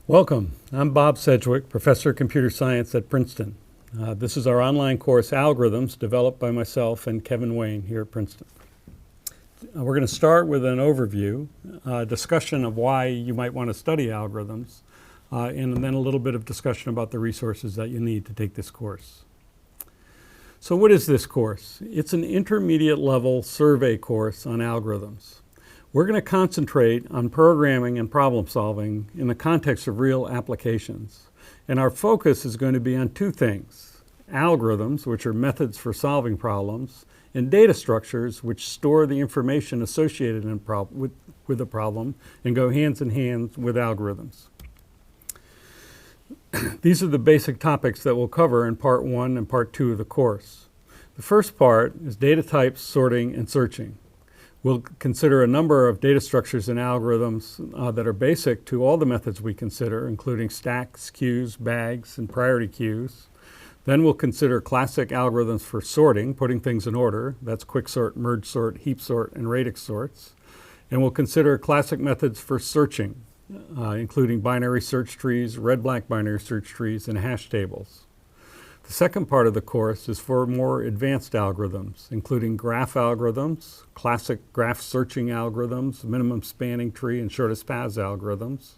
Welcome. I'm Bob Sedgwick, Professor of Computer Science at Princeton. This is our online course, Algorithms, developed by myself and Kevin Wayne here at Princeton. We're going to start with an overview, discussion of why you might want to study algorithms, and then a little bit of discussion about the resources that you need to take this course. So what is this course? It's an intermediate level survey course on algorithms. We're going to concentrate on programming and problem solving in the context of real applications. And our focus is going to be on two things: algorithms, which are methods for solving problems, and data structures, which store the information associated with a problem and go hands in hand with algorithms. These are the basic topics that we'll cover in Part 1 and Part 2 of the course. The first part is data types, sorting, and searching. We'll consider a number of data structures and algorithms that are basic to all the methods we consider, including stacks, queues, bags, and priority queues. Then we'll consider classic algorithms for sorting, putting things in order. That's quicksort, merge sort, heap sort, and radix sorts. And we'll consider classic methods for searching, including binary search trees, red-black binary search trees, and hash tables. The second part of the course is for more advanced algorithms, including graph algorithms, classic graph searching algorithms, minimum spanning tree and shortest paths algorithms,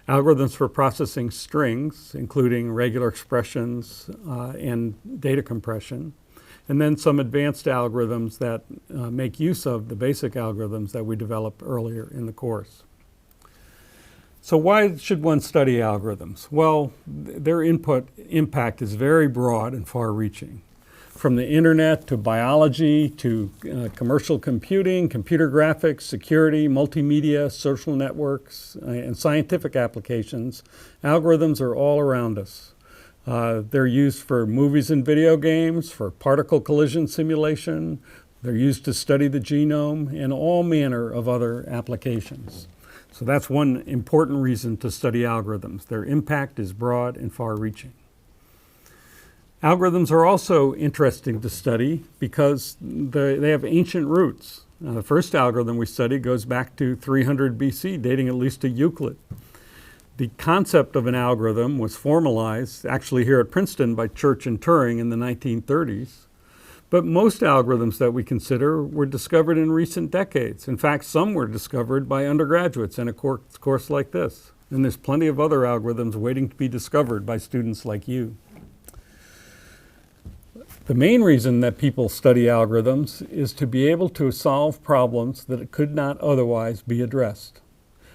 algorithms for processing strings, including regular expressions and data compression, and then some advanced algorithms that make use of the basic algorithms that we developed earlier in the course. So why should one study algorithms? Well, their impact is very broad and far-reaching. From the internet to biology to commercial computing, computer graphics, security, multimedia, social networks, and scientific applications, algorithms are all around us. They're used for movies and video games, for particle collision simulation. They're used to study the genome, and all manner of other applications. So that's one important reason to study algorithms. Their impact is broad and far-reaching. Algorithms are also interesting to study because they have ancient roots. The first algorithm we studied goes back to 300 BC, dating at least to Euclid. The concept of an algorithm was formalized actually here at Princeton by Church and Turing in the 1930s. But most algorithms that we consider were discovered in recent decades. In fact, some were discovered by undergraduates in a course like this. And there's plenty of other algorithms waiting to be discovered by students like you. The main reason that people study algorithms is to be able to solve problems that could not otherwise be addressed.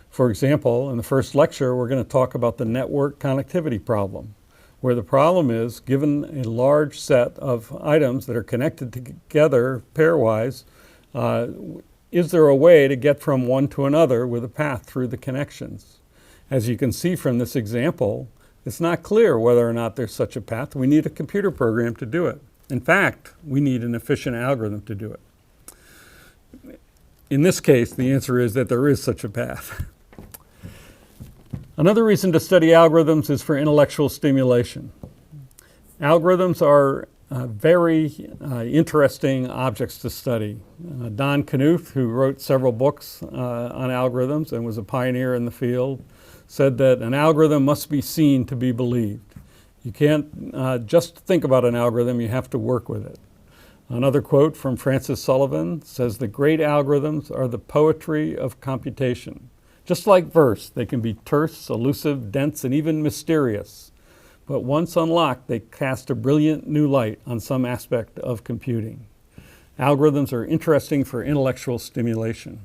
For example, in the first lecture, we're going to talk about the network connectivity problem, where the problem is, given a large set of items that are connected together pairwise, is there a way to get from one to another with a path through the connections? As you can see from this example, it's not clear whether or not there's such a path. We need a computer program to do it. In fact, we need an efficient algorithm to do it. In this case, the answer is that there is such a path. Another reason to study algorithms is for intellectual stimulation. Algorithms are very interesting objects to study. Don Knuth, who wrote several books on algorithms and was a pioneer in the field, said that an algorithm must be seen to be believed. You can't just think about an algorithm, you have to work with it. Another quote from Francis Sullivan says, "The great algorithms are the poetry of computation. Just like verse, they can be terse, elusive, dense, and even mysterious. But once unlocked, they cast a brilliant new light on some aspect of computing." Algorithms are interesting for intellectual stimulation.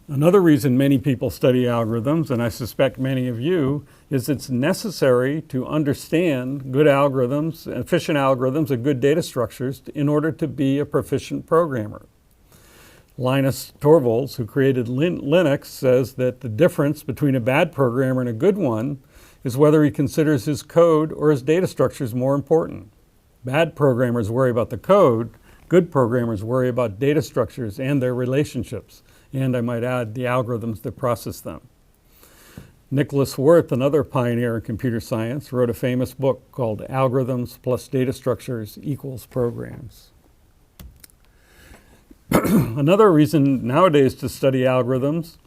Another reason many people study algorithms, and I suspect many of you, is it's necessary to understand good algorithms, efficient algorithms, and good data structures in order to be a proficient programmer. Linus Torvalds, who created Linux, says that the difference between a bad programmer and a good one is whether he considers his code or his data structures more important. Bad programmers worry about the code. Good programmers worry about data structures and their relationships, and I might add, the algorithms that process them. Nicholas Wirth, another pioneer in computer science, wrote a famous book called Algorithms plus Data Structures equals Programs. Another reason nowadays to study algorithms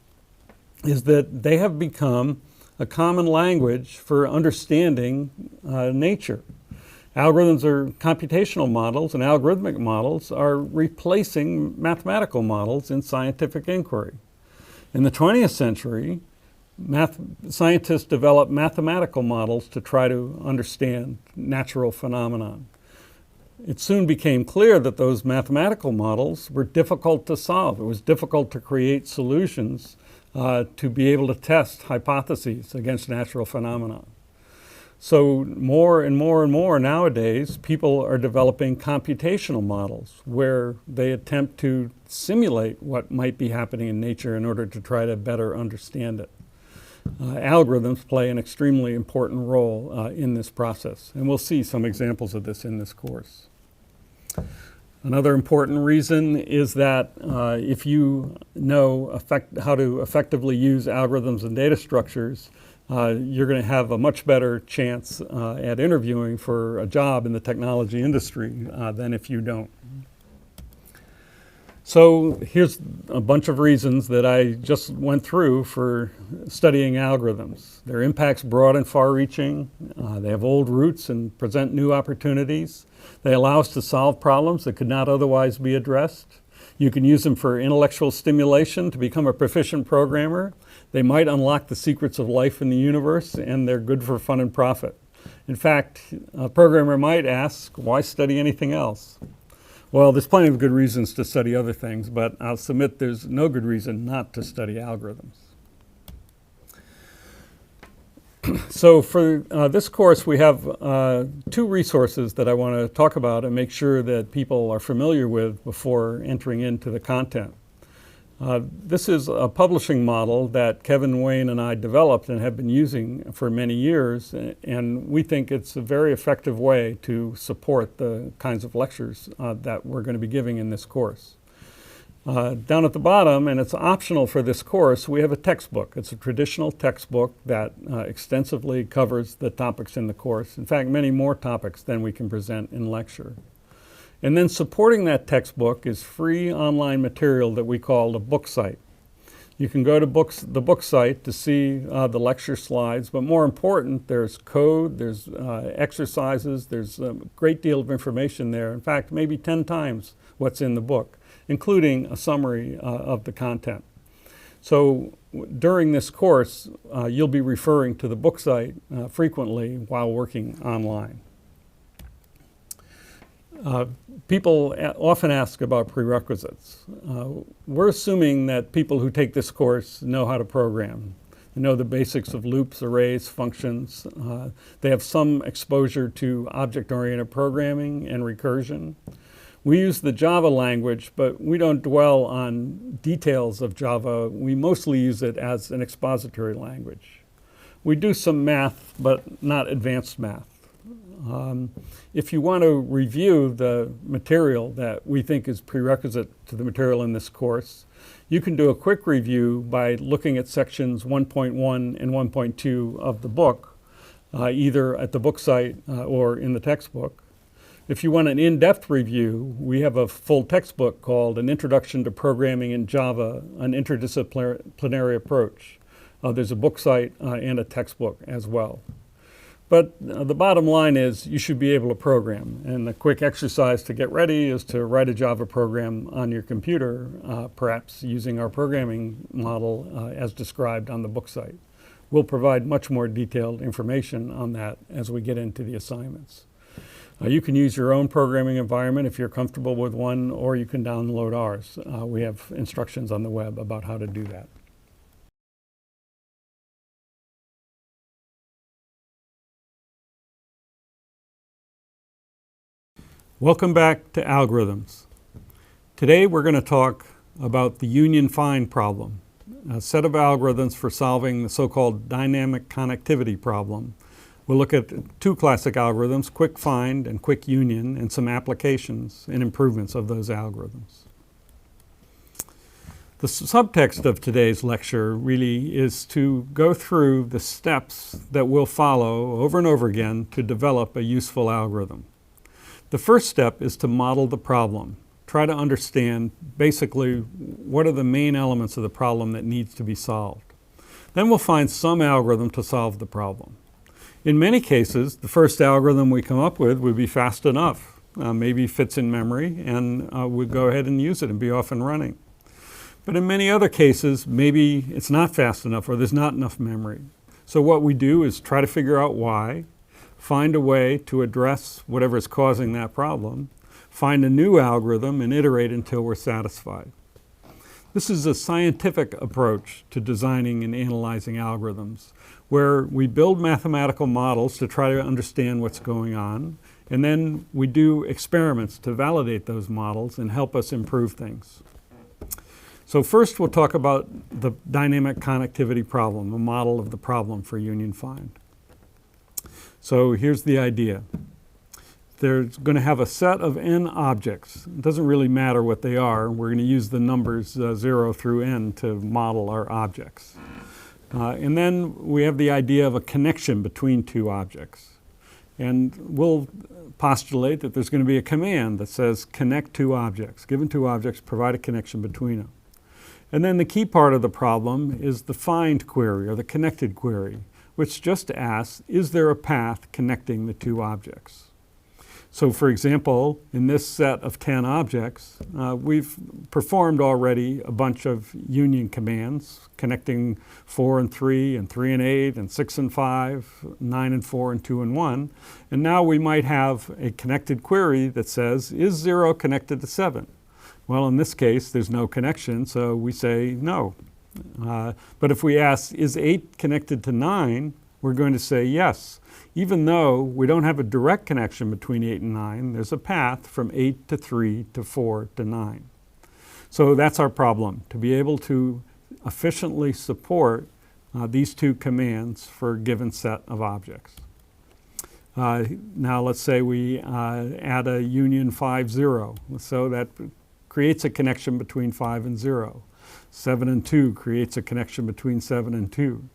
is that they have become a common language for understanding nature. Algorithms are computational models, and algorithmic models are replacing mathematical models in scientific inquiry. In the 20th century, scientists developed mathematical models to try to understand natural phenomena. It soon became clear that those mathematical models were difficult to solve. It was difficult to create solutions to be able to test hypotheses against natural phenomena. So more and more and more nowadays, people are developing computational models where they attempt to simulate what might be happening in nature in order to try to better understand it. Algorithms play an extremely important role in this process, and we'll see some examples of this in this course. Another important reason is that if you know how to effectively use algorithms and data structures, you're going to have a much better chance at interviewing for a job in the technology industry than if you don't. So here's a bunch of reasons that I just went through for studying algorithms. Their impact's broad and far-reaching. They have old roots and present new opportunities. They allow us to solve problems that could not otherwise be addressed. You can use them for intellectual stimulation to become a proficient programmer. They might unlock the secrets of life in the universe, and they're good for fun and profit. In fact, a programmer might ask, why study anything else? Well, there's plenty of good reasons to study other things, but I'll submit there's no good reason not to study algorithms. So for this course, we have two resources that I want to talk about and make sure that people are familiar with before entering into the content. This is a publishing model that Kevin Wayne and I developed and have been using for many years, and we think it's a very effective way to support the kinds of lectures that we're going to be giving in this course. Down at the bottom, and it's optional for this course, we have a textbook. It's a traditional textbook that extensively covers the topics in the course. In fact, many more topics than we can present in lecture. And then supporting that textbook is free online material that we call the book site. You can go to the book site to see the lecture slides, but more important, there's code, there's exercises, there's a great deal of information there. In fact, maybe 10 times what's in the book, including a summary of the content. So during this course, you'll be referring to the book site frequently while working online. People often ask about prerequisites. We're assuming that people who take this course know how to program. They know the basics of loops, arrays, functions. They have some exposure to object-oriented programming and recursion. We use the Java language, but we don't dwell on details of Java. We mostly use it as an expository language. We do some math, but not advanced math. If you want to review the material that we think is prerequisite to the material in this course, you can do a quick review by looking at sections 1.1 and 1.2 of the book, either at the book site or in the textbook. If you want an in-depth review, we have a full textbook called An Introduction to Programming in Java, an Interdisciplinary Approach. There's a book site and a textbook as well. But the bottom line is you should be able to program. And the quick exercise to get ready is to write a Java program on your computer, perhaps using our programming model as described on the book site. We'll provide much more detailed information on that as we get into the assignments. You can use your own programming environment if you're comfortable with one, or you can download ours. We have instructions on the web about how to do that. Welcome back to Algorithms. Today we're going to talk about the union find problem, a set of algorithms for solving the so-called dynamic connectivity problem. We'll look at two classic algorithms, quick find and quick union, and some applications and improvements of those algorithms. The subtext of today's lecture really is to go through the steps that we'll follow over and over again to develop a useful algorithm. The first step is to model the problem. Try to understand basically what are the main elements of the problem that needs to be solved. Then we'll find some algorithm to solve the problem. In many cases, the first algorithm we come up with would be fast enough, maybe fits in memory, and we'd go ahead and use it and be off and running. But in many other cases, maybe it's not fast enough or there's not enough memory. So what we do is try to figure out why, find a way to address whatever is causing that problem, find a new algorithm, and iterate until we're satisfied. This is a scientific approach to designing and analyzing algorithms, where we build mathematical models to try to understand what's going on, and then we do experiments to validate those models and help us improve things. So first we'll talk about the dynamic connectivity problem, a model of the problem for union find. So here's the idea. There's going to have a set of n objects. It doesn't really matter what they are. We're going to use the numbers 0 through n to model our objects. And then we have the idea of a connection between two objects. And we'll postulate that there's going to be a command that says connect two objects. Given two objects, provide a connection between them. And then the key part of the problem is the find query or the connected query, which just asks, is there a path connecting the two objects? So for example, in this set of 10 objects, we've performed already a bunch of union commands connecting 4 and 3 and 3 and 8 and 6 and 5, 9 and 4 and 2 and 1. And now we might have a connected query that says, is 0 connected to 7? Well, in this case, there's no connection, so we say no. But if we ask, is 8 connected to 9? We're going to say yes. Even though we don't have a direct connection between 8 and 9, there's a path from 8 to 3 to 4 to 9. So that's our problem, to be able to efficiently support these two commands for a given set of objects. Now let's say we add a union 5, 0. So that creates a connection between 5 and 0. 7 and 2 creates a connection between 7 and 2.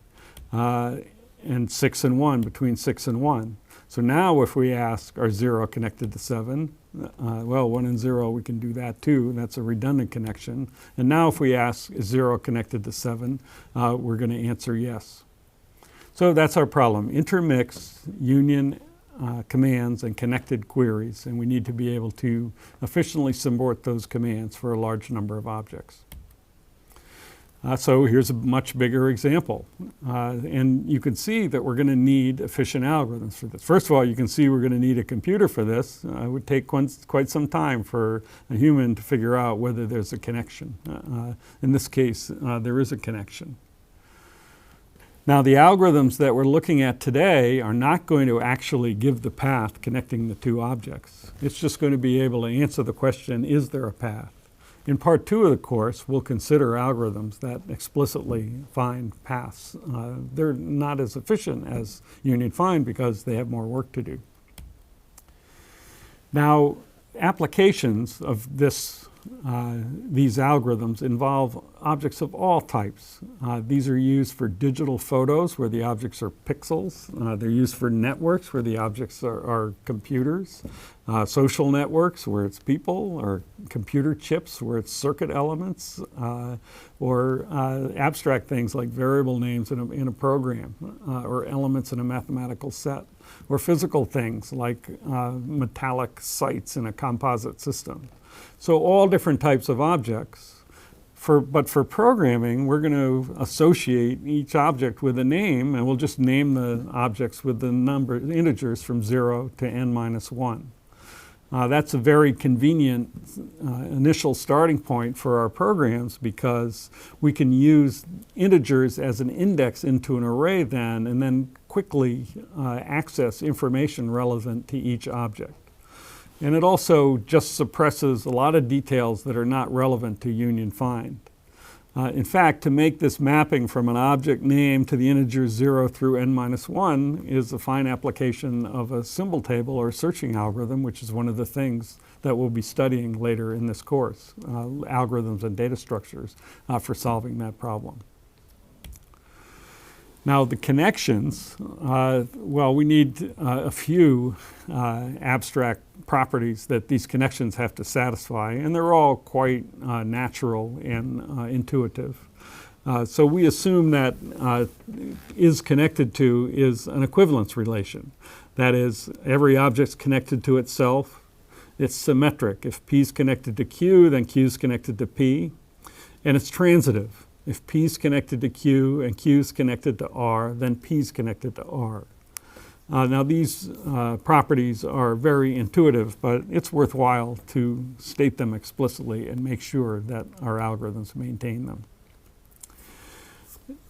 And 6 and 1 between 6 and 1. So now if we ask, are 0 connected to 7? Well, 1 and 0, we can do that too. That's a redundant connection. And now if we ask, is 0 connected to 7? We're going to answer yes. So that's our problem. Intermix union commands and connected queries. And we need to be able to efficiently support those commands for a large number of objects. So here's a much bigger example. And you can see that we're going to need efficient algorithms for this. First of all, you can see we're going to need a computer for this. It would take quite some time for a human to figure out whether there's a connection. In this case, there is a connection. Now, the algorithms that we're looking at today are not going to actually give the path connecting the two objects. It's just going to be able to answer the question, is there a path? In part 2 of the course, we'll consider algorithms that explicitly find paths. They're not as efficient as union find because they have more work to do. Now, applications of these algorithms involve objects of all types. These are used for digital photos where the objects are pixels. They're used for networks where the objects are computers. Social networks where it's people, or computer chips where it's circuit elements, or abstract things like variable names in a program, or elements in a mathematical set, or physical things like metallic sites in a composite system. So all different types of objects. But for programming, we're going to associate each object with a name, and we'll just name the objects with the integers from 0 to n minus 1. That's a very convenient initial starting point for our programs because we can use integers as an index into an array then, and then quickly access information relevant to each object. And it also just suppresses a lot of details that are not relevant to union find. In fact, to make this mapping from an object name to the integers 0 through n minus 1 is a fine application of a symbol table or searching algorithm, which is one of the things that we'll be studying later in this course, algorithms and data structures for solving that problem. Now the connections, well, we need a few abstract properties that these connections have to satisfy, and they're all quite natural and intuitive. So we assume that is connected to is an equivalence relation. That is, every object's connected to itself. It's symmetric. If P is connected to Q, then Q is connected to P. And it's transitive. If P is connected to Q and Q is connected to R, then P is connected to R. Now these properties are very intuitive, but it's worthwhile to state them explicitly and make sure that our algorithms maintain them.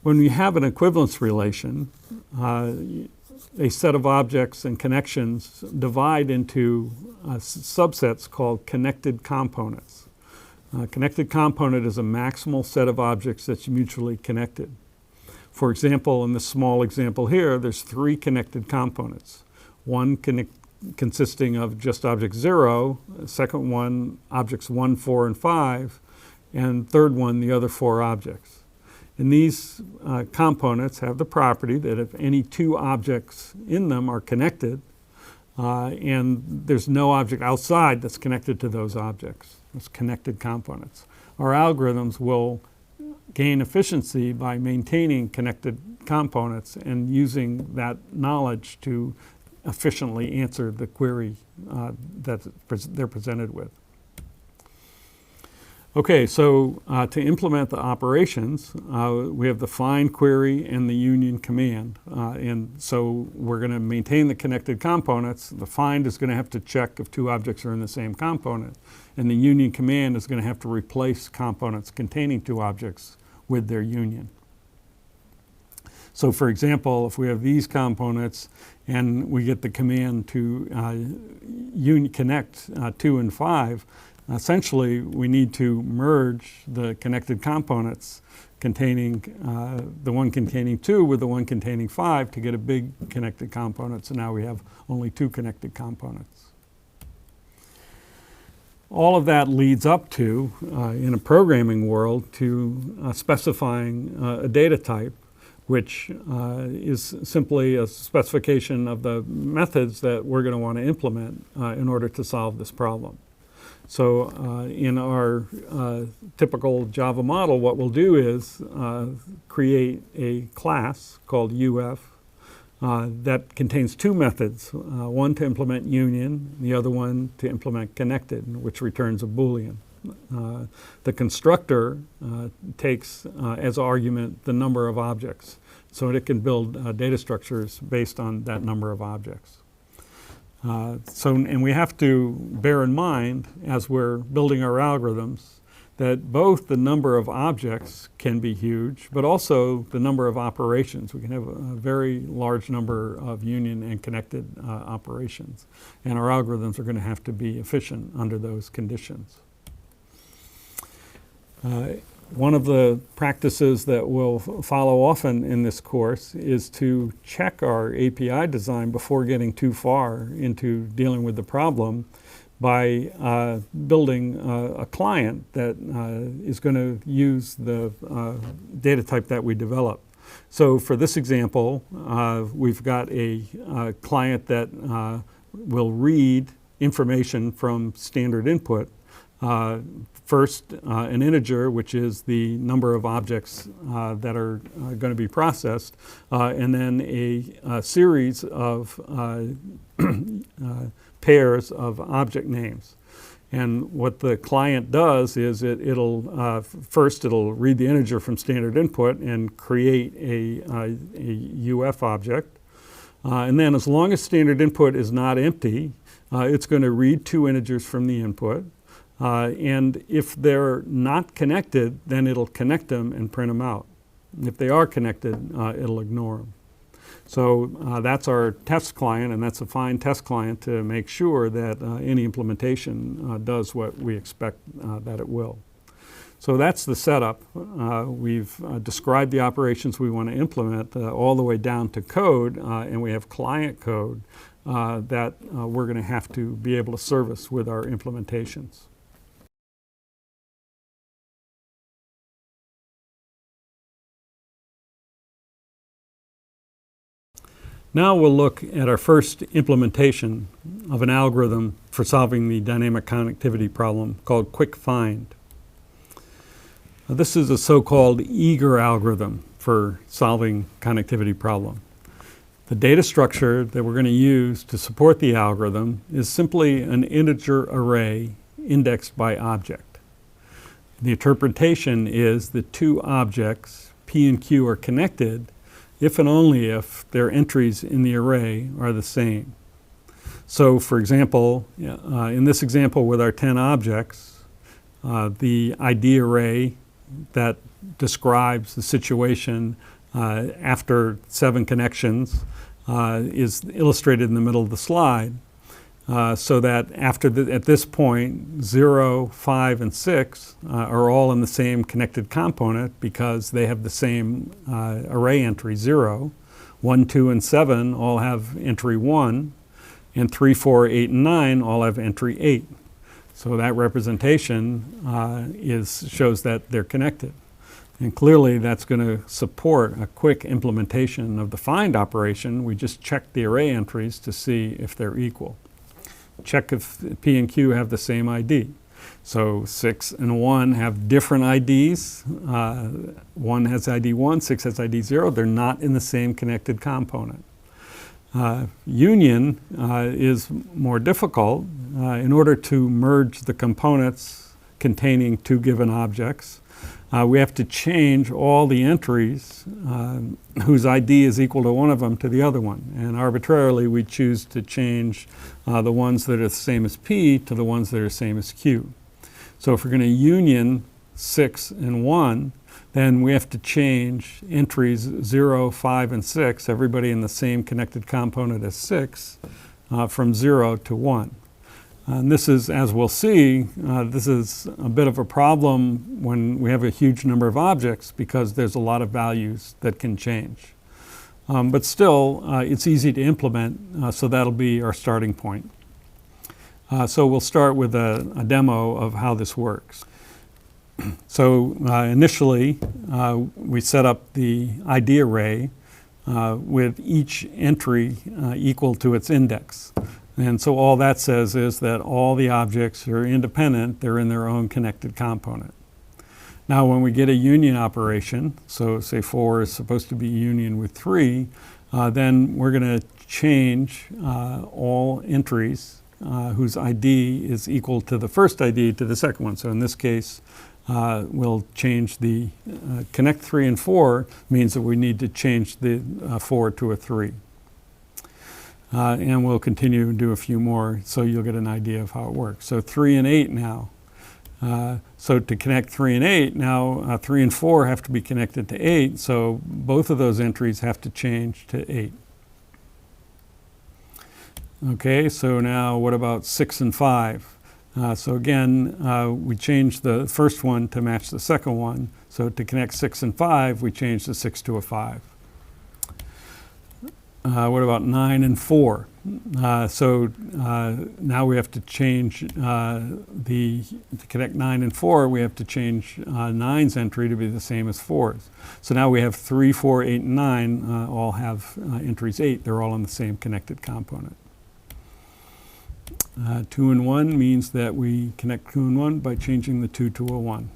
When we have an equivalence relation, a set of objects and connections divide into subsets called connected components. A connected component is a maximal set of objects that's mutually connected. For example, in this small example here, there's 3 connected components. One consisting of just object 0, second one objects 1, 4, and 5, and third one the other 4 objects. And these components have the property that if any 2 objects in them are connected, and there's no object outside that's connected to those objects, those connected components, our algorithms will gain efficiency by maintaining connected components and using that knowledge to efficiently answer the query that they're presented with. Okay, so to implement the operations, we have the find query and the union command. And so we're going to maintain the connected components. The find is going to have to check if 2 objects are in the same component. And the union command is going to have to replace components containing 2 objects with their union. So for example, if we have these components and we get the command to connect 2 and 5, essentially we need to merge the connected components containing the one containing 2 with the one containing 5 to get a big connected component. So now we have only 2 connected components. All of that leads up to, in a programming world, to specifying a data type, which is simply a specification of the methods that we're going to want to implement in order to solve this problem. So in our typical Java model, what we'll do is create a class called UF that contains 2 methods, one to implement union, the other one to implement connected, which returns a Boolean. The constructor takes as argument the number of objects, so it can build data structures based on that number of objects. And we have to bear in mind, as we're building our algorithms, that both the number of objects can be huge, but also the number of operations. We can have a very large number of union and connected operations. And our algorithms are going to have to be efficient under those conditions. One of the practices that we'll follow often in this course is to check our API design before getting too far into dealing with the problem by building a client that is going to use the data type that we develop. So for this example, we've got a client that will read information from standard input. First, an integer, which is the number of objects that are going to be processed, and then a series of pairs of object names. And what the client does is first it'll read the integer from standard input and create a UF object. And then as long as standard input is not empty, it's going to read 2 integers from the input. And if they're not connected, then it'll connect them and print them out. If they are connected, it'll ignore them. So that's our test client, and that's a fine test client to make sure that any implementation does what we expect that it will. So that's the setup. We've described the operations we want to implement all the way down to code, and we have client code that we're going to have to be able to service with our implementations. Now we'll look at our first implementation of an algorithm for solving the dynamic connectivity problem called quick find. This is a so-called eager algorithm for solving connectivity problem. The data structure that we're going to use to support the algorithm is simply an integer array indexed by object. The interpretation is that two objects, P and Q, are connected if and only if their entries in the array are the same. So, for example, in this example with our 10 objects, the ID array that describes the situation after 7 connections is illustrated in the middle of the slide, so that at this point 0, 5, and 6 are all in the same connected component because they have the same array entry 0. 1, 2, and 7 all have entry 1, and 3, 4, 8, and 9 all have entry 8. So that representation shows that they're connected. And clearly that's going to support a quick implementation of the find operation. We just check the array entries to see if they're equal. Check if P and Q have the same ID. So 6 and 1 have different IDs. 1 has ID 1, 6 has ID 0. They're not in the same connected component. Union is more difficult. In order to merge the components containing two given objects, we have to change all the entries whose ID is equal to one of them to the other one. And arbitrarily, we choose to change the ones that are the same as P to the ones that are the same as Q. So if we're going to union 6 and 1, then we have to change entries 0, 5, and 6, everybody in the same connected component as 6, from 0 to 1. And this is, as we'll see, this is a bit of a problem when we have a huge number of objects because there's a lot of values that can change. But still, it's easy to implement, so that'll be our starting point. So we'll start with a demo of how this works. So initially, we set up the ID array with each entry equal to its index. And so all that says is that all the objects are independent, they're in their own connected component. Now when we get a union operation, so say 4 is supposed to be union with 3, then we're going to change all entries whose ID is equal to the first ID to the second one. So in this case, we'll change the connect 3 and 4 means that we need to change the 4 to a 3. And we'll continue and do a few more so you'll get an idea of how it works. So 3 and 8 now. So to connect 3 and 8, now 3 and 4 have to be connected to 8, so both of those entries have to change to 8. Okay, so now what about 6 and 5? So again, we change the first one to match the second one. So to connect 6 and 5, we change the 6 to a 5. What about 9 and 4? So now we have to change to connect 9 and 4, we have to change 9's entry to be the same as 4's. So now we have 3, 4, 8, and 9 all have entries 8. They're all in the same connected component. 2 and 1 means that we connect 2 and 1 by changing the 2 to a 1.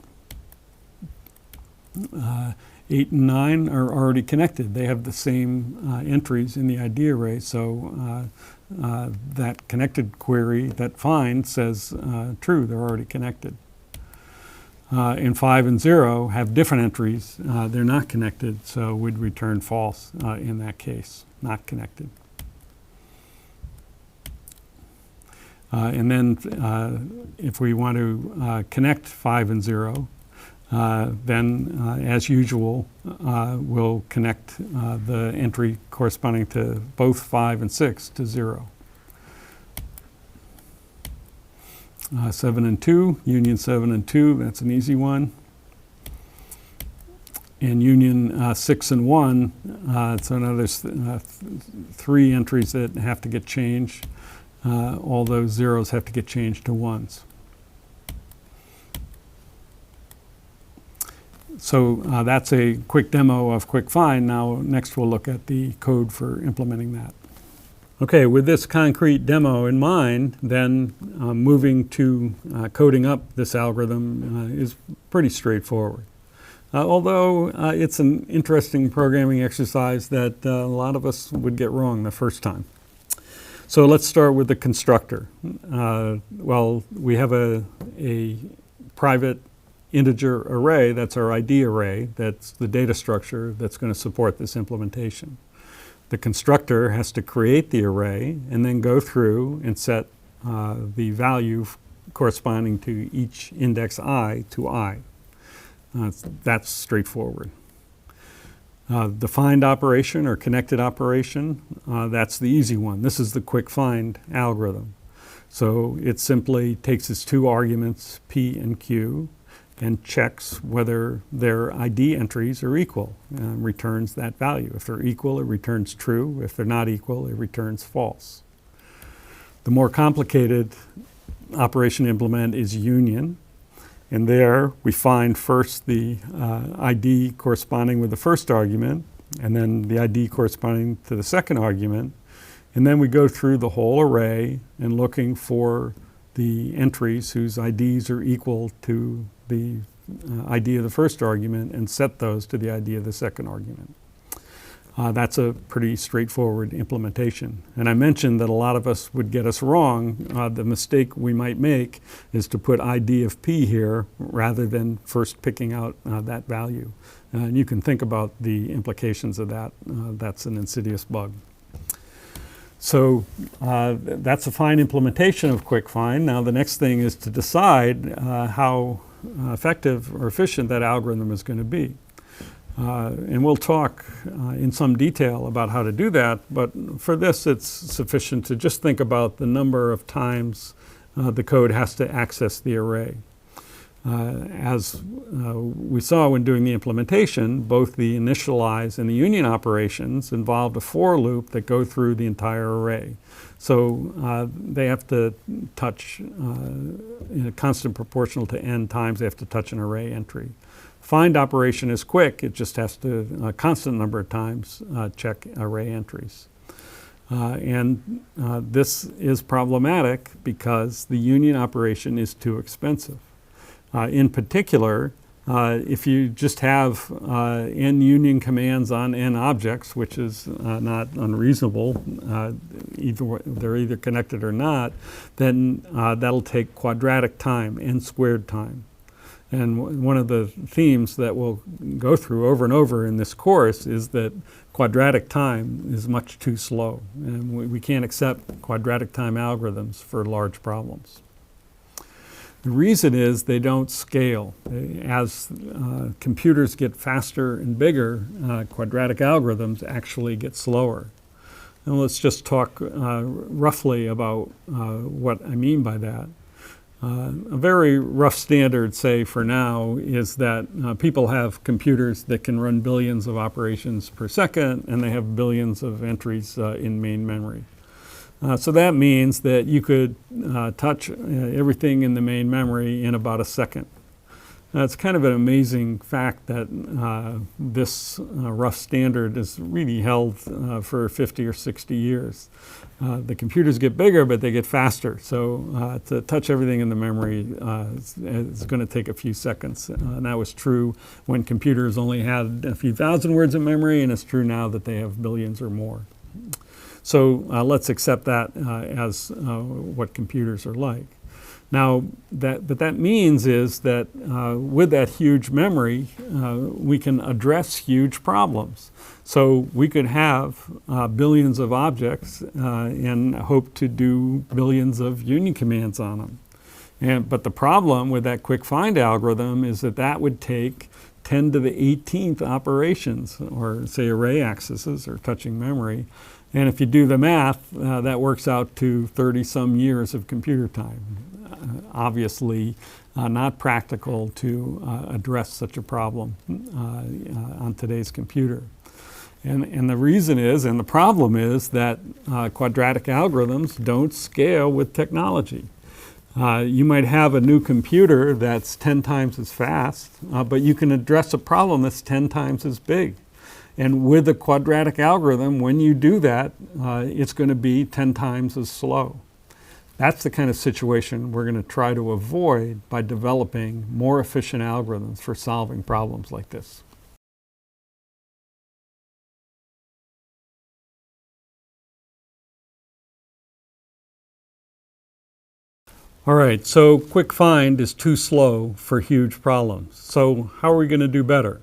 8 and 9 are already connected. They have the same entries in the ID array, so that connected query, that find, says true, they're already connected. And 5 and 0 have different entries. They're not connected, so we'd return false in that case, not connected. And then if we want to connect 5 and 0, then as usual, we'll connect the entry corresponding to both 5 and 6 to 0. 7 and 2, union 7 and 2, that's an easy one. And union 6 and 1, so now there's 3 entries that have to get changed. All those zeros have to get changed to 1s. So that's a quick demo of quick find. Now next we'll look at the code for implementing that. Okay, with this concrete demo in mind, then moving to coding up this algorithm is pretty straightforward. although it's an interesting programming exercise that a lot of us would get wrong the first time. So let's start with the constructor. Well, we have a private integer array, that's our ID array, that's the data structure that's going to support this implementation. The constructor has to create the array and then go through and set the value corresponding to each index I to I. That's straightforward. The find operation or connected operation, that's the easy one. This is the quick find algorithm. So it simply takes its two arguments, P and Q, and checks whether their ID entries are equal and returns that value. If they're equal, it returns true. If they're not equal, it returns false. The more complicated operation to implement is union. And there we find first the ID corresponding with the first argument, and then the ID corresponding to the second argument. And then we go through the whole array and looking for the entries whose IDs are equal to the ID of the first argument and set those to the ID of the second argument. That's a pretty straightforward implementation. And I mentioned that a lot of us would get us wrong. The mistake we might make is to put ID of P here rather than first picking out that value. And you can think about the implications of that. That's an insidious bug. So that's a fine implementation of quick find. Now the next thing is to decide how effective or efficient that algorithm is going to be. And we'll talk in some detail about how to do that, but for this it's sufficient to just think about the number of times the code has to access the array. As we saw when doing the implementation, both the initialize and the union operations involved a for loop that go through the entire array. So they have to touch, in a constant proportional to n times, they have to touch an array entry. Find operation is quick, it just has to, a constant number of times, check array entries. This is problematic because the union operation is too expensive. In particular, if you just have n union commands on n objects, which is not unreasonable, they're either connected or not, then that'll take quadratic time, n squared time. And one of the themes that we'll go through over and over in this course is that quadratic time is much too slow. And we can't accept quadratic time algorithms for large problems. The reason is they don't scale. As computers get faster and bigger, quadratic algorithms actually get slower. And let's just talk roughly about what I mean by that. A very rough standard, say, for now, is that people have computers that can run billions of operations per second, and they have billions of entries in main memory. So that means that you could touch everything in the main memory in about a second. It's kind of an amazing fact that this rough standard is really held for 50 or 60 years. The computers get bigger, but they get faster. So to touch everything in the memory is going to take a few seconds. And that was true when computers only had a few thousand words of memory, and it's true now that they have billions or more. So let's accept that as what computers are like. Now, what that means is that with that huge memory, we can address huge problems. So we could have billions of objects and hope to do billions of union commands on them. But the problem with that quick find algorithm is that that would take 10 to the 18th operations, or say array accesses or touching memory. And if you do the math, that works out to 30-some years of computer time. Obviously not practical to address such a problem on today's computer. And the reason is, and the problem is, that quadratic algorithms don't scale with technology. You might have a new computer that's 10 times as fast, but you can address a problem that's 10 times as big. And with a quadratic algorithm, when you do that, it's going to be 10 times as slow. That's the kind of situation we're going to try to avoid by developing more efficient algorithms for solving problems like this. All right, so quick find is too slow for huge problems. So how are we going to do better?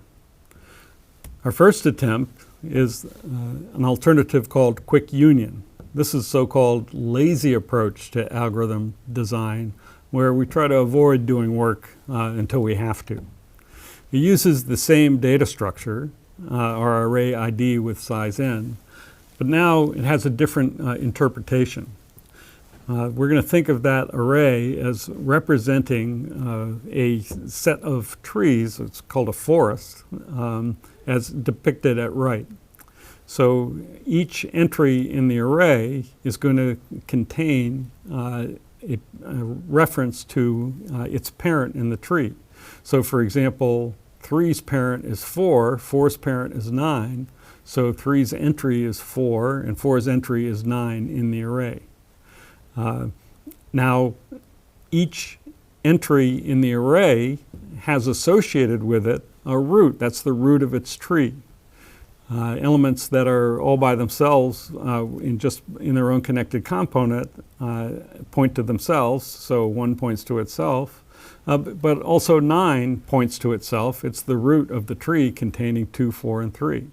Our first attempt is an alternative called quick union. This is so-called lazy approach to algorithm design, where we try to avoid doing work until we have to. It uses the same data structure, our array ID with size n, but now it has a different interpretation. We're going to think of that array as representing a set of trees, it's called a forest, as depicted at right. So each entry in the array is going to contain a reference to its parent in the tree. So for example, 3's parent is 4, 4's parent is 9, so 3's entry is 4, and 4's entry is 9 in the array. Now, each entry in the array has associated with it a root. That's the root of its tree. Elements that are all by themselves in their own connected component point to themselves, so 1 points to itself, but also 9 points to itself. It's the root of the tree containing 2, 4, and 3.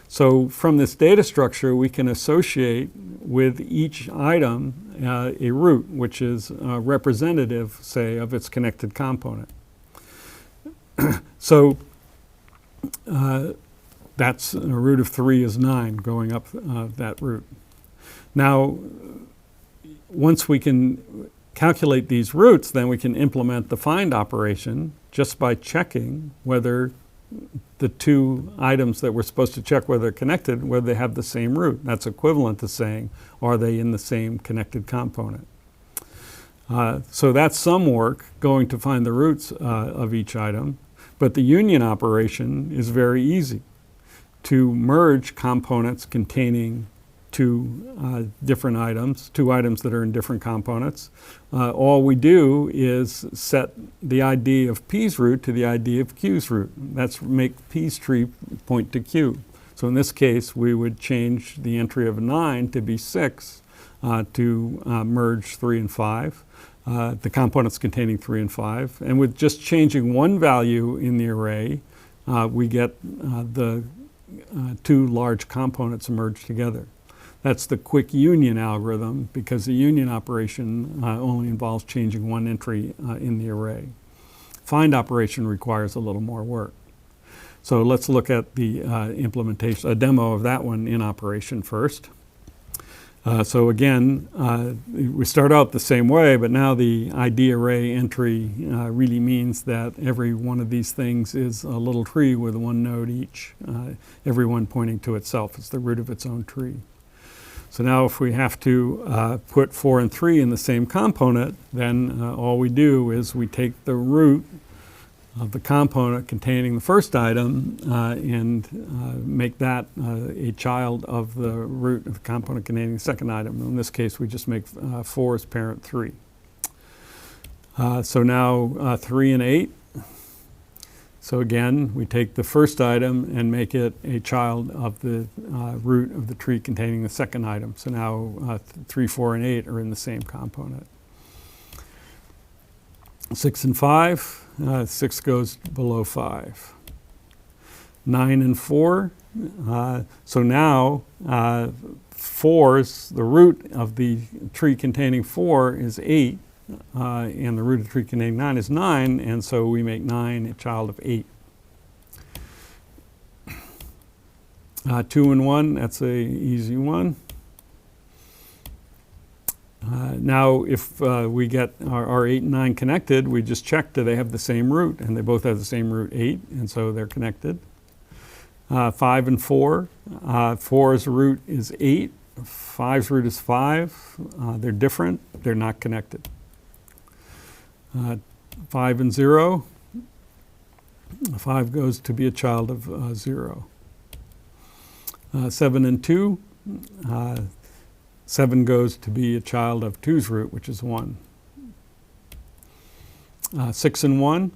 So from this data structure, we can associate with each item a root, which is representative, say, of its connected component. So that's a root of 3 is 9 going up that root. Now, once we can calculate these roots, then we can implement the find operation just by checking whether the two items that we're supposed to check whether they're connected, whether they have the same root. That's equivalent to saying, are they in the same connected component? So that's some work going to find the roots of each item, but the union operation is very easy. To merge components containing two different items, two items that are in different components, all we do is set the ID of P's root to the ID of Q's root. That's make P's tree point to Q. So in this case, we would change the entry of 9 to be 6 to merge 3 and 5, the components containing 3 and 5. And with just changing one value in the array, we get the two large components merged together. That's the quick union algorithm, because the union operation only involves changing one entry in the array. Find operation requires a little more work. So let's look at the implementation, a demo of that one in operation first. So again, we start out the same way, but now the ID array entry really means that every one of these things is a little tree with one node each, every one pointing to itself. It's the root of its own tree. So now if we have to put 4 and 3 in the same component, then all we do is we take the root of the component containing the first item and make that a child of the root of the component containing the second item. In this case, we just make 4 as parent 3. So now 3 and 8. So again, we take the first item and make it a child of the root of the tree containing the second item. So now 3, 4, and 8 are in the same component. 6 and 5, 6 goes below 5. 9 and 4, so now 4's, the root of the tree containing 4 is 8. And the root of the tree containing 9 is 9, and so we make 9 a child of 8. 2 and 1, that's an easy one. Now if we get our 8 and 9 connected, we just check do they have the same root, and they both have the same root 8, and so they're connected. 5 and 4, 4's root is 8, 5's root is 5. They're different, they're not connected. 5 and 0, 5 goes to be a child of 0. 7 and 2, 7 goes to be a child of 2's root, which is 1. 6 and 1.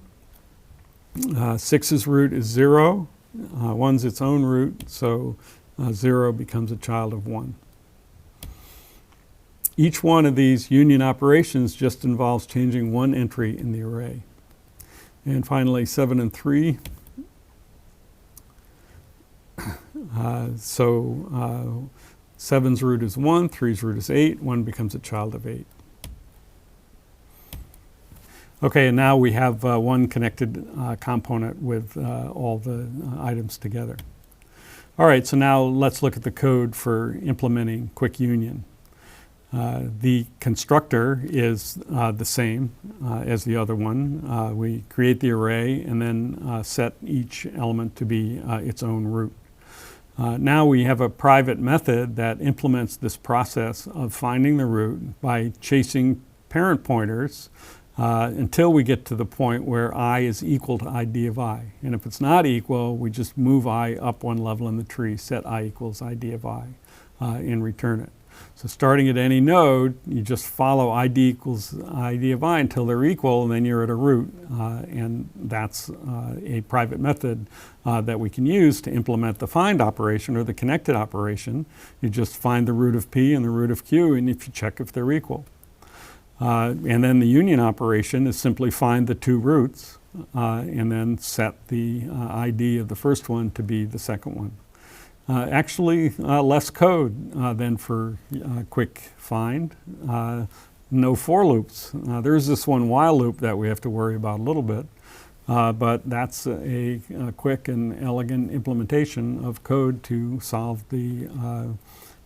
6's root is 0. 1's its own root, so 0 becomes a child of 1. Each one of these union operations just involves changing one entry in the array. And finally, 7 and 3. So 7's root is 1, 3's root is 8, 1 becomes a child of 8. Okay, and now we have one connected component with all the items together. All right, so now let's look at the code for implementing quick union. The constructor is the same as the other one. We create the array and then set each element to be its own root. Now we have a private method that implements this process of finding the root by chasing parent pointers until we get to the point where I is equal to ID of I. And if it's not equal, we just move I up one level in the tree, set I equals ID of I, and return it. So starting at any node, you just follow ID equals ID of I until they're equal, and then you're at a root. And that's a private method that we can use to implement the find operation or the connected operation. You just find the root of P and the root of Q, and if you check if they're equal. And then the union operation is simply find the two roots and then set the ID of the first one to be the second one. Actually, less code than for quick find. No for loops. There's this one while loop that we have to worry about a little bit, but that's a quick and elegant implementation of code to solve the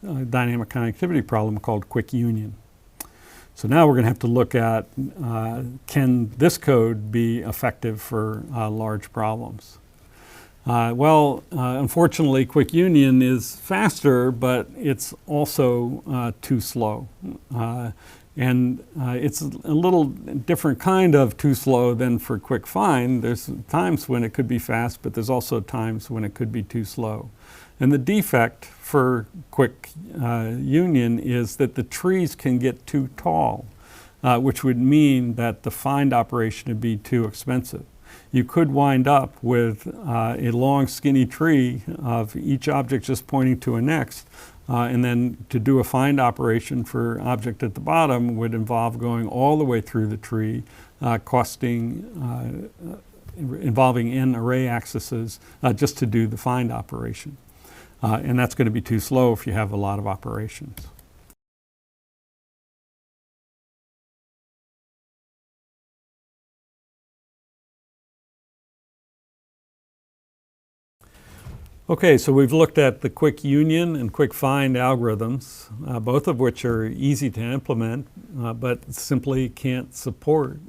dynamic connectivity problem called quick union. So now we're going to have to look at can this code be effective for large problems? Unfortunately, quick union is faster, but it's also too slow. And it's a little different kind of too slow than for quick find. There's times when it could be fast, but there's also times when it could be too slow. And the defect for quick union is that the trees can get too tall, which would mean that the find operation would be too expensive. You could wind up with a long skinny tree of each object just pointing to a next, and then to do a find operation for object at the bottom would involve going all the way through the tree, involving n array accesses just to do the find operation. And that's going to be too slow if you have a lot of operations. Okay, so we've looked at the quick union and quick find algorithms, both of which are easy to implement, but simply can't support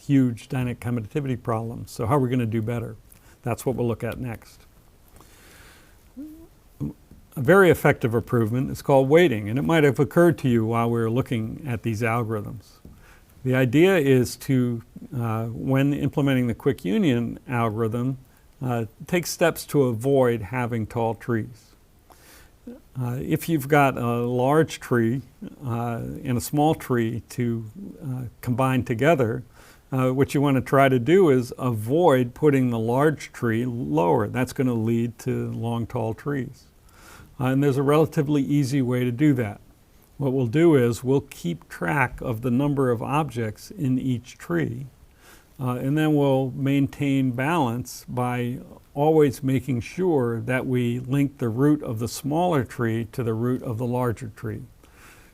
huge dynamic connectivity problems. So how are we going to do better? That's what we'll look at next. A very effective improvement is called weighting, and it might have occurred to you while we were looking at these algorithms. The idea is to, when implementing the quick union algorithm, take steps to avoid having tall trees. If you've got a large tree and a small tree to combine together, what you want to try to do is avoid putting the large tree lower. That's going to lead to long, tall trees. And there's a relatively easy way to do that. What we'll do is we'll keep track of the number of objects in each tree. And then we'll maintain balance by always making sure that we link the root of the smaller tree to the root of the larger tree.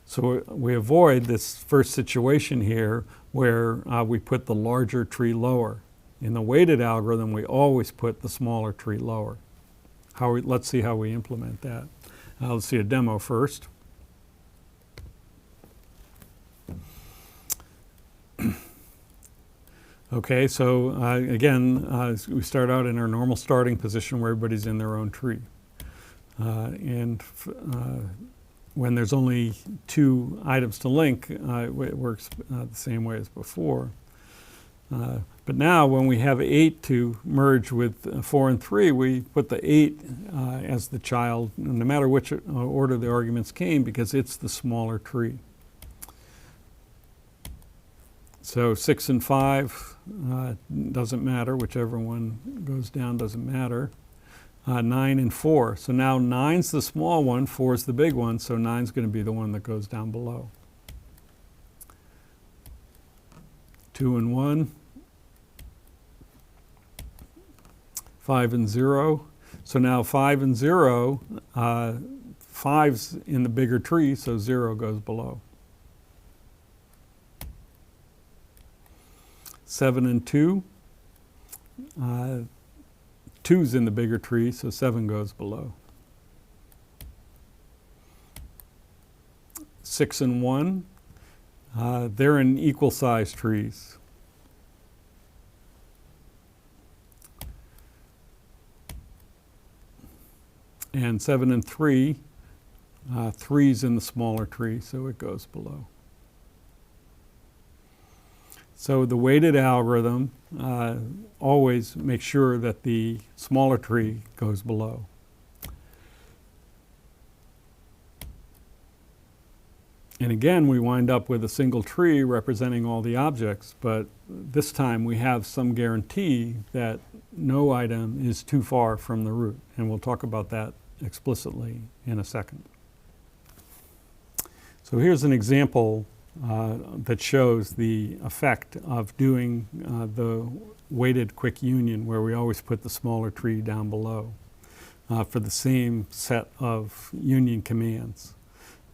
So we avoid this first situation here where we put the larger tree lower. In the weighted algorithm, we always put the smaller tree lower. Let's see how we implement that. Let's see a demo first. Okay, so again, we start out in our normal starting position where everybody's in their own tree. When there's only two items to link, it works the same way as before. But now when we have 8 to merge with 4 and 3, we put the 8 as the child, no matter which order the arguments came, because it's the smaller tree. So 6 and 5 doesn't matter, whichever one goes down doesn't matter. 9 and 4. So now 9's the small one, 4's the big one, so 9's going to be the one that goes down below. 2 and 1. 5 and 0. So now 5 and 0, 5's in the bigger tree, so 0 goes below. 7 and 2. 2's in the bigger tree, so 7 goes below. 6 and 1, they're in equal size trees. And 7 and 3, 3's in the smaller tree, so it goes below. So the weighted algorithm always makes sure that the smaller tree goes below. And again, we wind up with a single tree representing all the objects, but this time we have some guarantee that no item is too far from the root, and we'll talk about that explicitly in a second. So here's an example that shows the effect of doing the weighted quick union, where we always put the smaller tree down below for the same set of union commands.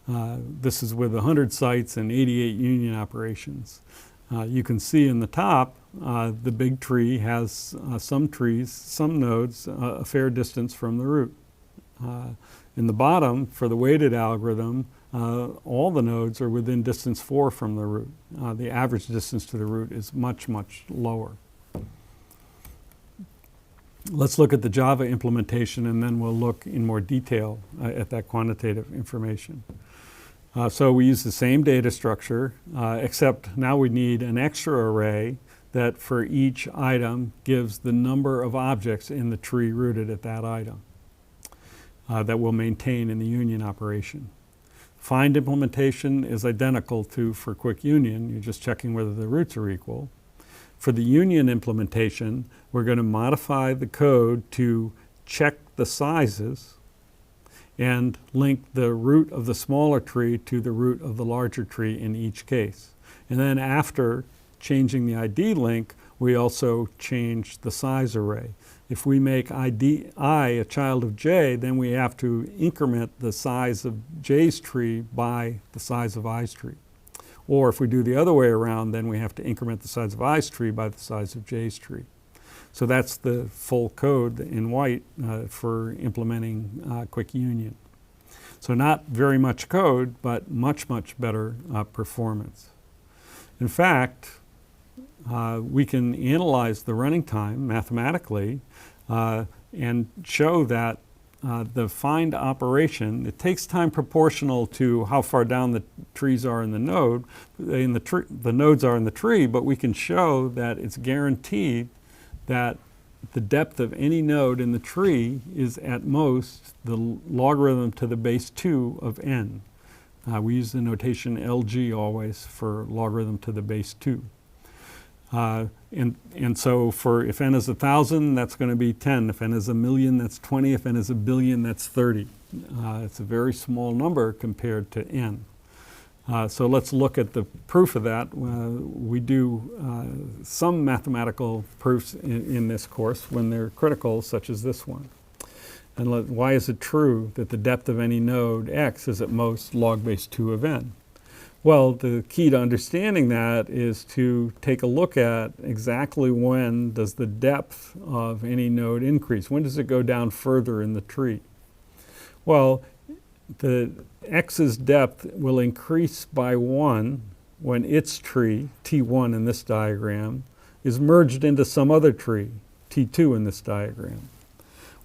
This is with 100 sites and 88 union operations. You can see in the top, the big tree has some trees, some nodes, a fair distance from the root. In the bottom, for the weighted algorithm, all the nodes are within distance 4 from the root. The average distance to the root is much, much lower. Let's look at the Java implementation, and then we'll look in more detail at that quantitative information. So we use the same data structure, except now we need an extra array that for each item gives the number of objects in the tree rooted at that item that we'll maintain in the union operation. Find implementation is identical to for quick union. You're just checking whether the roots are equal. For the union implementation, we're going to modify the code to check the sizes and link the root of the smaller tree to the root of the larger tree in each case. And then after changing the ID link, we also change the size array. If we make I a child of j, then we have to increment the size of j's tree by the size of i's tree. Or if we do the other way around, then we have to increment the size of i's tree by the size of j's tree. So that's the full code in white for implementing quick union. So not very much code, but much, much better performance. In fact, we can analyze the running time mathematically and show that the find operation, it takes time proportional to how far down the trees are in the node, the nodes are in the tree, but we can show that it's guaranteed that the depth of any node in the tree is at most the logarithm to the base 2 of n. We use the notation LG always for logarithm to the base 2. And so for if n is 1,000, that's going to be 10. If n is 1,000,000, that's 20. If n is 1 billion, that's 30. It's a very small number compared to n. So let's look at the proof of that. We do some mathematical proofs in this course when they're critical, such as this one. And why is it true that the depth of any node x is at most log base 2 of n? Well, the key to understanding that is to take a look at exactly when does the depth of any node increase. When does it go down further in the tree? Well, the x's depth will increase by 1 when its tree, T1 in this diagram, is merged into some other tree, T2 in this diagram.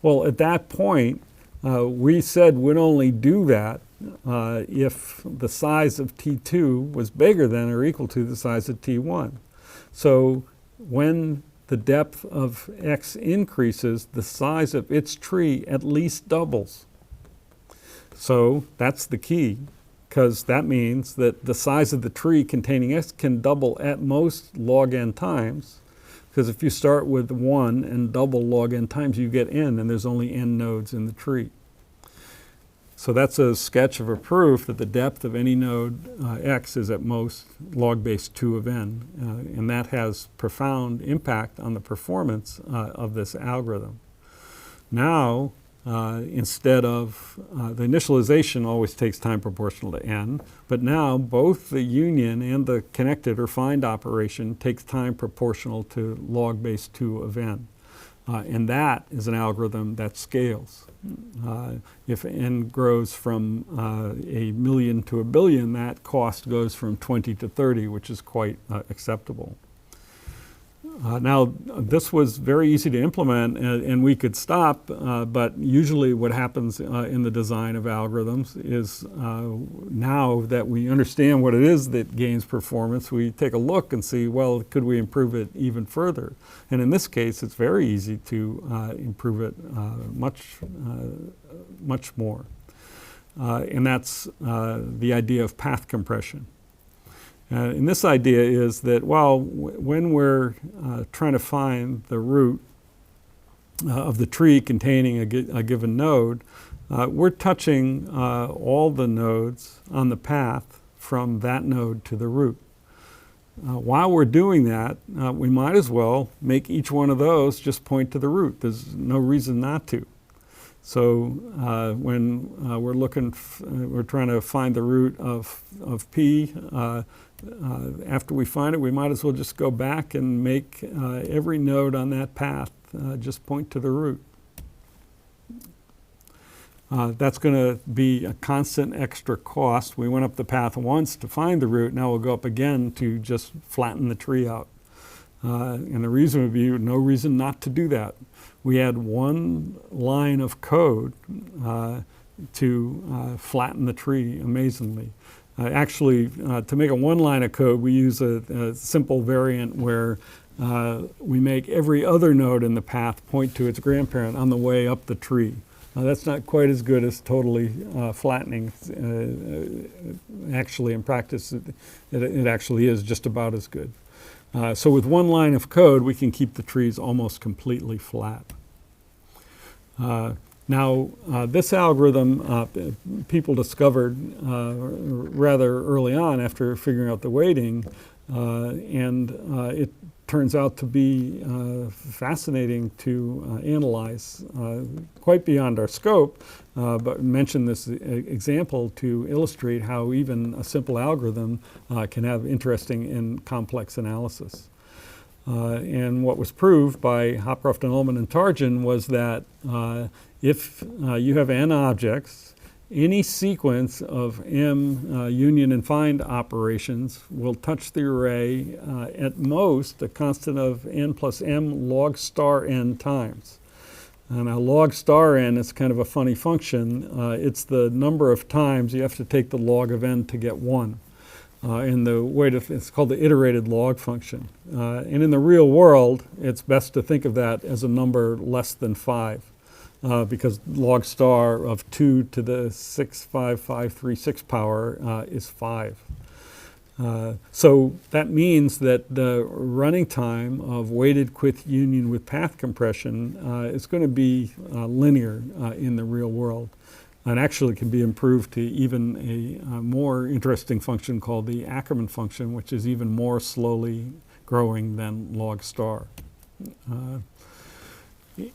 Well, at that point, we said we'd only do that if the size of T2 was bigger than or equal to the size of T1. So when the depth of x increases, the size of its tree at least doubles. So that's the key, because that means that the size of the tree containing x can double at most log n times, because if you start with 1 and double log n times, you get n, and there's only n nodes in the tree. So that's a sketch of a proof that the depth of any node x is at most log base 2 of n, and that has profound impact on the performance of this algorithm. Now, instead of the initialization always takes time proportional to n, but now both the union and the connected or find operation takes time proportional to log base 2 of n. And that is an algorithm that scales. If n grows from a million to a billion, that cost goes from 20 to 30, which is quite acceptable. Now, this was very easy to implement, and we could stop, but usually what happens in the design of algorithms is now that we understand what it is that gains performance, we take a look and see, well, could we improve it even further? And in this case, it's very easy to improve it much more. And that's the idea of path compression. And this idea is that, well, when we're trying to find the root of the tree containing a given node, we're touching all the nodes on the path from that node to the root. While we're doing that, we might as well make each one of those just point to the root. There's no reason not to. So when we're trying to find the root of p, after we find it, we might as well just go back and make every node on that path just point to the root. That's going to be a constant extra cost. We went up the path once to find the root. Now we'll go up again to just flatten the tree out. And the reason would be no reason not to do that. We had one line of code to flatten the tree amazingly. Actually, to make a one line of code, we use a simple variant where we make every other node in the path point to its grandparent on the way up the tree. That's not quite as good as totally flattening. Actually, in practice, it actually is just about as good. So with one line of code, we can keep the trees almost completely flat. Now, this algorithm people discovered rather early on after figuring out the weighting, and it turns out to be fascinating to analyze, quite beyond our scope, but mention this example to illustrate how even a simple algorithm can have interesting and complex analysis. And what was proved by Hopcroft and Ullman and Tarjan was that if you have n objects, any sequence of m union and find operations will touch the array at most a constant of n plus m log star n times. Now log star n is kind of a funny function. It's the number of times you have to take the log of n to get 1. In the way it's called the iterated log function. And in the real world, it's best to think of that as a number less than 5. Because log star of 2 to the 65536 power is 5. So that means that the running time of weighted quith union with path compression is going to be linear in the real world. And actually can be improved to even a more interesting function called the Ackermann function, which is even more slowly growing than log star.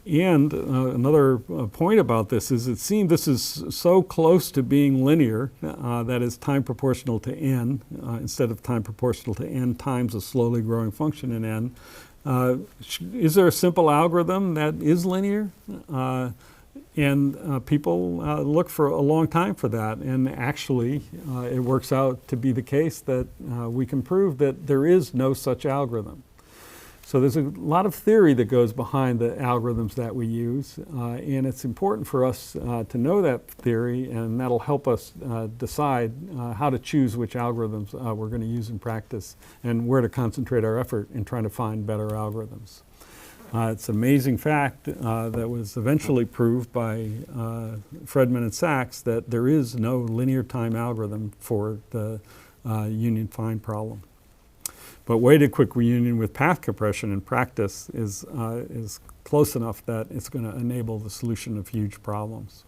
And another point about this is it seems this is so close to being linear, that is time proportional to n, instead of time proportional to n times a slowly growing function in n. Is there a simple algorithm that is linear? And people look for a long time for that, and actually it works out to be the case that we can prove that there is no such algorithm. So there's a lot of theory that goes behind the algorithms that we use, and it's important for us to know that theory, and that'll help us decide how to choose which algorithms we're going to use in practice and where to concentrate our effort in trying to find better algorithms. It's an amazing fact that was eventually proved by Fredman and Sachs that there is no linear time algorithm for the union find problem. But weighted quick reunion with path compression in practice is close enough that it's going to enable the solution of huge problems.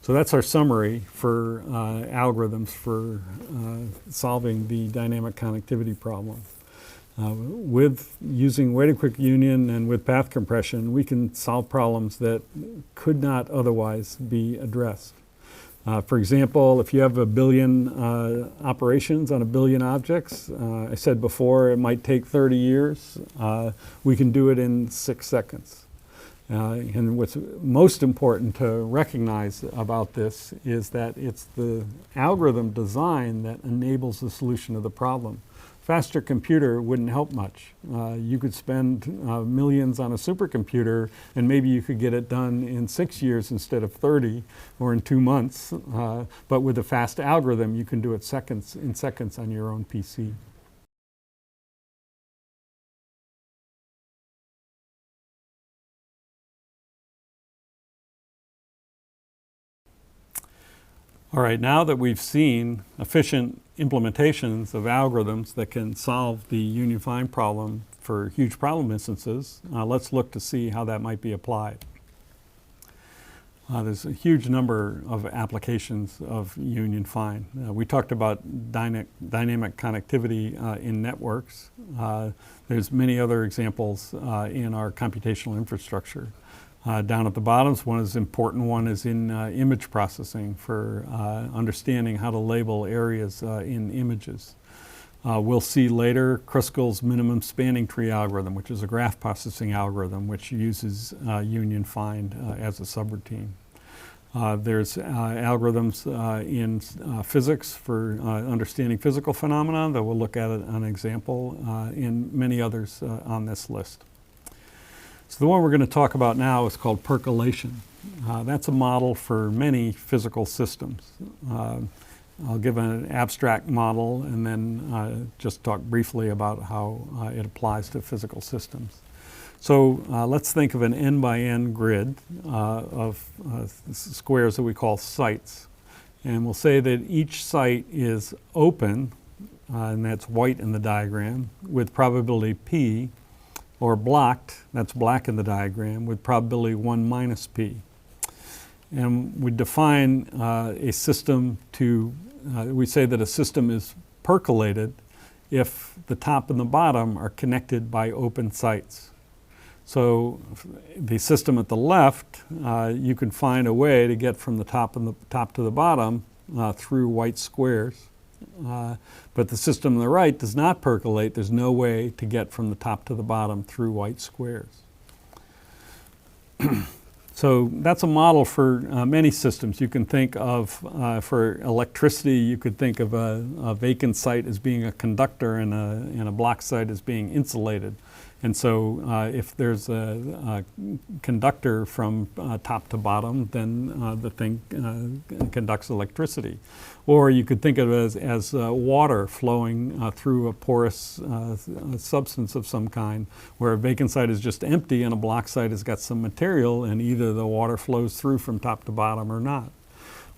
So that's our summary for algorithms for solving the dynamic connectivity problem. With using weighted quick union and with path compression, we can solve problems that could not otherwise be addressed. For example, if you have a billion operations on a billion objects, I said before it might take 30 years, we can do it in 6 seconds. And what's most important to recognize about this is that it's the algorithm design that enables the solution of the problem. Faster computer wouldn't help much. You could spend millions on a supercomputer and maybe you could get it done in 6 years instead of 30 or in 2 months. But with a fast algorithm, you can do it in seconds on your own PC. All right, now that we've seen efficient implementations of algorithms that can solve the union find problem for huge problem instances, let's look to see how that might be applied. There's a huge number of applications of union find. We talked about dynamic connectivity in networks. There's many other examples in our computational infrastructure. Down at the bottom, one is important one is in image processing for understanding how to label areas in images. We'll see later Kruskal's minimum spanning tree algorithm, which is a graph processing algorithm which uses union find as a subroutine. There's algorithms in physics for understanding physical phenomena that we'll look at an example, and many others on this list. So the one we're going to talk about now is called percolation. That's a model for many physical systems. I'll give an abstract model and then just talk briefly about how it applies to physical systems. So let's think of an n by n grid of squares that we call sites. And we'll say that each site is open, and that's white in the diagram, with probability p, or blocked, that's black in the diagram, with probability 1 minus p. And we define a system to, we say that a system is percolated if the top and the bottom are connected by open sites. So the system at the left, you can find a way to get from the top to the bottom through white squares. But the system on the right does not percolate. There's no way to get from the top to the bottom through white squares. So that's a model for many systems. You can think of, for electricity, you could think of a vacant site as being a conductor and a block site as being insulated. And so if there's a conductor from top to bottom, then the thing conducts electricity. Or you could think of it as water flowing through a porous substance of some kind, where a vacant site is just empty and a block site has got some material, and either the water flows through from top to bottom or not.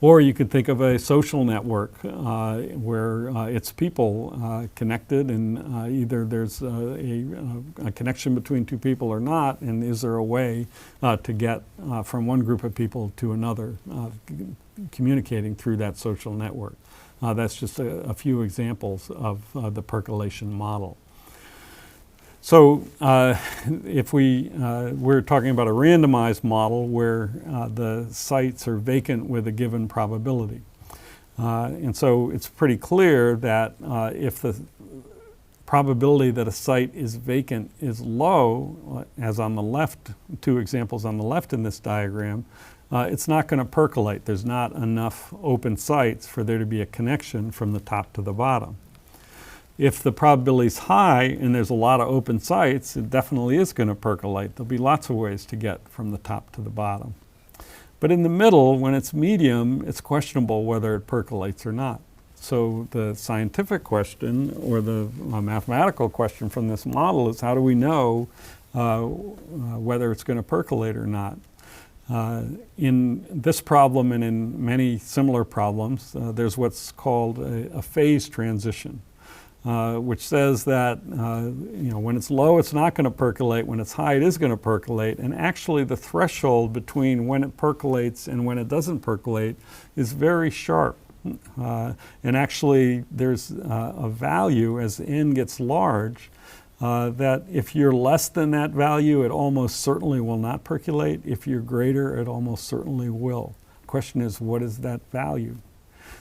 Or you could think of a social network where it's people connected, and either there's a connection between two people or not, and is there a way to get from one group of people to another, communicating through that social network. That's just a few examples of the percolation model. So if we're talking about a randomized model where the sites are vacant with a given probability. And so it's pretty clear that if the probability that a site is vacant is low, as on the left, 2 examples on the left in this diagram, it's not going to percolate. There's not enough open sites for there to be a connection from the top to the bottom. If the probability is high and there's a lot of open sites, it definitely is going to percolate. There'll be lots of ways to get from the top to the bottom. But in the middle, when it's medium, it's questionable whether it percolates or not. So the scientific question, or the mathematical question from this model, is how do we know whether it's going to percolate or not? In this problem and in many similar problems, there's what's called a phase transition, which says that when it's low, it's not going to percolate. When it's high, it is going to percolate. And actually, the threshold between when it percolates and when it doesn't percolate is very sharp. And actually, there's a value as n gets large that if you're less than that value, it almost certainly will not percolate. If you're greater, it almost certainly will. The question is, what is that value?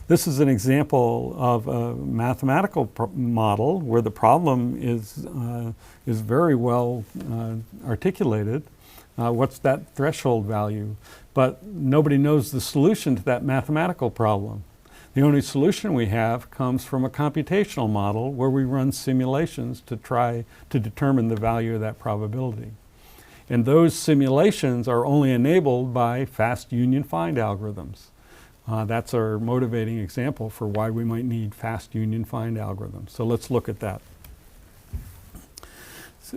This is an example of a mathematical model where the problem is very well articulated. What's that threshold value? But nobody knows the solution to that mathematical problem. The only solution we have comes from a computational model where we run simulations to try to determine the value of that probability. And those simulations are only enabled by fast union find algorithms. That's our motivating example for why we might need fast union find algorithms. So let's look at that.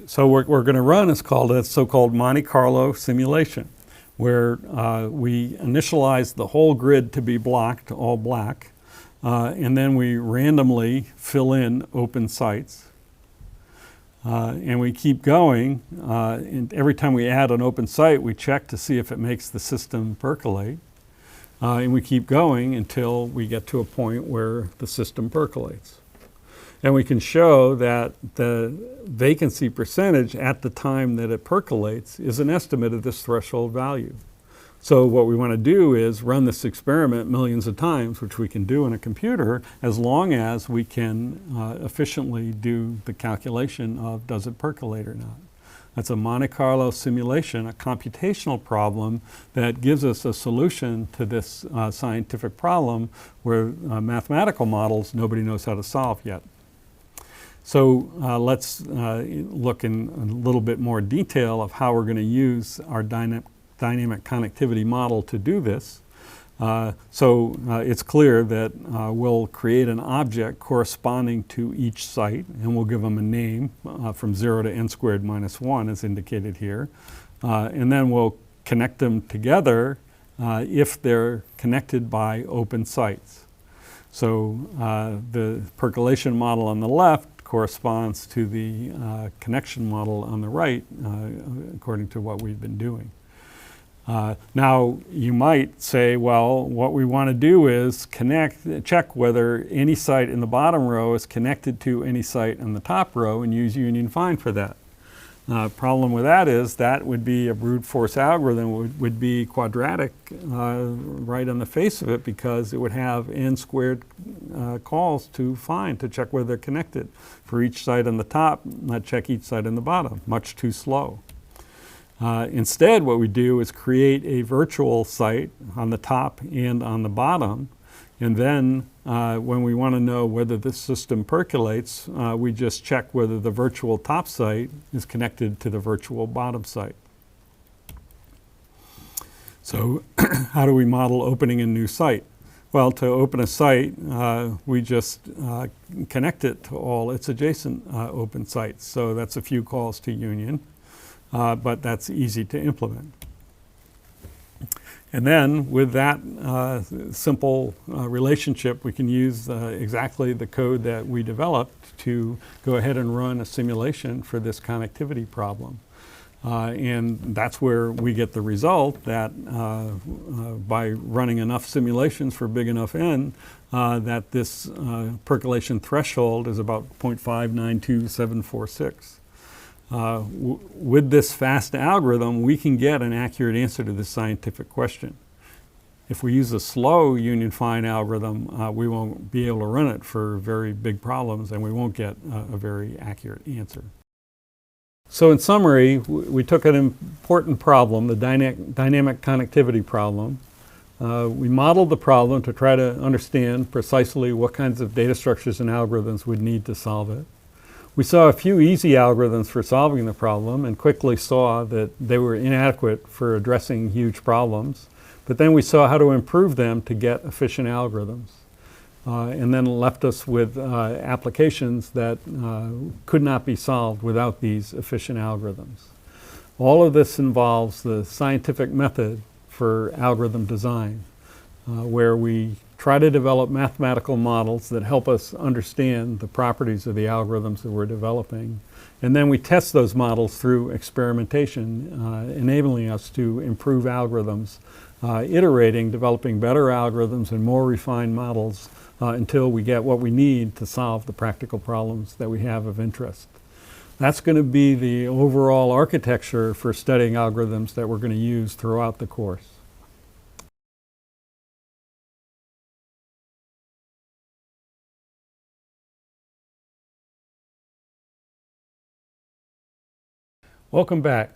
So what we're going to run is called a so-called Monte Carlo simulation, where we initialize the whole grid to be blocked, all black, and then we randomly fill in open sites. And we keep going, and every time we add an open site, we check to see if it makes the system percolate. And we keep going until we get to a point where the system percolates. And we can show that the vacancy percentage at the time that it percolates is an estimate of this threshold value. So what we want to do is run this experiment millions of times, which we can do in a computer, as long as we can efficiently do the calculation of does it percolate or not. That's a Monte Carlo simulation, a computational problem that gives us a solution to this scientific problem where mathematical models nobody knows how to solve yet. So let's look in a little bit more detail of how we're going to use our dynamic connectivity model to do this. So it's clear that we'll create an object corresponding to each site, and we'll give them a name from 0 to n squared minus 1 as indicated here. And then we'll connect them together if they're connected by open sites. So the percolation model on the left corresponds to the connection model on the right, according to what we've been doing. Now, you might say, well, what we want to do is check whether any site in the bottom row is connected to any site in the top row and use union find for that. Problem with that is that would be a brute force algorithm, would be quadratic right on the face of it, because it would have n squared calls to find, to check whether they're connected. For each site on the top, not check each site on the bottom. Much too slow. Instead, what we do is create a virtual site on the top and on the bottom, and then when we want to know whether the system percolates, we just check whether the virtual top site is connected to the virtual bottom site. So how do we model opening a new site? Well, to open a site, we just connect it to all its adjacent open sites. So that's a few calls to union. But that's easy to implement. And then with that simple relationship, we can use exactly the code that we developed to go ahead and run a simulation for this connectivity problem. And that's where we get the result that by running enough simulations for big enough n, that this percolation threshold is about 0.592746. With this fast algorithm, we can get an accurate answer to this scientific question. If we use a slow union find algorithm, we won't be able to run it for very big problems, and we won't get a very accurate answer. So in summary, we took an important problem, the dynamic connectivity problem, We modeled the problem to try to understand precisely what kinds of data structures and algorithms we'd need to solve it. We saw a few easy algorithms for solving the problem and quickly saw that they were inadequate for addressing huge problems. But then we saw how to improve them to get efficient algorithms. And then left us with applications that could not be solved without these efficient algorithms. All of this involves the scientific method for algorithm design, where we try to develop mathematical models that help us understand the properties of the algorithms that we're developing. And then we test those models through experimentation, enabling us to improve algorithms, iterating, developing better algorithms and more refined models until we get what we need to solve the practical problems that we have of interest. That's going to be the overall architecture for studying algorithms that we're going to use throughout the course. Welcome back.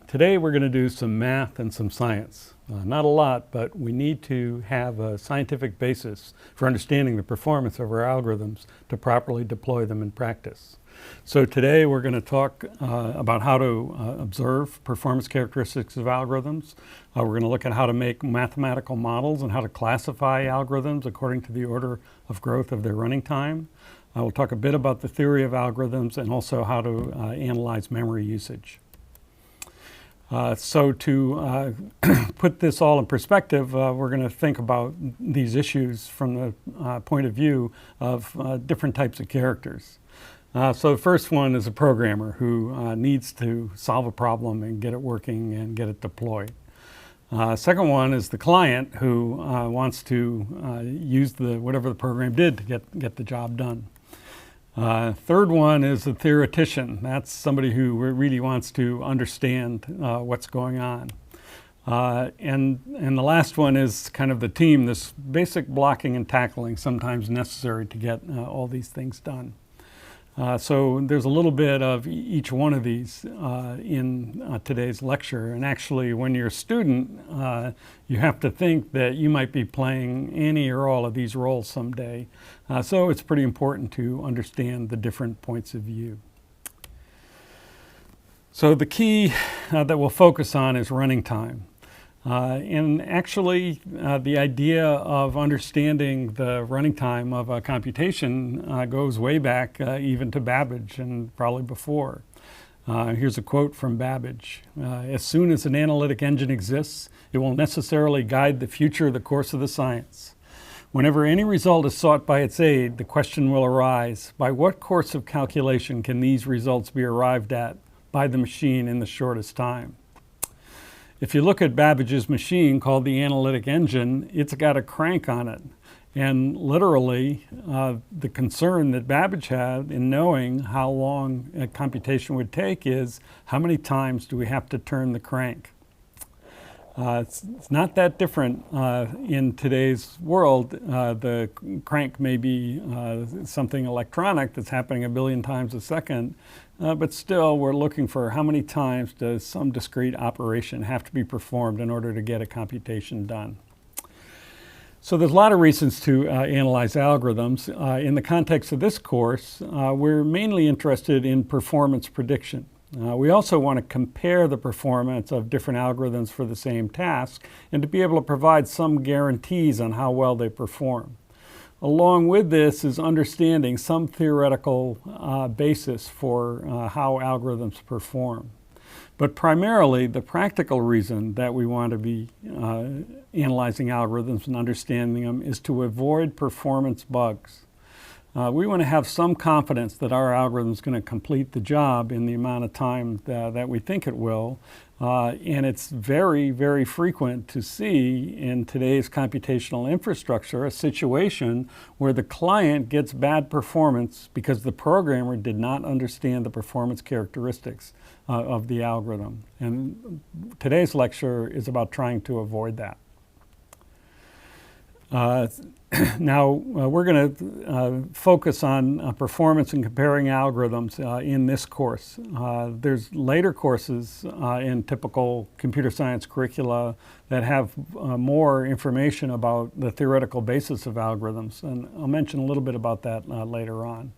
Today we're going to do some math and some science. Not a lot, but we need to have a scientific basis for understanding the performance of our algorithms to properly deploy them in practice. So today we're going to talk about how to observe performance characteristics of algorithms. We're going to look at how to make mathematical models and how to classify algorithms according to the order of growth of their running time. We'll talk a bit about the theory of algorithms and also how to analyze memory usage. So to put this all in perspective, we're going to think about these issues from the point of view of different types of characters. So the first one is a programmer who needs to solve a problem and get it working and get it deployed. Second one is the client who wants to use whatever the program did to get the job done. Third one is a theoretician. That's somebody who really wants to understand what's going on. And the last one is kind of the team, this basic blocking and tackling sometimes necessary to get all these things done. So there's a little bit of each one of these in today's lecture. And actually, when you're a student, you have to think that you might be playing any or all of these roles someday. So it's pretty important to understand the different points of view. So the key that we'll focus on is running time. And actually, the idea of understanding the running time of a computation goes way back even to Babbage and probably before. Here's a quote from Babbage. As soon as an analytic engine exists, it will necessarily guide the future of the course of the science. Whenever any result is sought by its aid, the question will arise, by what course of calculation can these results be arrived at by the machine in the shortest time? If you look at Babbage's machine called the analytic engine, it's got a crank on it. And literally, the concern that Babbage had in knowing how long a computation would take is how many times do we have to turn the crank? It's not that different in today's world. The crank may be something electronic that's happening a billion times a second, but still we're looking for how many times does some discrete operation have to be performed in order to get a computation done. So there's a lot of reasons to analyze algorithms. In the context of this course, we're mainly interested in performance prediction. We also want to compare the performance of different algorithms for the same task and to be able to provide some guarantees on how well they perform. Along with this is understanding some theoretical basis for how algorithms perform. But primarily, the practical reason that we want to be analyzing algorithms and understanding them is to avoid performance bugs. We want to have some confidence that our algorithm is going to complete the job in the amount of time that we think it will. And it's very, very frequent to see in today's computational infrastructure a situation where the client gets bad performance because the programmer did not understand the performance characteristics of the algorithm. And today's lecture is about trying to avoid that. Uh, Now, we're going to focus on performance and comparing algorithms in this course. There's later courses in typical computer science curricula that have more information about the theoretical basis of algorithms, and I'll mention a little bit about that later on.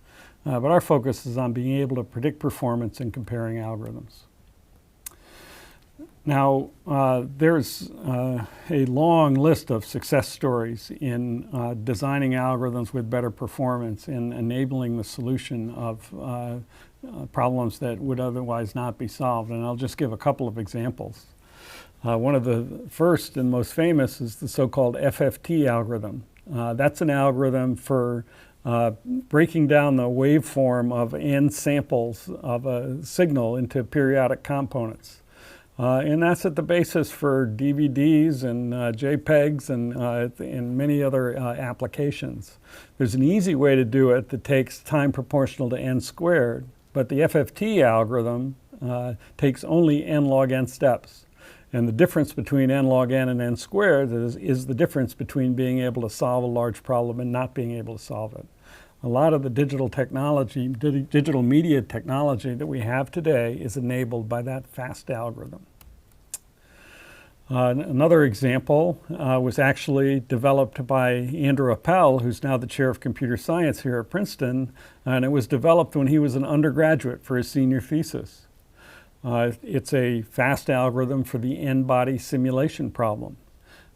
But our focus is on being able to predict performance and comparing algorithms. Now, there's a long list of success stories in designing algorithms with better performance and enabling the solution of problems that would otherwise not be solved. And I'll just give a couple of examples. One of the first and most famous is the so-called FFT algorithm. That's an algorithm for breaking down the waveform of n samples of a signal into periodic components. And that's at the basis for DVDs and JPEGs and many other applications. There's an easy way to do it that takes time proportional to n squared, but the FFT algorithm takes only n log n steps. And the difference between n log n and n squared is the difference between being able to solve a large problem and not being able to solve it. A lot of the digital technology, digital media technology that we have today is enabled by that fast algorithm. Another example was actually developed by Andrew Appel, who's now the chair of computer science here at Princeton, and it was developed when he was an undergraduate for his senior thesis. It's a fast algorithm for the n-body simulation problem.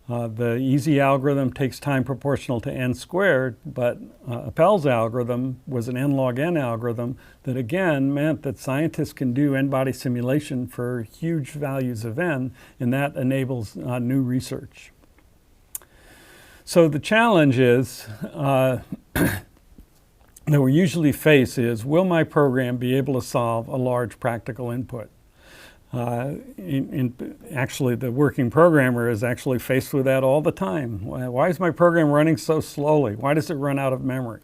The easy algorithm takes time proportional to n squared, but Appel's algorithm was an n log n algorithm that again meant that scientists can do n-body simulation for huge values of n, and that enables new research. So the challenge is that we usually face is, will my program be able to solve a large practical input? Actually, the working programmer is actually faced with that all the time. Why is my program running so slowly? Why does it run out of memory?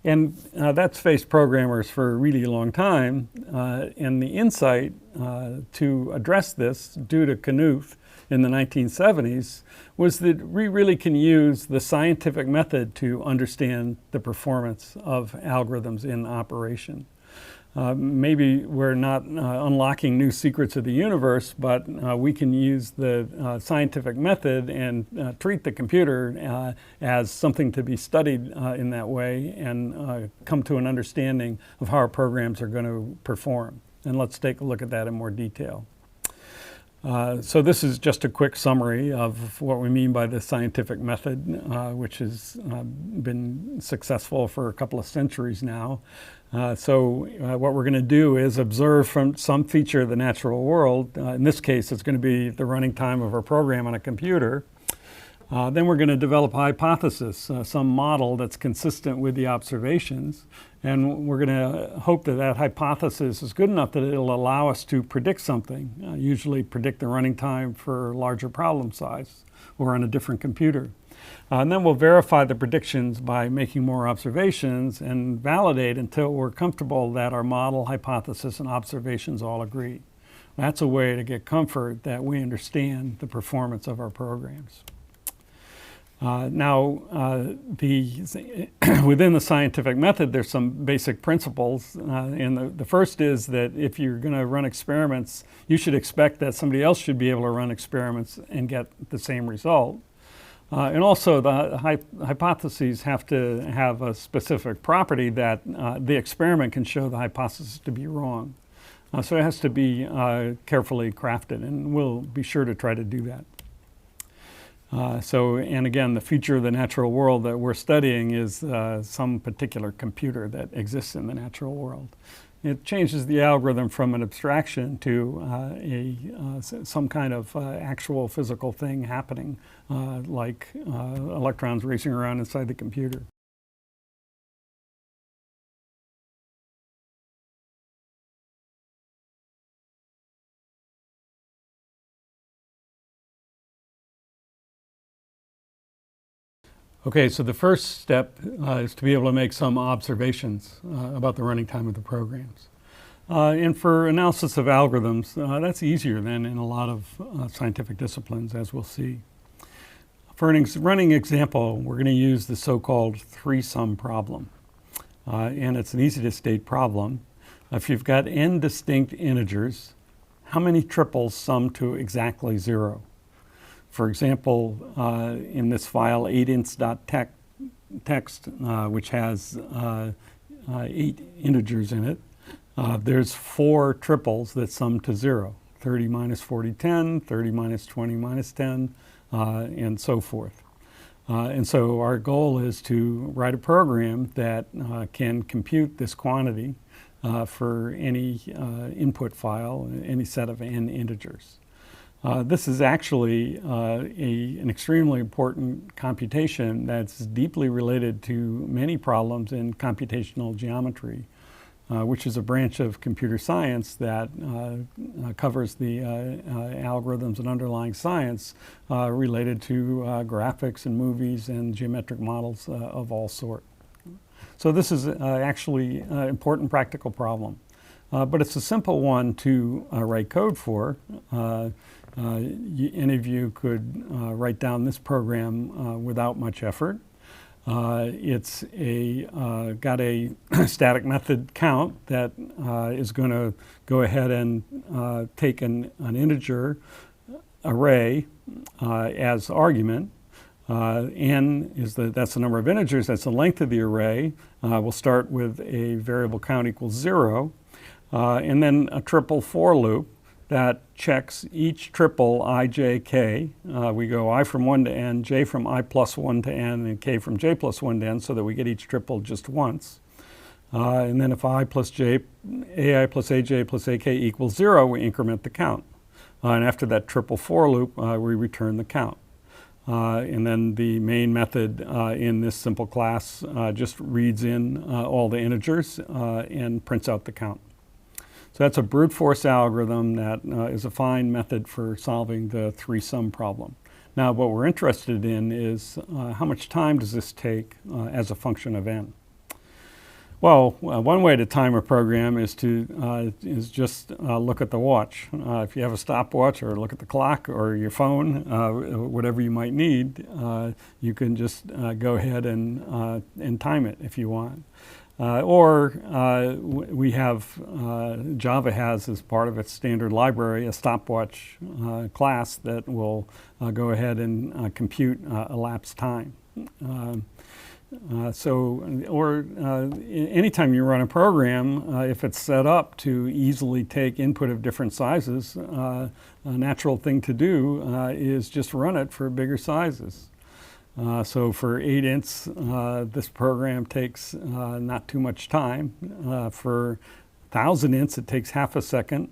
And that's faced programmers for a really long time. And the insight to address this, due to Knuth in the 1970s, was that we really can use the scientific method to understand the performance of algorithms in operation. Maybe we're not unlocking new secrets of the universe, but we can use the scientific method and treat the computer as something to be studied in that way and come to an understanding of how our programs are going to perform. And let's take a look at that in more detail. So this is just a quick summary of what we mean by the scientific method, which has been successful for a couple of centuries now. So what we're going to do is observe from some feature of the natural world. In this case, it's going to be the running time of our program on a computer. Then we're going to develop a hypothesis, some model that's consistent with the observations. And we're going to hope that that hypothesis is good enough that it'll allow us to predict something, usually predict the running time for larger problem size or on a different computer. And then we'll verify the predictions by making more observations and validate until we're comfortable that our model, hypothesis, and observations all agree. That's a way to get comfort that we understand the performance of our programs. Within the scientific method, there's some basic principles. And the first is that if you're going to run experiments, you should expect that somebody else should be able to run experiments and get the same result. And also, the hypotheses have to have a specific property that the experiment can show the hypothesis to be wrong. So it has to be carefully crafted, and we'll be sure to try to do that. And again, the feature of the natural world that we're studying is some particular computer that exists in the natural world. It changes the algorithm from an abstraction to some kind of actual physical thing happening, like electrons racing around inside the computer. Okay, so the first step is to be able to make some observations about the running time of the programs. And for analysis of algorithms, that's easier than in a lot of scientific disciplines, as we'll see. For an running example, we're going to use the so-called three-sum problem. And it's an easy-to-state problem. If you've got n distinct integers, how many triples sum to exactly 0? For example, in this file, 8ints.txt, which has 8 integers in it, there's 4 triples that sum to 0. 30 minus 40, 10, 30 minus 20 minus 10, and so forth. And so our goal is to write a program that can compute this quantity for any input file, any set of n integers. This is actually an extremely important computation that's deeply related to many problems in computational geometry, which is a branch of computer science that covers the algorithms and underlying science related to graphics and movies and geometric models of all sorts. So this is actually an important practical problem, but it's a simple one to write code for. Any of you could write down this program without much effort. It's got a static method count that is going to go ahead and take an integer array as argument. N is that's the number of integers, that's the length of the array. We'll start with a variable count equals 0, and then a triple for loop that checks each triple I, j, k. We go I from 1 to n, j from I plus 1 to n, and k from j plus 1 to n, so that we get each triple just once. And then if I plus j, ai plus aj plus ak equals 0, we increment the count. And after that triple for loop, we return the count. And then the main method in this simple class just reads in all the integers and prints out the count. So that's a brute force algorithm that is a fine method for solving the three-sum problem. Now what we're interested in is how much time does this take as a function of n? Well, one way to time a program is to just look at the watch. If you have a stopwatch, or look at the clock, or your phone, whatever you might need, you can just go ahead and time it if you want. We have, Java has as part of its standard library a stopwatch class that will go ahead and compute elapsed time. Anytime you run a program, if it's set up to easily take input of different sizes, a natural thing to do is just run it for bigger sizes. So for 8 ints, this program takes not too much time. For 1,000 ints, it takes half a second.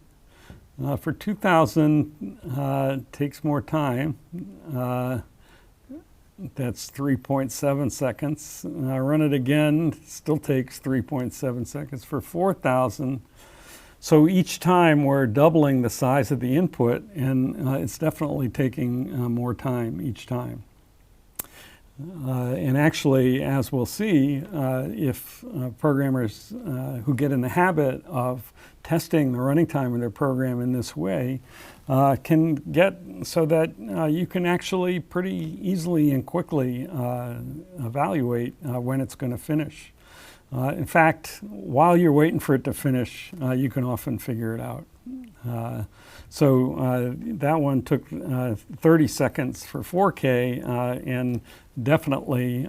For 2,000, it takes more time. That's 3.7 seconds. Run it again, still takes 3.7 seconds. For 4,000, so each time we're doubling the size of the input, and it's definitely taking more time each time. And actually, as we'll see, if programmers who get in the habit of testing the running time of their program in this way can get so that you can actually pretty easily and quickly evaluate when it's going to finish. In fact, while you're waiting for it to finish, you can often figure it out. That one took 30 seconds for 4K, and definitely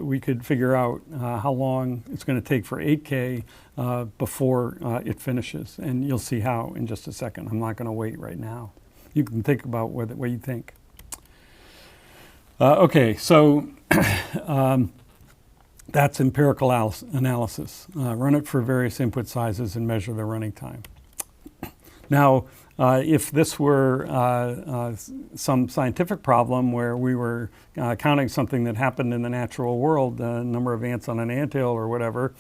we could figure out how long it's going to take for 8K before it finishes. And you'll see how in just a second. I'm not going to wait right now. You can think about what you think. Okay, so that's empirical analysis. Run it for various input sizes and measure the running time. Now, if this were some scientific problem where we were counting something that happened in the natural world, the number of ants on an anthill or whatever,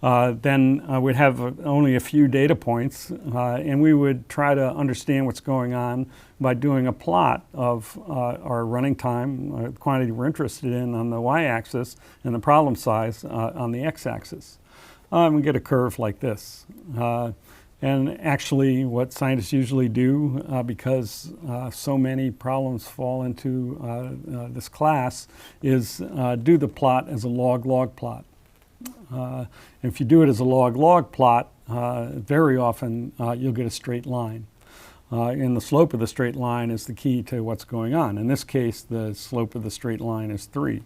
then we'd have only a few data points, and we would try to understand what's going on by doing a plot of our running time, the quantity we're interested in on the y-axis, and the problem size on the x-axis. We get a curve like this. And actually, what scientists usually do, because so many problems fall into this class, is do the plot as a log-log plot. If you do it as a log-log plot, very often you'll get a straight line. And the slope of the straight line is the key to what's going on. In this case, the slope of the straight line is 3.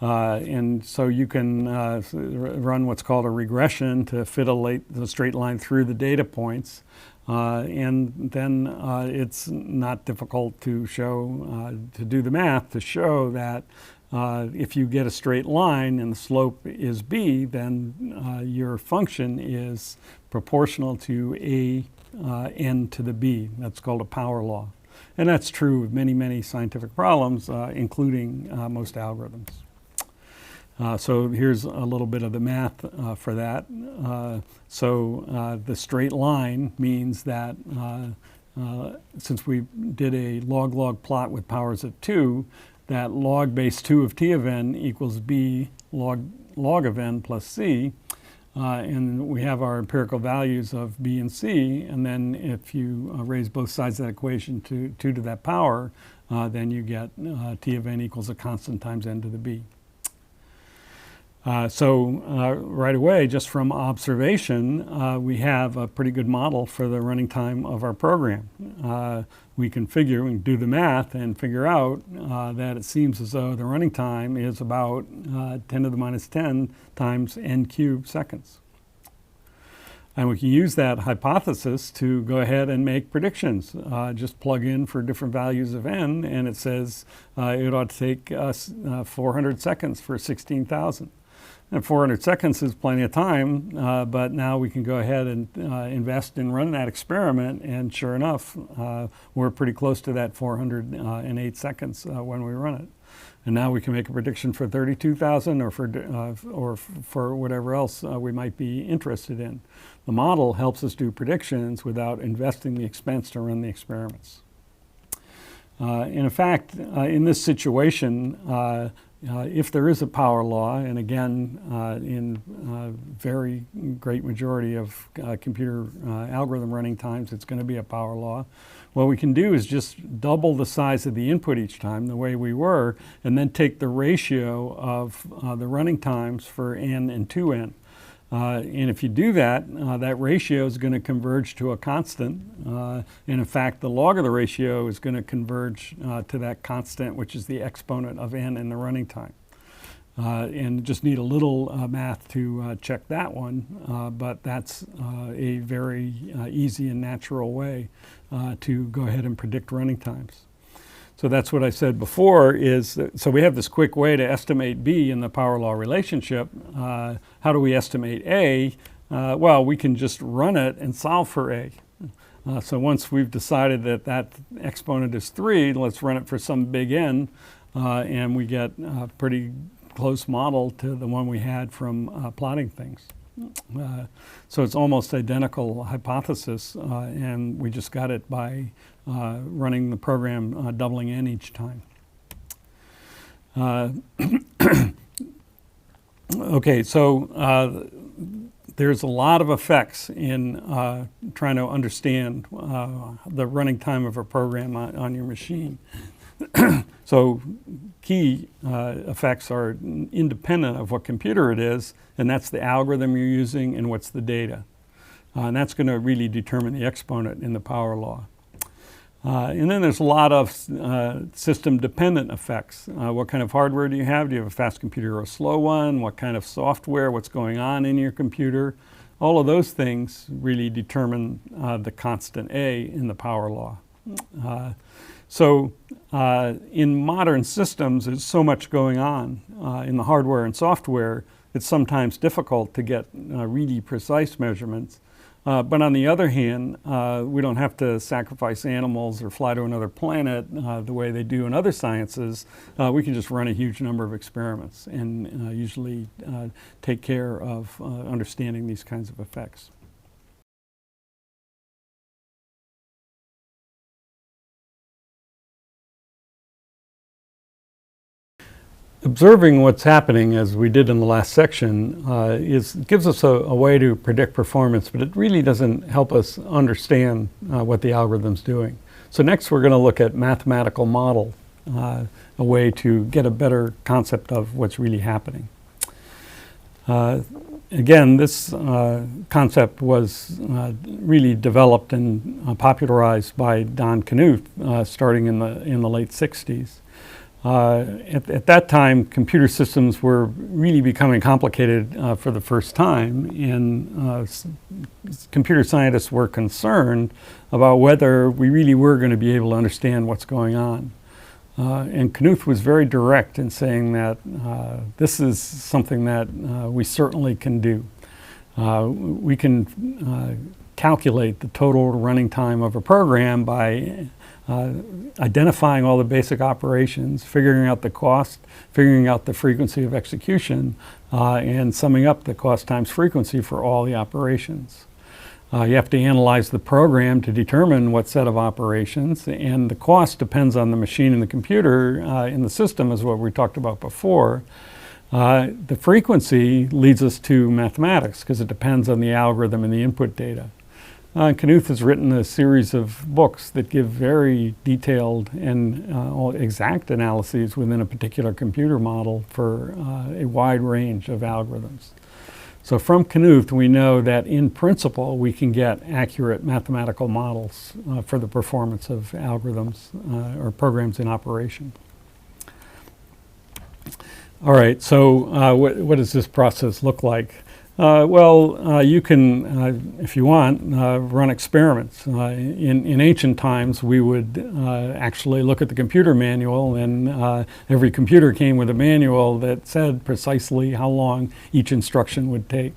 And so you can run what's called a regression to fit the straight line through the data points. And then it's not difficult to show, to do the math to show that if you get a straight line and the slope is b, then your function is proportional to a n to the b. That's called a power law. And that's true of many, many scientific problems, including most algorithms. So here's a little bit of the math for that. The straight line means that since we did a log-log plot with powers of 2, that log base 2 of t of n equals b log of n plus c. And we have our empirical values of b and c. And then if you raise both sides of that equation to 2 to that power, then you get t of n equals a constant times n to the b. Right away, just from observation, we have a pretty good model for the running time of our program. We can do the math and figure out that it seems as though the running time is about 10 to the minus 10 times n cubed seconds. And we can use that hypothesis to go ahead and make predictions. Just plug in for different values of n, and it says it ought to take us 400 seconds for 16,000. And 400 seconds is plenty of time, but now we can go ahead and invest in running that experiment, and sure enough, we're pretty close to that 408 seconds when we run it. And now we can make a prediction for 32,000 or for whatever else we might be interested in. The model helps us do predictions without investing the expense to run the experiments. In fact, in this situation, if there is a power law, and again, in very great majority of computer algorithm running times, it's going to be a power law. What we can do is just double the size of the input each time, the way we were, and then take the ratio of the running times for n and 2n. And if you do that, that ratio is going to converge to a constant. And in fact, the log of the ratio is going to converge to that constant, which is the exponent of n in the running time. And just need a little math to check that one, but that's a very easy and natural way to go ahead and predict running times. So that's what I said before is, so we have this quick way to estimate B in the power law relationship. How do we estimate A? Well, we can just run it and solve for A. So once we've decided that that exponent is 3, let's run it for some big N, and we get a pretty close model to the one we had from plotting things. So it's almost identical hypothesis, and we just got it by running the program doubling n each time. Okay, so there's a lot of effects in trying to understand the running time of a program on your machine. So key effects are independent of what computer it is, and that's the algorithm you're using and what's the data. And that's going to really determine the exponent in the power law. And then there's a lot of system-dependent effects. What kind of hardware do you have? Do you have a fast computer or a slow one? What kind of software? What's going on in your computer? All of those things really determine the constant A in the power law. In modern systems, there's so much going on in the hardware and software, it's sometimes difficult to get really precise measurements. But on the other hand, we don't have to sacrifice animals or fly to another planet the way they do in other sciences. We can just run a huge number of experiments and usually take care of understanding these kinds of effects. Observing what's happening, as we did in the last section, gives us a way to predict performance, but it really doesn't help us understand what the algorithm's doing. So next we're going to look at mathematical model, a way to get a better concept of what's really happening. Again, this concept was really developed and popularized by Don Knuth starting in the late 60s. At that time, computer systems were really becoming complicated for the first time, and computer scientists were concerned about whether we really were going to be able to understand what's going on. And Knuth was very direct in saying that this is something that we certainly can do. We can calculate the total running time of a program by identifying all the basic operations, figuring out the cost, figuring out the frequency of execution, and summing up the cost times frequency for all the operations. You have to analyze the program to determine what set of operations, and the cost depends on the machine and the computer in the system, is what we talked about before. The frequency leads us to mathematics because it depends on the algorithm and the input data. Knuth has written a series of books that give very detailed and exact analyses within a particular computer model for a wide range of algorithms. So from Knuth, we know that in principle we can get accurate mathematical models for the performance of algorithms or programs in operation. All right, so what does this process look like? You can, if you want, run experiments. In ancient times, we would actually look at the computer manual, and every computer came with a manual that said precisely how long each instruction would take.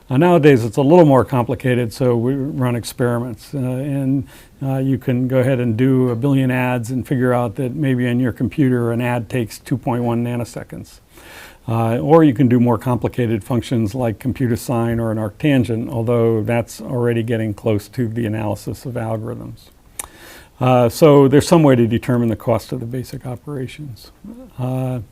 Nowadays, it's a little more complicated, so we run experiments. You can go ahead and do a billion ads and figure out that maybe on your computer an ad takes 2.1 nanoseconds. Or you can do more complicated functions like compute a sine or an arctangent, although that's already getting close to the analysis of algorithms. So there's some way to determine the cost of the basic operations. So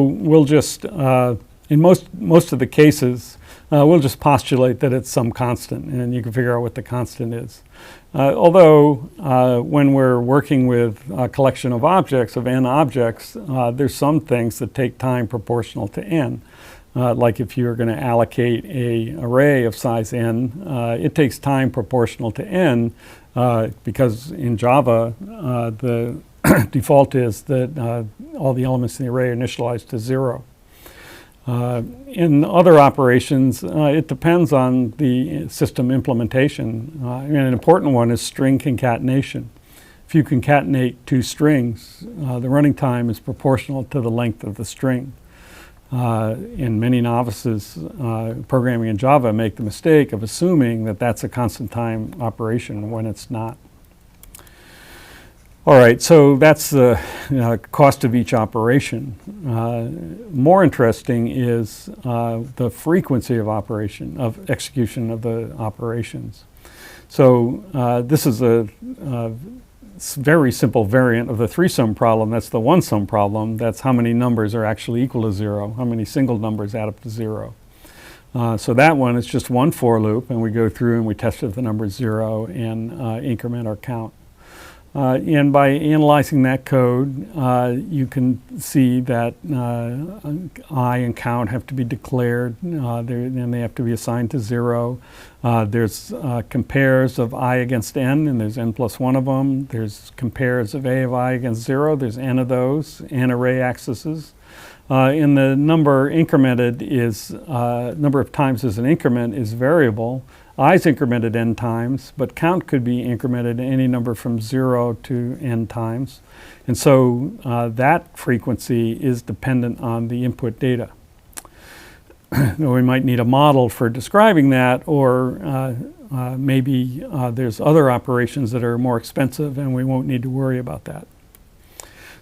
we'll just, in most of the cases, we'll just postulate that it's some constant, and you can figure out what the constant is. Although when we're working with a collection of objects, of n objects, there's some things that take time proportional to n. Like if you're going to allocate an array of size n, it takes time proportional to n because in Java the default is that all the elements in the array are initialized to 0. In other operations, it depends on the system implementation. And an important one is string concatenation. If you concatenate two strings, the running time is proportional to the length of the string. And many novices programming in Java make the mistake of assuming that that's a constant time operation when it's not. All right, so that's the cost of each operation. More interesting is the frequency of operation, of execution of the operations. So this is a very simple variant of the three-sum problem. That's the one-sum problem. That's how many numbers are actually equal to 0, how many single numbers add up to 0. So that one is just one for loop, and we go through and we test if the number is 0 and increment our count. And by analyzing that code, you can see that I and count have to be declared, and they have to be assigned to 0. There's compares of I against n, and there's n plus 1 of them. There's compares of a of I against 0. There's n of those, n array accesses. And the number incremented is, number of times as an increment is variable. I is incremented n times, but count could be incremented any number from 0 to n times. And so that frequency is dependent on the input data. We might need a model for describing that, or maybe there's other operations that are more expensive and we won't need to worry about that.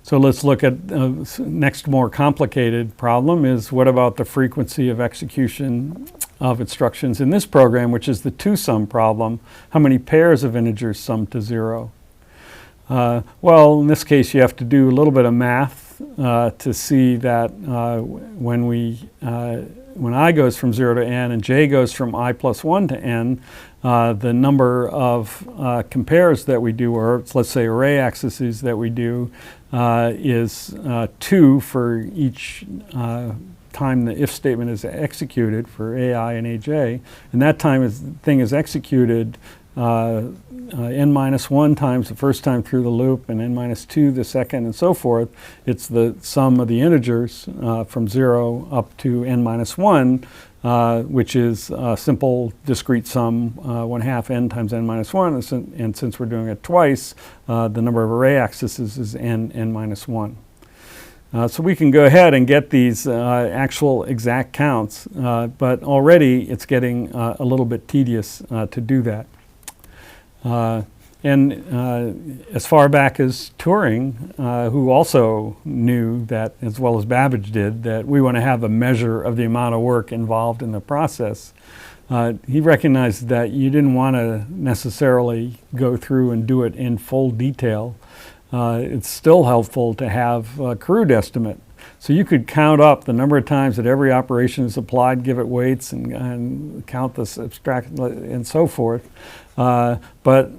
So let's look at the next more complicated problem is what about the frequency of execution of instructions in this program, which is the two-sum problem. How many pairs of integers sum to 0? Well, in this case, you have to do a little bit of math to see that when I goes from 0 to n and j goes from I plus 1 to n, the number of compares that we do, or let's say array accesses that we do, is 2 for each time the if statement is executed for ai and aj, and that time thing is executed n minus 1 times the first time through the loop, and n minus 2 the second, and so forth. It's the sum of the integers from 0 up to n minus 1, which is a simple discrete sum, 1/2 n times n minus 1, and since we're doing it twice, the number of array accesses is n minus 1. So we can go ahead and get these actual exact counts, but already it's getting a little bit tedious to do that. As far back as Turing, who also knew that, as well as Babbage did, that we want to have a measure of the amount of work involved in the process, he recognized that you didn't want to necessarily go through and do it in full detail. It's still helpful to have a crude estimate. So you could count up the number of times that every operation is applied, give it weights, and count the subtract and so forth. But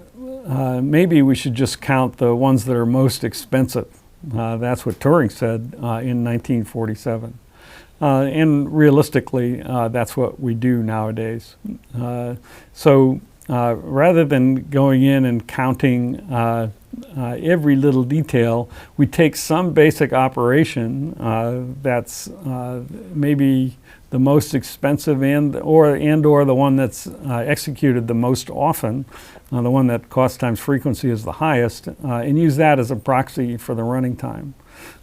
maybe we should just count the ones that are most expensive. That's what Turing said in 1947. And realistically, that's what we do nowadays. So rather than going in and counting every little detail, we take some basic operation that's maybe the most expensive and or the one that's executed the most often, the one that cost times frequency is the highest, and use that as a proxy for the running time.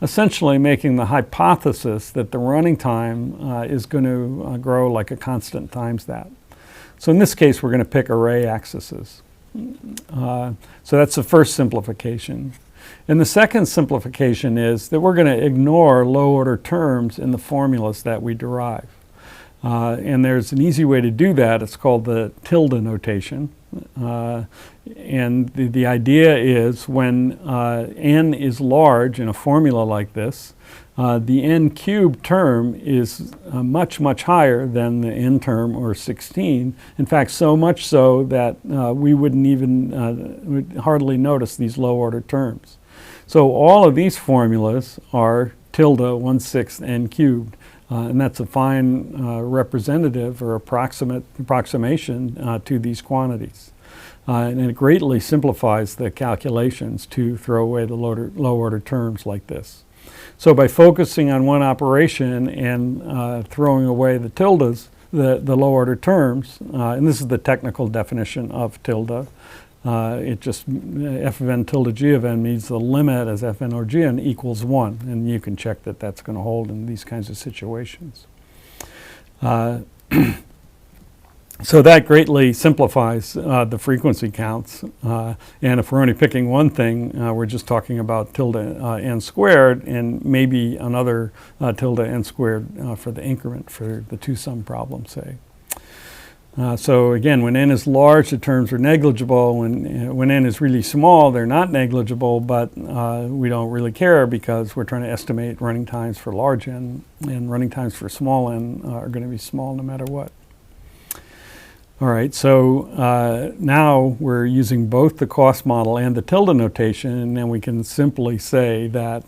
Essentially making the hypothesis that the running time is going to grow like a constant times that. So in this case, we're going to pick array accesses. So that's the first simplification. And the second simplification is that we're going to ignore low-order terms in the formulas that we derive. And there's an easy way to do that. It's called the tilde notation. And the idea is when n is large in a formula like this, the n cubed term is much, much higher than the n term, or 16. In fact, so much so that we wouldn't even would hardly notice these low order terms. So all of these formulas are tilde 1/6 n cubed. And that's a fine representative or approximation to these quantities. And it greatly simplifies the calculations to throw away the low order terms like this. So by focusing on one operation and throwing away the tildes, the low order terms, and this is the technical definition of tilde, it just, f of n tilde g of n means the limit as fn or gn equals 1, and you can check that that's going to hold in these kinds of situations. So that greatly simplifies the frequency counts, and if we're only picking one thing, we're just talking about tilde n squared and maybe another tilde n squared for the increment for the two-sum problem, say. So again, when n is large, the terms are negligible. When n is really small, they're not negligible, but we don't really care because we're trying to estimate running times for large n, and running times for small n are going to be small no matter what. All right, so now we're using both the cost model and the tilde notation, and then we can simply say that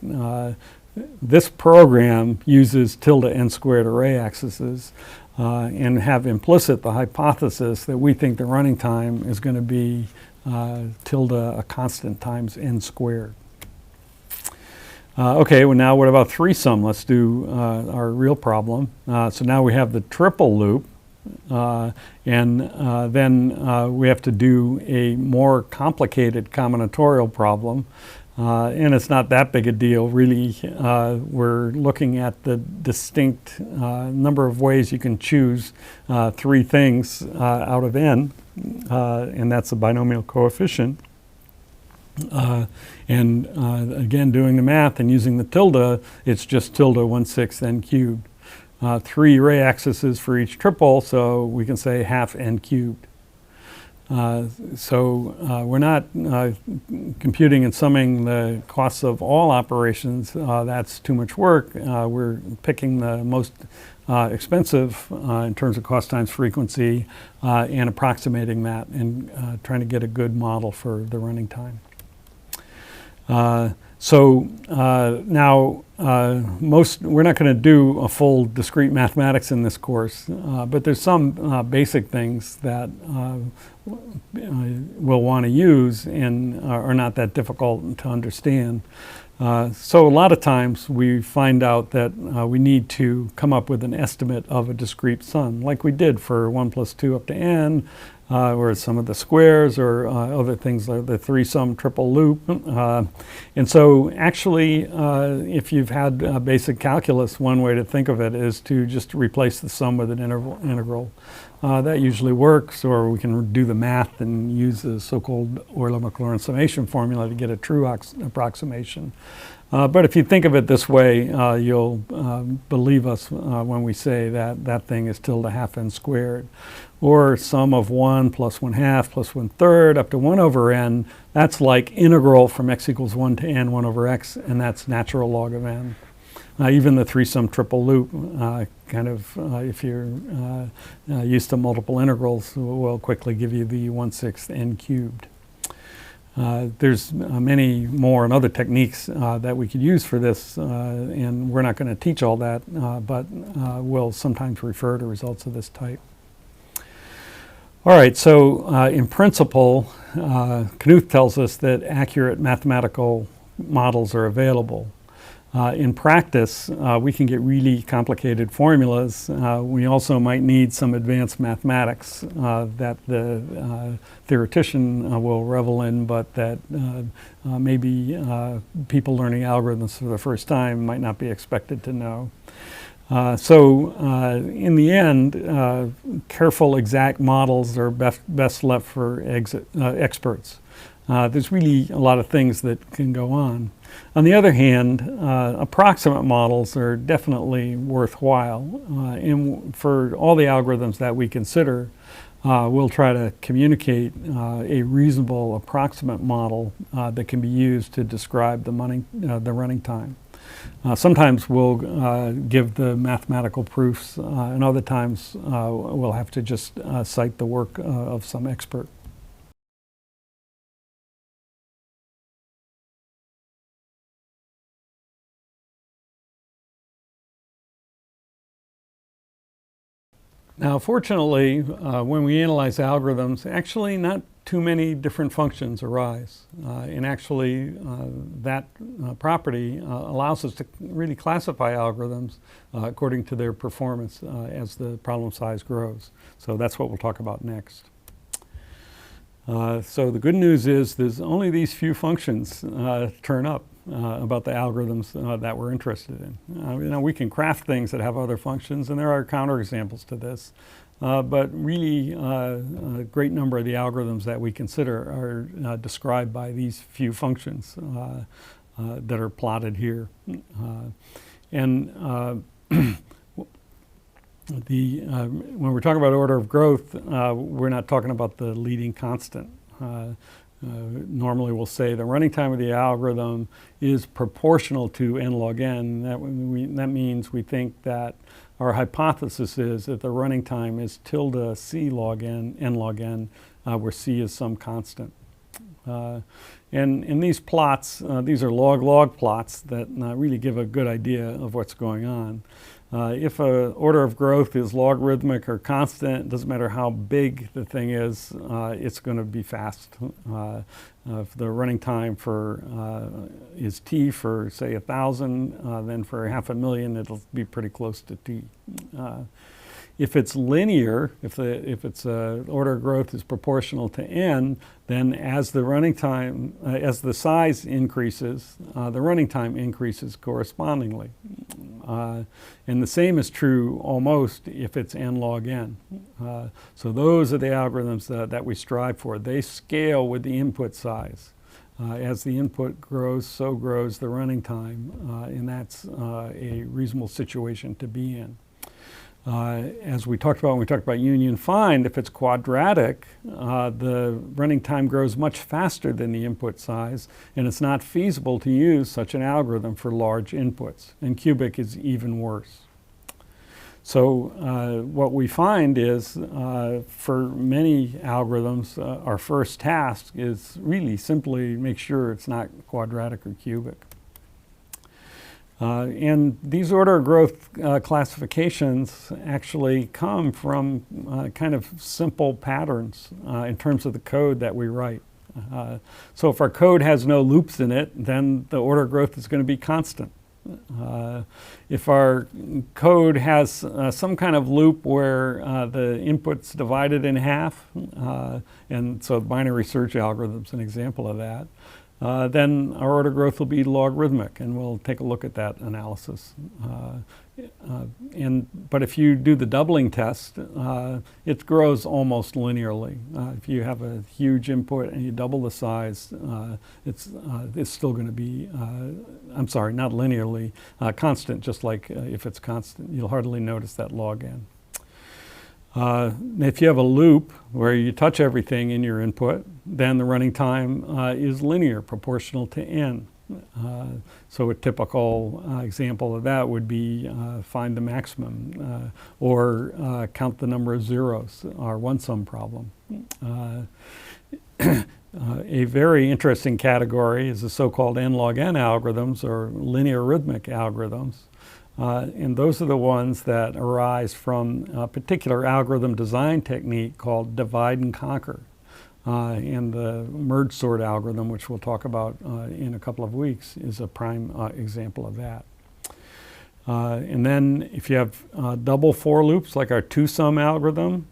this program uses tilde n squared array accesses and have implicit the hypothesis that we think the running time is going to be tilde a constant times n squared. Okay, well now what about three-sum? Let's do our real problem. So now we have the triple loop. And then we have to do a more complicated combinatorial problem. And it's not that big a deal, really. We're looking at the distinct number of ways you can choose three things out of n, and that's a binomial coefficient. And again, doing the math and using the tilde, it's just tilde 1/6 n cubed. 3 array accesses for each triple, so we can say half n cubed. We're not computing and summing the costs of all operations. That's too much work. We're picking the most expensive in terms of cost times frequency and approximating that and trying to get a good model for the running time. Now, we're not going to do a full discrete mathematics in this course, but there's some basic things that we'll want to use and are not that difficult to understand. So a lot of times we find out that we need to come up with an estimate of a discrete sum, like we did for 1 plus 2 up to n, or some of the squares, or other things like the three-sum triple loop. And so actually, if you've had basic calculus, one way to think of it is to just replace the sum with an integral. That usually works, or we can do the math and use the so-called Euler-Maclaurin summation formula to get a true approximation. But if you think of it this way, you'll believe us when we say that that thing is tilde half n squared. Or sum of 1 plus 1/2 plus 1/3 up to 1 over n. That's like integral from x equals 1 to n, 1 over x, and that's natural log of n. Even the three-sum triple loop, if you're used to multiple integrals, will quickly give you the 1/6 n cubed. There's many more and other techniques that we could use for this, and we're not going to teach all that, but we'll sometimes refer to results of this type. All right, so in principle, Knuth tells us that accurate mathematical models are available. In practice, we can get really complicated formulas. We also might need some advanced mathematics that the theoretician will revel in, but that maybe people learning algorithms for the first time might not be expected to know. In the end, careful, exact models are best left for experts. There's really a lot of things that can go on. On the other hand, approximate models are definitely worthwhile. And for all the algorithms that we consider, we'll try to communicate a reasonable approximate model that can be used to describe the running time. Sometimes we'll give the mathematical proofs, and other times we'll have to just cite the work of some expert. Now, fortunately, when we analyze algorithms, actually not too many different functions arise. And actually, that property allows us to really classify algorithms according to their performance as the problem size grows. So that's what we'll talk about next. So the good news is there's only these few functions turn up about the algorithms that we're interested in. We can craft things that have other functions, and there are counterexamples to this. But really, a great number of the algorithms that we consider are described by these few functions that are plotted here. When we're talking about order of growth, we're not talking about the leading constant. Normally we'll say the running time of the algorithm is proportional to n log n. That means we think that our hypothesis is that the running time is tilde c log n, n log n, where c is some constant. And in these plots, these are log-log plots that really give a good idea of what's going on. If an order of growth is logarithmic or constant, it doesn't matter how big the thing is, it's going to be fast. If the running time is t for, say, 1,000, then for 500,000, it'll be pretty close to t. If it's linear, if its order of growth is proportional to n, then as the running time, as the size increases, the running time increases correspondingly. And the same is true almost if it's n log n. So those are the algorithms that we strive for. They scale with the input size. As the input grows, so grows the running time, and that's a reasonable situation to be in. As we talked about when we talked about union find, if it's quadratic, the running time grows much faster than the input size, and it's not feasible to use such an algorithm for large inputs. And cubic is even worse. So what we find is for many algorithms, our first task is really simply make sure it's not quadratic or cubic. And these order of growth classifications actually come from kind of simple patterns in terms of the code that we write. So if our code has no loops in it, then the order of growth is going to be constant. If our code has some kind of loop where the input's divided in half, and so binary search algorithm is an example of that, then our order growth will be logarithmic, and we'll take a look at that analysis. But if you do the doubling test, it grows almost linearly. If you have a huge input and you double the size, it's still going to be, I'm sorry, not linearly, constant, just like if it's constant. You'll hardly notice that log n. If you have a loop where you touch everything in your input, then the running time is linear, proportional to n. So a typical example of that would be find the maximum or count the number of zeros, our one-sum problem. A very interesting category is the so-called n log n algorithms or linear arithmetic algorithms. And those are the ones that arise from a particular algorithm design technique called divide and conquer. And the merge sort algorithm, which we'll talk about in a couple of weeks, is a prime example of that. And then if you have double for loops, like our two-sum algorithm,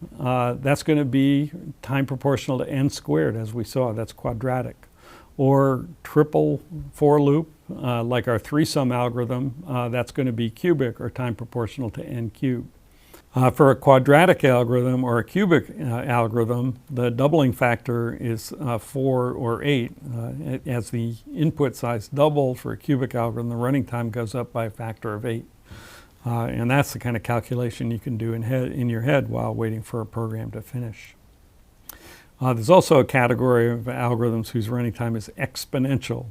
that's going to be time proportional to n squared, as we saw. That's quadratic. Or triple for loop, like our three-sum algorithm, that's going to be cubic or time proportional to n cubed. For a quadratic algorithm or a cubic algorithm, the doubling factor is 4 or 8. As the input size double for a cubic algorithm, the running time goes up by a factor of 8. And that's the kind of calculation you can do in your head while waiting for a program to finish. There's also a category of algorithms whose running time is exponential.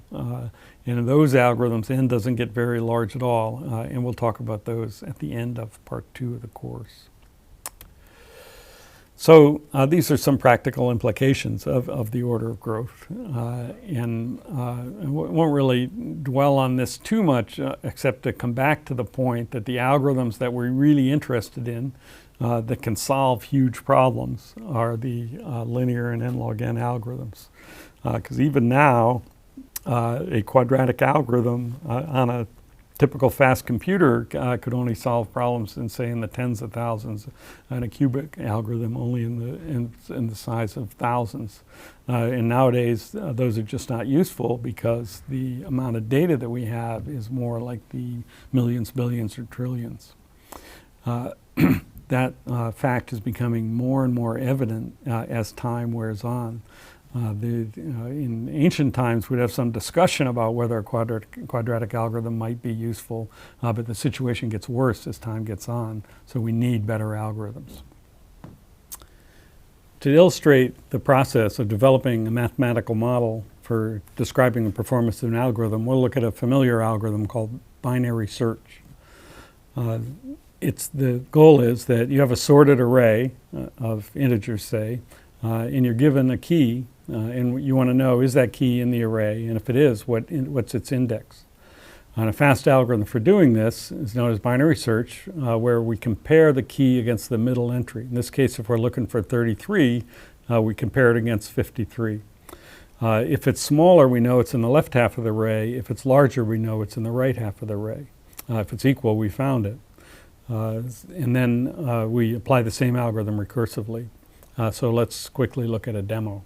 And in those algorithms, n doesn't get very large at all. And we'll talk about those at the end of part 2 of the course. So these are some practical implications of the order of growth. And I won't really dwell on this too much, except to come back to the point that the algorithms that we're really interested in that can solve huge problems are the linear and n log n algorithms. Because even now, a quadratic algorithm on a typical fast computer could only solve problems in, say, in the tens of thousands, and a cubic algorithm only in the size of thousands. And nowadays, those are just not useful because the amount of data that we have is more like the millions, billions, or trillions. That fact is becoming more and more evident as time wears on. In ancient times, we'd have some discussion about whether a quadratic algorithm might be useful, but the situation gets worse as time gets on, so we need better algorithms. To illustrate the process of developing a mathematical model for describing the performance of an algorithm, we'll look at a familiar algorithm called binary search. The goal is that you have a sorted array of integers, say, and you're given a key, and you want to know, is that key in the array? And if it is, what's its index? And a fast algorithm for doing this is known as binary search, where we compare the key against the middle entry. In this case, if we're looking for 33, we compare it against 53. If it's smaller, we know it's in the left half of the array. If it's larger, we know it's in the right half of the array. If it's equal, we found it. And then we apply the same algorithm recursively. So let's quickly look at a demo.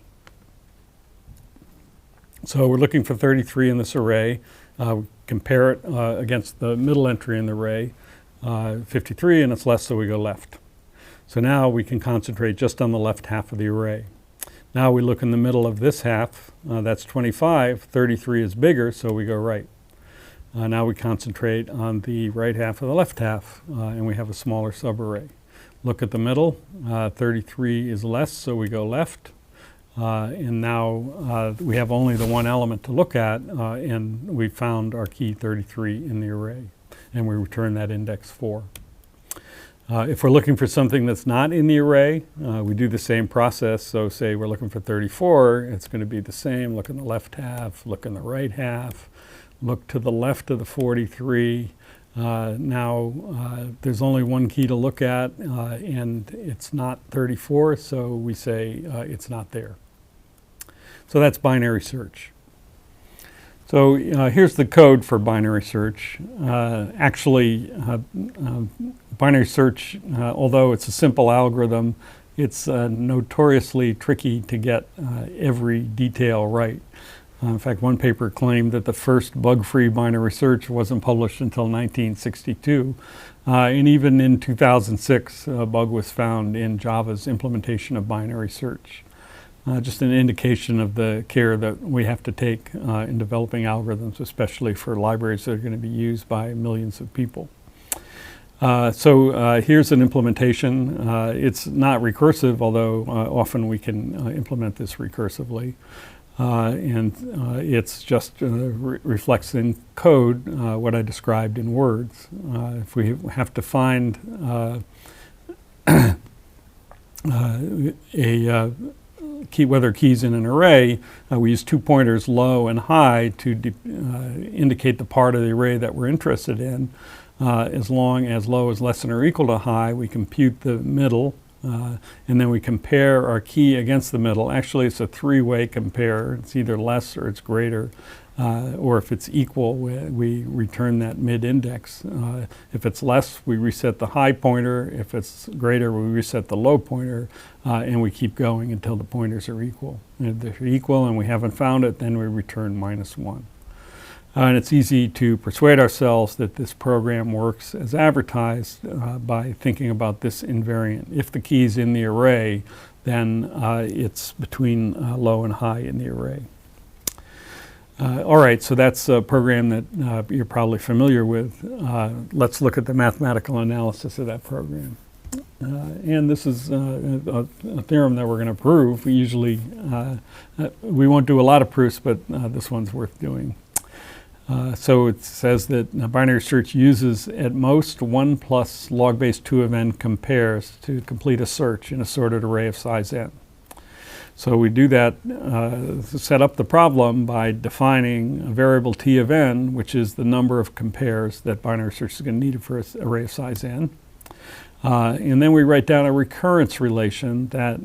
So we're looking for 33 in this array. We compare it against the middle entry in the array, 53, and it's less, so we go left. So now we can concentrate just on the left half of the array. Now we look in the middle of this half, that's 25, 33 is bigger, so we go right. Now we concentrate on the right half or the left half, and we have a smaller subarray. Look at the middle. 33 is less, so we go left. And now we have only the one element to look at, and we found our key 33 in the array, and we return that index 4. If we're looking for something that's not in the array, we do the same process. So say we're looking for 34, it's going to be the same. Look in the left half, look in the right half, look to the left of the 43. Now there's only one key to look at, and it's not 34, so we say it's not there. So that's binary search. So here's the code for binary search. Actually, binary search, although it's a simple algorithm, it's notoriously tricky to get every detail right. In fact, one paper claimed that the first bug-free binary search wasn't published until 1962. And even in 2006, a bug was found in Java's implementation of binary search. Just an indication of the care that we have to take in developing algorithms, especially for libraries that are going to be used by millions of people. So here's an implementation. It's not recursive, although often we can implement this recursively. And it's just reflects in code what I described in words. If we have to find whether keys in an array, we use 2 pointers, low and high, to indicate the part of the array that we're interested in. As long as low is less than or equal to high, we compute the middle, and then we compare our key against the middle. Actually, it's a 3-way compare. It's either less or it's greater. Or if it's equal, we return that mid-index. If it's less, we reset the high pointer. If it's greater, we reset the low pointer, and we keep going until the pointers are equal. And if they're equal and we haven't found it, then we return -1. And it's easy to persuade ourselves that this program works as advertised by thinking about this invariant. If the key is in the array, then it's between low and high in the array. All right, so that's a program that you're probably familiar with. Let's look at the mathematical analysis of that program. And this is a theorem that we're going to prove. We usually, we won't do a lot of proofs, but this one's worth doing. So it says that binary search uses at most 1 plus log base 2 of n compares to complete a search in a sorted array of size n. So we do that, set up the problem by defining a variable t of n, which is the number of compares that binary search is going to need for an array of size n. And then we write down a recurrence relation that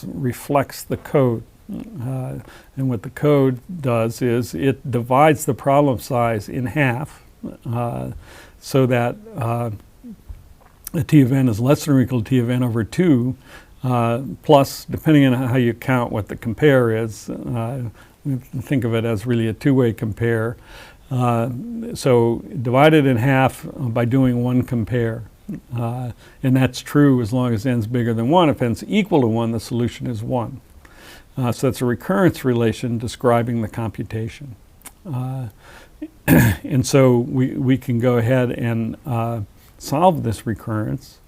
reflects the code. And what the code does is it divides the problem size in half so that t of n is less than or equal to t of n over 2, plus, depending on how you count what the compare is, think of it as really a 2-way compare. So divide it in half by doing one compare. And that's true as long as n's bigger than 1. If n's equal to 1, the solution is 1. So that's a recurrence relation describing the computation. And so we can go ahead and solve this recurrence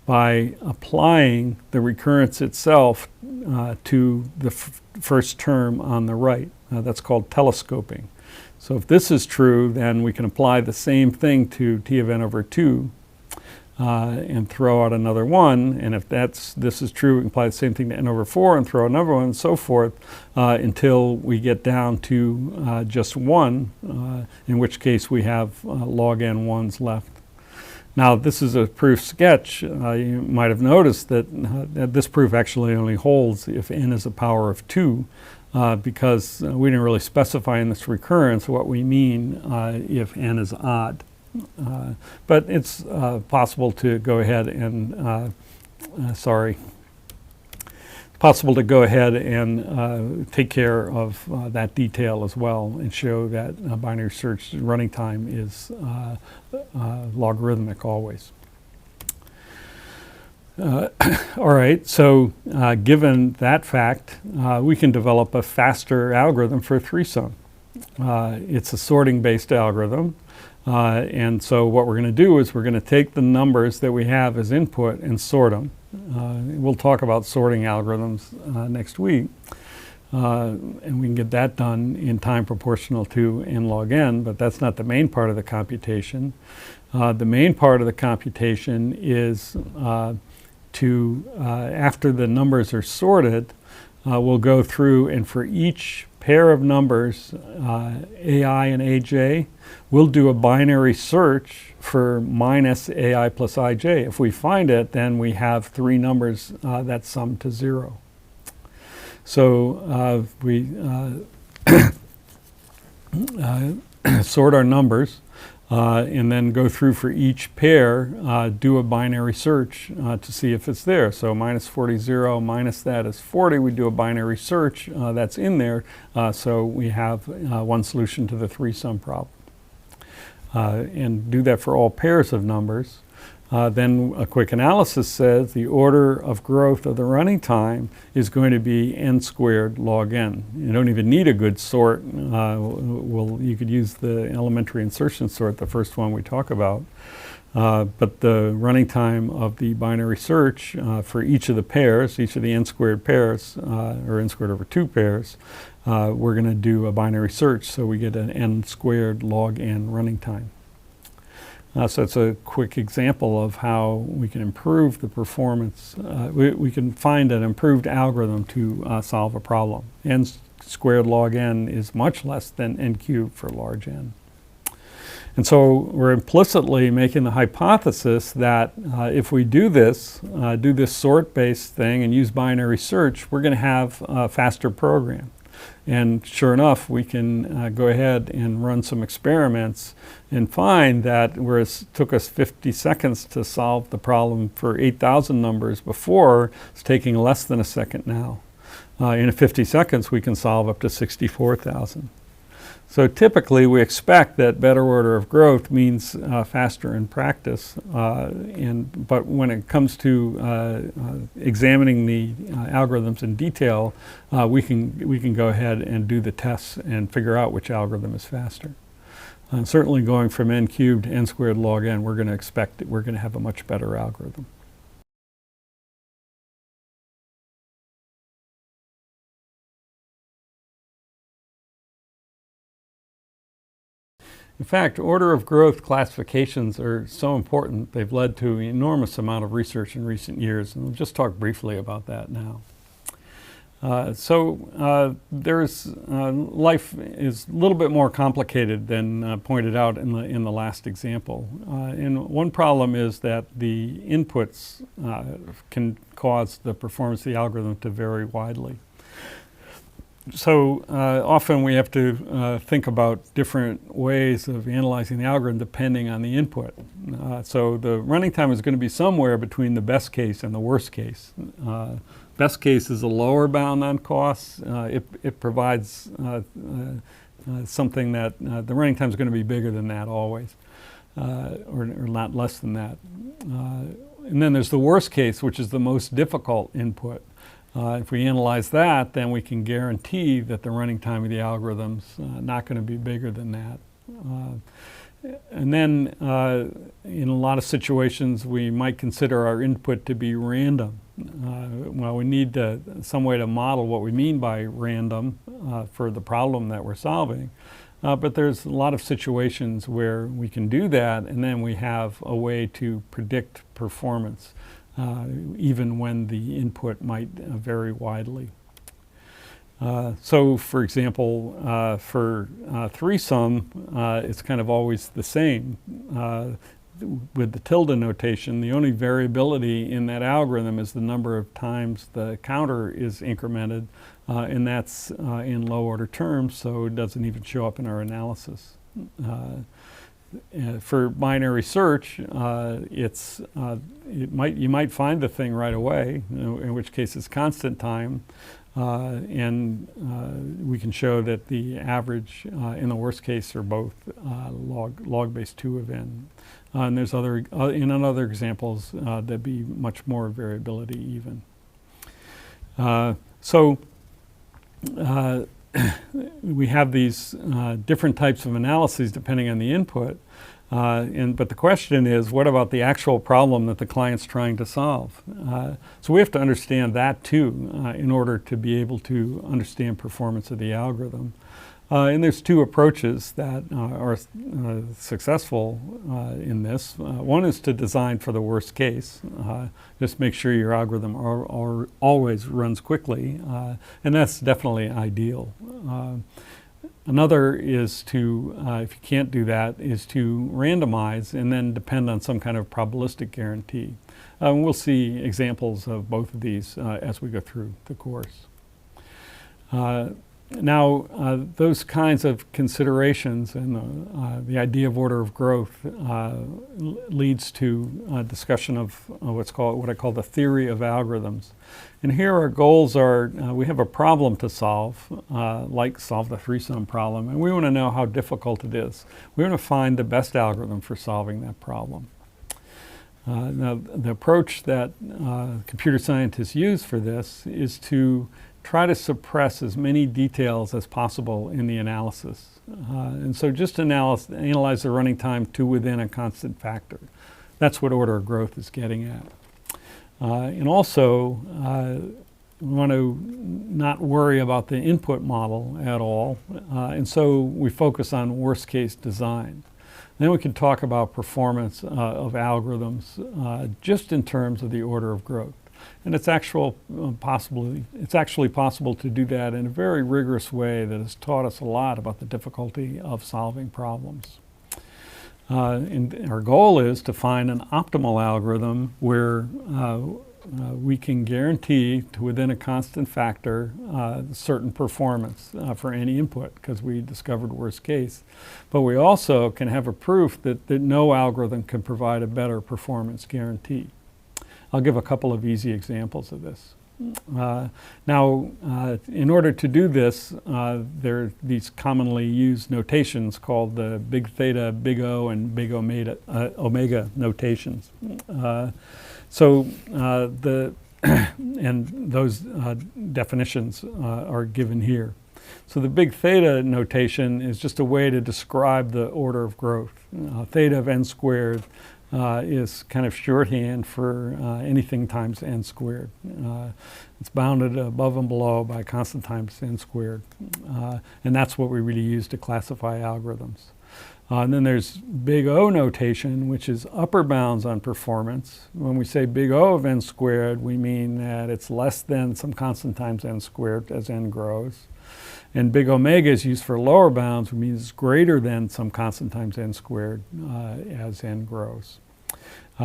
by applying the recurrence itself to the first term on the right. That's called telescoping. So if this is true, then we can apply the same thing to t of n over 2 and throw out another 1. And if this is true, we can apply the same thing to n over 4 and throw another 1, and so forth, until we get down to just 1, in which case we have log n 1s left. Now, this is a proof sketch. You might have noticed that this proof actually only holds if n is a power of 2, because we didn't really specify in this recurrence what we mean if n is odd. But it's possible to go ahead and, possible to go ahead and take care of that detail as well and show that binary search running time is logarithmic always. All right, so given that fact, we can develop a faster algorithm for 3-sum. It's a sorting-based algorithm. And so what we're going to do is we're going to take the numbers that we have as input and sort them. We'll talk about sorting algorithms next week. And we can get that done in time proportional to n log n, but that's not the main part of the computation. The main part of the computation is after the numbers are sorted, we'll go through and for each pair of numbers, AI and AJ, we'll do a binary search for minus AI plus IJ. If we find it, then we have three numbers that sum to 0. So we sort our numbers and then go through for each pair, do a binary search to see if it's there. So minus 40, 0, minus that is 40. We do a binary search that's in there. So we have one solution to the three-sum problem. And do that for all pairs of numbers. Then a quick analysis says the order of growth of the running time is going to be n squared log n. You don't even need a good sort. You could use the elementary insertion sort, the first one we talk about. But the running time of the binary search for each of the pairs, each of the n squared pairs, or n squared over 2 pairs, we're going to do a binary search, so we get an n squared log n running time. So it's a quick example of how we can improve the performance. We can find an improved algorithm to solve a problem. N squared log n is much less than n cubed for large n. And so we're implicitly making the hypothesis that if we do this sort-based thing and use binary search, we're going to have a faster program. And sure enough, we can go ahead and run some experiments and find that whereas it took us 50 seconds to solve the problem for 8,000 numbers before, it's taking less than a second now. In 50 seconds, we can solve up to 64,000. So typically, we expect that better order of growth means faster in practice. But when it comes to examining the algorithms in detail, we can go ahead and do the tests and figure out which algorithm is faster. Certainly, going from n cubed to n squared log n, we're going to expect that we're going to have a much better algorithm. In fact, order of growth classifications are so important, they've led to an enormous amount of research in recent years, and we'll just talk briefly about that now. Life is a little bit more complicated than pointed out in the last example. And one problem is that the inputs can cause the performance of the algorithm to vary widely. So often we have to think about different ways of analyzing the algorithm depending on the input. So the running time is going to be somewhere between the best case and the worst case. Best case is a lower bound on costs. It provides something that the running time is going to be bigger than that always, or not less than that. And then there's the worst case, which is the most difficult input. If we analyze that, then we can guarantee that the running time of the algorithm's not going to be bigger than that. And then in a lot of situations, we might consider our input to be random. Well, we need some way to model what we mean by random for the problem that we're solving. But there's a lot of situations where we can do that, and then we have a way to predict performance. Even when the input might vary widely. So for example, for three-sum, it's kind of always the same. With the tilde notation, the only variability in that algorithm is the number of times the counter is incremented, and that's in low-order terms, so it doesn't even show up in our analysis. For binary search, you might find the thing right away, in which case it's constant time, and we can show that the average in the worst case are both log base 2 of n. And there's in other examples there'd be much more variability even. we have these different types of analyses depending on the input. But the question is, what about the actual problem that the client's trying to solve? So we have to understand that too in order to be able to understand performance of the algorithm. And there's two approaches that are successful in this. One is to design for the worst case. Just make sure your algorithm always runs quickly, and that's definitely ideal. Another is to, if you can't do that, is to randomize and then depend on some kind of probabilistic guarantee. We'll see examples of both of these as we go through the course. Now, those kinds of considerations and the idea of order of growth leads to a discussion of what I call the theory of algorithms. And here our goals are, we have a problem to solve, like solve the three-sum problem, and we want to know how difficult it is. We want to find the best algorithm for solving that problem. Now, the approach that computer scientists use for this is to try to suppress as many details as possible in the analysis. And so just analyze the running time to within a constant factor. That's what order of growth is getting at. And also, we want to not worry about the input model at all. And so we focus on worst case design. Then we can talk about performance of algorithms just in terms of the order of growth. And it's actually possible to do that in a very rigorous way that has taught us a lot about the difficulty of solving problems. And our goal is to find an optimal algorithm where we can guarantee to within a constant factor certain performance for any input, because we discovered worst case. But we also can have a proof that no algorithm can provide a better performance guarantee. I'll give a couple of easy examples of this. Now, in order to do this, there are these commonly used notations called the big theta, big O, and big omega notations. And those definitions are given here. So the big theta notation is just a way to describe the order of growth. Theta of n squared is kind of shorthand for anything times n squared. It's bounded above and below by constant times n squared. And that's what we really use to classify algorithms. And then there's big O notation, which is upper bounds on performance. When we say big O of n squared, we mean that it's less than some constant times n squared as n grows. And big omega is used for lower bounds, which means it's greater than some constant times n squared as n grows.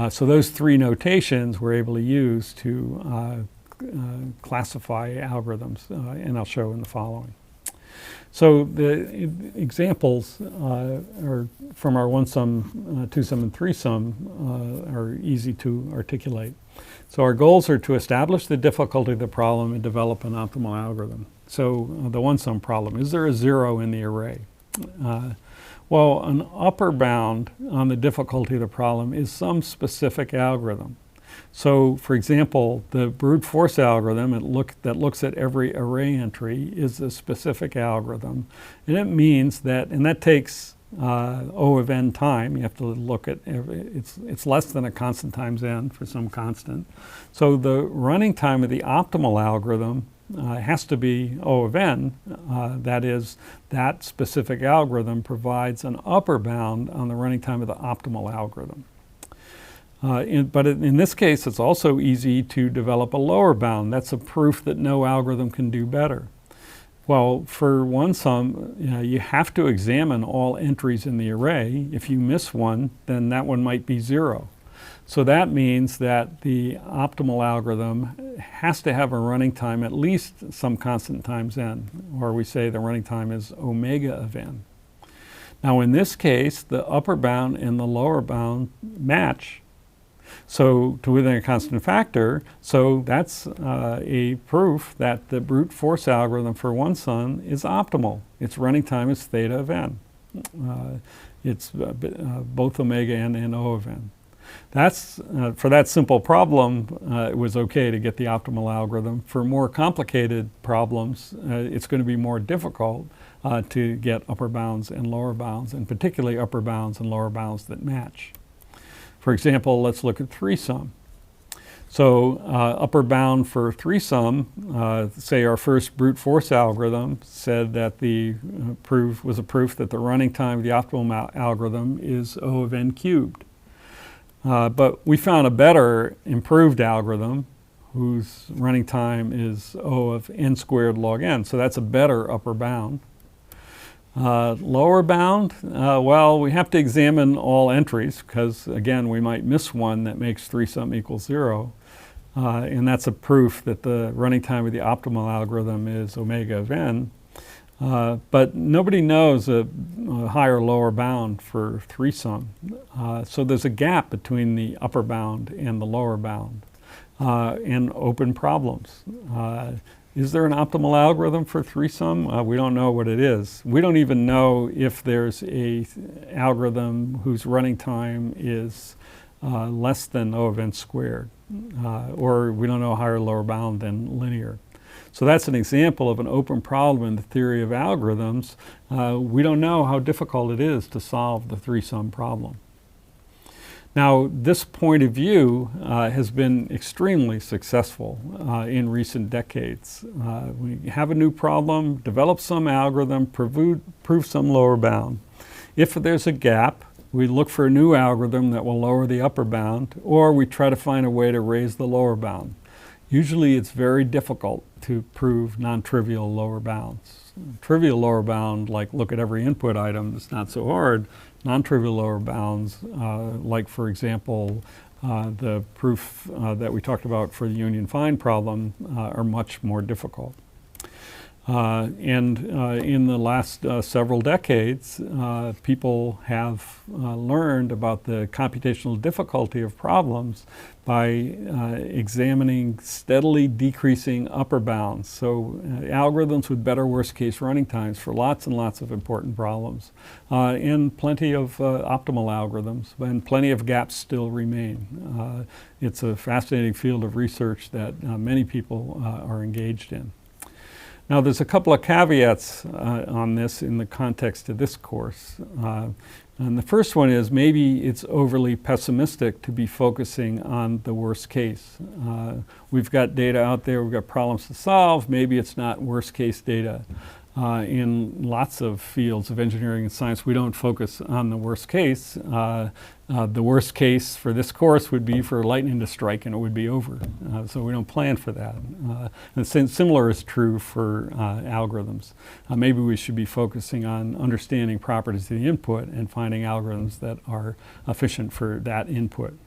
So those three notations we're able to use to classify algorithms, and I'll show in the following. So the examples are from our one-sum, two-sum, and three-sum are easy to articulate. So our goals are to establish the difficulty of the problem and develop an optimal algorithm. So the one-sum problem, is there a zero in the array? Well, an upper bound on the difficulty of the problem is some specific algorithm. So, for example, the brute force algorithm that looks at every array entry is a specific algorithm. And it means that, and that takes O of n time. You have to look at it's less than a constant times n for some constant. So the running time of the optimal algorithm has to be O of n. That is, that specific algorithm provides an upper bound on the running time of the optimal algorithm. But in this case, it's also easy to develop a lower bound. That's a proof that no algorithm can do better. Well, for one sum, you have to examine all entries in the array. If you miss one, then that one might be zero. So that means that the optimal algorithm has to have a running time at least some constant times n, or we say the running time is omega of n. Now in this case, the upper bound and the lower bound match. So to within a constant factor, so that's a proof that the brute force algorithm for one sum is optimal. Its running time is theta of n. It's both omega n and O of n. That's, for that simple problem, it was okay to get the optimal algorithm. For more complicated problems, it's going to be more difficult to get upper bounds and lower bounds, and particularly upper bounds and lower bounds that match. For example, let's look at threesum. So upper bound for threesum, say our first brute force algorithm said that the proof was a proof that the running time of the optimal algorithm is O of n cubed. But we found a better improved algorithm whose running time is O of n squared log n. So that's a better upper bound. Lower bound, well, we have to examine all entries because, again, we might miss one that makes threesum equals 0. And that's a proof that the running time of the optimal algorithm is omega of n. But nobody knows a higher lower bound for threesum. So there's a gap between the upper bound and the lower bound and open problems. Is there an optimal algorithm for threesum? We don't know what it is. We don't even know if there's a algorithm whose running time is less than O of n squared, or we don't know a higher or lower bound than linear. So that's an example of an open problem in the theory of algorithms. We don't know how difficult it is to solve the threesum problem. Now, this point of view has been extremely successful in recent decades. We have a new problem, develop some algorithm, prove some lower bound. If there's a gap, we look for a new algorithm that will lower the upper bound, or we try to find a way to raise the lower bound. Usually it's very difficult to prove non-trivial lower bounds. Trivial lower bound, like look at every input item, is not so hard. Non-trivial lower bounds, like for example, the proof that we talked about for the union find problem, are much more difficult. And in the last several decades, people have learned about the computational difficulty of problems by examining steadily decreasing upper bounds. So algorithms with better worst case running times for lots and lots of important problems, and plenty of optimal algorithms, and plenty of gaps still remain. It's a fascinating field of research that many people are engaged in. Now, there's a couple of caveats on this in the context of this course. And the first one is maybe it's overly pessimistic to be focusing on the worst case. We've got data out there, we've got problems to solve, maybe it's not worst case data. In lots of fields of engineering and science, we don't focus on the worst case. The worst case for this course would be for lightning to strike and it would be over. So we don't plan for that. And similar is true for algorithms. Maybe we should be focusing on understanding properties of the input and finding algorithms that are efficient for that input.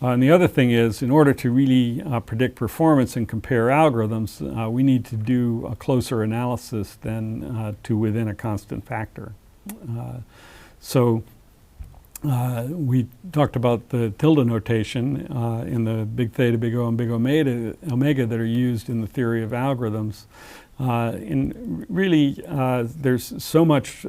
And the other thing is, in order to really predict performance and compare algorithms, we need to do a closer analysis than to within a constant factor. We talked about the tilde notation in the big theta, big O, and big omega that are used in the theory of algorithms. And really, there's so much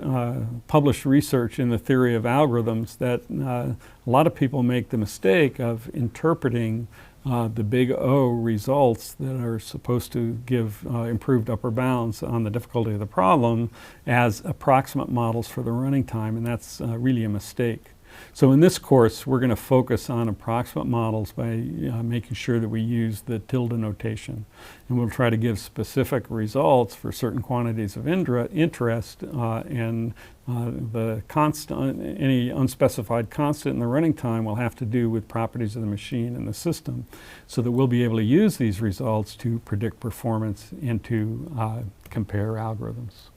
published research in the theory of algorithms that a lot of people make the mistake of interpreting the big O results that are supposed to give improved upper bounds on the difficulty of the problem as approximate models for the running time, and that's really a mistake. So in this course, we're going to focus on approximate models by making sure that we use the tilde notation. And we'll try to give specific results for certain quantities of interest, and the constant, any unspecified constant in the running time will have to do with properties of the machine and the system, so that we'll be able to use these results to predict performance and to compare algorithms.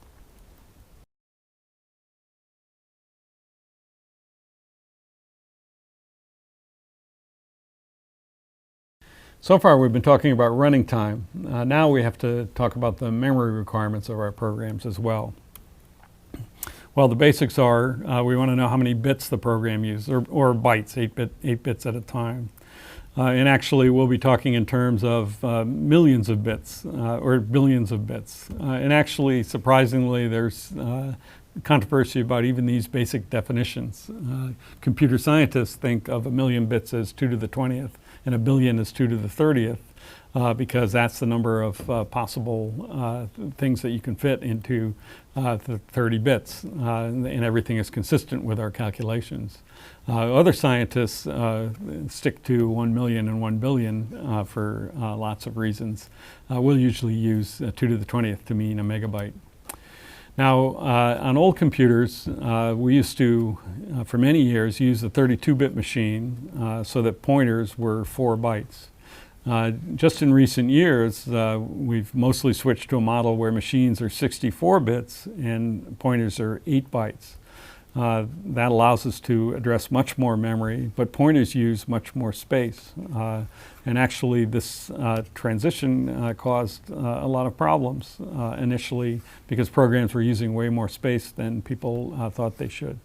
So far we've been talking about running time. Now we have to talk about the memory requirements of our programs as well. Well, the basics are we want to know how many bits the program uses, or bytes, 8 bits at a time. And actually we'll be talking in terms of millions of bits or billions of bits. And actually, surprisingly, there's controversy about even these basic definitions. Computer scientists think of 1,000,000 bits as 2 to the 20th and 1,000,000,000 as 2 to the 30th. Because that's the number of possible things that you can fit into the 30 bits, and everything is consistent with our calculations. Other scientists stick to 1,000,000 and 1,000,000,000 for lots of reasons. We'll usually use 2 to the 20th to mean a megabyte. Now, on old computers, we used to, for many years, use a 32-bit machine so that pointers were 4 bytes. Just in recent years, we've mostly switched to a model where machines are 64 bits and pointers are 8 bytes. That allows us to address much more memory, but pointers use much more space. And actually, this transition caused a lot of problems initially because programs were using way more space than people thought they should.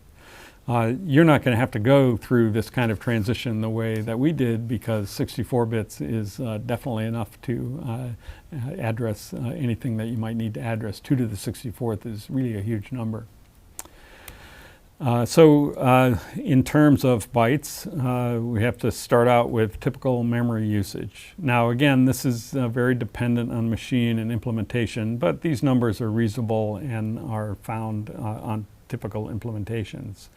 You're not going to have to go through this kind of transition the way that we did because 64 bits is definitely enough to address anything that you might need to address. 2 to the 64th is really a huge number. So in terms of bytes, we have to start out with typical memory usage. Now again, this is very dependent on machine and implementation, but these numbers are reasonable and are found on typical implementations.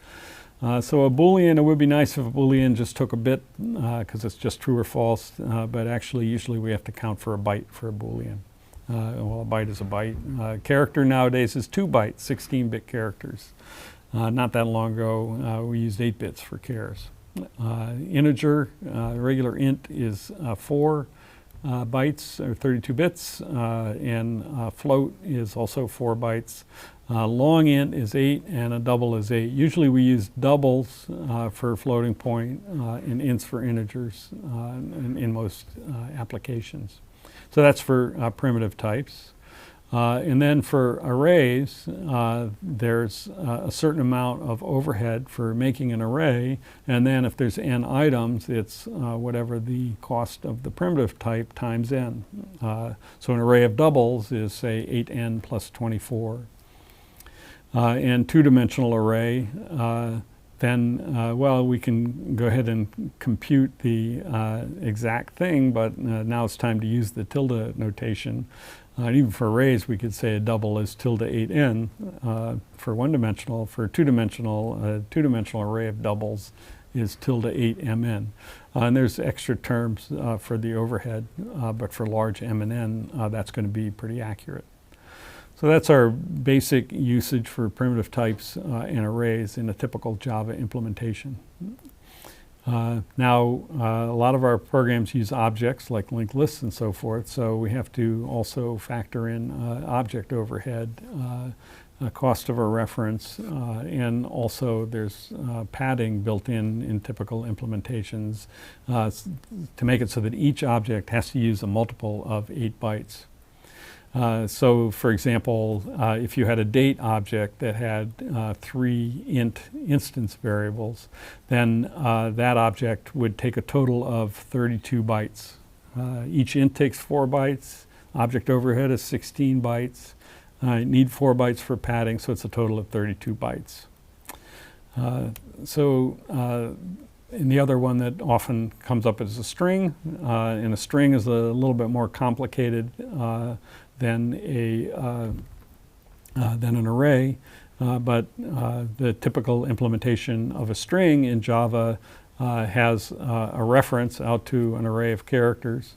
So a Boolean, it would be nice if a Boolean just took a bit because it's just true or false, but actually usually we have to count for a byte for a Boolean. Well, a byte is a byte. Character nowadays is 2 bytes, 16-bit characters. Not that long ago, we used 8 bits for chars. Integer, regular int is 4 bytes or 32 bits, and float is also 4 bytes. Long int is 8 and a double is 8. Usually we use doubles for floating point and ints for integers in most applications. So that's for primitive types. And then for arrays, there's a certain amount of overhead for making an array, and then if there's n items, it's whatever the cost of the primitive type times n. So an array of doubles is, say, 8n plus 24. And two-dimensional array, then, well, we can go ahead and compute the exact thing, but now it's time to use the tilde notation. Even for arrays, we could say a double is tilde 8n for one-dimensional. For two-dimensional, a two-dimensional array of doubles is tilde 8mn. And there's extra terms for the overhead, but for large m and n, that's going to be pretty accurate. So that's our basic usage for primitive types and arrays in a typical Java implementation. Now, a lot of our programs use objects like linked lists and so forth, so we have to also factor in object overhead, cost of a reference, and also there's padding built in typical implementations to make it so that each object has to use a multiple of 8 bytes. So, for example, if you had a date object that had 3 int instance variables, then that object would take a total of 32 bytes. Each int takes 4 bytes. Object overhead is 16 bytes. You need 4 bytes for padding, so it's a total of 32 bytes. And the other one that often comes up is a string, and a string is a little bit more complicated than an array, but the typical implementation of a string in Java has a reference out to an array of characters,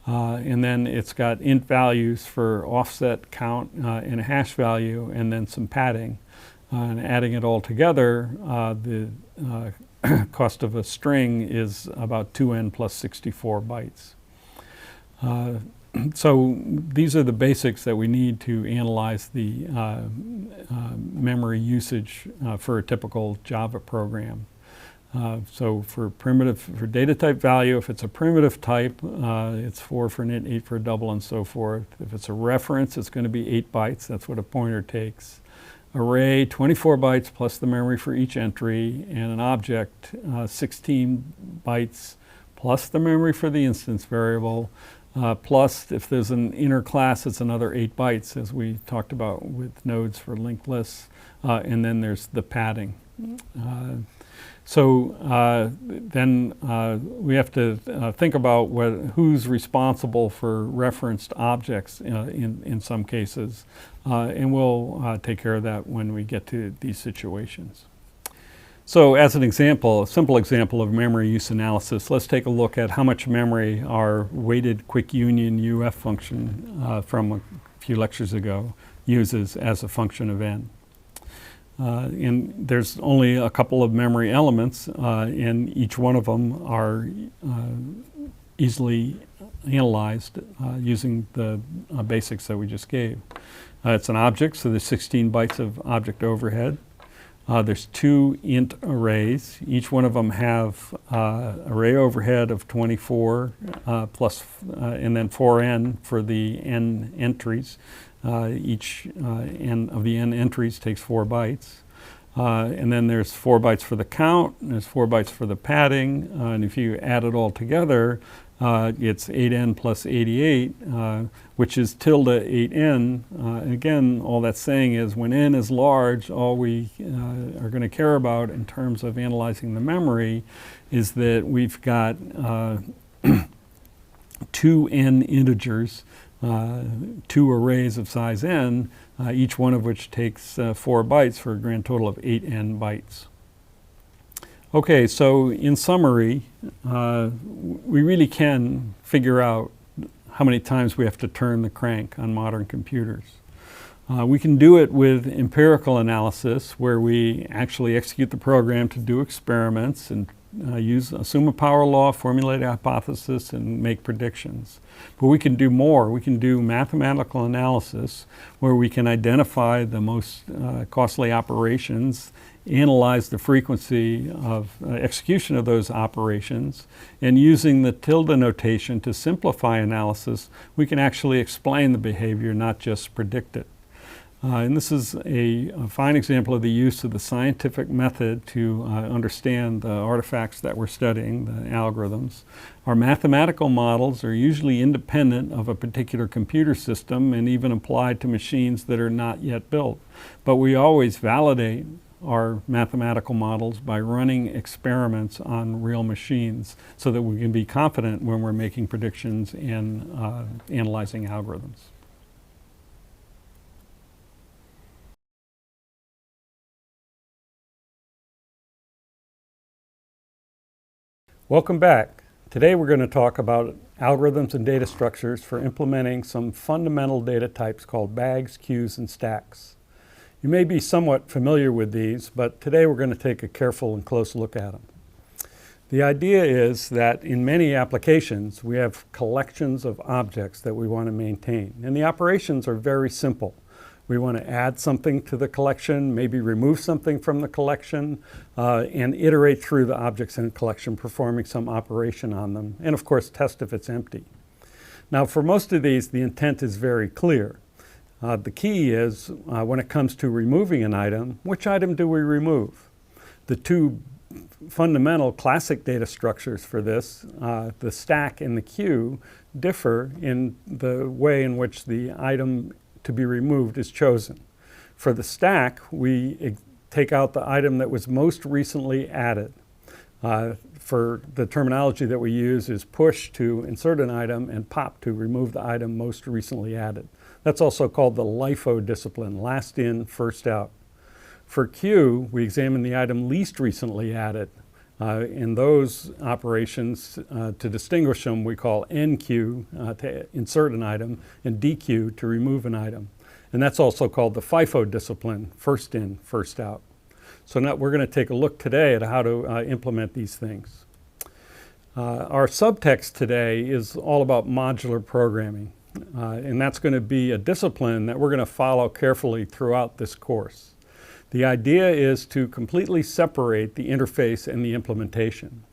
and then it's got int values for offset, count, and a hash value, and then some padding. And adding it all together, the cost of a string is about 2n plus 64 bytes. So these are the basics that we need to analyze the memory usage for a typical Java program. So for data type value, if it's a primitive type, it's 4 for an int, 8 for a double, and so forth. If it's a reference, it's going to be 8 bytes. That's what a pointer takes. Array, 24 bytes plus the memory for each entry, and an object, 16 bytes plus the memory for the instance variable. plus if there's an inner class, it's another 8 bytes, as we talked about with nodes for linked lists, and then there's the padding. Then we have to think about who's responsible for referenced objects in some cases, and we'll take care of that when we get to these situations. So as an example, a simple example of memory use analysis, let's take a look at how much memory our weighted quick union UF function from a few lectures ago uses as a function of n. And there's only a couple of memory elements, and each one of them are easily analyzed using the basics that we just gave. It's an object, so there's 16 bytes of object overhead. There's 2 int arrays. Each one of them have array overhead of 24 plus, and then 4n for the n entries. Each n of the n entries takes 4 bytes. And then there's 4 bytes for the count, and there's 4 bytes for the padding, and if you add it all together, it's 8n plus 88, which is tilde 8n. And again, all that's saying is when n is large, all we are going to care about in terms of analyzing the memory is that we've got 2 n integers, 2 arrays of size n, each one of which takes 4 bytes for a grand total of 8n bytes. Okay, so in summary, we really can figure out how many times we have to turn the crank on modern computers. We can do it with empirical analysis, where we actually execute the program to do experiments and assume a power law, formulate a hypothesis, and make predictions. But we can do more. We can do mathematical analysis, where we can identify the most costly operations, analyze the frequency of execution of those operations, and using the tilde notation to simplify analysis, we can actually explain the behavior, not just predict it. And this is a fine example of the use of the scientific method to understand the artifacts that we're studying, the algorithms. Our mathematical models are usually independent of a particular computer system and even applied to machines that are not yet built. But we always validate our mathematical models by running experiments on real machines so that we can be confident when we're making predictions and analyzing algorithms. Welcome back. Today we're going to talk about algorithms and data structures for implementing some fundamental data types called bags, queues, and stacks. You may be somewhat familiar with these, but today we're going to take a careful and close look at them. The idea is that in many applications we have collections of objects that we want to maintain, and the operations are very simple. We want to add something to the collection, maybe remove something from the collection, and iterate through the objects in the collection, performing some operation on them, and of course test if it's empty. Now for most of these, the intent is very clear. The key is, when it comes to removing an item, which item do we remove? The two fundamental classic data structures for this, the stack and the queue, differ in the way in which the item to be removed is chosen. For the stack, we take out the item that was most recently added. For the terminology that we use is push to insert an item and pop to remove the item most recently added. That's also called the LIFO discipline, last in, first out. For queue, we examine the item least recently added. In those operations, to distinguish them, we call NQ to insert an item and DQ to remove an item. And that's also called the FIFO discipline, first in, first out. So now we're going to take a look today at how to implement these things. Our subtext today is all about modular programming. And that's going to be a discipline that we're going to follow carefully throughout this course. The idea is to completely separate the interface and the implementation.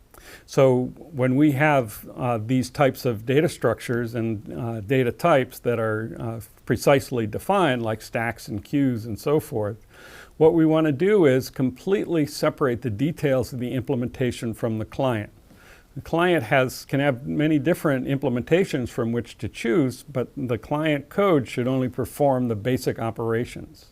So when we have these types of data structures and data types that are precisely defined, like stacks and queues and so forth, what we want to do is completely separate the details of the implementation from the client. The client can have many different implementations from which to choose, but the client code should only perform the basic operations.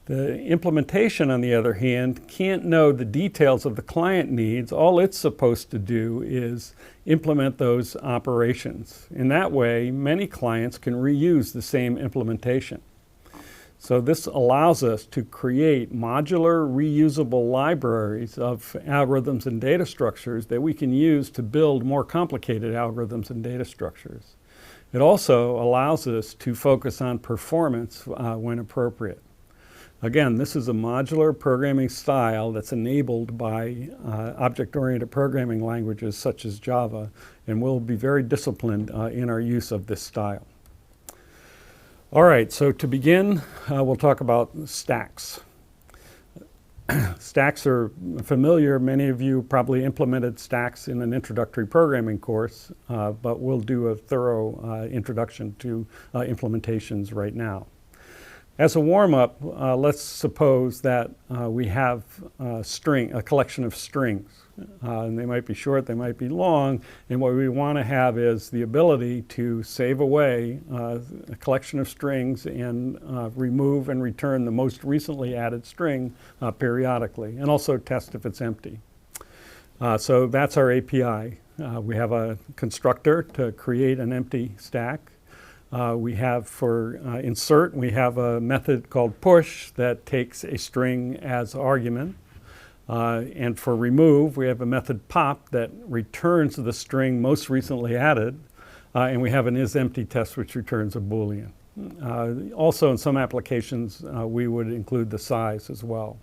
The implementation, on the other hand, can't know the details of the client needs. All it's supposed to do is implement those operations. In that way, many clients can reuse the same implementation. So this allows us to create modular, reusable libraries of algorithms and data structures that we can use to build more complicated algorithms and data structures. It also allows us to focus on performance when appropriate. Again, this is a modular programming style that's enabled by object-oriented programming languages such as Java, and we'll be very disciplined in our use of this style. All right, so to begin, we'll talk about stacks. Stacks are familiar. Many of you probably implemented stacks in an introductory programming course, but we'll do a thorough introduction to implementations right now. As a warm-up, let's suppose that we have a collection of strings. And they might be short, they might be long, and what we want to have is the ability to save away a collection of strings and remove and return the most recently added string periodically, and also test if it's empty. So that's our API. We have a constructor to create an empty stack. We have for insert, we have a method called push that takes a string as argument. And for remove, we have a method pop that returns the string most recently added. And we have an isEmpty test which returns a Boolean. Also in some applications, we would include the size as well.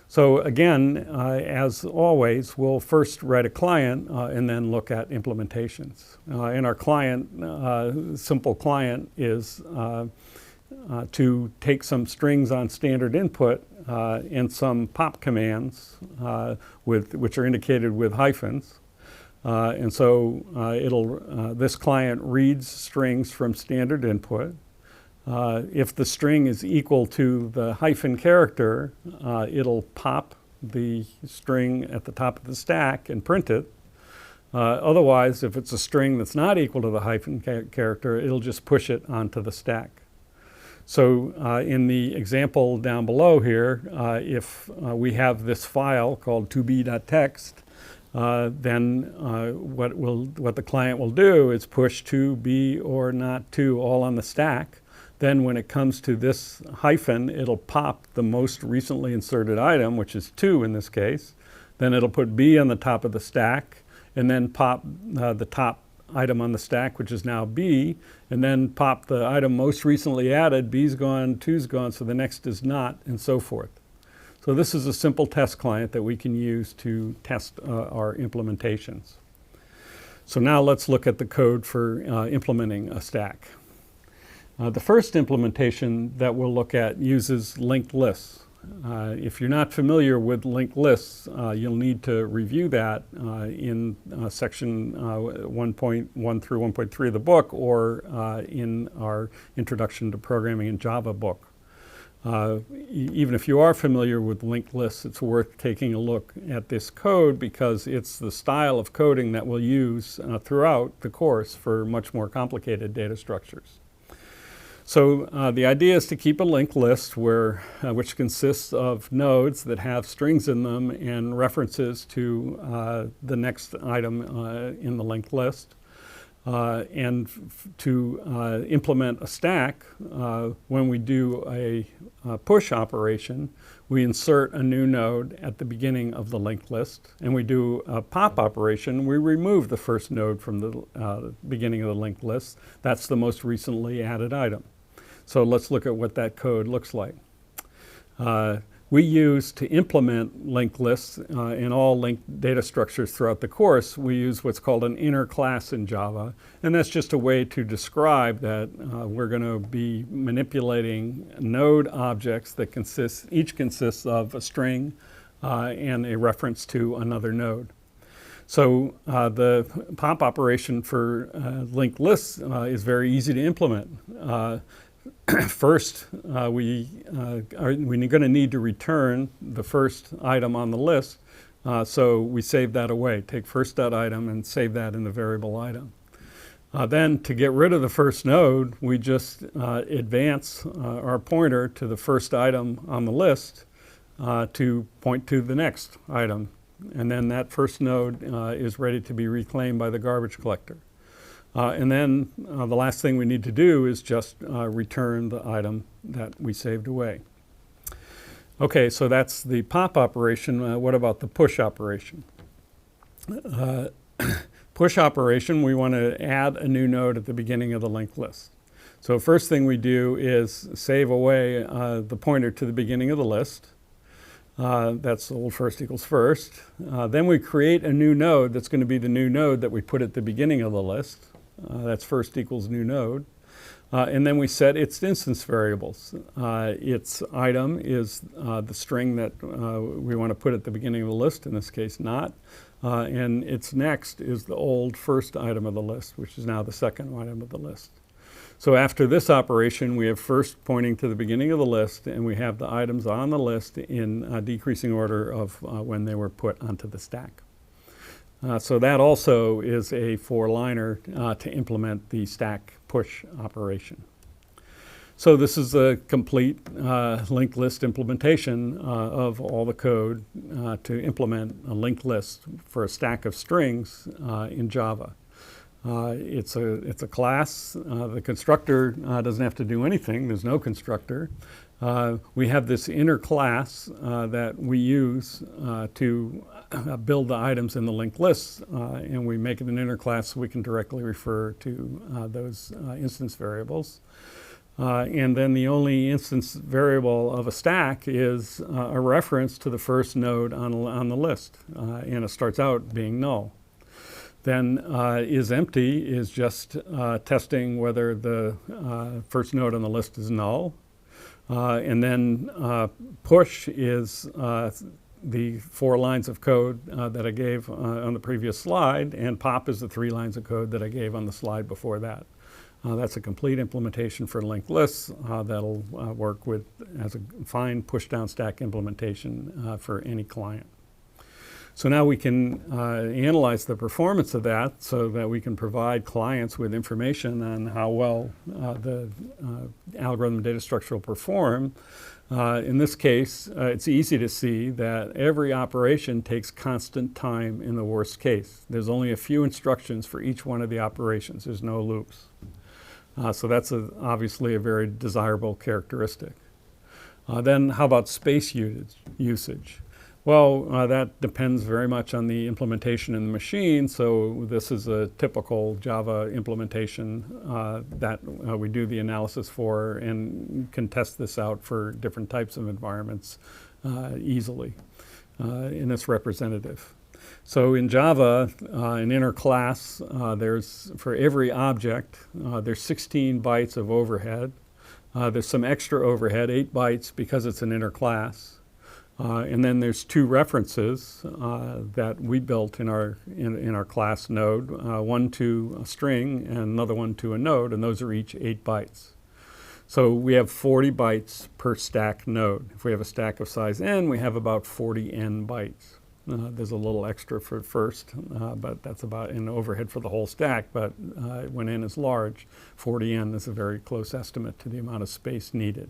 So again, as always, we'll first write a client and then look at implementations. In our client, simple client is to take some strings on standard input and some pop commands which are indicated with hyphens. And so this client reads strings from standard input. If the string is equal to the hyphen character, it'll pop the string at the top of the stack and print it. Otherwise, if it's a string that's not equal to the hyphen character, it'll just push it onto the stack. So in the example down below here, if we have this file called tob.txt, then what the client will do is push to, be, or not to all on the stack. Then when it comes to this hyphen, it'll pop the most recently inserted item, which is 2 in this case. Then it'll put B on the top of the stack, and then pop the top item on the stack, which is now B, and then pop the item most recently added. B's gone, 2's gone, so the next is not, and so forth. So this is a simple test client that we can use to test our implementations. So now let's look at the code for implementing a stack. The first implementation that we'll look at uses linked lists. If you're not familiar with linked lists, you'll need to review that in section 1.1 through 1.3 of the book, or in our Introduction to Programming in Java book. Even if you are familiar with linked lists, it's worth taking a look at this code because it's the style of coding that we'll use throughout the course for much more complicated data structures. So the idea is to keep a linked list which consists of nodes that have strings in them and references to the next item in the linked list. And to implement a stack, when we do a push operation, we insert a new node at the beginning of the linked list. And we do a pop operation, we remove the first node from the beginning of the linked list. That's the most recently added item. So let's look at what that code looks like. We use to implement linked lists in all linked data structures throughout the course, we use what's called an inner class in Java. And that's just a way to describe that we're going to be manipulating node objects that each consists of a string and a reference to another node. So the pop operation for linked lists is very easy to implement. First, we're going to need to return the first item on the list. So we save that away, take first.item and save that in the variable item. Then to get rid of the first node, we just advance our pointer to the first item on the list to point to the next item. And then that first node is ready to be reclaimed by the garbage collector. And then the last thing we need to do is just return the item that we saved away. Okay, so that's the pop operation. What about the push operation? Push operation, we want to add a new node at the beginning of the linked list. So first thing we do is save away the pointer to the beginning of the list. That's old first equals first. Then we create a new node that's going to be the new node that we put at the beginning of the list. That's first equals new node. And then we set its instance variables. Its item is the string that we want to put at the beginning of the list, in this case not. And its next is the old first item of the list, which is now the second item of the list. So after this operation, we have first pointing to the beginning of the list, and we have the items on the list in decreasing order of when they were put onto the stack. So that also is a four-liner to implement the stack push operation. So this is a complete linked list implementation of all the code to implement a linked list for a stack of strings in Java. It's a class. The constructor doesn't have to do anything. There's no constructor. We have this inner class that we use to build the items in the linked lists, and we make it an inner class so we can directly refer to those instance variables. And then the only instance variable of a stack is a reference to the first node on the list, and it starts out being null. Then is empty is just testing whether the first node on the list is null. And then push is the 4 lines of code that I gave on the previous slide, and pop is the 3 lines of code that I gave on the slide before that. That's a complete implementation for linked lists that'll work with as a fine push-down stack implementation for any client. So now we can analyze the performance of that so that we can provide clients with information on how well the algorithm data structure will perform. In this case, it's easy to see that every operation takes constant time in the worst case. There's only a few instructions for each one of the operations. There's no loops. So that's obviously a very desirable characteristic. Then how about space usage? Well, that depends very much on the implementation in the machine. So this is a typical Java implementation that we do the analysis for and can test this out for different types of environments easily in this representative. So in Java, an inner class, there's for every object, there's 16 bytes of overhead. There's some extra overhead, 8 bytes because it's an inner class. And then there's 2 references that we built in our class node, one to a string and another one to a node, and those are each 8 bytes. So we have 40 bytes per stack node. If we have a stack of size n, we have about 40 n bytes. There's a little extra for first, but that's about an overhead for the whole stack. But when n is large, 40n is a very close estimate to the amount of space needed.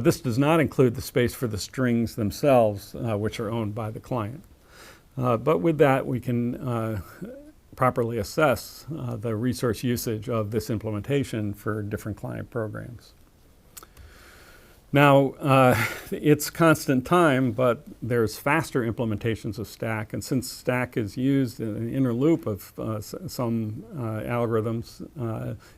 This does not include the space for the strings themselves, which are owned by the client. But with that, we can properly assess the resource usage of this implementation for different client programs. Now, it's constant time, but there's faster implementations of stack. And since stack is used in an inner loop of some algorithms,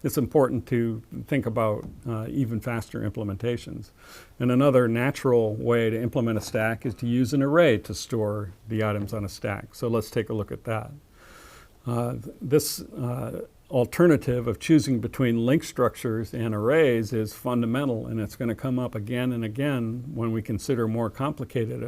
it's important to think about even faster implementations. And another natural way to implement a stack is to use an array to store the items on a stack. So let's take a look at that. This alternative of choosing between linked structures and arrays is fundamental, and it's going to come up again and again when we consider more complicated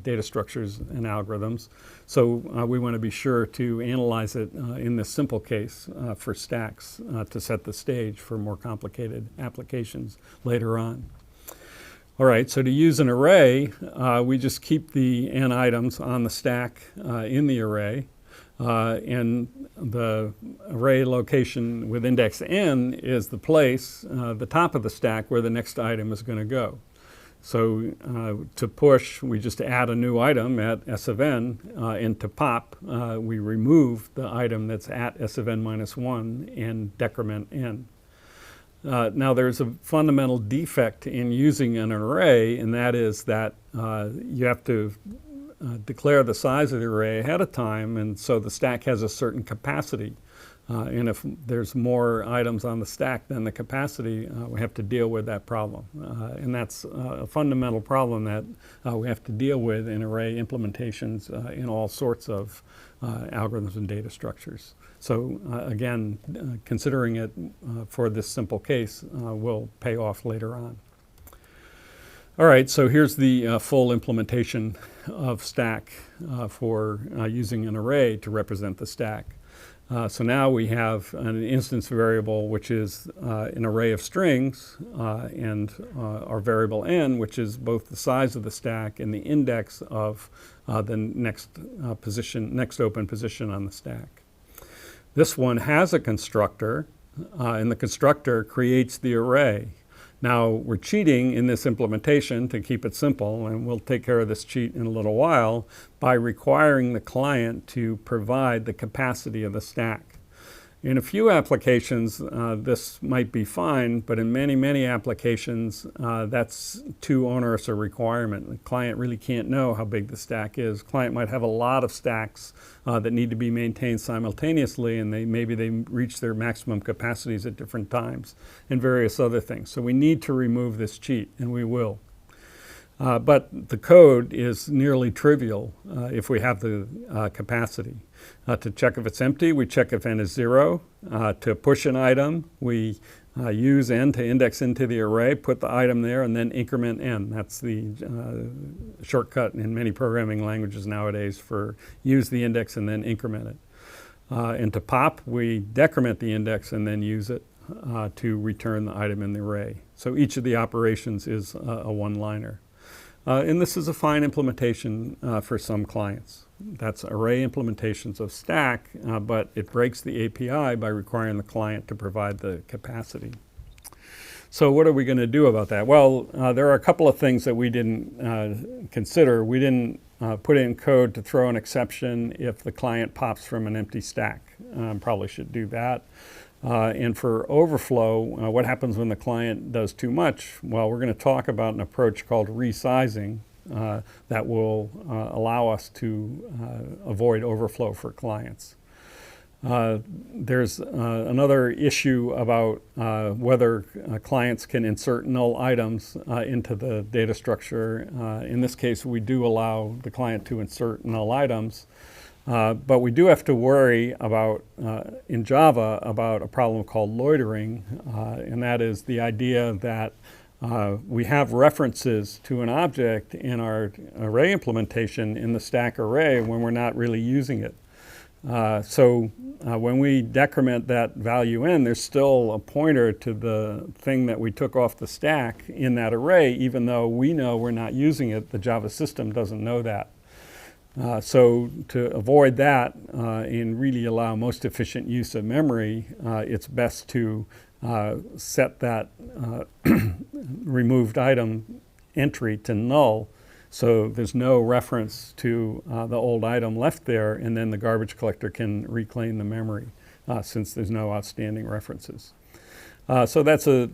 data structures and algorithms. So we want to be sure to analyze it in this simple case for stacks to set the stage for more complicated applications later on. All right, so to use an array, we just keep the n items on the stack in the array. And the array location with index n is the place, the top of the stack, where the next item is going to go. So to push, we just add a new item at s of n, and to pop, we remove the item that's at s of n minus 1 and decrement n. Now there's a fundamental defect in using an array, and that is that you have to declare the size of the array ahead of time, and so the stack has a certain capacity. And if there's more items on the stack than the capacity, we have to deal with that problem. And that's a fundamental problem that we have to deal with in array implementations in all sorts of algorithms and data structures. So again, considering it for this simple case will pay off later on. All right, so here's the full implementation of stack for using an array to represent the stack. So now we have an instance variable, which is an array of strings, and our variable n, which is both the size of the stack and the index of the next open position on the stack. This one has a constructor, and the constructor creates the array. Now, we're cheating in this implementation to keep it simple, and we'll take care of this cheat in a little while, by requiring the client to provide the capacity of the stack. In a few applications, this might be fine, but in many, many applications, that's too onerous a requirement. The client really can't know how big the stack is. The client might have a lot of stacks that need to be maintained simultaneously, and maybe they reach their maximum capacities at different times, and various other things. So we need to remove this cheat, and we will. But the code is nearly trivial if we have the capacity. To check if it's empty, we check if n is 0. To push an item, we use n to index into the array, put the item there, and then increment n. That's the shortcut in many programming languages nowadays for use the index and then increment it. And to pop, we decrement the index and then use it to return the item in the array. So each of the operations is a one-liner. And this is a fine implementation for some clients. That's array implementations of stack, but it breaks the API by requiring the client to provide the capacity. So what are we going to do about that? Well, there are a couple of things that we didn't consider. We didn't put in code to throw an exception if the client pops from an empty stack. Probably should do that. And for overflow, what happens when the client does too much? Well, we're going to talk about an approach called resizing that will allow us to avoid overflow for clients. There's another issue about whether clients can insert null items into the data structure. In this case, we do allow the client to insert null items. But we do have to worry about, in Java, about a problem called loitering, and that is the idea that we have references to an object in our array implementation in the stack array when we're not really using it. So when we decrement that value in, there's still a pointer to the thing that we took off the stack in that array, even though we know we're not using it. The Java system doesn't know that. So to avoid that and really allow most efficient use of memory, it's best to set that removed item entry to null, so there's no reference to the old item left there, and then the garbage collector can reclaim the memory since there's no outstanding references. So that's a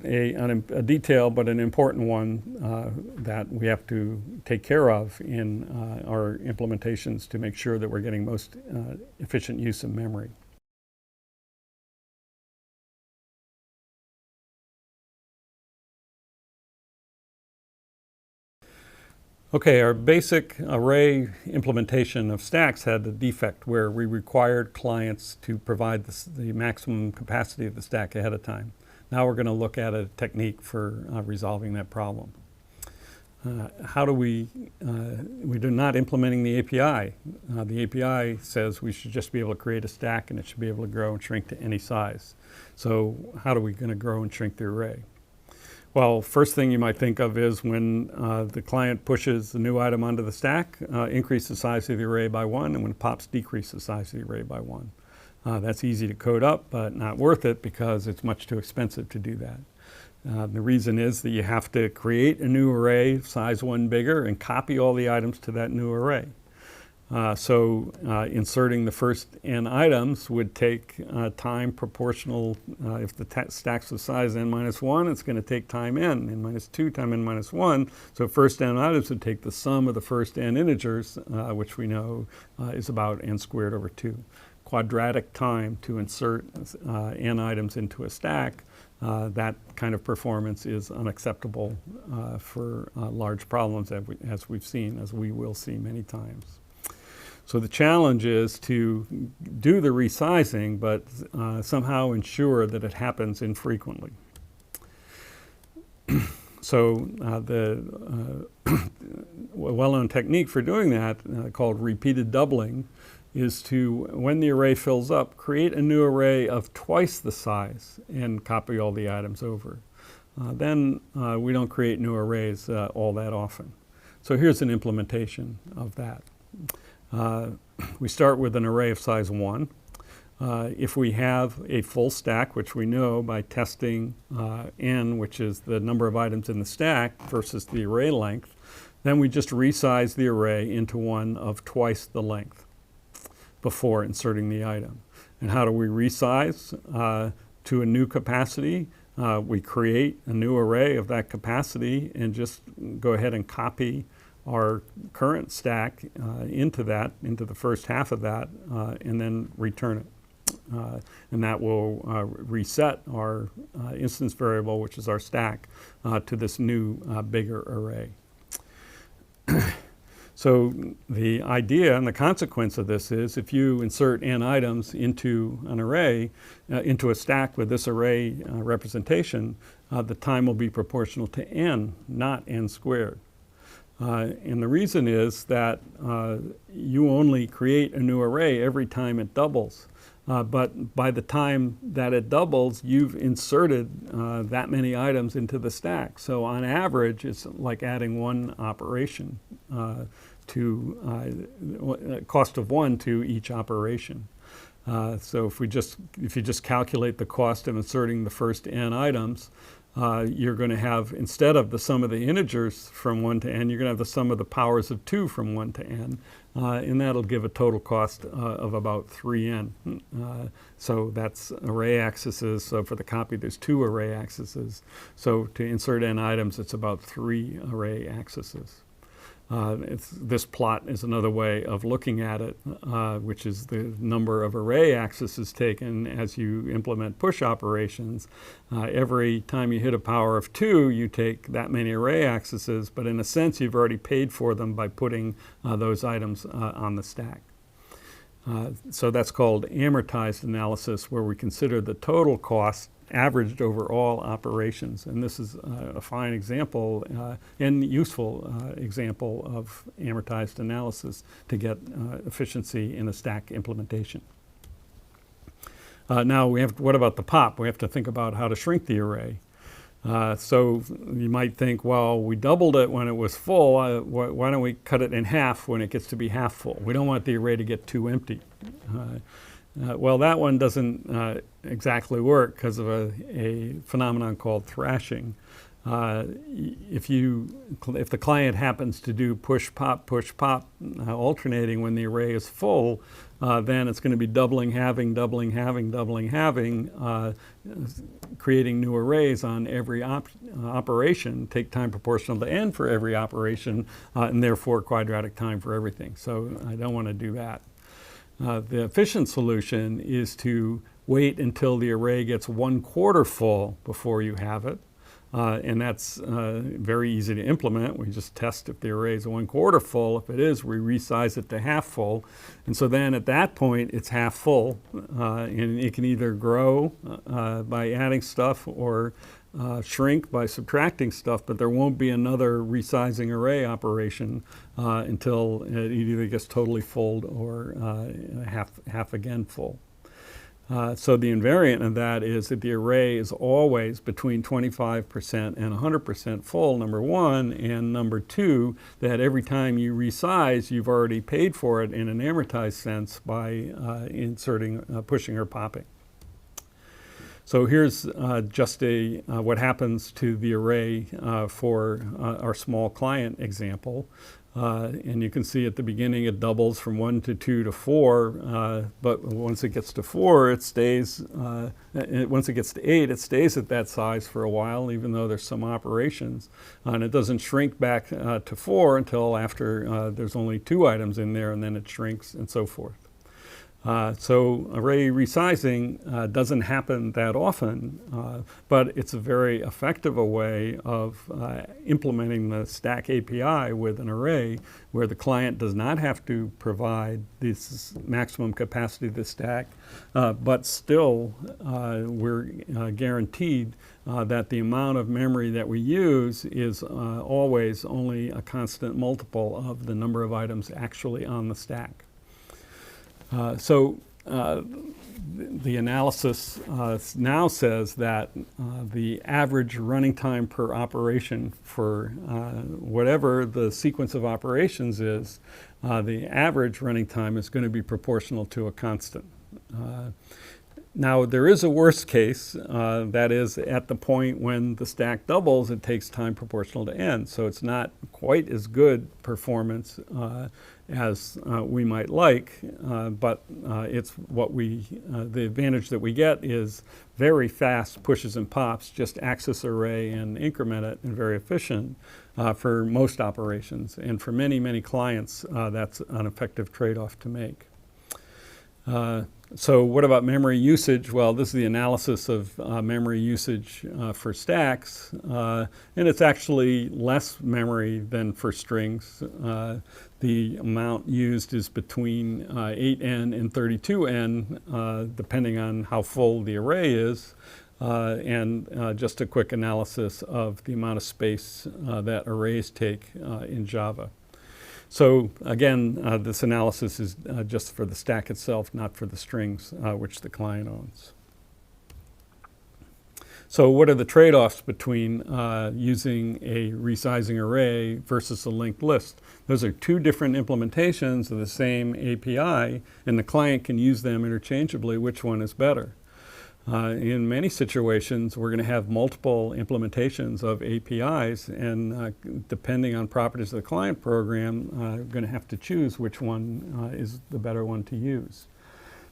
detail, but an important one that we have to take care of in our implementations to make sure that we're getting most efficient use of memory. Okay, our basic array implementation of stacks had a defect where we required clients to provide the maximum capacity of the stack ahead of time. Now we're going to look at a technique for resolving that problem. How do we're not implementing the API. The API says we should just be able to create a stack and it should be able to grow and shrink to any size. So how are we going to grow and shrink the array? Well, first thing you might think of is when the client pushes the new item onto the stack, increase the size of the array by 1, and when it pops, decrease the size of the array by 1. That's easy to code up, but not worth it because it's much too expensive to do that. The reason is that you have to create a new array, size 1 bigger, and copy all the items to that new array. So inserting the first n items would take time proportional. If the stack's the size n minus 1, it's going to take time n minus 2 time n minus 1. So first n items would take the sum of the first n integers, which we know is about n squared over 2. Quadratic time to insert n items into a stack, that kind of performance is unacceptable for large problems as we will see many times. So the challenge is to do the resizing, but somehow ensure that it happens infrequently. So the well-known technique for doing that, called repeated doubling, is to, when the array fills up, create a new array of twice the size and copy all the items over. Then we don't create new arrays all that often. So here's an implementation of that. We start with an array of size 1. If we have a full stack, which we know by testing n, which is the number of items in the stack, versus the array length, then we just resize the array into one of twice the length before inserting the item. And how do we resize to a new capacity? We create a new array of that capacity and just go ahead and copy our current stack into the first half of that, and then return it. And that will reset our instance variable, which is our stack, to this new bigger array. So the idea and the consequence of this is if you insert n items into an array, into a stack with this array representation, the time will be proportional to n, not n squared. And the reason is that you only create a new array every time it doubles. But by the time that it doubles, you've inserted that many items into the stack. So on average, it's like adding one operation cost of 1 to each operation. So if you just calculate the cost of inserting the first n items, you're going to have, instead of the sum of the integers from 1 to n, you're going to have the sum of the powers of 2 from 1 to n. And that'll give a total cost of about 3n. So that's array accesses. So for the copy, there's 2 array accesses. So to insert n items, it's about 3 array accesses. This plot is another way of looking at it, which is the number of array accesses taken as you implement push operations. Every time you hit a power of 2, you take that many array accesses, but in a sense, you've already paid for them by putting those items on the stack. So that's called amortized analysis, where we consider the total cost averaged over all operations. And this is a fine example and useful example of amortized analysis to get efficiency in a stack implementation. Now, what about the pop? We have to think about how to shrink the array. So you might think, well, we doubled it when it was full. Why don't we cut it in half when it gets to be half full? We don't want the array to get too empty. Well, that one doesn't exactly work because of a phenomenon called thrashing. If the client happens to do push, pop, alternating when the array is full, then it's going to be doubling, halving, doubling, halving, doubling, halving, creating new arrays on every operation, take time proportional to n for every operation, and therefore quadratic time for everything. So I don't want to do that. The efficient solution is to wait until the array gets 1/4 full before you have it. And that's very easy to implement. We just test if the array is 1/4 full. If it is, we resize it to half full. And so then at that point, it's half full. And it can either grow by adding stuff or shrink by subtracting stuff, but there won't be another resizing array operation until it either gets totally full or half again full. So the invariant of that is that the array is always between 25% and 100% full, number one, and number two, that every time you resize, you've already paid for it in an amortized sense by inserting, pushing or popping. So here's just what happens to the array for our small client example. And you can see at the beginning it doubles from 1 to 2 to 4, but once it gets to 4, it stays, once it gets to 8, it stays at that size for a while, even though there's some operations. And it doesn't shrink back to 4 until after there's only 2 items in there, and then it shrinks and so forth. So array resizing doesn't happen that often, but it's a very effective way of implementing the Stack API with an array where the client does not have to provide this maximum capacity of the stack, but still we're guaranteed that the amount of memory that we use is always only a constant multiple of the number of items actually on the stack. So the analysis now says that the average running time per operation for whatever the sequence of operations is, the average running time is going to be proportional to a constant. Now, there is a worst case, that is at the point when the stack doubles, it takes time proportional to n. So it's not quite as good performance as we might like, but it's what the advantage that we get is very fast pushes and pops, just access array and increment it, and very efficient for most operations. And for many, many clients, that's an effective trade-off to make. So what about memory usage? Well, this is the analysis of memory usage for stacks, and it's actually less memory than for strings. The amount used is between 8n and 32n, depending on how full the array is, and just a quick analysis of the amount of space that arrays take in Java. So again, this analysis is just for the stack itself, not for the strings, which the client owns. So what are the trade-offs between using a resizing array versus a linked list? Those are two different implementations of the same API, and the client can use them interchangeably. Which one is better? In many situations, we're going to have multiple implementations of APIs, and depending on properties of the client program, we're going to have to choose which one is the better one to use.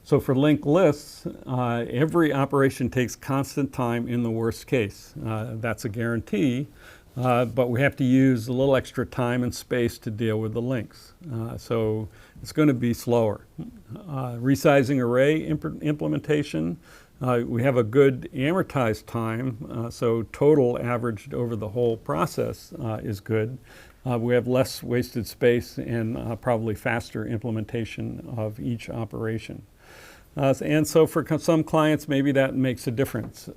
So for linked lists, every operation takes constant time in the worst case. That's a guarantee, but we have to use a little extra time and space to deal with the links. So it's going to be slower. Resizing array implementation, we have a good amortized time, so total averaged over the whole process is good. We have less wasted space and probably faster implementation of each operation. And so for some clients, maybe that makes a difference.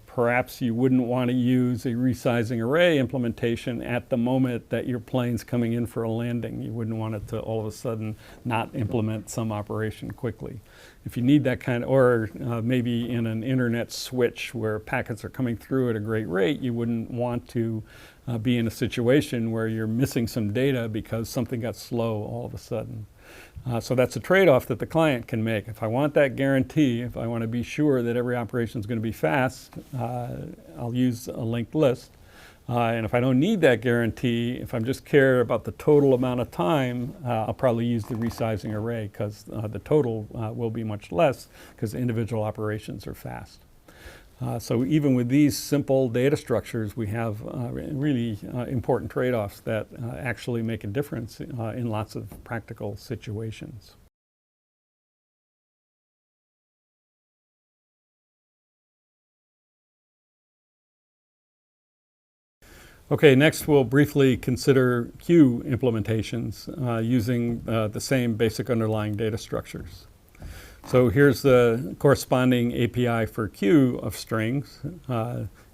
Perhaps you wouldn't want to use a resizing array implementation at the moment that your plane's coming in for a landing. You wouldn't want it to all of a sudden not implement some operation quickly. If you need that kind of, or maybe in an internet switch where packets are coming through at a great rate, you wouldn't want to be in a situation where you're missing some data because something got slow all of a sudden. So that's a trade-off that the client can make. If I want that guarantee, if I want to be sure that every operation is going to be fast, I'll use a linked list. And if I don't need that guarantee, if I'm just care about the total amount of time, I'll probably use the resizing array because the total will be much less because individual operations are fast. So even with these simple data structures, we have really important trade-offs that actually make a difference in lots of practical situations. Okay, next we'll briefly consider queue implementations using the same basic underlying data structures. So here's the corresponding API for queue of strings.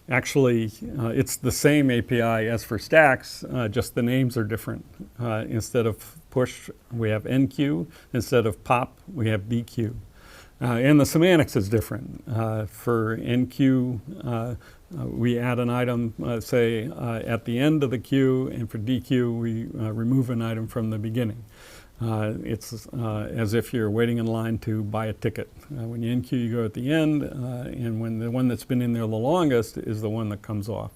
Actually, it's the same API as for stacks, just the names are different. Instead of push, we have enqueue. Instead of pop, we have dequeue. And the semantics is different. For NQ, we add an item, say, at the end of the queue, and for DQ, we remove an item from the beginning. It's as if you're waiting in line to buy a ticket. When you NQ, you go at the end, and when the one that's been in there the longest is the one that comes off.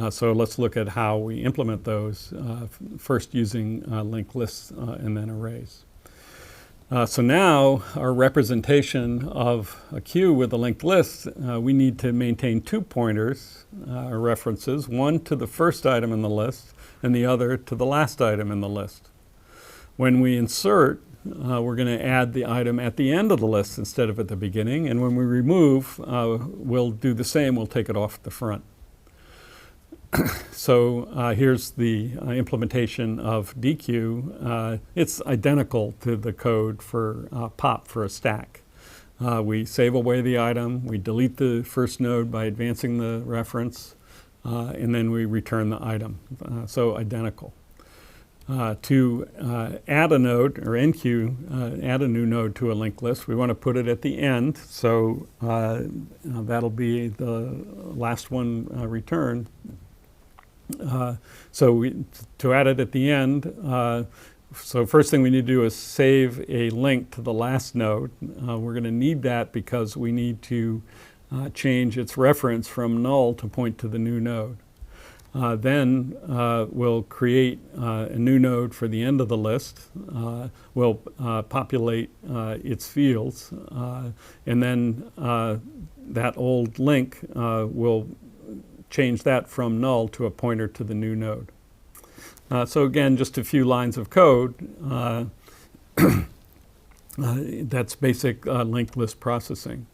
So let's look at how we implement those, first using linked lists and then arrays. So now our representation of a queue with a linked list, we need to maintain 2 pointers, or references, one to the first item in the list and the other to the last item in the list. When we insert, we're going to add the item at the end of the list instead of at the beginning, and when we remove, we'll do the same, we'll take it off the front. So here's the implementation of DQ. It's identical to the code for pop for a stack. We save away the item, we delete the first node by advancing the reference, and then we return the item. So identical. To add a node, or NQ, add a new node to a linked list, we want to put it at the end, so that'll be the last one returned. To add it at the end, so first thing we need to do is save a link to the last node. We're going to need that because we need to change its reference from null to point to the new node. Then we'll create a new node for the end of the list. We'll populate its fields, and then that old link will change that from null to a pointer to the new node. So again, just a few lines of code. That's basic linked list processing.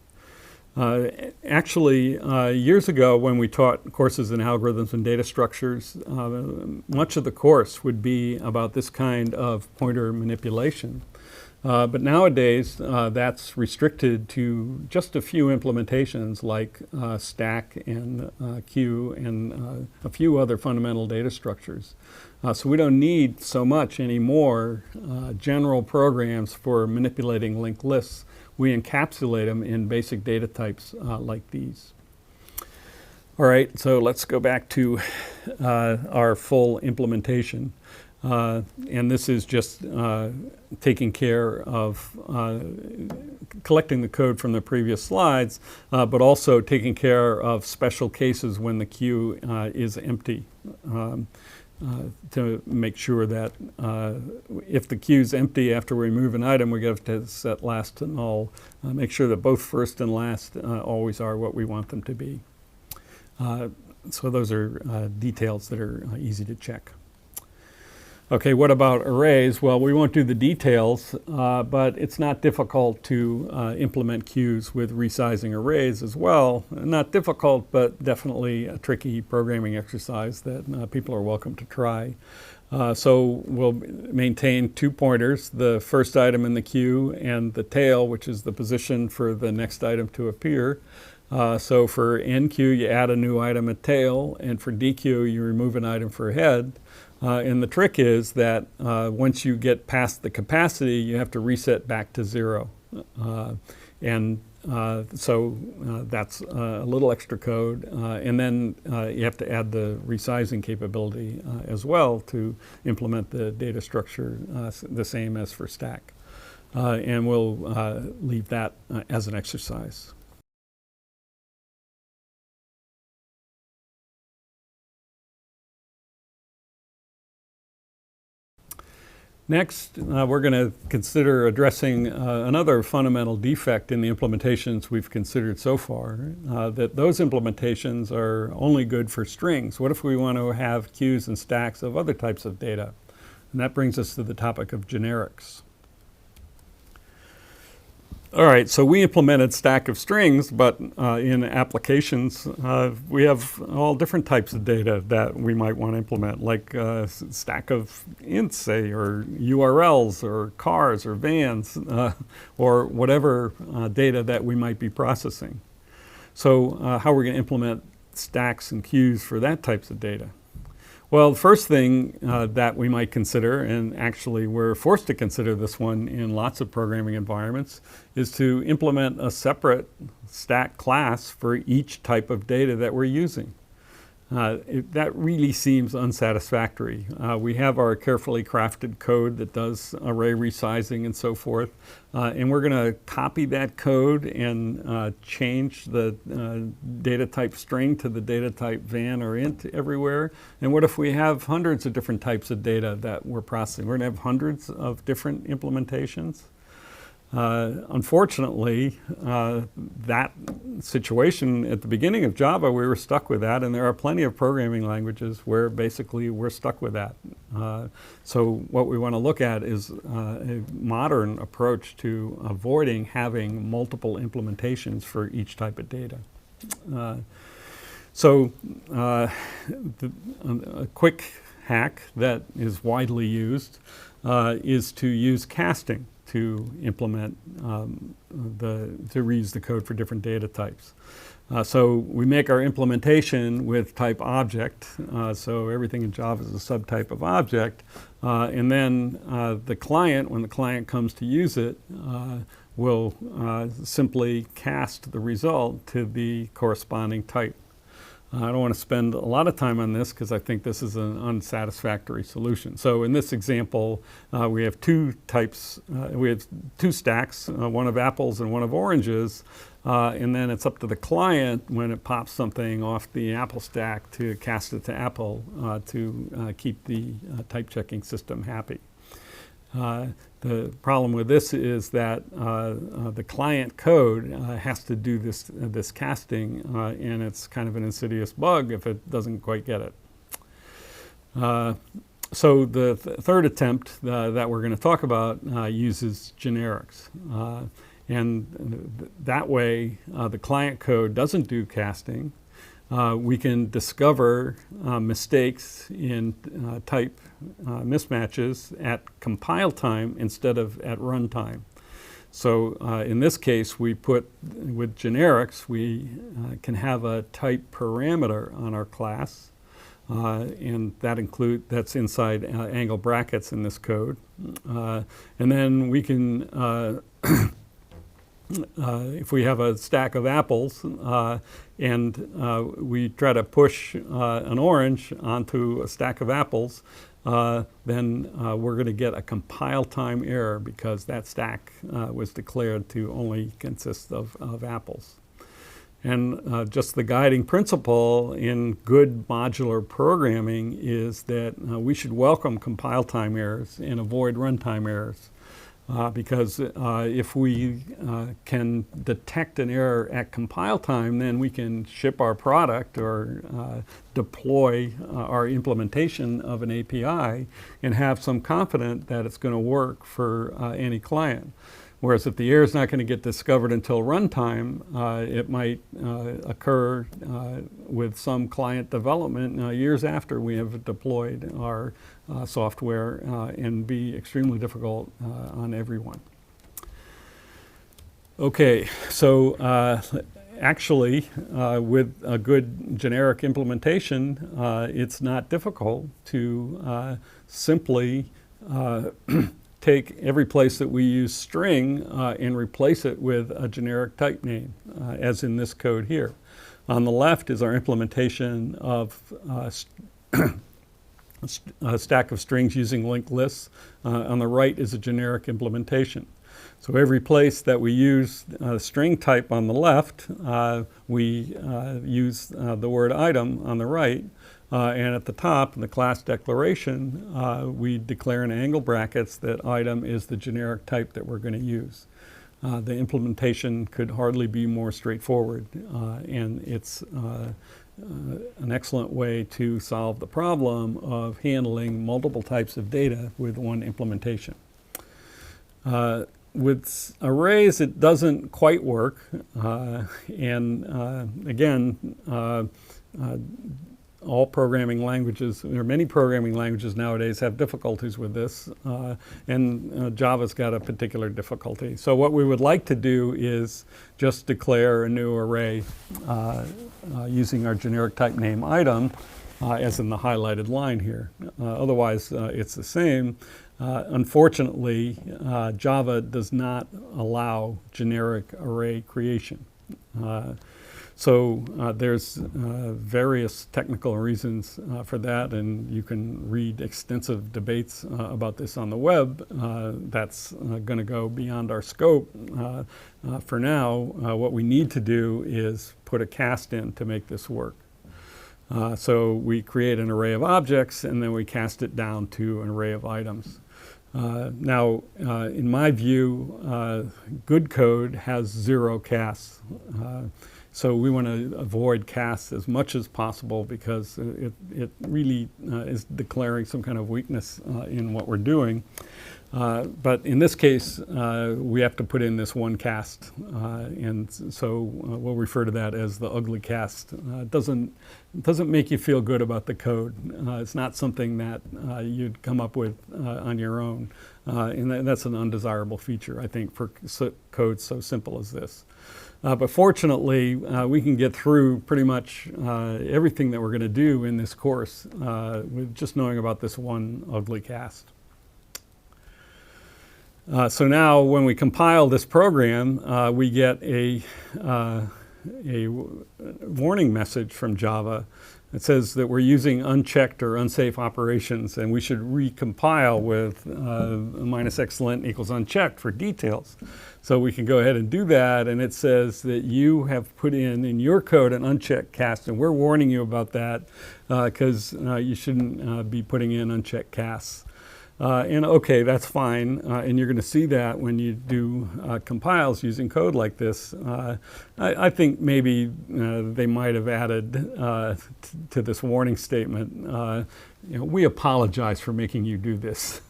Actually, years ago when we taught courses in algorithms and data structures, much of the course would be about this kind of pointer manipulation. But nowadays, that's restricted to just a few implementations like stack and queue and a few other fundamental data structures. So we don't need so much anymore general programs for manipulating linked lists. We encapsulate them in basic data types like these. All right, so let's go back to our full implementation. And this is just taking care of collecting the code from the previous slides, but also taking care of special cases when the queue is empty. To make sure that if the queue is empty after we remove an item, we have to set last to null. Make sure that both first and last always are what we want them to be. So those are details that are easy to check. Okay, what about arrays? Well, we won't do the details, but it's not difficult to implement queues with resizing arrays as well. Not difficult, but definitely a tricky programming exercise that people are welcome to try. So we'll maintain 2 pointers, the first item in the queue and the tail, which is the position for the next item to appear. So for NQ, you add a new item at tail, and for DQ, you remove an item for head. And the trick is that once you get past the capacity, you have to reset back to 0. So that's a little extra code. And then you have to add the resizing capability as well to implement the data structure the same as for stack. And we'll leave that as an exercise. Next, we're going to consider addressing another fundamental defect in the implementations we've considered so far, that those implementations are only good for strings. What if we want to have queues and stacks of other types of data? And that brings us to the topic of generics. All right, so we implemented stack of strings, but in applications, we have all different types of data that we might want to implement, like stack of ints, say, or URLs, or cars, or vans, or whatever data that we might be processing. So how are we going to implement stacks and queues for that types of data? Well, the first thing that we might consider, and actually we're forced to consider this one in lots of programming environments, is to implement a separate stack class for each type of data that we're using. That really seems unsatisfactory. We have our carefully crafted code that does array resizing and so forth, and we're going to copy that code and change the data type string to the data type van or int everywhere. And what if we have hundreds of different types of data that we're processing? We're going to have hundreds of different implementations. Unfortunately, that situation at the beginning of Java, we were stuck with that, and there are plenty of programming languages where basically we're stuck with that. So what we want to look at is a modern approach to avoiding having multiple implementations for each type of data. A quick hack that is widely used is to use casting to implement, to reuse the code for different data types. So we make our implementation with type object, so everything in Java is a subtype of object, and then the client, when the client comes to use it, will simply cast the result to the corresponding type. I don't want to spend a lot of time on this because I think this is an unsatisfactory solution. So in this example, we have two types, we have two stacks, one of apples and one of oranges, and then it's up to the client when it pops something off the apple stack to cast it to apple to keep the type checking system happy. The problem with this is that the client code has to do this casting, and it's kind of an insidious bug if it doesn't quite get it. So the third attempt that we're going to talk about uses generics. And that way, the client code doesn't do casting. We can discover mistakes in type mismatches at compile time instead of at runtime. So in this case, we put, with generics, we can have a type parameter on our class, and that's inside angle brackets in this code. And then we can if we have a stack of apples and we try to push an orange onto a stack of apples, then we're going to get a compile time error because that stack was declared to only consist of apples. And just the guiding principle in good modular programming is that we should welcome compile time errors and avoid runtime errors. Because if we can detect an error at compile time, then we can ship our product or deploy our implementation of an API and have some confidence that it's going to work for any client. Whereas if the error is not going to get discovered until runtime, it might occur with some client development years after we have deployed our software and be extremely difficult on everyone. Okay, so actually with a good generic implementation, it's not difficult to simply take every place that we use string and replace it with a generic type name, as in this code here. On the left is our implementation of a stack of strings using linked lists. On the right is a generic implementation. So every place that we use string type on the left, we use the word item on the right. And at the top, in the class declaration, we declare in angle brackets that item is the generic type that we're going to use. The implementation could hardly be more straightforward, and it's an excellent way to solve the problem of handling multiple types of data with one implementation. With arrays, it doesn't quite work, and again, all programming languages, or many programming languages nowadays have difficulties with this, and Java's got a particular difficulty. So what we would like to do is just declare a new array using our generic type name item, as in the highlighted line here. Otherwise, it's the same. Unfortunately, Java does not allow generic array creation. So there's various technical reasons for that, and you can read extensive debates about this on the web. That's going to go beyond our scope. For now, what we need to do is put a cast in to make this work. So we create an array of objects, and then we cast it down to an array of items. Now, in my view, good code has 0 casts. So we want to avoid casts as much as possible because it really is declaring some kind of weakness in what we're doing. But in this case, we have to put in this one cast. And so we'll refer to that as the ugly cast. It doesn't make you feel good about the code. It's not something that you'd come up with on your own. And that's an undesirable feature, I think, for code so simple as this. But fortunately, we can get through pretty much everything that we're going to do in this course with just knowing about this one ugly cast. So now when we compile this program, we get a warning message from Java. It says that we're using unchecked or unsafe operations, and we should recompile with -xlint equals unchecked for details. So we can go ahead and do that, and it says that you have put in your code an unchecked cast, and we're warning you about that because you shouldn't be putting in unchecked casts. And okay, that's fine, and you're going to see that when you do compiles using code like this. I think maybe they might have added to this warning statement, we apologize for making you do this.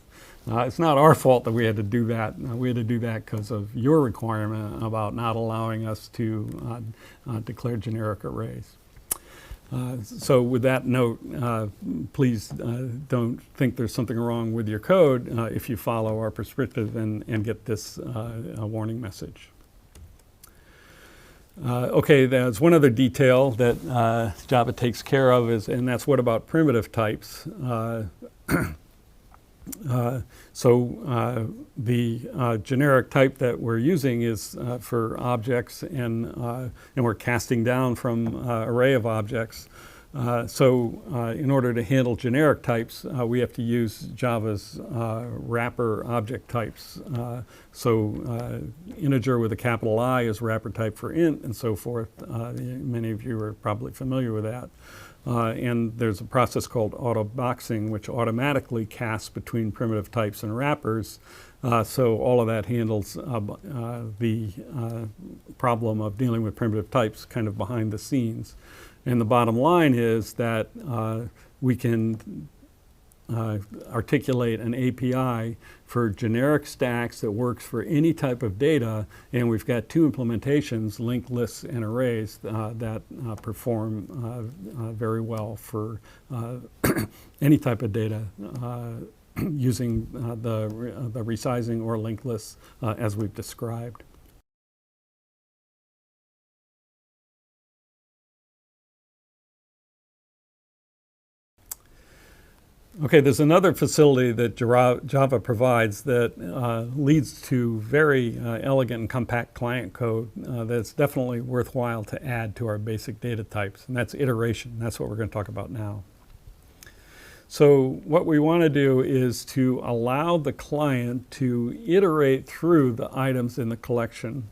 It's not our fault that we had to do that. We had to do that because of your requirement about not allowing us to declare generic arrays. So with that note, please don't think there's something wrong with your code if you follow our prescriptive and get this warning message. Okay, there's one other detail that Java takes care of, and that's what about primitive types. The generic type that we're using is for objects, and we're casting down from array of objects. In order to handle generic types, we have to use Java's wrapper object types. Integer with a capital I is wrapper type for int, and so forth. Many of you are probably familiar with that. And there's a process called auto-boxing, which automatically casts between primitive types and wrappers. So all of that handles the problem of dealing with primitive types kind of behind the scenes. And the bottom line is that we can articulate an API for generic stacks that works for any type of data, and we've got 2 implementations, linked lists and arrays, that perform very well for any type of data using the resizing or linked lists as we've described. Okay, there's another facility that Java provides that leads to very elegant and compact client code that's definitely worthwhile to add to our basic data types, and that's iteration. That's what we're going to talk about now. So what we want to do is to allow the client to iterate through the items in the collection.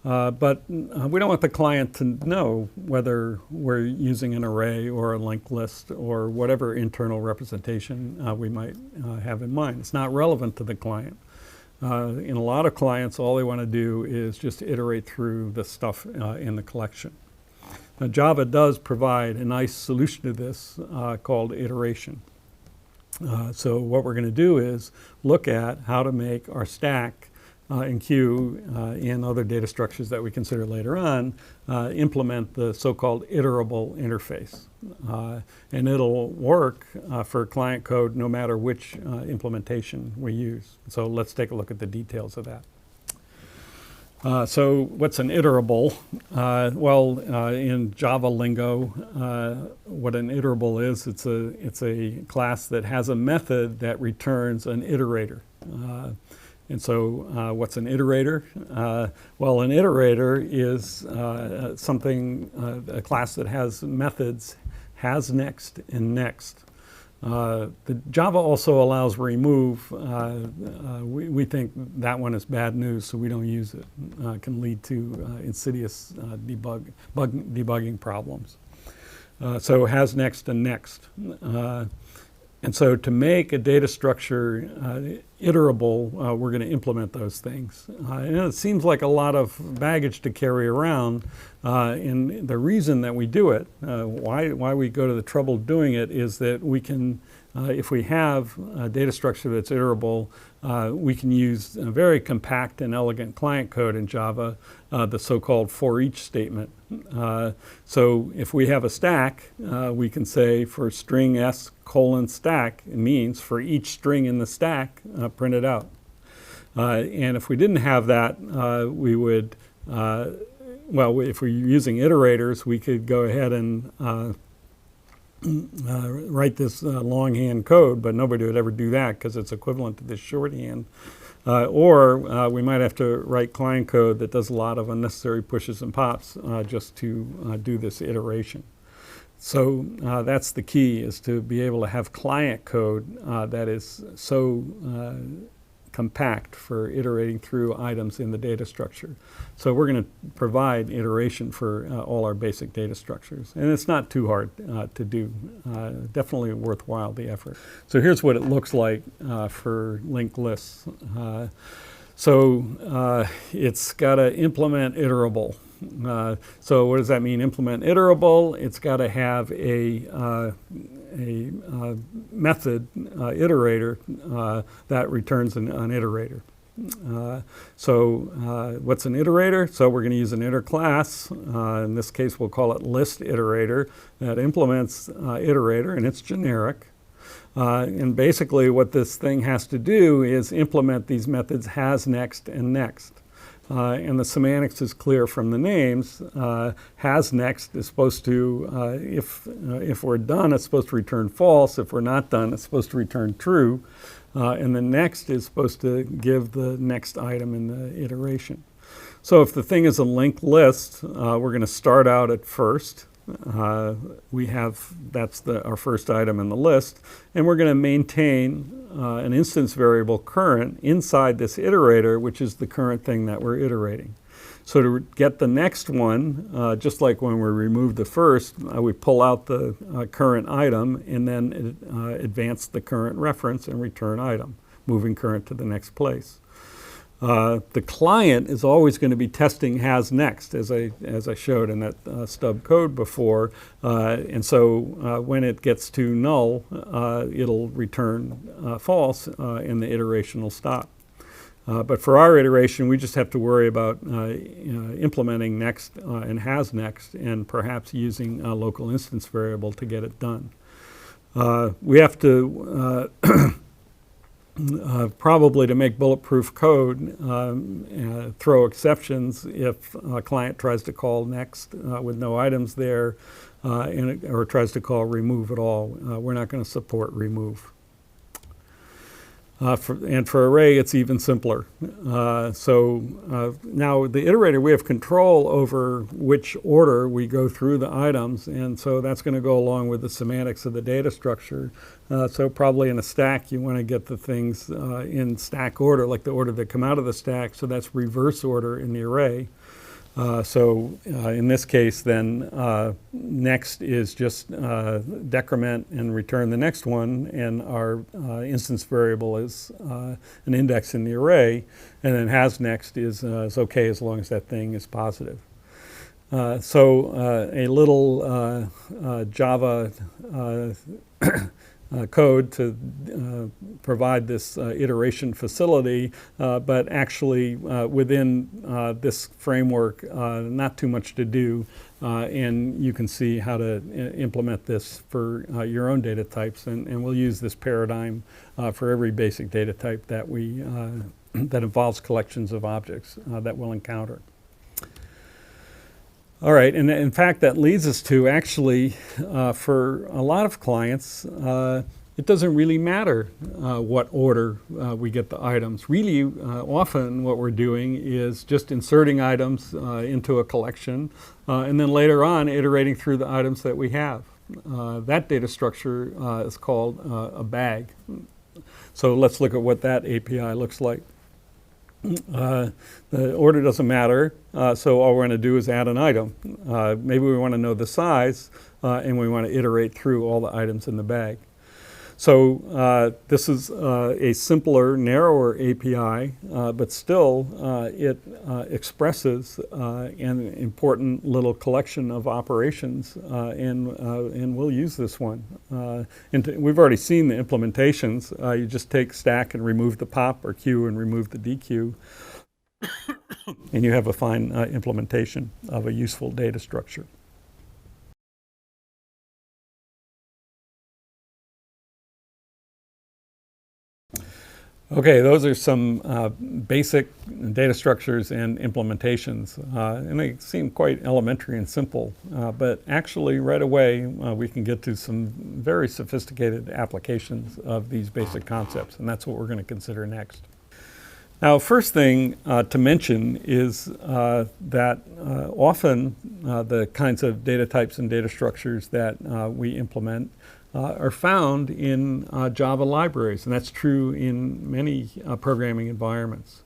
But we don't want the client to know whether we're using an array or a linked list or whatever internal representation we might have in mind. It's not relevant to the client. In a lot of clients, all they want to do is just iterate through the stuff in the collection. Now, Java does provide a nice solution to this called iteration. So what we're going to do is look at how to make our stack in Q and other data structures that we consider later on, implement the so-called iterable interface. And it'll work for client code no matter which implementation we use. So let's take a look at the details of that. So what's an iterable? In Java lingo, what an iterable is, it's a class that has a method that returns an iterator. What's an iterator? An iterator is a class that has methods has next and next. The Java also allows remove. We think that one is bad news, so we don't use it. It can lead to insidious debugging problems. So has next and next. And so to make a data structure iterable, we're going to implement those things. And it seems like a lot of baggage to carry around. And the reason that we do it, why we go to the trouble of doing it, is that we can, if we have a data structure that's iterable, we can use a very compact and elegant client code in Java, the so-called for each statement. So if we have a stack, we can say for string s colon stack, it means for each string in the stack, print it out. And if we didn't have that, we would, if we're using iterators, we could go ahead and write this longhand code, but nobody would ever do that because it's equivalent to this shorthand. Or we might have to write client code that does a lot of unnecessary pushes and pops just to do this iteration. So that's the key, is to be able to have client code that is so compact for iterating through items in the data structure. So we're going to provide iteration for all our basic data structures. And it's not too hard to do. Definitely worthwhile, the effort. So here's what it looks like for linked lists. It's got to implement iterable. So what does that mean, implement iterable? It's got to have a method iterator that returns an iterator. What's an iterator? So we're going to use an iter class. In this case, we'll call it list iterator, that implements iterator, and it's generic. And basically what this thing has to do is implement these methods has, next, and next. And the semantics is clear from the names. Has next is supposed to, if we're done, it's supposed to return false. If we're not done, it's supposed to return true. And the next is supposed to give the next item in the iteration. So if the thing is a linked list, we're going to start out at first. That's our first item in the list, and we're going to maintain an instance variable current inside this iterator, which is the current thing that we're iterating. So to get the next one, just like when we remove the first, we pull out the current item and then advance the current reference and return item, moving current to the next place. The client is always going to be testing has next, as I showed in that stub code before. When it gets to null, it'll return false, and the iteration will stop. But for our iteration, we just have to worry about implementing next and has next, and perhaps using a local instance variable to get it done. We have to probably, to make bulletproof code, throw exceptions if a client tries to call next with no items there, or tries to call remove at all. We're not going to support remove. And for array, it's even simpler. Now the iterator, we have control over which order we go through the items, and so that's going to go along with the semantics of the data structure. So probably in a stack, you want to get the things in stack order, like the order that come out of the stack, so that's reverse order in the array. In this case, then, next is just decrement and return the next one, and our instance variable is an index in the array, and then has next is okay as long as that thing is positive. A little Java code to provide this iteration facility, but actually within this framework, not too much to do, and you can see how to implement this for your own data types, and we'll use this paradigm for every basic data type that we that involves collections of objects that we'll encounter. All right, and in fact, that leads us to actually, for a lot of clients, it doesn't really matter what order we get the items. Really, often what we're doing is just inserting items into a collection, and then later on iterating through the items that we have. That data structure is called a bag. So let's look at what that API looks like. The order doesn't matter, so all we're going to do is add an item. Maybe we want to know the size, and we want to iterate through all the items in the bag. So this is a simpler, narrower API, but still it expresses an important little collection of operations, and we'll use this one. We've already seen the implementations. You just take stack and remove the pop, or queue and remove the dequeue, and you have a fine implementation of a useful data structure. Okay, those are some basic data structures and implementations, and they seem quite elementary and simple, but actually right away we can get to some very sophisticated applications of these basic concepts, and that's what we're going to consider next. Now, first thing to mention is that often the kinds of data types and data structures that we implement are found in Java libraries, and that's true in many programming environments.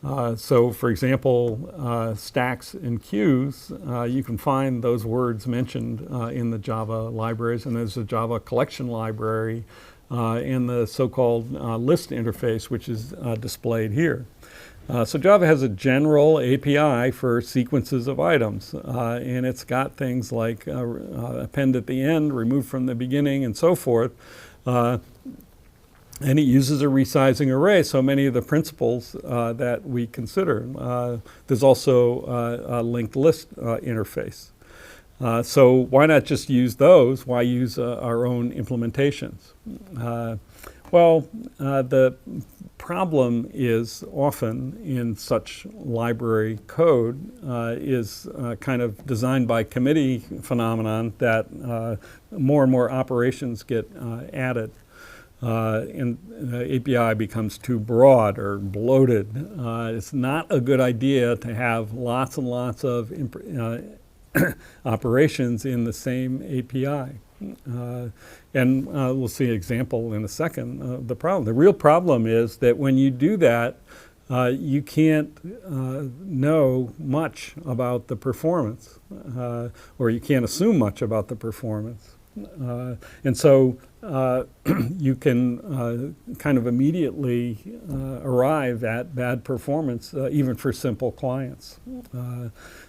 So, for example, stacks and queues, you can find those words mentioned in the Java libraries, and there's a Java collection library and the so-called list interface, which is displayed here. So Java has a general API for sequences of items, and it's got things like append at the end, remove from the beginning, and so forth. And it uses a resizing array, so many of the principles that we consider. There's also a linked list interface. So why not just use those? Why use our own implementations? Well, the problem is often in such library code is kind of designed by committee phenomenon that more and more operations get added. And the API becomes too broad or bloated. It's not a good idea to have lots and lots of operations in the same API. And we'll see an example in a second of the problem. The real problem is that when you do that, you can't know much about the performance, or you can't assume much about the performance. And so you can kind of immediately arrive at bad performance, even for simple clients.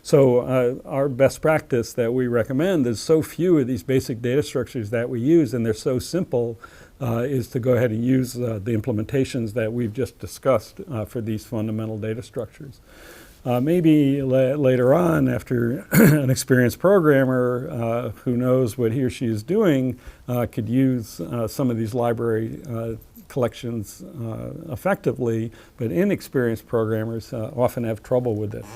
So our best practice that we recommend is so few of these basic data structures that we use, and they're so simple, is to go ahead and use the implementations that we've just discussed for these fundamental data structures. Maybe later on, after an experienced programmer who knows what he or she is doing could use some of these library collections effectively, but inexperienced programmers often have trouble with this.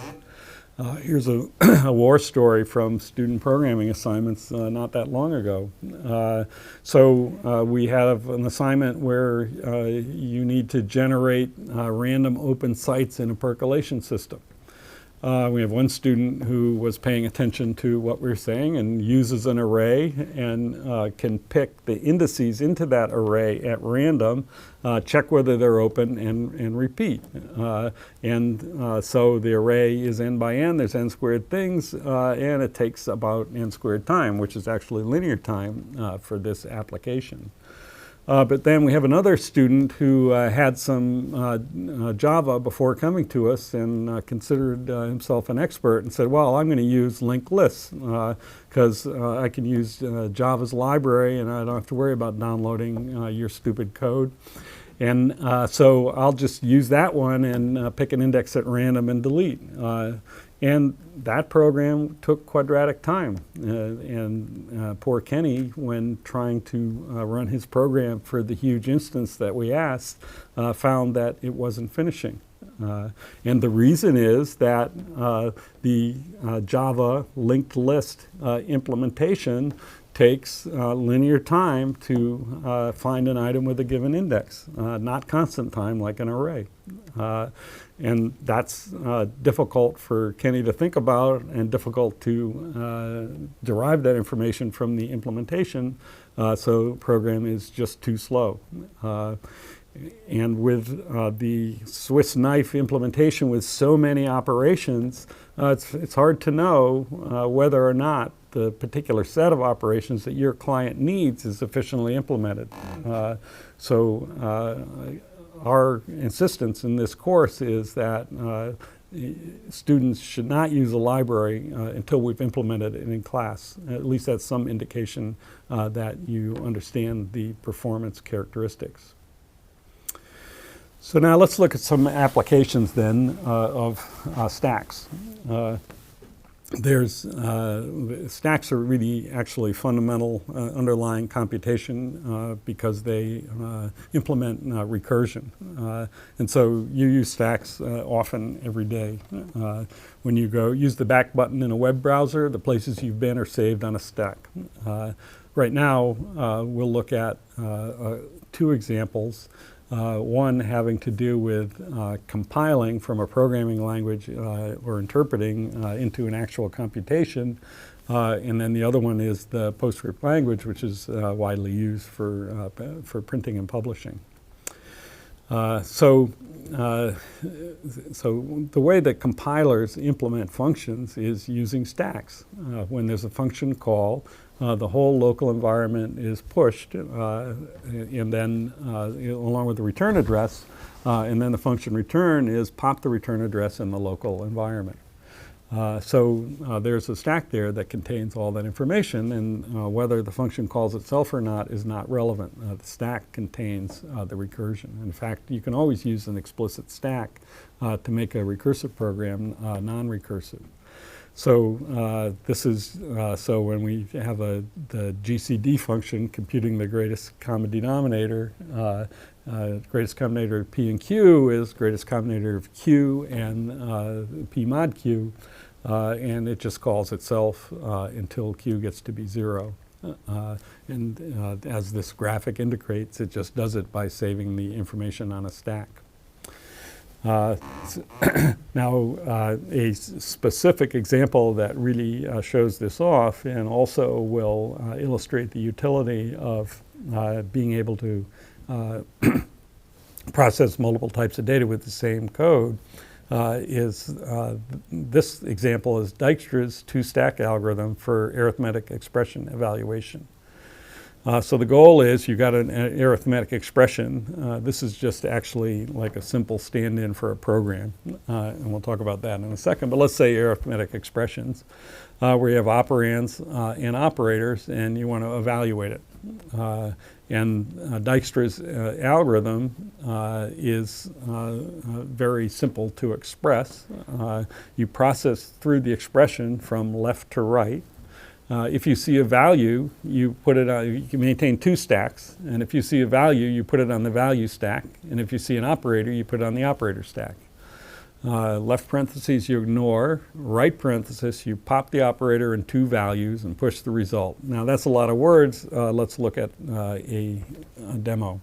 Here's a war story from student programming assignments not that long ago. So we have an assignment where you need to generate random open sites in a percolation system. We have one student who was paying attention to what we're saying and uses an array and can pick the indices into that array at random, check whether they're open, and repeat. So the array is n by n, there's n squared things, and it takes about n squared time, which is actually linear time for this application. But then we have another student who had some Java before coming to us and considered himself an expert and said, well, I'm going to use linked lists because I can use Java's library and I don't have to worry about downloading your stupid code. And so I'll just use that one and pick an index at random and delete. And that program took quadratic time. And poor Kenny, when trying to run his program for the huge instance that we asked, found that it wasn't finishing. And the reason is that the Java linked list implementation takes linear time to find an item with a given index, not constant time like an array. And that's difficult for Kenny to think about and difficult to derive that information from the implementation, so the program is just too slow. And with the Swiss knife implementation with so many operations, it's hard to know whether or not the particular set of operations that your client needs is efficiently implemented. Our insistence in this course is that students should not use a library until we've implemented it in class. At least that's some indication that you understand the performance characteristics. So now let's look at some applications then of stacks. Stacks are really actually fundamental underlying computation because they implement recursion. And so you use stacks often every day. When you go use the back button in a web browser, the places you've been are saved on a stack. Right now, we'll look at two examples. One having to do with compiling from a programming language or interpreting into an actual computation. And then the other one is the PostScript language, which is widely used for printing and publishing. So the way that compilers implement functions is using stacks. When there's a function call, the whole local environment is pushed, and then along with the return address, and then the function return is pop the return address in the local environment. There's a stack there that contains all that information, and whether the function calls itself or not is not relevant. The stack contains the recursion. In fact, you can always use an explicit stack to make a recursive program non-recursive. So this is so when we have the GCD function computing the greatest common denominator, greatest common denominator of P and Q is greatest common denominator of Q and P mod Q, and it just calls itself until Q gets to be 0. As this graphic indicates, it just does it by saving the information on a stack. Now, a specific example that really shows this off and also will illustrate the utility of being able to process multiple types of data with the same code is this example is Dijkstra's two-stack algorithm for arithmetic expression evaluation. So the goal is you got an arithmetic expression. This is just actually like a simple stand-in for a program, and we'll talk about that in a second. But let's say arithmetic expressions, where you have operands and operators, and you want to evaluate it. Dijkstra's algorithm is very simple to express. You process through the expression from left to right. If you see a value, you put it on, you can maintain two stacks, and if you see a value, you put it on the value stack, and if you see an operator, you put it on the operator stack. Left parentheses you ignore, right parenthesis you pop the operator in two values and push the result. Now that's a lot of words. Let's look at a demo.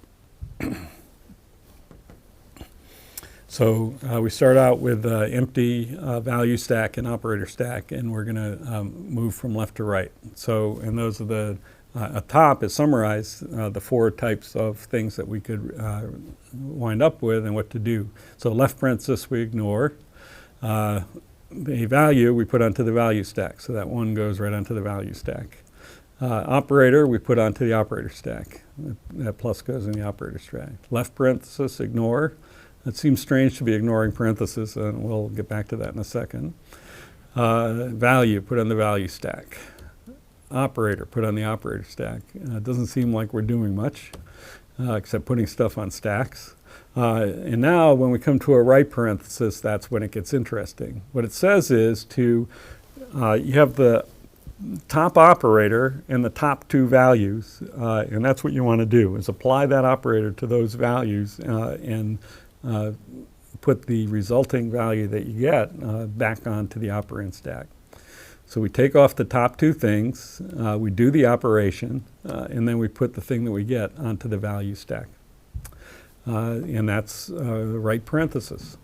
So we start out with empty value stack and operator stack, and we're going to move from left to right. So, and those are the, atop is summarized the 4 types of things that we could wind up with and what to do. So left parenthesis we ignore. A value we put onto the value stack, so that one goes right onto the value stack. Operator we put onto the operator stack. That plus goes in the operator stack. Left parenthesis ignore. It seems strange to be ignoring parentheses, and we'll get back to that in a second. Value, put on the value stack. Operator, put on the operator stack. It doesn't seem like we're doing much, except putting stuff on stacks. And now when we come to a right parenthesis, that's when it gets interesting. What it says is you have the top operator and the top two values, and that's what you want to do, is apply that operator to those values and put the resulting value that you get back onto the operand stack. So we take off the top two things, we do the operation, and then we put the thing that we get onto the value stack. And that's the right parenthesis.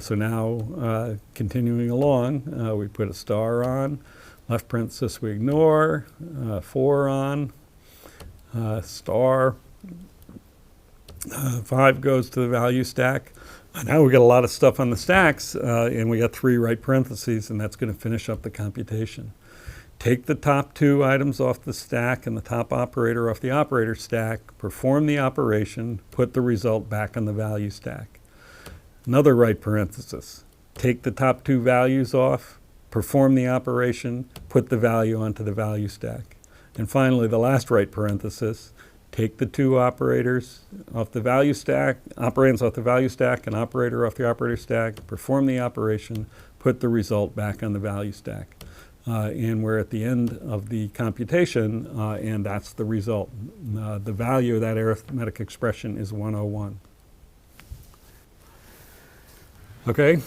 So now, continuing along, we put a star on, left parenthesis we ignore, 4 on, star, 5 goes to the value stack. Now we got a lot of stuff on the stacks, and we got 3 right parentheses, and that's going to finish up the computation. Take the top 2 items off the stack and the top operator off the operator stack, perform the operation, put the result back on the value stack. Another right parenthesis. Take the top 2 values off, perform the operation, put the value onto the value stack. And finally, the last right parenthesis. Take the 2 operators off the value stack, operands off the value stack, and operator off the operator stack, perform the operation, put the result back on the value stack. And we're at the end of the computation, and that's the result. The value of that arithmetic expression is 101. Okay?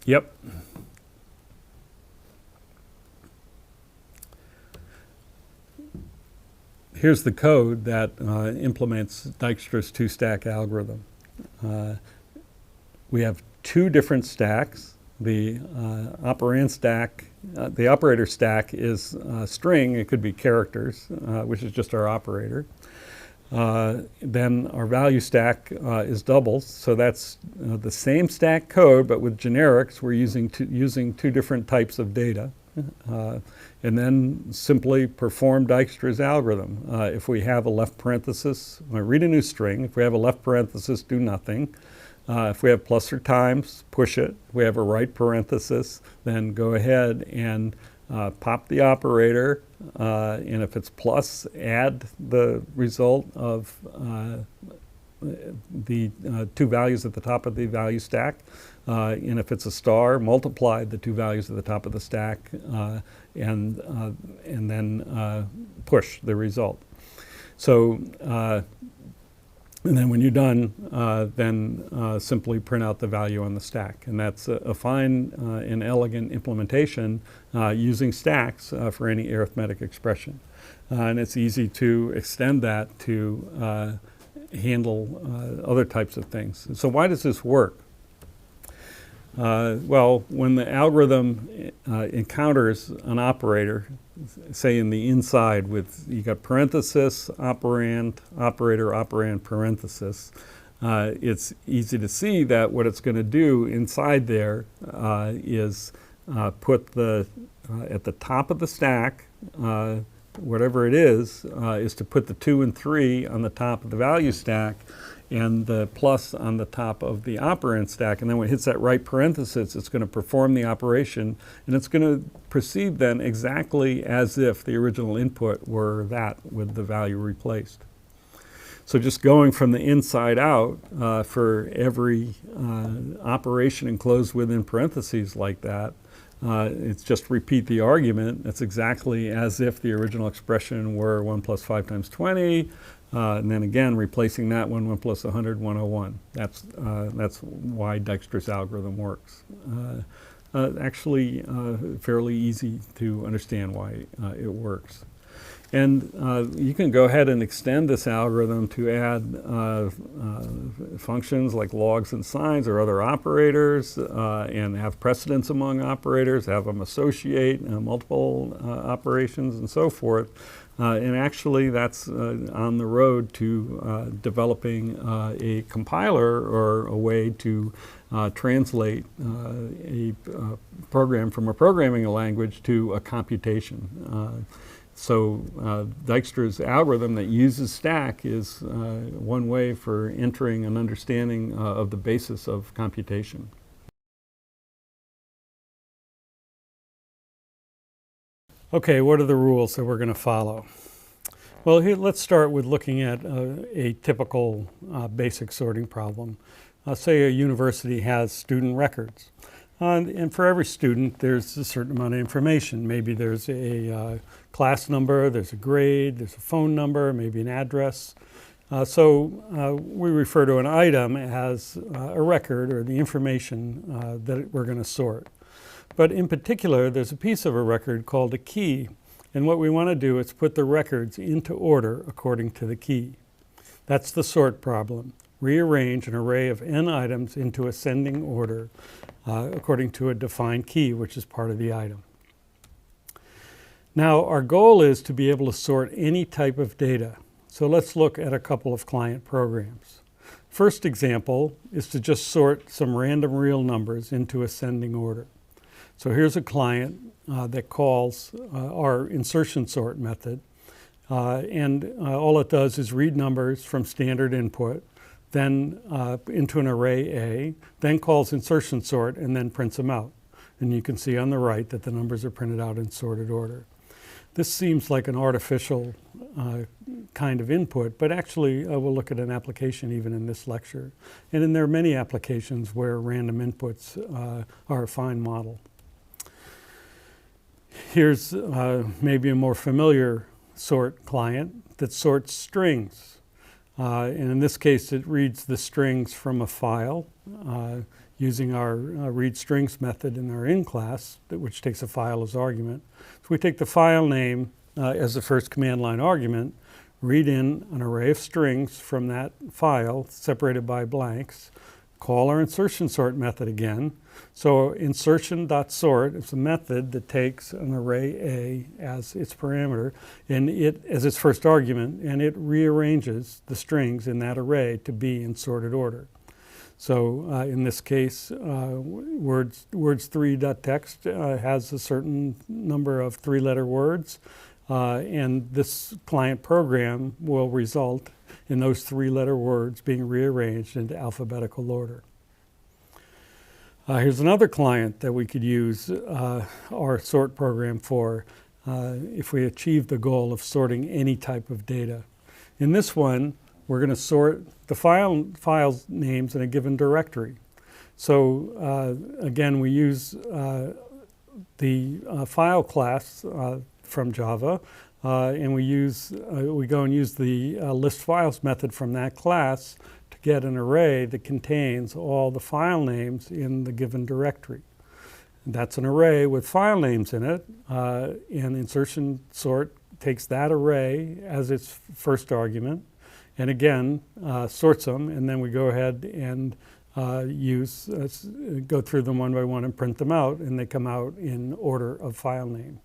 Yep. Here's the code that implements Dijkstra's 2-stack algorithm. We have 2 different stacks. The operand stack, the operator stack is string. It could be characters, which is just our operator. Then our value stack is doubles, so that's the same stack code, but with generics. We're using two different types of data. And then simply perform Dijkstra's algorithm. If we have a left parenthesis, read a new string. If we have a left parenthesis, do nothing. If we have plus or times, push it. If we have a right parenthesis, then go ahead and pop the operator. And if it's plus, add the result of the 2 values at the top of the value stack. And if it's a star, multiply the 2 values at the top of the stack and then push the result. So, and then when you're done, then simply print out the value on the stack. And that's a fine and elegant implementation using stacks for any arithmetic expression. And it's easy to extend that to handle other types of things. So why does this work? Well, when the algorithm encounters an operator, say in the inside with, you got parenthesis, operand, operator, operand, parenthesis, it's easy to see that what it's going to do inside there is put at the top of the stack, whatever it is to put the 2 and 3 on the top of the value stack and the plus on the top of the operand stack. And then when it hits that right parenthesis, it's going to perform the operation, and it's going to proceed then exactly as if the original input were that with the value replaced. So just going from the inside out for every operation enclosed within parentheses like that, it's just repeat the argument. It's exactly as if the original expression were 1 plus 5 times 20, and then again replacing that 1 plus 100, 101. That's why Dijkstra's algorithm works. Actually, fairly easy to understand why it works. And you can go ahead and extend this algorithm to add functions like logs and sines or other operators, and have precedence among operators, have them associate multiple operations and so forth. And actually that's on the road to developing a compiler or a way to translate a program from a programming language to a computation. So Dijkstra's algorithm that uses stack is one way for entering an understanding of the basis of computation. Okay, what are the rules that we're going to follow? Well, here, let's start with looking at a typical basic sorting problem. Say a university has student records. And for every student, there's a certain amount of information. Maybe there's a class number, there's a grade, there's a phone number, maybe an address. So we refer to an item as a record, or the information that we're going to sort. But in particular, there's a piece of a record called a key. And what we want to do is put the records into order according to the key. That's the sort problem. Rearrange an array of n items into ascending order according to a defined key, which is part of the item. Now, our goal is to be able to sort any type of data. So let's look at a couple of client programs. First example is to just sort some random real numbers into ascending order. So here's a client that calls our insertion sort method. And all it does is read numbers from standard input, then into an array A, then calls insertion sort, and then prints them out. And you can see on the right that the numbers are printed out in sorted order. This seems like an artificial kind of input, but actually we'll look at an application even in this lecture. And there are many applications where random inputs are a fine model. Here's maybe a more familiar sort client that sorts strings. And in this case, it reads the strings from a file using our read strings method in our in class, which takes a file as argument. So we take the file name as the first command line argument, read in an array of strings from that file separated by blanks, call our insertion sort method again. So insertion.sort is a method that takes an array A as its parameter and it as its first argument, and it rearranges the strings in that array to be in sorted order. So in this case, words3.text has a certain number of three-letter words, and this client program will result in those three-letter words being rearranged into alphabetical order. Here's another client that we could use our sort program for if we achieve the goal of sorting any type of data. In this one, we're going to sort the file names in a given directory. So again, we use the file class from Java, and we go and use the list files method from that class to get an array that contains all the file names in the given directory. That's an array with file names in it, and insertion sort takes that array as its first argument, and again sorts them, and then we go ahead and go through them one by one and print them out, and they come out in order of file name.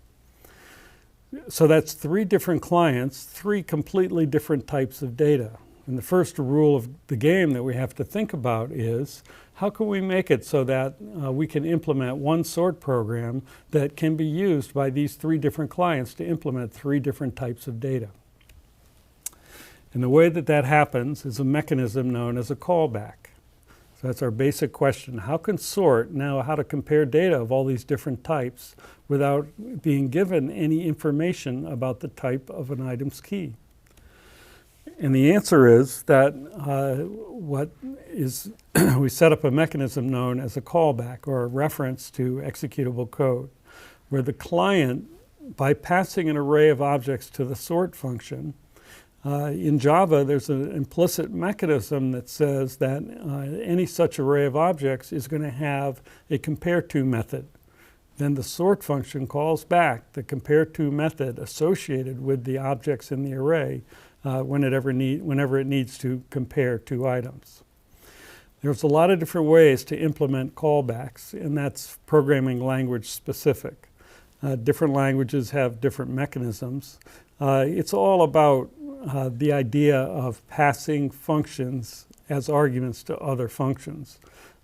So that's three different clients, three completely different types of data. And the first rule of the game that we have to think about is, how can we make it so that we can implement one sort program that can be used by these three different clients to implement three different types of data? And the way that that happens is a mechanism known as a callback. So that's our basic question. How can sort know how to compare data of all these different types without being given any information about the type of an item's key? And the answer is that we set up a mechanism known as a callback, or a reference to executable code, where the client, by passing an array of objects to the sort function, in Java, there's an implicit mechanism that says that any such array of objects is going to have a compare to method. Then the sort function calls back the compare to method associated with the objects in the array whenever it needs to compare two items. There's a lot of different ways to implement callbacks, and that's programming language specific. Different languages have different mechanisms. It's all about the idea of passing functions as arguments to other functions,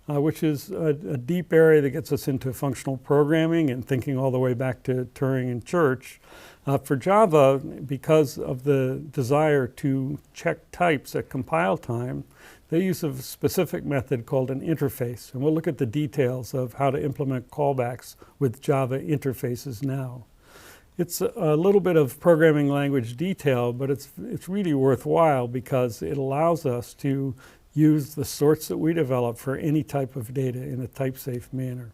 which is a deep area that gets us into functional programming and thinking all the way back to Turing and Church. For Java, because of the desire to check types at compile time, they use a specific method called an interface. And we'll look at the details of how to implement callbacks with Java interfaces now. It's a little bit of programming language detail, but it's really worthwhile because it allows us to use the sorts that we develop for any type of data in a type-safe manner.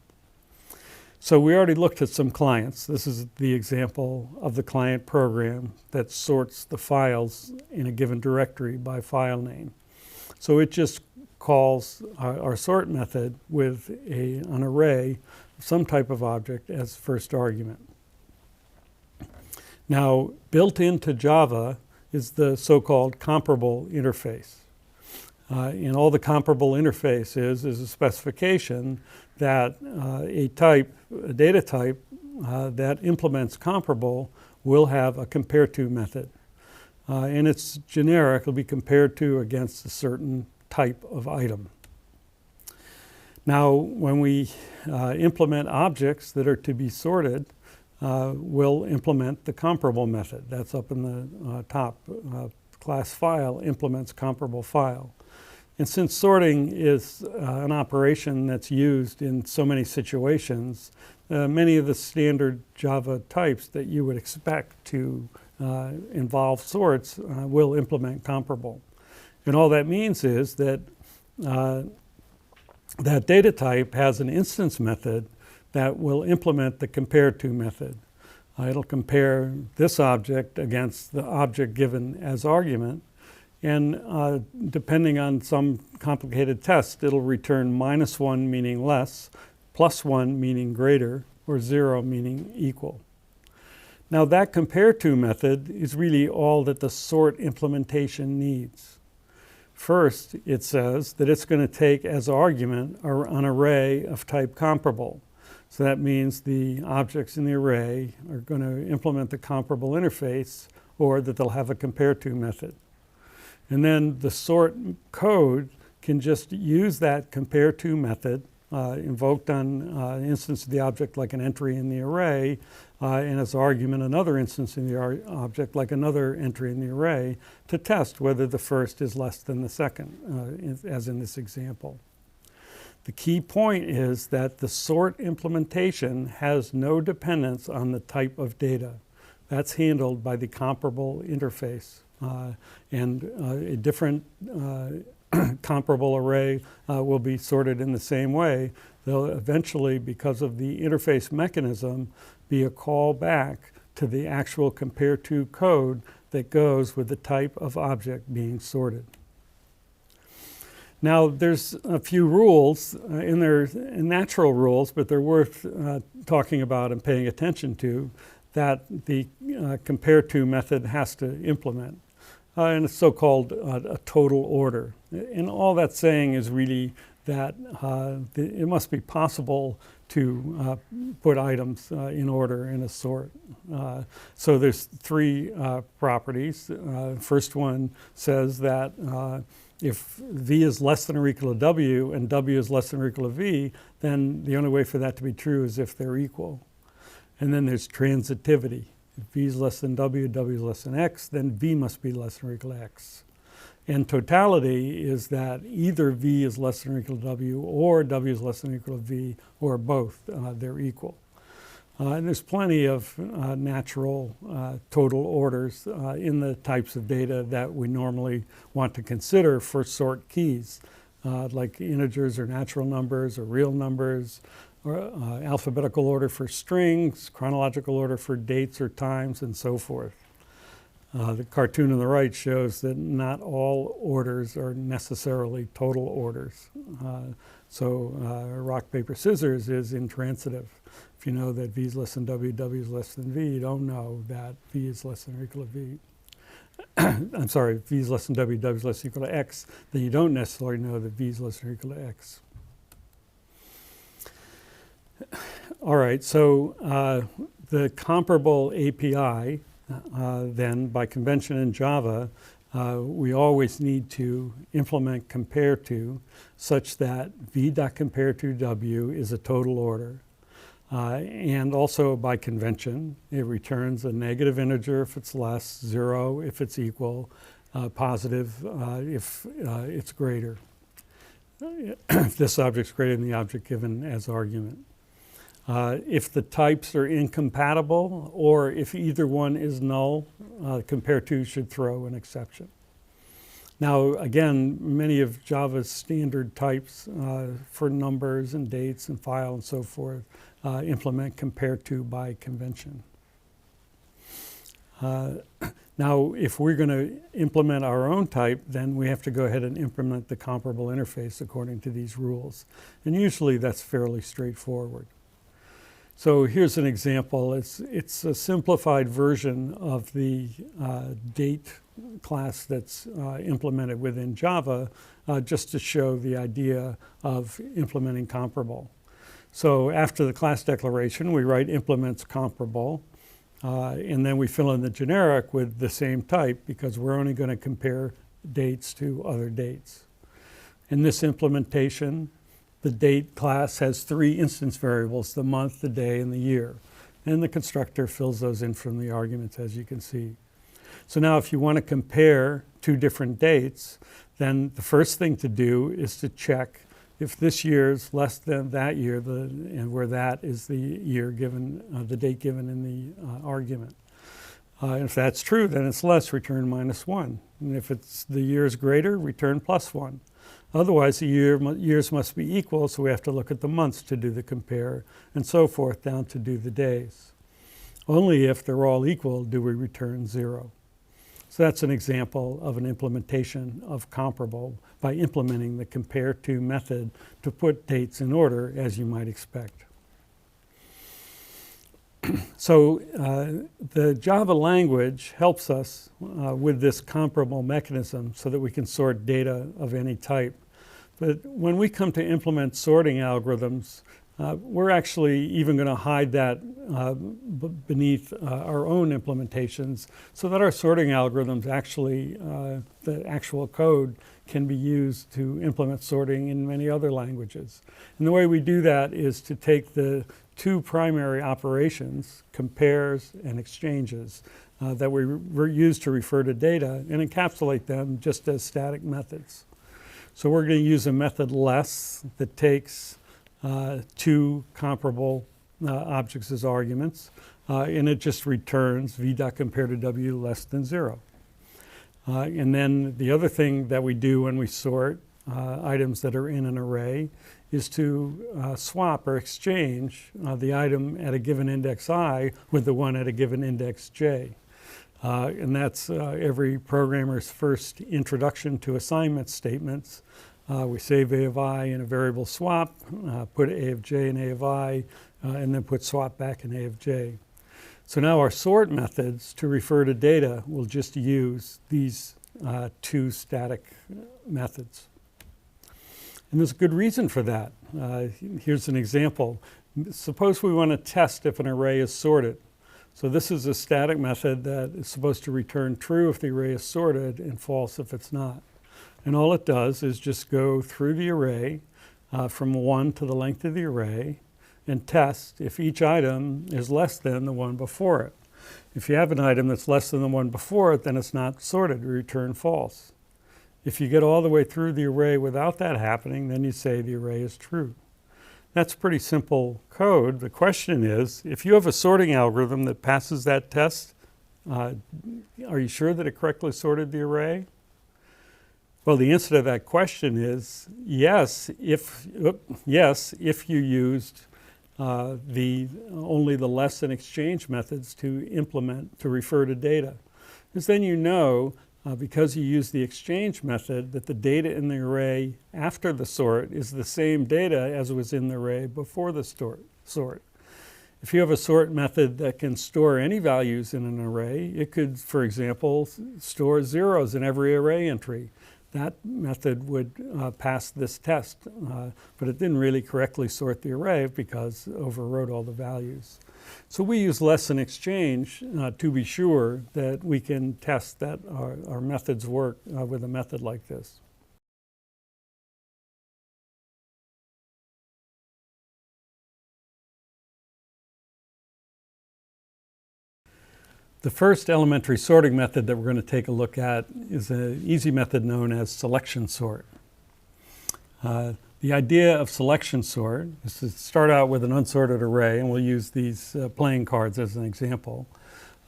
So we already looked at some clients. This is the example of the client program that sorts the files in a given directory by file name. So it just calls our sort method with an array of some type of object as first argument. Now, built into Java is the so-called comparable interface. And all the comparable interface is a specification that a data type that implements comparable will have a compare to method. And it's generic, it'll be compared to against a certain type of item. Now, when we implement objects that are to be sorted, we'll implement the comparable method. That's up in the top. Class file implements comparable file. And since sorting is an operation that's used in so many situations, many of the standard Java types that you would expect to involve sorts will implement comparable. And all that means is that that data type has an instance method that will implement the compare to method. It'll compare this object against the object given as argument, and depending on some complicated test, it'll return -1 meaning less, +1 meaning greater, or 0 meaning equal. Now that compare to method is really all that the sort implementation needs. First, it says that it's going to take as argument an array of type comparable. So that means the objects in the array are going to implement the comparable interface, or that they'll have a compare to method. And then the sort code can just use that compare to method invoked on an instance of the object like an entry in the array, and as argument another instance in the object like another entry in the array, to test whether the first is less than the second, as in this example. The key point is that the sort implementation has no dependence on the type of data. That's handled by the comparable interface. And a different comparable array will be sorted in the same way. They'll eventually, because of the interface mechanism, be a call back to the actual compare to code that goes with the type of object being sorted. Now, there's a few rules in there, natural rules, but they're worth talking about and paying attention to, that the compare to method has to implement. And it's so-called a total order. And all that's saying is really that it must be possible to put items in order in a sort. So there's three properties. First one says that if v is less than or equal to w and w is less than or equal to v, then the only way for that to be true is if they're equal. And then there's transitivity. If v is less than w, w is less than x, then v must be less than or equal to x. And totality is that either v is less than or equal to w, or w is less than or equal to v, or both, they're equal. And there's plenty of natural total orders in the types of data that we normally want to consider for sort keys, like integers or natural numbers or real numbers, or alphabetical order for strings, chronological order for dates or times, and so forth. The cartoon on the right shows that not all orders are necessarily total orders. So rock, paper, scissors is intransitive. If you know that v is less than w, w is less than v, you don't know that v is less than or equal to v. I'm sorry, v is less than w, w is less than or equal to x, then you don't necessarily know that v is less than or equal to x. All right, so the comparable API, then by convention in Java, we always need to implement compare to such that v.compare to w is a total order. And also by convention, it returns a negative integer if it's less, 0 if it's equal, positive if it's greater. If this object's greater than the object given as argument. If the types are incompatible, or if either one is null, compare to should throw an exception. Now, again, many of Java's standard types for numbers and dates and file and so forth implement compare to by convention. Now, if we're going to implement our own type, then we have to go ahead and implement the comparable interface according to these rules. And usually that's fairly straightforward. So here's an example. It's a simplified version of the date class that's implemented within Java, just to show the idea of implementing comparable. So after the class declaration, we write implements comparable, and then we fill in the generic with the same type because we're only going to compare dates to other dates. In this implementation, the date class has 3 instance variables: the month, the day, and the year. And the constructor fills those in from the arguments, as you can see. So now if you want to compare 2 different dates, then the first thing to do is to check if this year is less than that year, and where that is the year given, the date given in the argument. If that's true, then it's less, return -1. And if the year is greater, return +1. Otherwise, the years must be equal, so we have to look at the months to do the compare, and so forth down to do the days. Only if they're all equal do we return 0. So that's an example of an implementation of comparable by implementing the compare to method to put dates in order, as you might expect. So the Java language helps us with this comparable mechanism so that we can sort data of any type. But when we come to implement sorting algorithms, we're actually even going to hide that beneath our own implementations so that our sorting algorithms actually, the actual code, can be used to implement sorting in many other languages. And the way we do that is to take the 2 primary operations, compares and exchanges, that we use to refer to data and encapsulate them just as static methods. So we're going to use a method less that takes 2 comparable objects as arguments, and it just returns v.compare to w less than 0. And then the other thing that we do when we sort items that are in an array is to swap or exchange the item at a given index I with the one at a given index j. And that's every programmer's first introduction to assignment statements. We save a of I in a variable swap, put a of j in a of I, and then put swap back in a of j. So now our sort methods to refer to data will just use these 2 static methods. And there's a good reason for that. Here's an example. Suppose we want to test if an array is sorted. So this is a static method that is supposed to return true if the array is sorted and false if it's not. And all it does is just go through the array from 1 to the length of the array and test if each item is less than the one before it. If you have an item that's less than the one before it, then it's not sorted, you return false. If you get all the way through the array without that happening, then you say the array is true. That's pretty simple code. The question is, if you have a sorting algorithm that passes that test, are you sure that it correctly sorted the array? Well, the answer to that question is yes, if you used only the less than exchange methods to implement, to refer to data. Because then you know, because you use the exchange method, that the data in the array after the sort is the same data as was in the array before the sort. If you have a sort method that can store any values in an array, it could, for example, store zeros in every array entry. That method would pass this test, but it didn't really correctly sort the array because it overwrote all the values. So we use less than exchange to be sure that we can test that our methods work with a method like this. The first elementary sorting method that we're going to take a look at is an easy method known as selection sort. The The idea of selection sort is to start out with an unsorted array, and we'll use these playing cards as an example.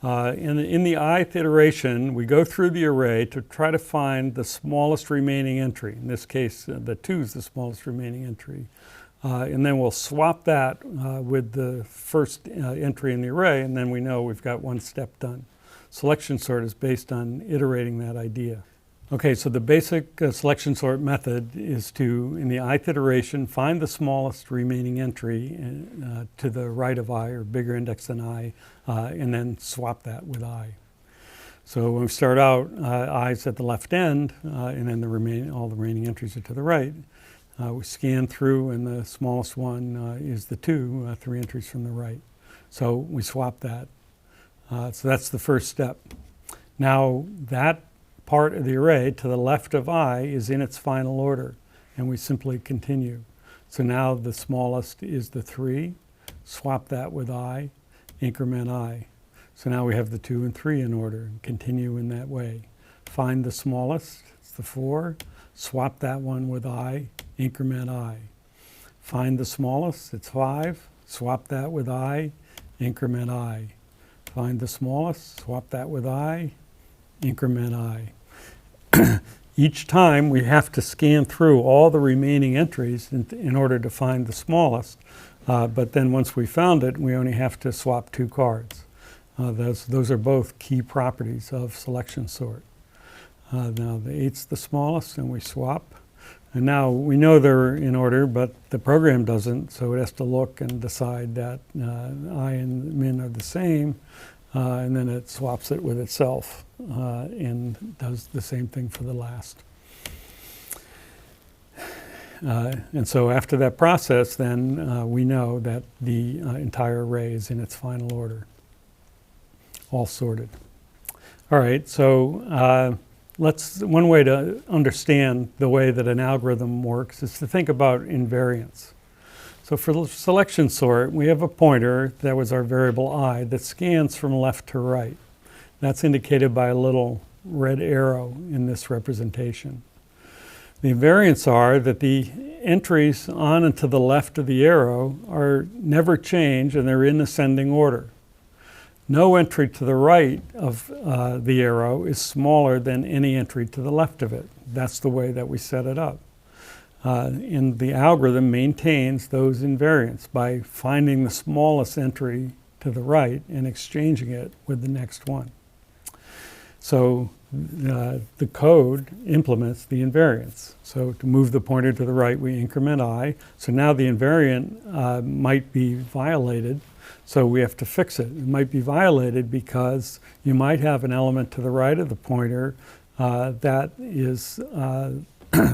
In the ith iteration, we go through the array to try to find the smallest remaining entry. In this case, the 2 is the smallest remaining entry. And then we'll swap that with the first entry in the array, and then we know we've got one step done. Selection sort is based on iterating that idea. Okay, so the basic selection sort method is to, in the ith iteration, find the smallest remaining entry to the right of I, or bigger index than I, and then swap that with I. So when we start out, I's at the left end, and then all the remaining entries are to the right. We scan through, and the smallest one is the 2, 3 entries from the right. So we swap that. So that's the first step. Now that part of the array to the left of I is in its final order, and we simply continue. So now the smallest is the 3, swap that with I, increment I. So now we have the 2 and 3 in order, and continue in that way. Find the smallest, it's the 4, swap that one with I, increment I. Find the smallest, it's 5, swap that with I, increment I. Find the smallest, swap that with I, increment I. Each time we have to scan through all the remaining entries in order to find the smallest, but then once we found it, we only have to swap 2 cards. Those are both key properties of selection sort. Now the 8's the smallest, and we swap. And now we know they're in order, but the program doesn't, so it has to look and decide that I and min are the same, and then it swaps it with itself and does the same thing for the last. And so after that process, then we know that the entire array is in its final order, all sorted. All right, so one way to understand the way that an algorithm works is to think about invariance. So for selection sort, we have a pointer, that was our variable I, that scans from left to right. That's indicated by a little red arrow in this representation. The invariants are that the entries on and to the left of the arrow are never change, and they're in ascending order. No entry to the right of the arrow is smaller than any entry to the left of it. That's the way that we set it up. And the algorithm maintains those invariants by finding the smallest entry to the right and exchanging it with the next one. So the code implements the invariants. So to move the pointer to the right, we increment I. So now the invariant might be violated, so we have to fix it. It might be violated because you might have an element to the right of the pointer that is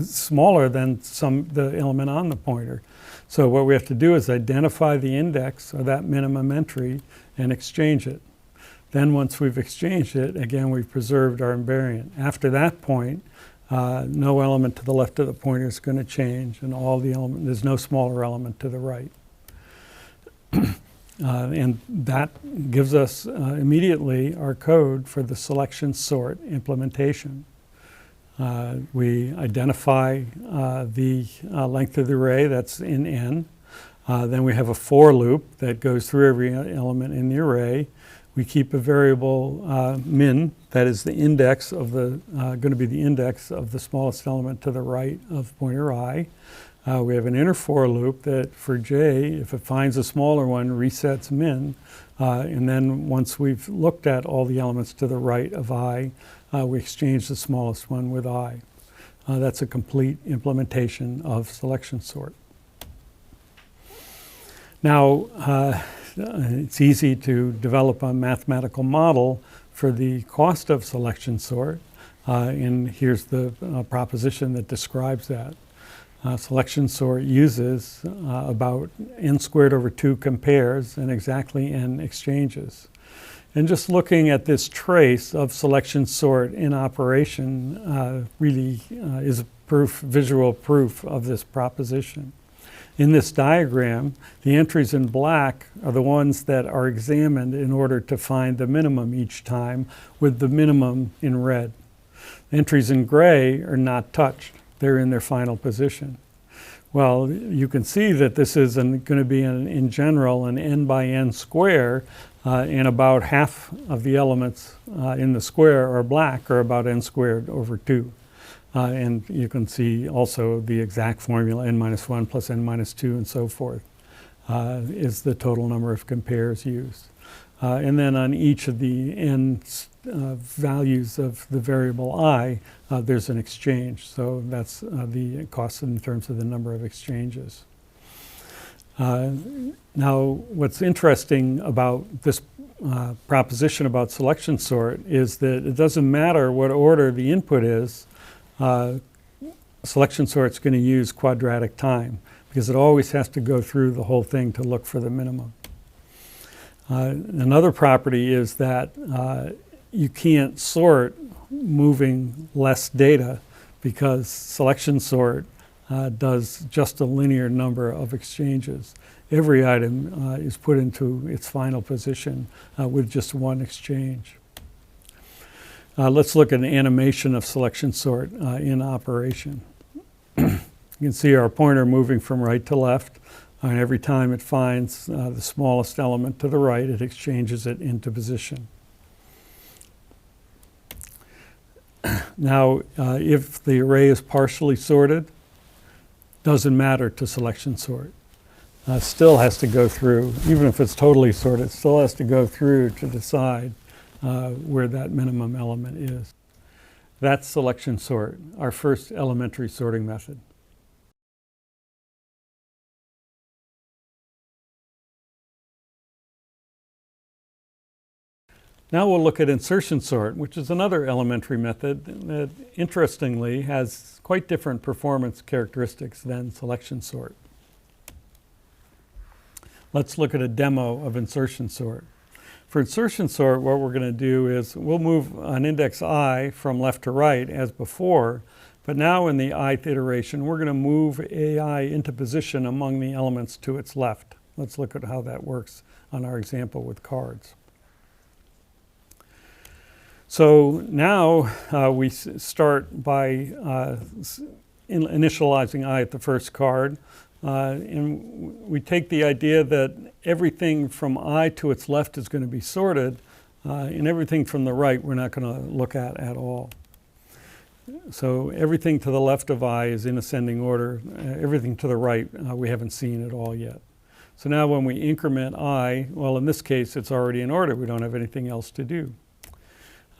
smaller than the element on the pointer. So what we have to do is identify the index of that minimum entry and exchange it. Then once we've exchanged it, again, we've preserved our invariant. After that point, no element to the left of the pointer is going to change, and there's no smaller element to the right. And that gives us immediately our code for the selection sort implementation. We identify the length of the array, that's in n. Then we have a for loop that goes through every element in the array. We keep a variable min, that is the index of going to be the index of the smallest element to the right of pointer I. We have an inner for loop that for j, if it finds a smaller one, resets min. And then once we've looked at all the elements to the right of I, we exchange the smallest one with I. That's a complete implementation of selection sort. Now, it's easy to develop a mathematical model for the cost of selection sort, and here's the proposition that describes that. Selection sort uses about n squared over 2 compares and exactly n exchanges. And just looking at this trace of selection sort in operation really is a visual proof of this proposition. In this diagram, the entries in black are the ones that are examined in order to find the minimum each time, with the minimum in red. The entries in gray are not touched. They're in their final position. Well, you can see that this is going to be, in general, an n by n square, and about half of the elements in the square are black, or about n squared over 2. And you can see also the exact formula, n minus 1 plus n minus 2 and so forth, is the total number of compares used. And then on each of the n values of the variable I, there's an exchange. So that's the cost in terms of the number of exchanges. Now, what's interesting about this proposition about selection sort is that it doesn't matter what order the input is, selection sort's going to use quadratic time, because it always has to go through the whole thing to look for the minimum. Another property is that you can't sort moving less data, because selection sort does just a linear number of exchanges. Every item is put into its final position with just one exchange. Let's look at an animation of selection sort in operation. You can see our pointer moving from right to left. And every time it finds the smallest element to the right, it exchanges it into position. Now, if the array is partially sorted, doesn't matter to selection sort. Still has to go through, even if it's totally sorted, still has to go through to decide where that minimum element is. That's selection sort, our first elementary sorting method. Now we'll look at insertion sort, which is another elementary method that, interestingly, has quite different performance characteristics than selection sort. Let's look at a demo of insertion sort. For insertion sort, what we're going to do is we'll move an index I from left to right as before, but now in the ith iteration, we're going to move AI into position among the elements to its left. Let's look at how that works on our example with cards. So now we start by initializing I at the first card. And we take the idea that everything from I to its left is going to be sorted, and everything from the right we're not going to look at all. So everything to the left of I is in ascending order. Everything to the right we haven't seen at all yet. So now when we increment I, well, in this case it's already in order. We don't have anything else to do.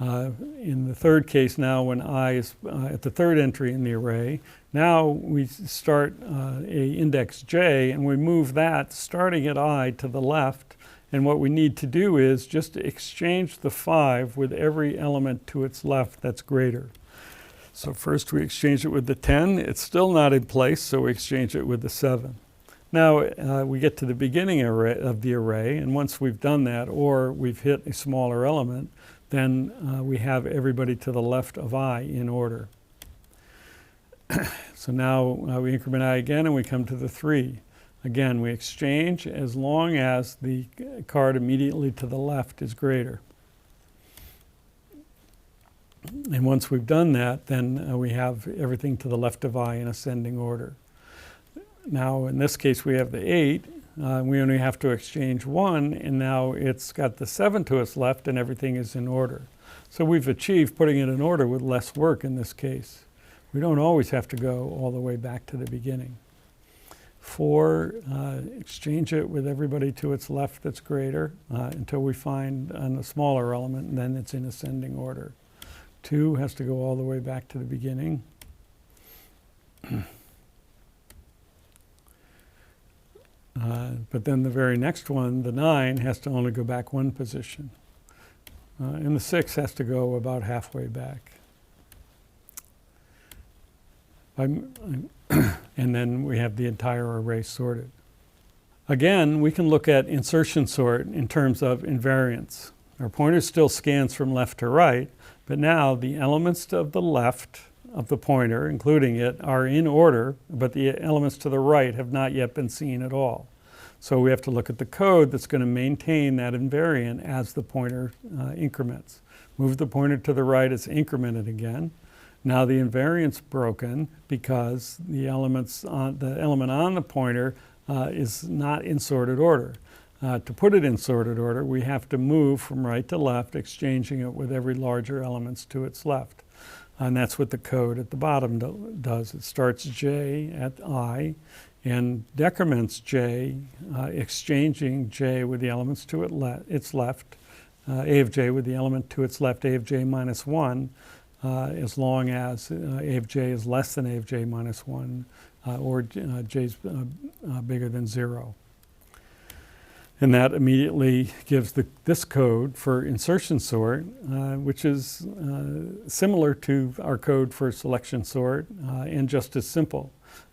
In the third case now, when I is at the third entry in the array, now we start a index j, and we move that starting at I to the left, and what we need to do is just exchange the 5 with every element to its left that's greater. So first we exchange it with the 10. It's still not in place, so we exchange it with the 7. Now we get to the beginning of the array, and once we've done that, or we've hit a smaller element, then we have everybody to the left of I in order. So now we increment I again, and we come to the 3. Again, we exchange as long as the card immediately to the left is greater. And once we've done that, then we have everything to the left of I in ascending order. Now, in this case, we have the 8. We only have to exchange 1, and now it's got the 7 to its left, and everything is in order. So we've achieved putting it in order with less work in this case. We don't always have to go all the way back to the beginning. 4, exchange it with everybody to its left that's greater until we find a smaller element, and then it's in ascending order. 2 has to go all the way back to the beginning. But then the very next one, the 9, has to only go back 1 position. And the 6 has to go about halfway back. And then we have the entire array sorted. Again, we can look at insertion sort in terms of invariance. Our pointer still scans from left to right, but now the elements of the left of the pointer, including it, are in order, but the elements to the right have not yet been seen at all. So we have to look at the code that's going to maintain that invariant as the pointer increments. Move the pointer to the right, it's incremented again. Now the invariant's broken because the element on the pointer is not in sorted order. To put it in sorted order, we have to move from right to left, exchanging it with every larger elements to its left. And that's what the code at the bottom does. It starts J at I and decrements J, exchanging J with the elements to its left, A of J with the element to its left, A of J minus 1, as long as A of J is less than A of J minus 1, or J is bigger than 0. And that immediately gives this code for insertion sort, which is similar to our code for selection sort and just as simple.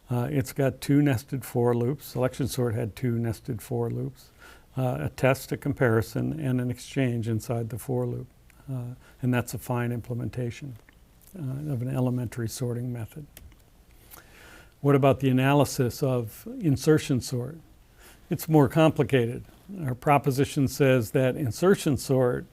It's got 2 nested for loops. Selection sort had 2 nested for loops, a test, a comparison, and an exchange inside the for loop. And that's a fine implementation of an elementary sorting method. What about the analysis of insertion sort? It's more complicated. Our proposition says that insertion sort,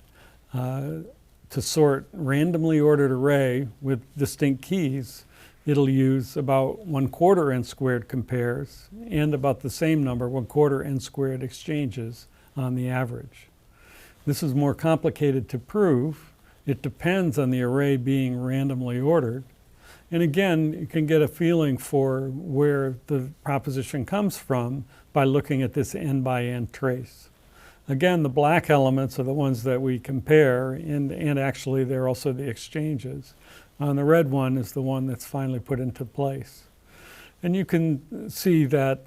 to sort randomly ordered array with distinct keys, it'll use about 1/4 n squared compares and about the same number, 1/4 n squared exchanges on the average. This is more complicated to prove. It depends on the array being randomly ordered. And again, you can get a feeling for where the proposition comes from by looking at this n by n trace. Again, the black elements are the ones that we compare, and actually they're also the exchanges. And the red one is the one that's finally put into place. And you can see that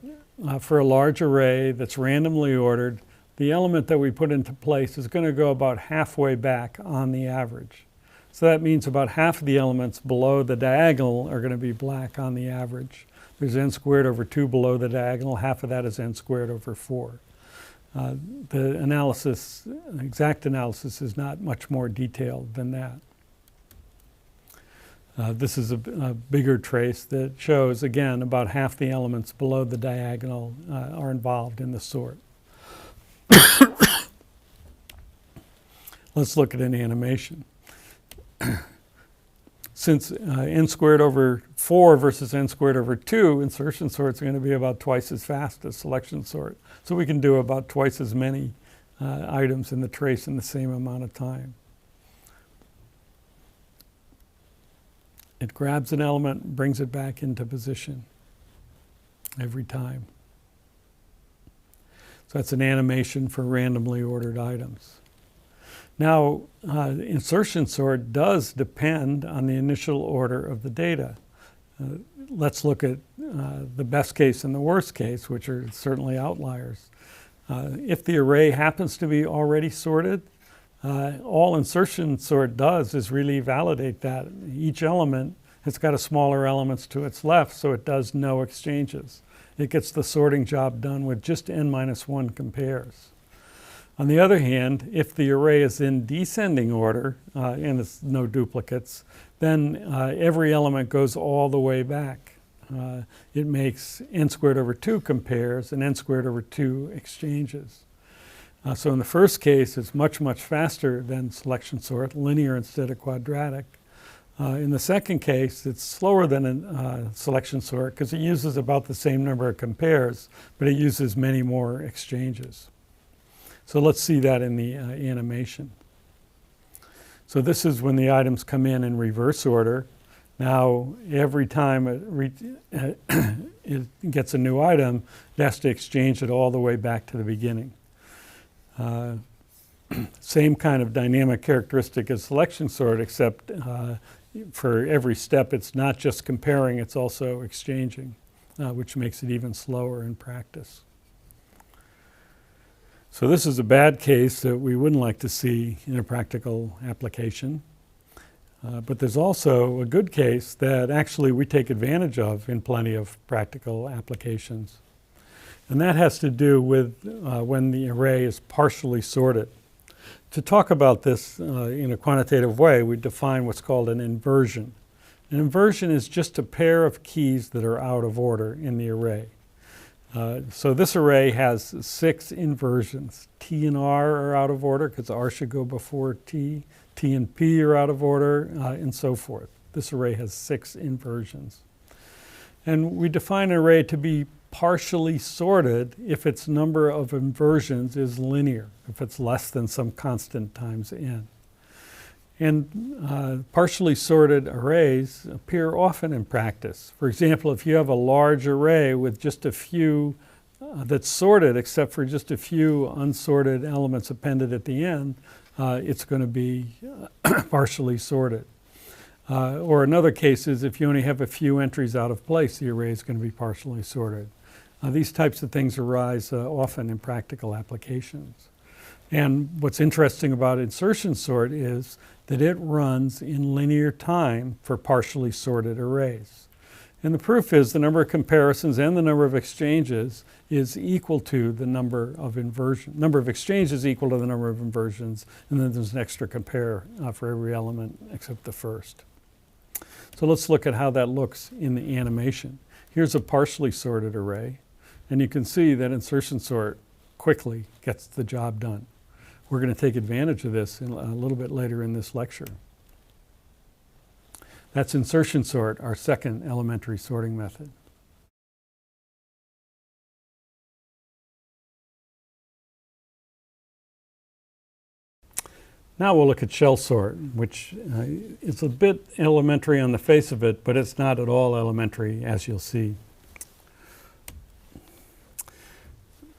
for a large array that's randomly ordered, the element that we put into place is going to go about halfway back on the average. So that means about half of the elements below the diagonal are going to be black on the average. There's n squared over 2 below the diagonal. Half of that is n squared over 4. The analysis, exact analysis, is not much more detailed than that. This is a bigger trace that shows, again, about half the elements below the diagonal are involved in the sort. Let's look at an animation. Since n squared over 4 versus n squared over 2, insertion sorts are going to be about twice as fast as selection sort. So we can do about twice as many items in the trace in the same amount of time. It grabs an element, brings it back into position every time. So that's an animation for randomly ordered items. Now, insertion sort does depend on the initial order of the data. Let's look at the best case and the worst case, which are certainly outliers. If the array happens to be already sorted, all insertion sort does is really validate that. Each element has got a smaller elements to its left, so it does no exchanges. It gets the sorting job done with just n minus 1 compares. On the other hand, if the array is in descending order and it's no duplicates, then every element goes all the way back. It makes n squared over 2 compares and n squared over 2 exchanges. So in the first case, it's much, much faster than selection sort, linear instead of quadratic. In the second case, it's slower than selection sort because it uses about the same number of compares, but it uses many more exchanges. So let's see that in the animation. So this is when the items come in reverse order. Now, every time it gets a new item, it has to exchange it all the way back to the beginning. Same kind of dynamic characteristic as selection sort, except for every step, it's not just comparing, it's also exchanging, which makes it even slower in practice. So this is a bad case that we wouldn't like to see in a practical application. But there's also a good case that actually we take advantage of in plenty of practical applications. And that has to do with when the array is partially sorted. To talk about this in a quantitative way, we define what's called an inversion. An inversion is just a pair of keys that are out of order in the array. So this array has 6 inversions. T and R are out of order because R should go before T. T and P are out of order, and so forth. This array has 6 inversions. And we define an array to be partially sorted if its number of inversions is linear, if it's less than some constant times n. And partially sorted arrays appear often in practice. For example, if you have a large array with just a few that's sorted except for just a few unsorted elements appended at the end, it's going to be partially sorted. Or another case is if you only have a few entries out of place, the array is going to be partially sorted. These types of things arise often in practical applications. And what's interesting about insertion sort is that it runs in linear time for partially sorted arrays. And the proof is the number of comparisons and the number of exchanges is equal to the number of inversions. Number of exchanges equal to the number of inversions, and then there's an extra compare for every element except the first. So let's look at how that looks in the animation. Here's a partially sorted array, and you can see that insertion sort quickly gets the job done. We're going to take advantage of this a little bit later in this lecture. That's insertion sort, our second elementary sorting method. Now we'll look at shell sort, which is a bit elementary on the face of it, but it's not at all elementary, as you'll see.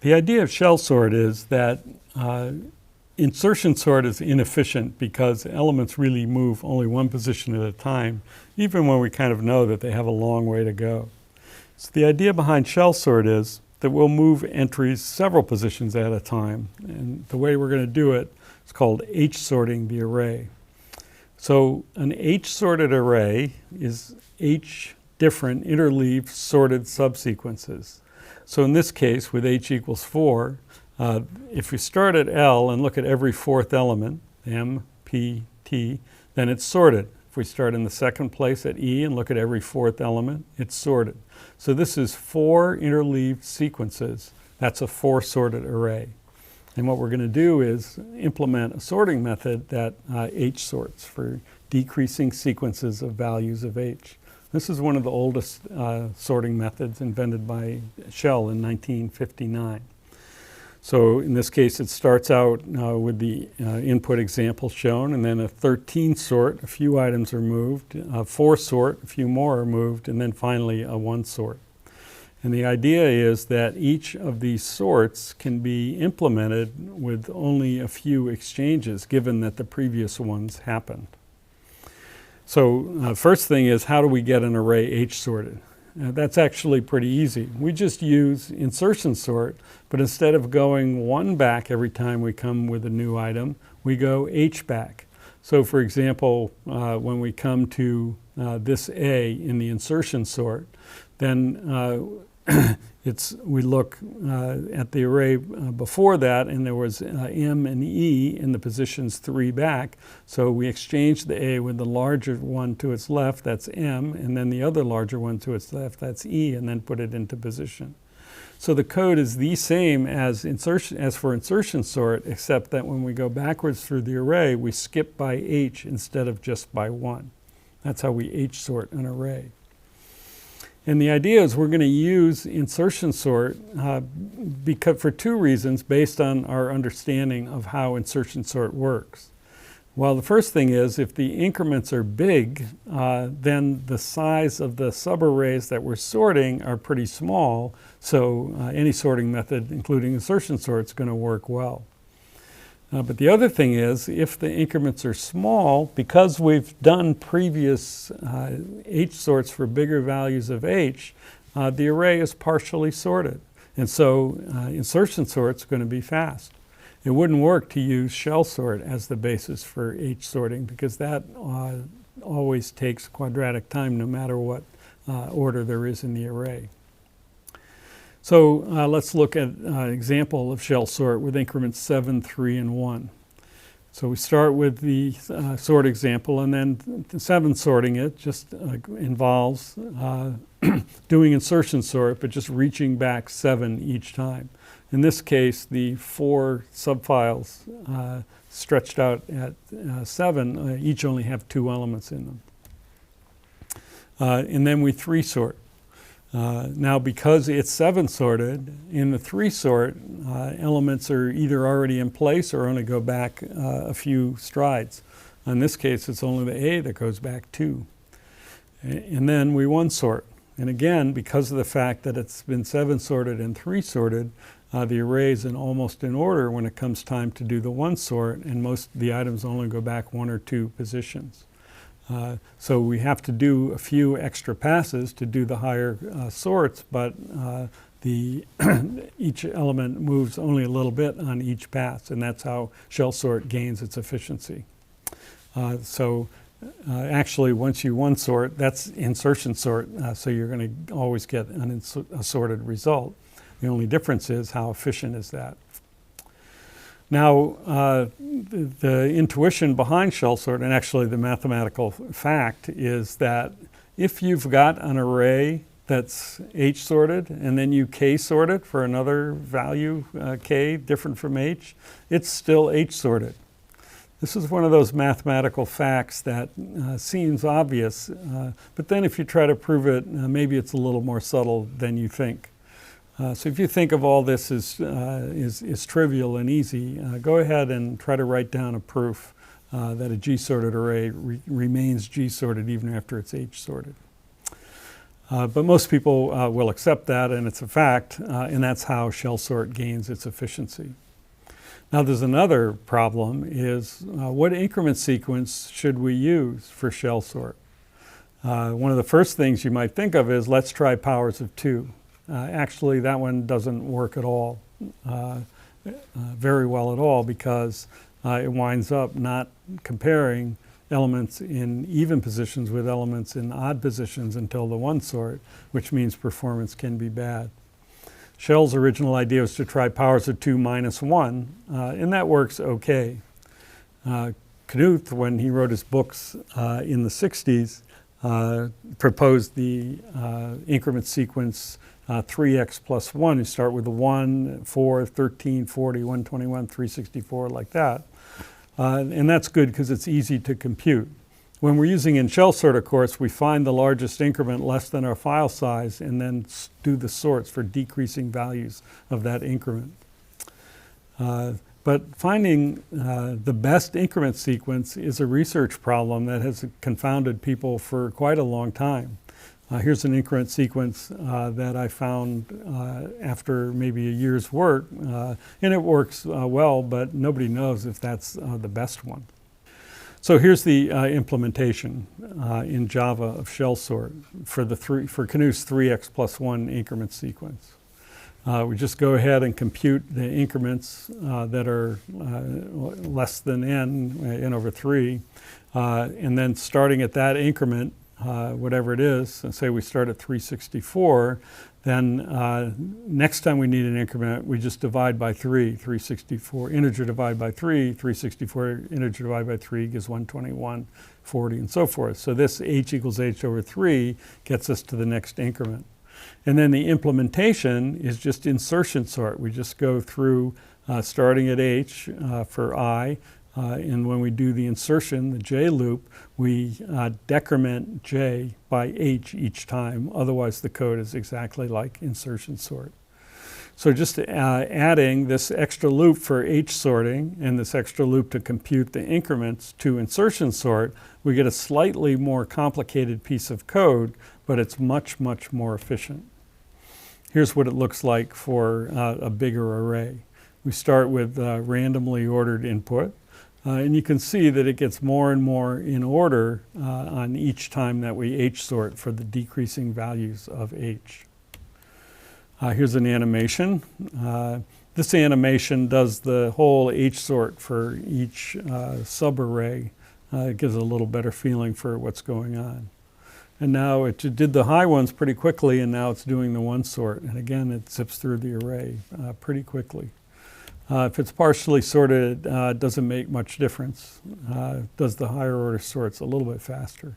The idea of shell sort is that insertion sort is inefficient because elements really move only one position at a time, even when we kind of know that they have a long way to go. So the idea behind shell sort is that we'll move entries several positions at a time. And the way we're going to do it is called H-sorting the array. So an H-sorted array is H different interleaved sorted subsequences. So in this case, with H equals 4, if we start at L and look at every fourth element, M, P, T, then it's sorted. If we start in the second place at E and look at every fourth element, it's sorted. So this is 4 interleaved sequences. That's a 4-sorted array. And what we're going to do is implement a sorting method that H sorts for decreasing sequences of values of H. This is one of the oldest sorting methods invented by Shell in 1959. So in this case, it starts out with the input example shown, and then a 13 sort, a few items are moved, a 4 sort, a few more are moved, and then finally a 1 sort. And the idea is that each of these sorts can be implemented with only a few exchanges, given that the previous ones happened. So first thing is, how do we get an array H sorted? That's actually pretty easy. We just use insertion sort, but instead of going 1 back every time we come with a new item, we go H back. So for example, when we come to this A in the insertion sort, then we look at the array before that, and there was M and E in the positions 3 back. So we exchange the A with the larger one to its left, that's M, and then the other larger one to its left, that's E, and then put it into position. So the code is the same as for insertion sort, except that when we go backwards through the array, we skip by H instead of just by 1. That's how we H sort an array. And the idea is we're going to use insertion sort for 2 reasons based on our understanding of how insertion sort works. Well, the first thing is if the increments are big, then the size of the subarrays that we're sorting are pretty small, so any sorting method, including insertion sort, is going to work well. But the other thing is, if the increments are small, because we've done previous H sorts for bigger values of H, the array is partially sorted. And so insertion sort is going to be fast. It wouldn't work to use shell sort as the basis for H sorting, because that always takes quadratic time no matter what order there is in the array. So let's look at an example of shell sort with increments 7, 3, and 1. So we start with the sort example, and then 7 sorting it just involves doing insertion sort, but just reaching back 7 each time. In this case, the 4 subfiles stretched out at 7 each only have 2 elements in them. and then we 3 sort. Now, because it's 7 sorted, in the 3 sort, elements are either already in place or only go back a few strides. In this case, it's only the A that goes back 2. And then we 1 sort. And again, because of the fact that it's been 7 sorted and 3 sorted, the array is almost in order when it comes time to do the 1 sort, and most of the items only go back 1 or 2 positions. So we have to do a few extra passes to do the higher sorts, but each element moves only a little bit on each pass, and that's how shell sort gains its efficiency. Actually, once you 1 sort, that's insertion sort, so you're going to always get a sorted result. The only difference is how efficient is that. Now, the intuition behind shell sort, and actually the mathematical fact, is that if you've got an array that's H sorted and then you K sort it for another value, K, different from H, it's still H sorted. This is one of those mathematical facts that seems obvious, but then if you try to prove it, maybe it's a little more subtle than you think. So if you think of all this as trivial and easy, go ahead and try to write down a proof that a G-sorted array remains G-sorted even after it's H-sorted. But most people will accept that, and it's a fact, and that's how shell sort gains its efficiency. Now there's another problem, is what increment sequence should we use for shell sort? One of the first things you might think of is, let's try powers of 2. Actually, that one doesn't work at all, very well at all, because it winds up not comparing elements in even positions with elements in odd positions until the 1 sort, which means performance can be bad. Shell's original idea was to try powers of 2 minus 1, and that works okay. Knuth, when he wrote his books in the 60s, proposed the increment sequence 3x plus 1. You start with the 1, 4, 13, 40, 121, 364, like that. And that's good because it's easy to compute. When we're using in shell sort, of course, we find the largest increment less than our file size and then do the sorts for decreasing values of that increment. But finding the best increment sequence is a research problem that has confounded people for quite a long time. Here's an increment sequence that I found after maybe a year's work, and it works well, but nobody knows if that's the best one. So here's the implementation in Java of shell sort for Knuth's 3x plus 1 increment sequence. We just go ahead and compute the increments that are less than n over 3, and then starting at that increment, whatever it is, and say we start at 364, then next time we need an increment, we just divide by 3. 364 integer divide by 3, 364 integer divide by 3 gives 121, 40, and so forth. So this h equals h over 3 gets us to the next increment. And then the implementation is just insertion sort. We just go through starting at h for I, and when we do the insertion, the j loop, we decrement j by h each time. Otherwise, the code is exactly like insertion sort. So just adding this extra loop for h sorting and this extra loop to compute the increments to insertion sort, we get a slightly more complicated piece of code, but it's much, much more efficient. Here's what it looks like for a bigger array. We start with randomly ordered input. And you can see that it gets more and more in order on each time that we h sort for the decreasing values of h. Here's an animation. This animation does the whole h sort for each subarray. It gives a little better feeling for what's going on. And now it did the high ones pretty quickly, and now it's doing the 1 sort. And again, it zips through the array pretty quickly. If it's partially sorted, it doesn't make much difference. Does the higher order sorts a little bit faster.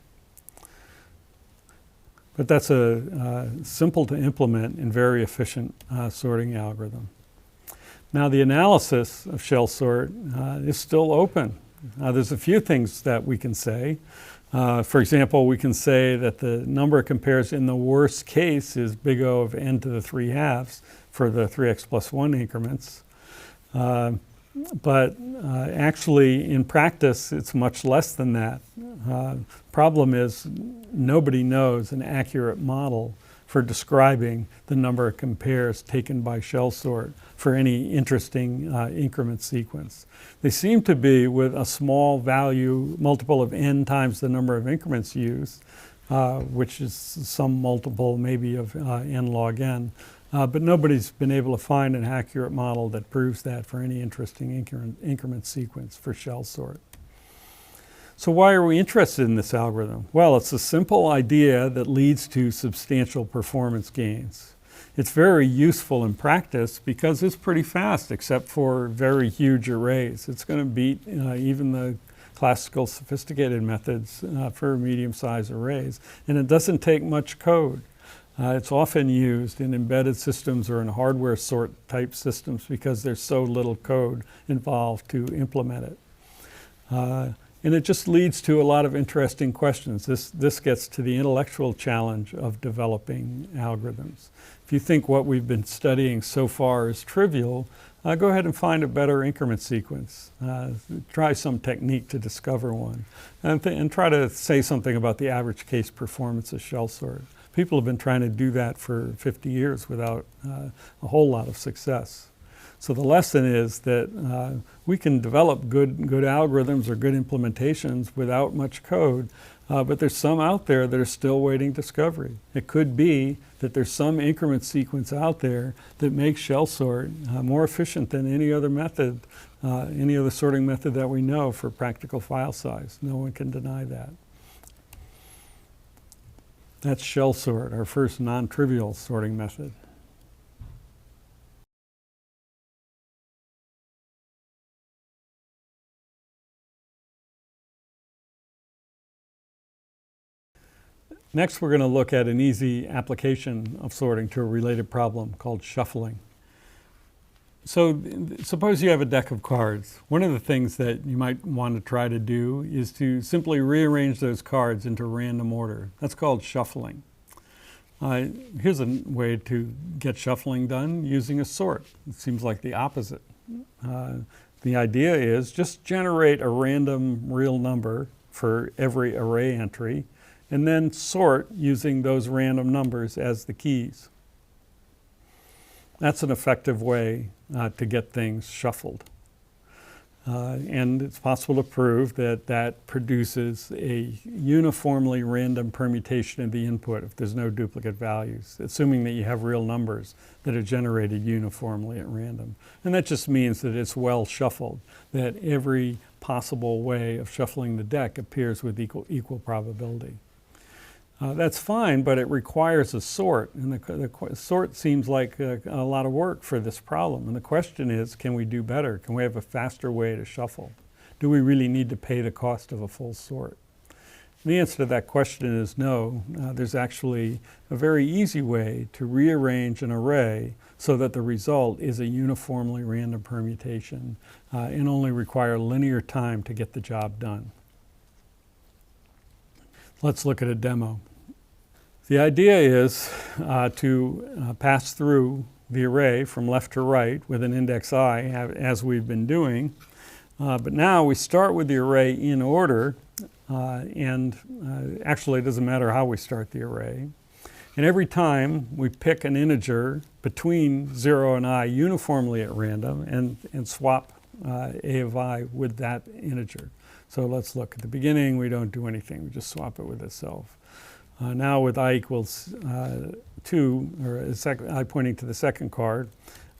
But that's a simple to implement and very efficient sorting algorithm. Now the analysis of shell sort is still open. There's a few things that we can say. For example, we can say that the number of compares in the worst case is big O of n to the 3/2 for the 3x plus 1 increments. But actually, in practice, it's much less than that. Problem is, nobody knows an accurate model for describing the number of compares taken by shell sort for any interesting increment sequence. They seem to be with a small value multiple of n times the number of increments used, which is some multiple maybe of n log n. But nobody's been able to find an accurate model that proves that for any interesting increment sequence for shell sort. So why are we interested in this algorithm? Well, it's a simple idea that leads to substantial performance gains. It's very useful in practice because it's pretty fast, except for very huge arrays. It's going to beat even the classical sophisticated methods for medium-sized arrays, and it doesn't take much code. It's often used in embedded systems or in hardware sort type systems because there's so little code involved to implement it. And it just leads to a lot of interesting questions. This gets to the intellectual challenge of developing algorithms. If you think what we've been studying so far is trivial, go ahead and find a better increment sequence. Try some technique to discover one. And try to say something about the average case performance of shell sort. People have been trying to do that for 50 years without a whole lot of success. So the lesson is that we can develop good algorithms or good implementations without much code, but there's some out there that are still waiting discovery. It could be that there's some increment sequence out there that makes shell sort more efficient than any other method, any other sorting method that we know for practical file size. No one can deny that. That's shell sort, our first non-trivial sorting method. Next, we're going to look at an easy application of sorting to a related problem called shuffling. So suppose you have a deck of cards. One of the things that you might want to try to do is to simply rearrange those cards into random order. That's called shuffling. Here's a way to get shuffling done using a sort. It seems like the opposite. The idea is just generate a random real number for every array entry, and then sort using those random numbers as the keys. That's an effective way to get things shuffled. And it's possible to prove that that produces a uniformly random permutation of the input if there's no duplicate values, assuming that you have real numbers that are generated uniformly at random. And that just means that it's well shuffled, that every possible way of shuffling the deck appears with equal probability. That's fine, but it requires a sort, and the sort seems like a lot of work for this problem. And the question is, can we do better? Can we have a faster way to shuffle? Do we really need to pay the cost of a full sort? And the answer to that question is no. There's actually a very easy way to rearrange an array so that the result is a uniformly random permutation and only require linear time to get the job done. Let's look at a demo. The idea is to pass through the array from left to right with an index I, as we've been doing. But now we start with the array in order, and actually it doesn't matter how we start the array. And every time we pick an integer between 0 and I uniformly at random and swap A of I with that integer. So let's look. At the beginning, we don't do anything. We just swap it with itself. Now with I equals 2, or I pointing to the second card,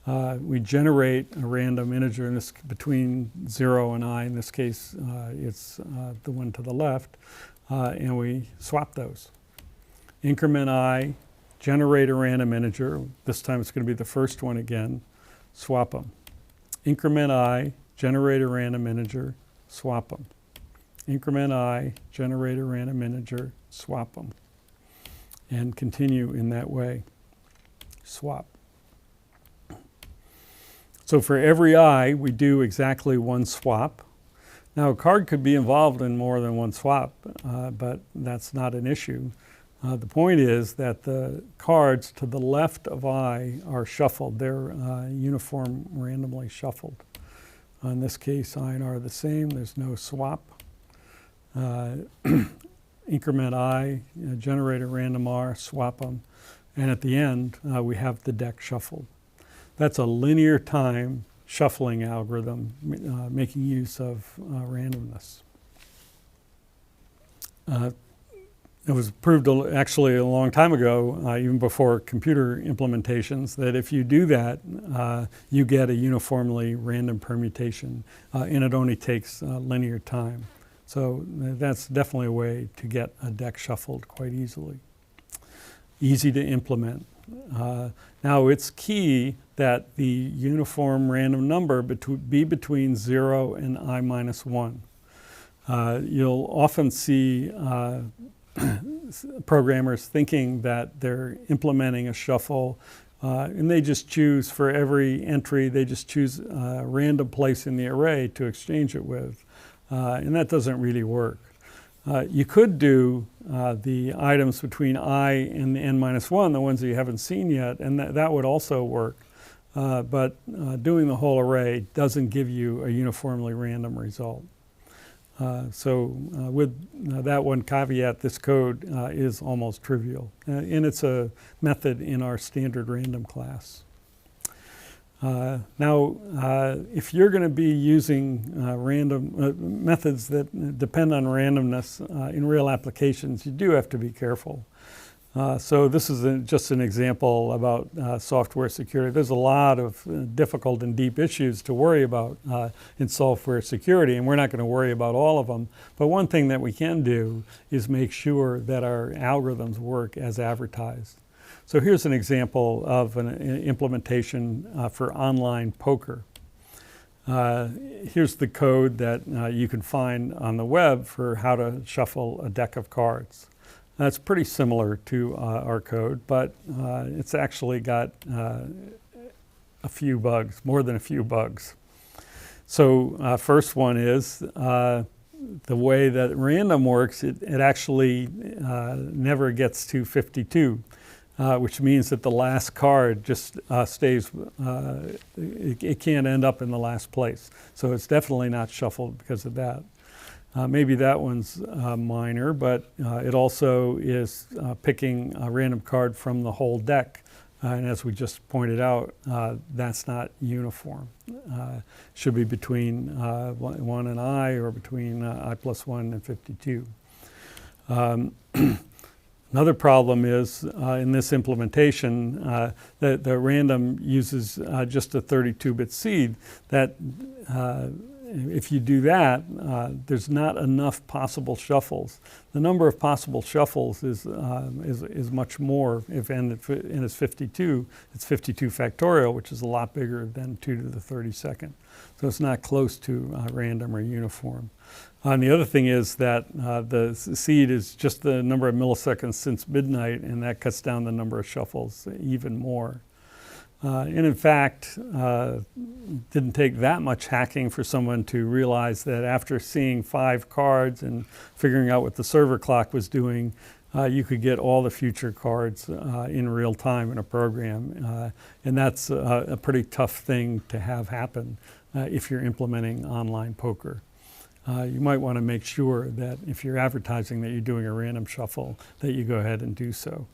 we generate a random integer in this, between 0 and I. In this case, it's the one to the left. And we swap those. Increment I, generate a random integer. This time it's going to be the first one again. Swap them. Increment I, generate a random integer. Swap them. Increment I, generate a random integer, swap them, and continue in that way. Swap. So for every I, we do exactly one swap. Now, a card could be involved in more than one swap, but that's not an issue. The point is that the cards to the left of I are shuffled. They're uniform randomly shuffled. In this case, I and R are the same. There's no swap. Increment I, generate a random R, swap them. And at the end, we have the deck shuffled. That's a linear time shuffling algorithm, making use of randomness. It was proved actually a long time ago, even before computer implementations, that if you do that, you get a uniformly random permutation, and it only takes linear time. So that's definitely a way to get a deck shuffled quite easily. Easy to implement. Now it's key that the uniform random number be between 0 and I minus 1. You'll often see programmers thinking that they're implementing a shuffle, and they just choose for every entry, they just choose a random place in the array to exchange it with. And that doesn't really work. You could do the items between I and the n minus 1, the ones that you haven't seen yet, and that would also work. But doing the whole array doesn't give you a uniformly random result. With that one caveat, this code is almost trivial. And it's a method in our standard random class. Now, if you're going to be using random methods that depend on randomness in real applications, you do have to be careful. So this is just an example about software security. There's a lot of difficult and deep issues to worry about in software security, and we're not going to worry about all of them. But one thing that we can do is make sure that our algorithms work as advertised. So here's an example of an implementation for online poker. Here's the code that you can find on the web for how to shuffle a deck of cards. That's pretty similar to our code, but it's actually got a few bugs, more than a few bugs. So first one is the way that random works, it actually never gets to 52. Which means that the last card just stays, it can't end up in the last place. So it's definitely not shuffled because of that. Maybe that one's minor, but it also is picking a random card from the whole deck. And as we just pointed out, that's not uniform. Should be between 1 and I, or between I plus 1 and 52. Another problem is in this implementation that the random uses just a 32-bit seed. That if you do that, there's not enough possible shuffles. The number of possible shuffles is much more. If n is 52, it's 52 factorial, which is a lot bigger than 2 to the 32nd. So it's not close to random or uniform. And the other thing is that the seed is just the number of milliseconds since midnight, and that cuts down the number of shuffles even more. And in fact, didn't take that much hacking for someone to realize that after seeing 5 cards and figuring out what the server clock was doing, you could get all the future cards in real time in a program. And that's a pretty tough thing to have happen if you're implementing online poker. You might want to make sure that if you're advertising that you're doing a random shuffle, that you go ahead and do so.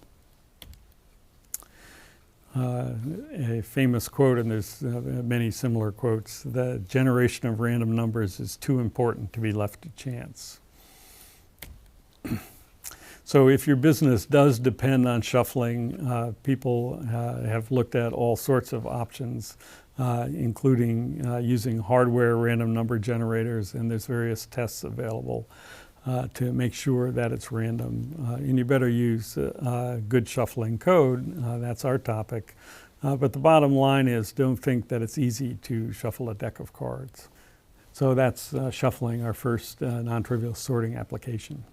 A famous quote, and there's many similar quotes, the generation of random numbers is too important to be left to chance. So if your business does depend on shuffling, people have looked at all sorts of options, including using hardware random number generators, and there's various tests available to make sure that it's random. And you better use good shuffling code. That's our topic. But the bottom line is, don't think that it's easy to shuffle a deck of cards. So that's shuffling, our first non-trivial sorting application.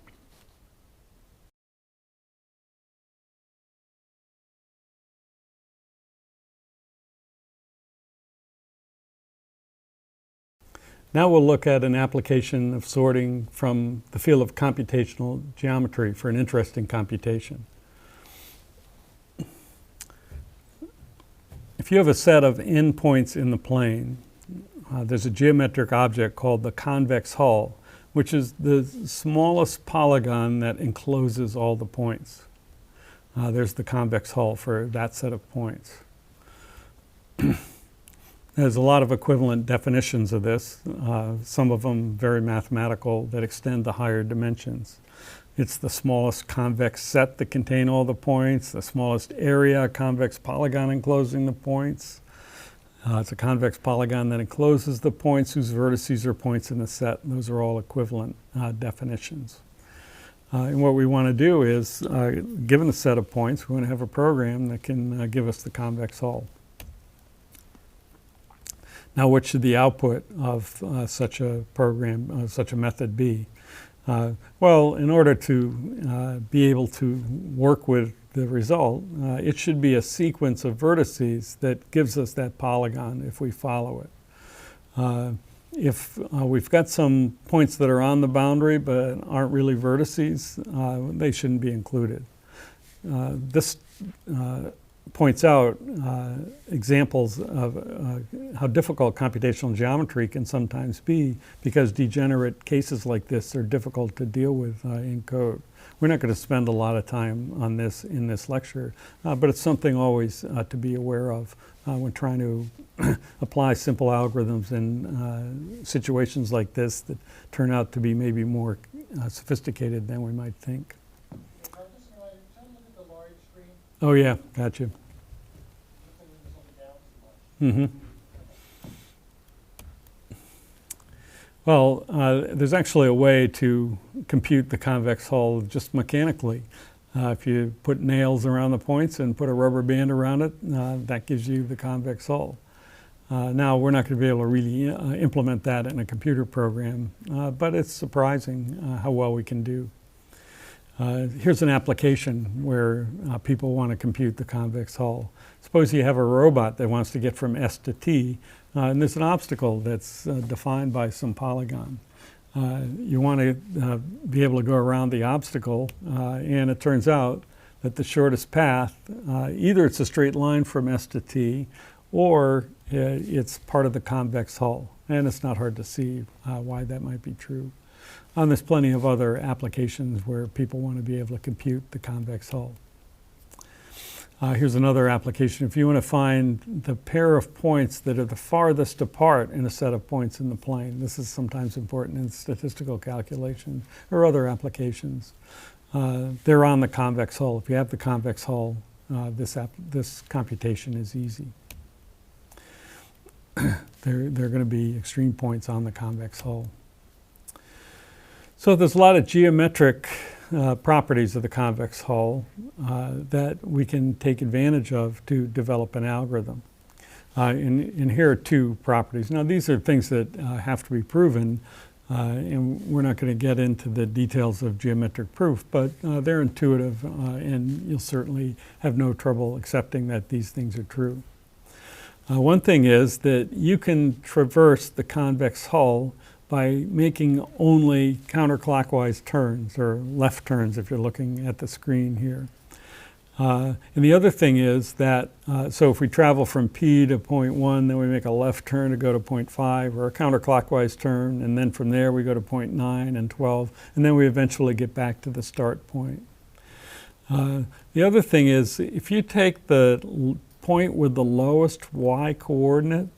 Now we'll look at an application of sorting from the field of computational geometry for an interesting computation. If you have a set of n points in the plane, there's a geometric object called the convex hull, which is the smallest polygon that encloses all the points. There's the convex hull for that set of points. There's a lot of equivalent definitions of this, some of them very mathematical that extend to higher dimensions. It's the smallest convex set that contain all the points, the smallest area convex polygon enclosing the points. It's a convex polygon that encloses the points whose vertices are points in the set. Those are all equivalent definitions. And what we want to do is, given a set of points, we want to have a program that can give us the convex hull. Now, what should the output of such a program, such a method be? Well, in order to be able to work with the result, it should be a sequence of vertices that gives us that polygon if we follow it. If we've got some points that are on the boundary but aren't really vertices, they shouldn't be included. This points out examples of how difficult computational geometry can sometimes be, because degenerate cases like this are difficult to deal with in code. We're not going to spend a lot of time on this in this lecture, but it's something always to be aware of when trying to apply simple algorithms in situations like this that turn out to be maybe more sophisticated than we might think. Oh yeah, gotcha. Mm-hmm. Well, there's actually a way to compute the convex hull just mechanically. If you put nails around the points and put a rubber band around it, that gives you the convex hull. Now, we're not going to be able to really implement that in a computer program, but it's surprising how well we can do. Here's an application where people want to compute the convex hull. Suppose you have a robot that wants to get from S to T, and there's an obstacle that's defined by some polygon. You want to be able to go around the obstacle, and it turns out that the shortest path, either it's a straight line from S to T, or it's part of the convex hull. And it's not hard to see why that might be true. There's plenty of other applications where people want to be able to compute the convex hull. Here's another application. If you want to find the pair of points that are the farthest apart in a set of points in the plane, this is sometimes important in statistical calculation or other applications. They're on the convex hull. If you have the convex hull, this computation is easy. They're going to be extreme points on the convex hull. So there's a lot of geometric properties of the convex hull that we can take advantage of to develop an algorithm. And here are two properties. Now these are things that have to be proven, and we're not going to get into the details of geometric proof, but they're intuitive, and you'll certainly have no trouble accepting that these things are true. One thing is that you can traverse the convex hull by making only counterclockwise turns, or left turns if you're looking at the screen here. And the other thing is that, so if we travel from P to point 1, then we make a left turn to go to point 5, or a counterclockwise turn, and then from there we go to point 9 and 12, and then we eventually get back to the start point. The other thing is, if you take the point with the lowest y coordinate,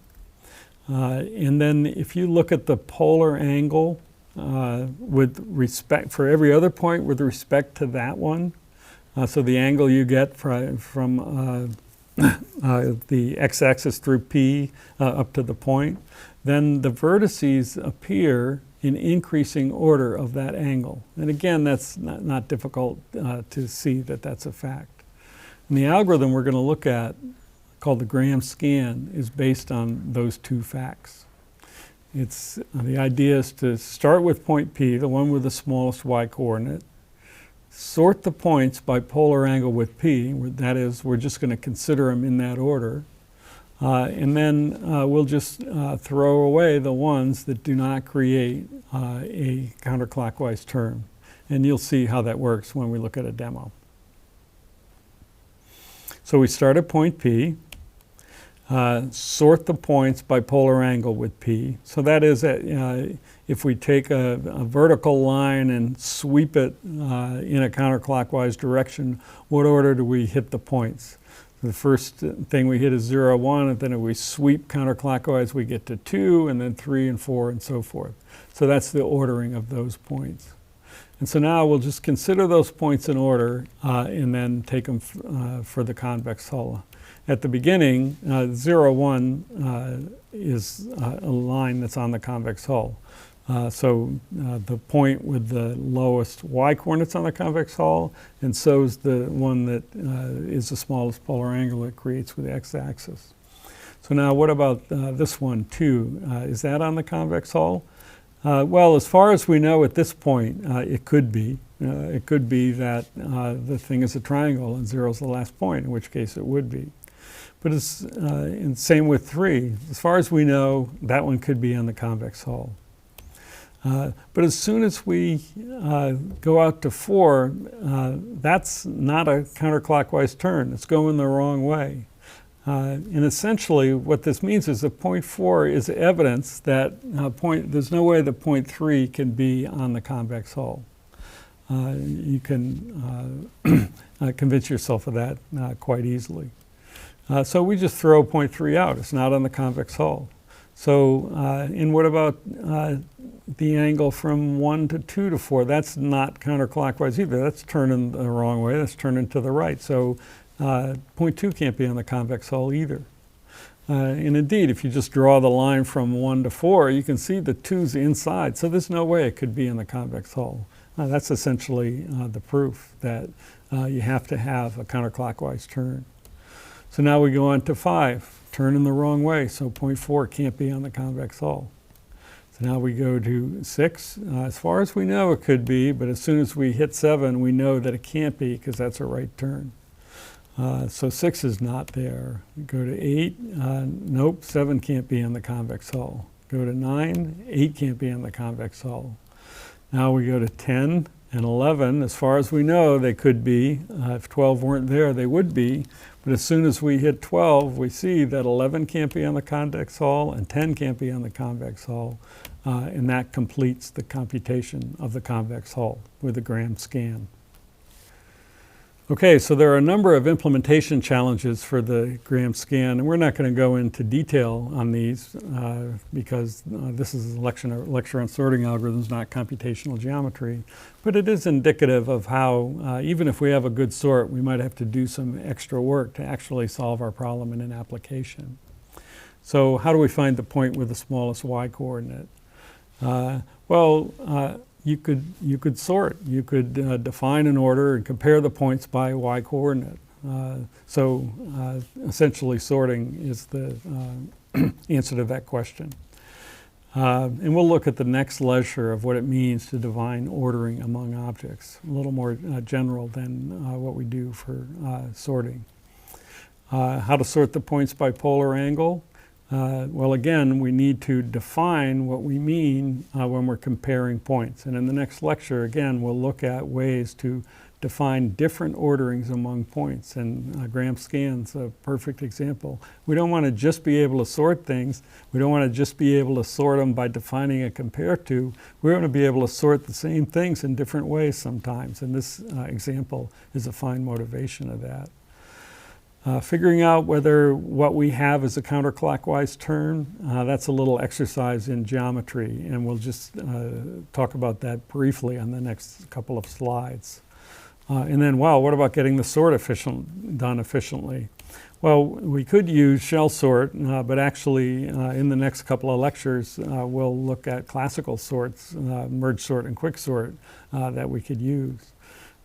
and then if you look at the polar angle with respect, for every other point with respect to that one, so the angle you get from the x-axis through P up to the point, then the vertices appear in increasing order of that angle. And again, that's not difficult to see that that's a fact. And the algorithm we're going to look at, called the Graham scan, is based on those two facts. It's the idea is to start with point P, the one with the smallest y coordinate, sort the points by polar angle with P, that is, we're just going to consider them in that order, And then we'll just throw away the ones that do not create a counterclockwise turn. And you'll see how that works when we look at a demo. So we start at point P, sort the points by polar angle with P. So that is, if we take a vertical line and sweep it in a counterclockwise direction, what order do we hit the points? The first thing we hit is 0, 1, and then if we sweep counterclockwise, we get to 2, and then 3 and 4, and so forth. So that's the ordering of those points. And so now we'll just consider those points in order and then take them for the convex hull. At the beginning, 0, 1 is a line that's on the convex hull. So the point with the lowest y coordinates on the convex hull, and so is the one that is the smallest polar angle it creates with the x-axis. So now what about this one, 2? Is that on the convex hull? Well, as far as we know at this point, it could be. It could be that the thing is a triangle and 0 is the last point, in which case it would be. But it's and same with 3. As far as we know, that one could be on the convex hull. But as soon as we go out to 4, that's not a counterclockwise turn. It's going the wrong way. And essentially what this means is that point 4 is evidence that there's no way that point 3 can be on the convex hull. You can convince yourself of that quite easily. So we just throw point 3 out. It's not on the convex hull. So, and what about the angle from 1 to 2 to 4? That's not counterclockwise either. That's turning the wrong way. That's turning to the right. So point 2 can't be on the convex hull either. And indeed, if you just draw the line from 1 to 4, you can see the 2's inside. So there's no way it could be in the convex hull. That's essentially the proof that you have to have a counterclockwise turn. So now we go on to 5. Turning the wrong way, so point 4 can't be on the convex hull. So now we go to 6. As far as we know, it could be, but as soon as we hit 7, we know that it can't be because that's a right turn. So 6 is not there. We go to 8. Nope, 7 can't be on the convex hull. Go to 9. 8 can't be on the convex hull. Now we go to 10 and 11. As far as we know, they could be. If 12 weren't there, they would be. But as soon as we hit 12, we see that 11 can't be on the convex hull and 10 can't be on the convex hull. And that completes the computation of the convex hull with the Graham scan. Okay, so there are a number of implementation challenges for the Graham scan, and we're not going to go into detail on these because this is a lecture on sorting algorithms, not computational geometry. But it is indicative of how, even if we have a good sort, we might have to do some extra work to actually solve our problem in an application. So how do we find the point with the smallest y coordinate? You could sort. You could define an order and compare the points by y coordinate. Essentially sorting is the answer to that question. And we'll look at the next lecture of what it means to define ordering among objects, a little more general than what we do for sorting. How to sort the points by polar angle. Well, again, we need to define what we mean when we're comparing points. And in the next lecture, again, we'll look at ways to define different orderings among points. And Graham scan's a perfect example. We don't want to just be able to sort things. We don't want to just be able to sort them by defining a compare to. We want to be able to sort the same things in different ways sometimes. And this example is a fine motivation of that. Figuring out whether what we have is a counterclockwise turn, that's a little exercise in geometry, and we'll just talk about that briefly on the next couple of slides. And then, what about getting the sort done efficiently? Well, we could use shell sort, but actually in the next couple of lectures, we'll look at classical sorts, merge sort and quick sort, that we could use.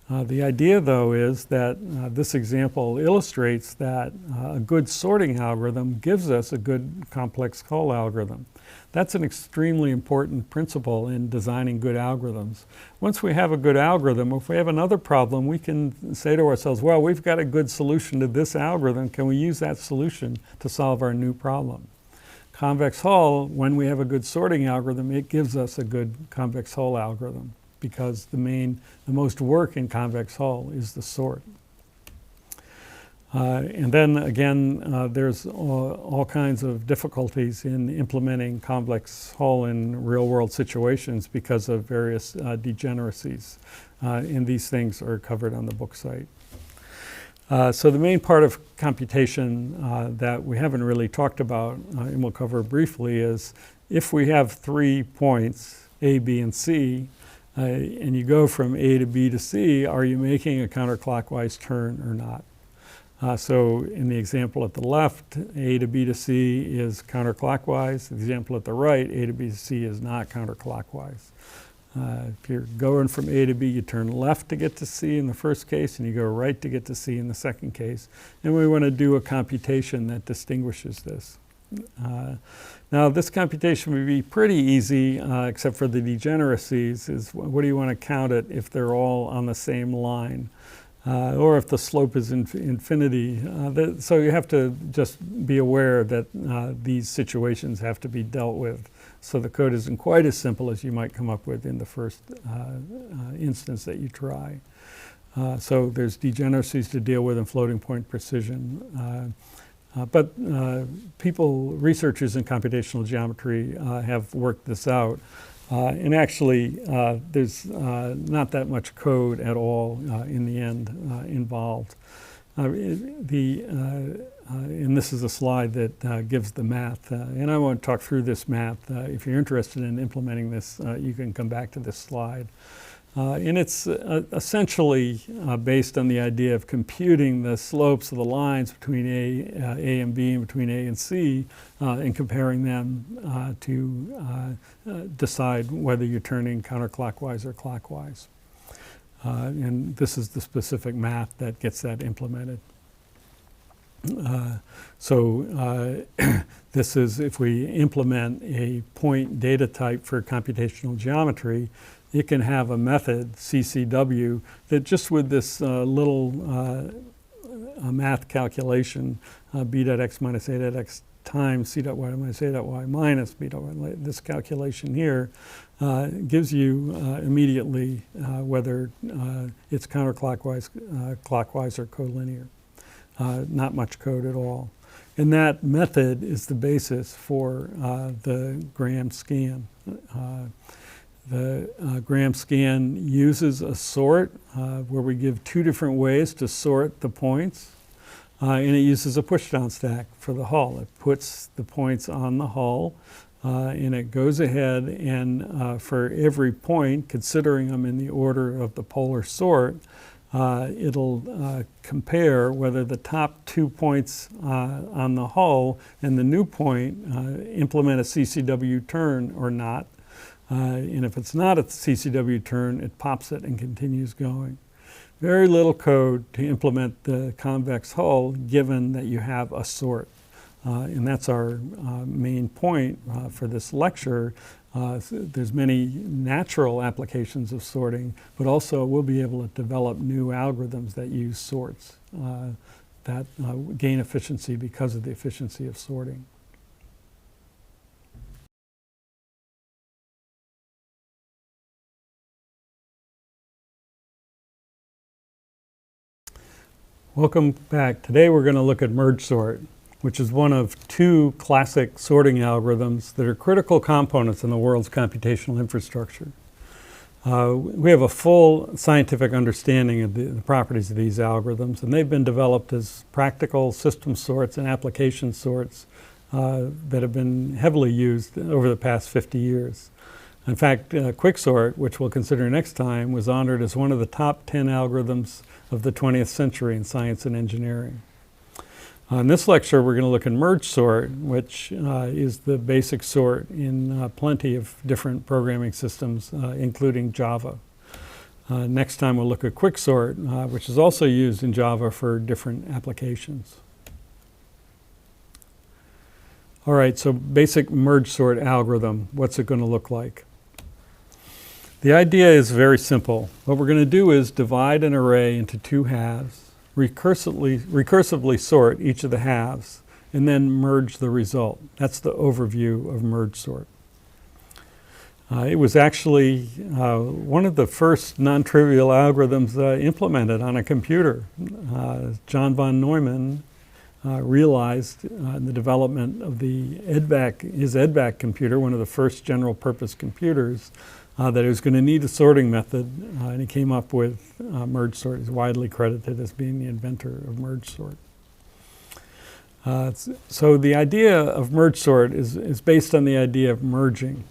The idea, though, is that this example illustrates that a good sorting algorithm gives us a good complex call algorithm. That's an extremely important principle in designing good algorithms. Once we have a good algorithm, if we have another problem, we can say to ourselves, well, we've got a good solution to this algorithm. Can we use that solution to solve our new problem? Convex hull, when we have a good sorting algorithm, it gives us a good convex hull algorithm, because the most work in convex hull is the sort. And then again, there's all kinds of difficulties in implementing convex hull in real-world situations because of various degeneracies. And these things are covered on the book site. So the main part of computation that we haven't really talked about, and we'll cover briefly, is if we have 3 points, A, B, and C, and you go from A to B to C, are you making a counterclockwise turn or not? So in the example at the left, A to B to C is counterclockwise. The example at the right, A to B to C is not counterclockwise. If you're going from A to B, you turn left to get to C in the first case, and you go right to get to C in the second case. And we want to do a computation that distinguishes this. Now, this computation would be pretty easy, except for the degeneracies, is what do you want to count it if they're all on the same line? Or if the slope is infinity. So you have to just be aware that these situations have to be dealt with. So the code isn't quite as simple as you might come up with in the first instance that you try. So there's degeneracies to deal with and floating point precision. But researchers in computational geometry have worked this out. And actually, there's not that much code at all in the end involved. And this is a slide that gives the math. And I won't talk through this math. If you're interested in implementing this, you can come back to this slide. And it's essentially based on the idea of computing the slopes of the lines between A and B and between A and C and comparing them to decide whether you're turning counterclockwise or clockwise. And this is the specific math that gets that implemented. This is if we implement a point data type for computational geometry, it can have a method, CCW, that just with this little math calculation, b.x minus a.x times c.y minus a.y minus b.y, this calculation here gives you immediately whether it's counterclockwise, clockwise, or collinear. Not much code at all. And that method is the basis for the Graham scan. The Graham scan uses a sort where we give 2 different ways to sort the points, and it uses a pushdown stack for the hull. It puts the points on the hull, and it goes ahead and for every point, considering them in the order of the polar sort, it'll compare whether the top 2 points on the hull and the new point implement a CCW turn or not. And if it's not a CCW turn, it pops it and continues going. Very little code to implement the convex hull, given that you have a sort. And that's our main point for this lecture. There's many natural applications of sorting, but also we'll be able to develop new algorithms that use sorts that gain efficiency because of the efficiency of sorting. Welcome back. Today we're going to look at merge sort, which is one of 2 classic sorting algorithms that are critical components in the world's computational infrastructure. We have a full scientific understanding of the properties of these algorithms, and they've been developed as practical system sorts and application sorts that have been heavily used over the past 50 years. In fact, quicksort, which we'll consider next time, was honored as one of the top 10 algorithms of the 20th century in science and engineering. In this lecture, we're going to look at merge sort, which is the basic sort in plenty of different programming systems, including Java. Next time, we'll look at quicksort, which is also used in Java for different applications. All right, so basic merge sort algorithm, what's it going to look like? The idea is very simple. What we're going to do is divide an array into two halves, recursively sort each of the halves, and then merge the result. That's the overview of merge sort. It was actually one of the first non-trivial algorithms implemented on a computer. John von Neumann realized in the development of his EDVAC computer, one of the first general purpose computers, that it was going to need a sorting method, and he came up with merge sort. He's widely credited as being the inventor of merge sort. So the idea of merge sort is based on the idea of merging.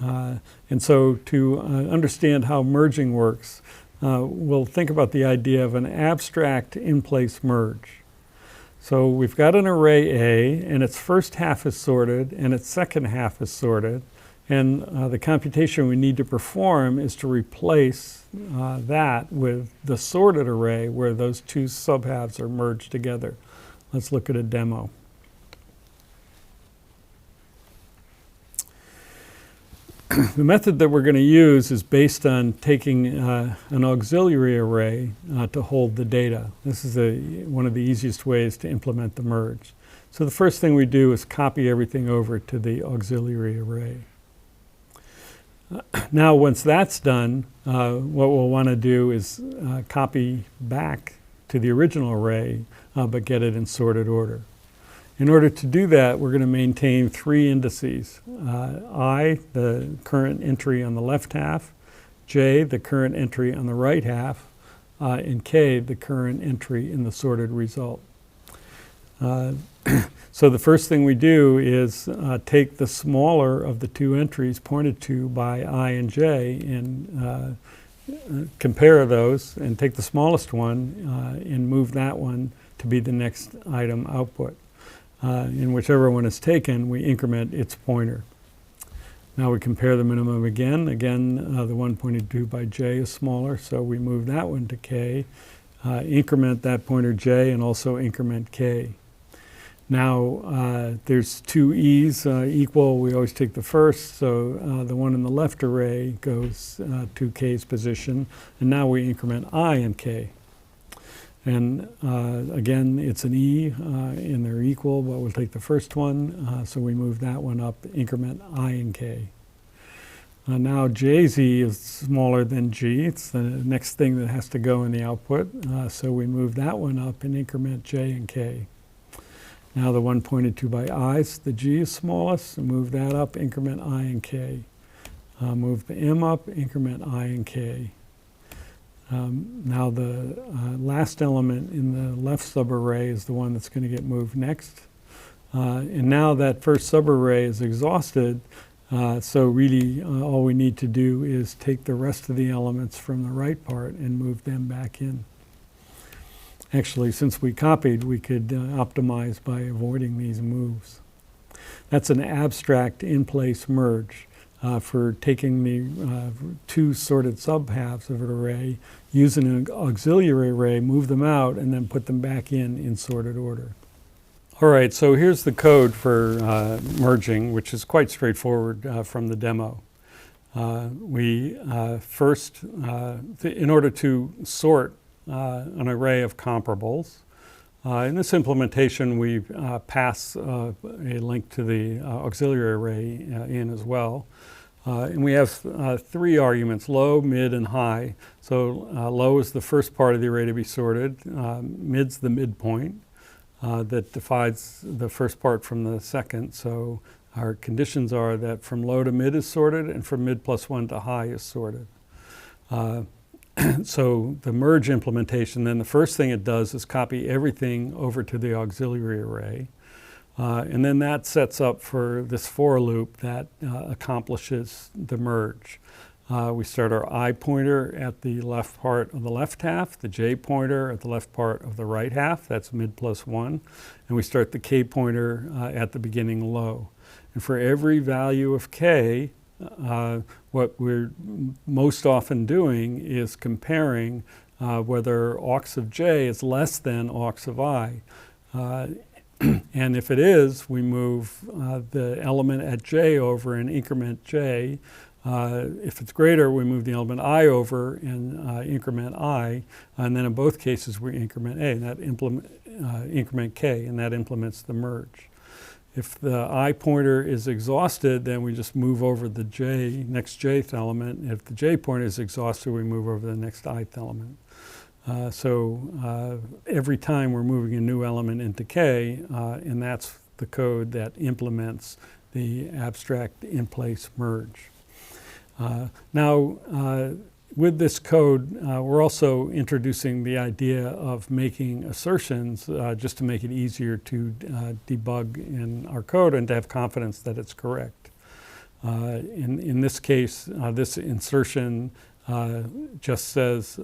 And so to understand how merging works, we'll think about the idea of an abstract in-place merge. So we've got an array A, and its first half is sorted, and its second half is sorted. And the computation we need to perform is to replace that with the sorted array where those two subhalves are merged together. Let's look at a demo. The method that we're going to use is based on taking an auxiliary array to hold the data. This is one of the easiest ways to implement the merge. So the first thing we do is copy everything over to the auxiliary array. Now once that's done, what we'll want to do is copy back to the original array, but get it in sorted order. In order to do that, we're going to maintain three indices. I, the current entry on the left half, J, the current entry on the right half, and K, the current entry in the sorted result. So the first thing we do is take the smaller of the two entries pointed to by I and J and compare those and take the smallest one and move that one to be the next item output. In whichever one is taken, we increment its pointer. Now we compare the minimum again. Again, the one pointed to by J is smaller, so we move that one to K, increment that pointer J, and also increment K. Now there's two E's equal. We always take the first, so the one in the left array goes to K's position, and now we increment I and K. And again, it's an E, and they're equal, but we'll take the first one, so we move that one up, increment I and K. Now JZ is smaller than G. It's the next thing that has to go in the output, so we move that one up and increment J and K. Now the one pointed to by I's, the G is smallest, so move that up, increment I and K. Move the M up, increment I and K. Now the last element in the left subarray is the one that's going to get moved next. And now that first subarray is exhausted, so really all we need to do is take the rest of the elements from the right part and move them back in. Actually, since we copied, we could optimize by avoiding these moves. That's an abstract in-place merge. For taking the two sorted subhalves of an array, use an auxiliary array, move them out, and then put them back in sorted order. All right, so here's the code for merging, which is quite straightforward from the demo. We first, in order to sort an array of comparables, in this implementation, we pass a link to the auxiliary array in as well. And we have three arguments, low, mid, and high. So low is the first part of the array to be sorted. Mid's the midpoint that divides the first part from the second. So our conditions are that from low to mid is sorted, and from mid plus 1 to high is sorted. So the merge implementation, then the first thing it does is copy everything over to the auxiliary array. And then that sets up for this for loop that accomplishes the merge. We start our I pointer at the left part of the left half, the J pointer at the left part of the right half, that's mid plus 1, and we start the K pointer at the beginning low. And for every value of K, what we're most often doing is comparing whether aux of J is less than aux of I. And if it is, we move the element at j over in increment j. If it's greater, we move the element I over in increment I, and then in both cases we increment A, and that increment K, and that implements the merge. If the I pointer is exhausted, then we just move over the j, next jth element. If the j pointer is exhausted, we move over the next ith element. So every time we're moving a new element into K, and that's the code that implements the abstract in-place merge. Now, with this code, we're also introducing the idea of making assertions just to make it easier to debug in our code and to have confidence that it's correct. In this case, this insertion just says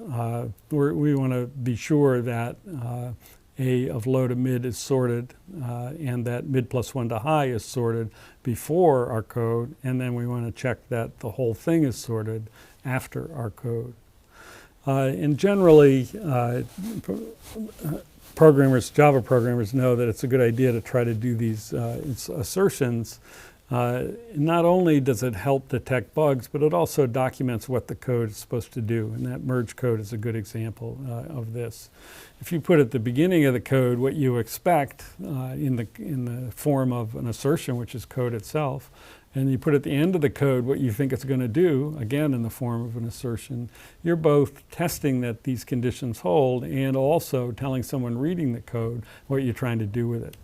we want to be sure that A of low to mid is sorted and that mid plus 1 to high is sorted before our code, and then we want to check that the whole thing is sorted after our code. And generally, Java programmers know that it's a good idea to try to do these assertions. Not only does it help detect bugs, but it also documents what the code is supposed to do, and that merge code is a good example of this. If you put at the beginning of the code what you expect in the form of an assertion, which is code itself, and you put at the end of the code what you think it's going to do, again in the form of an assertion, you're both testing that these conditions hold and also telling someone reading the code what you're trying to do with it.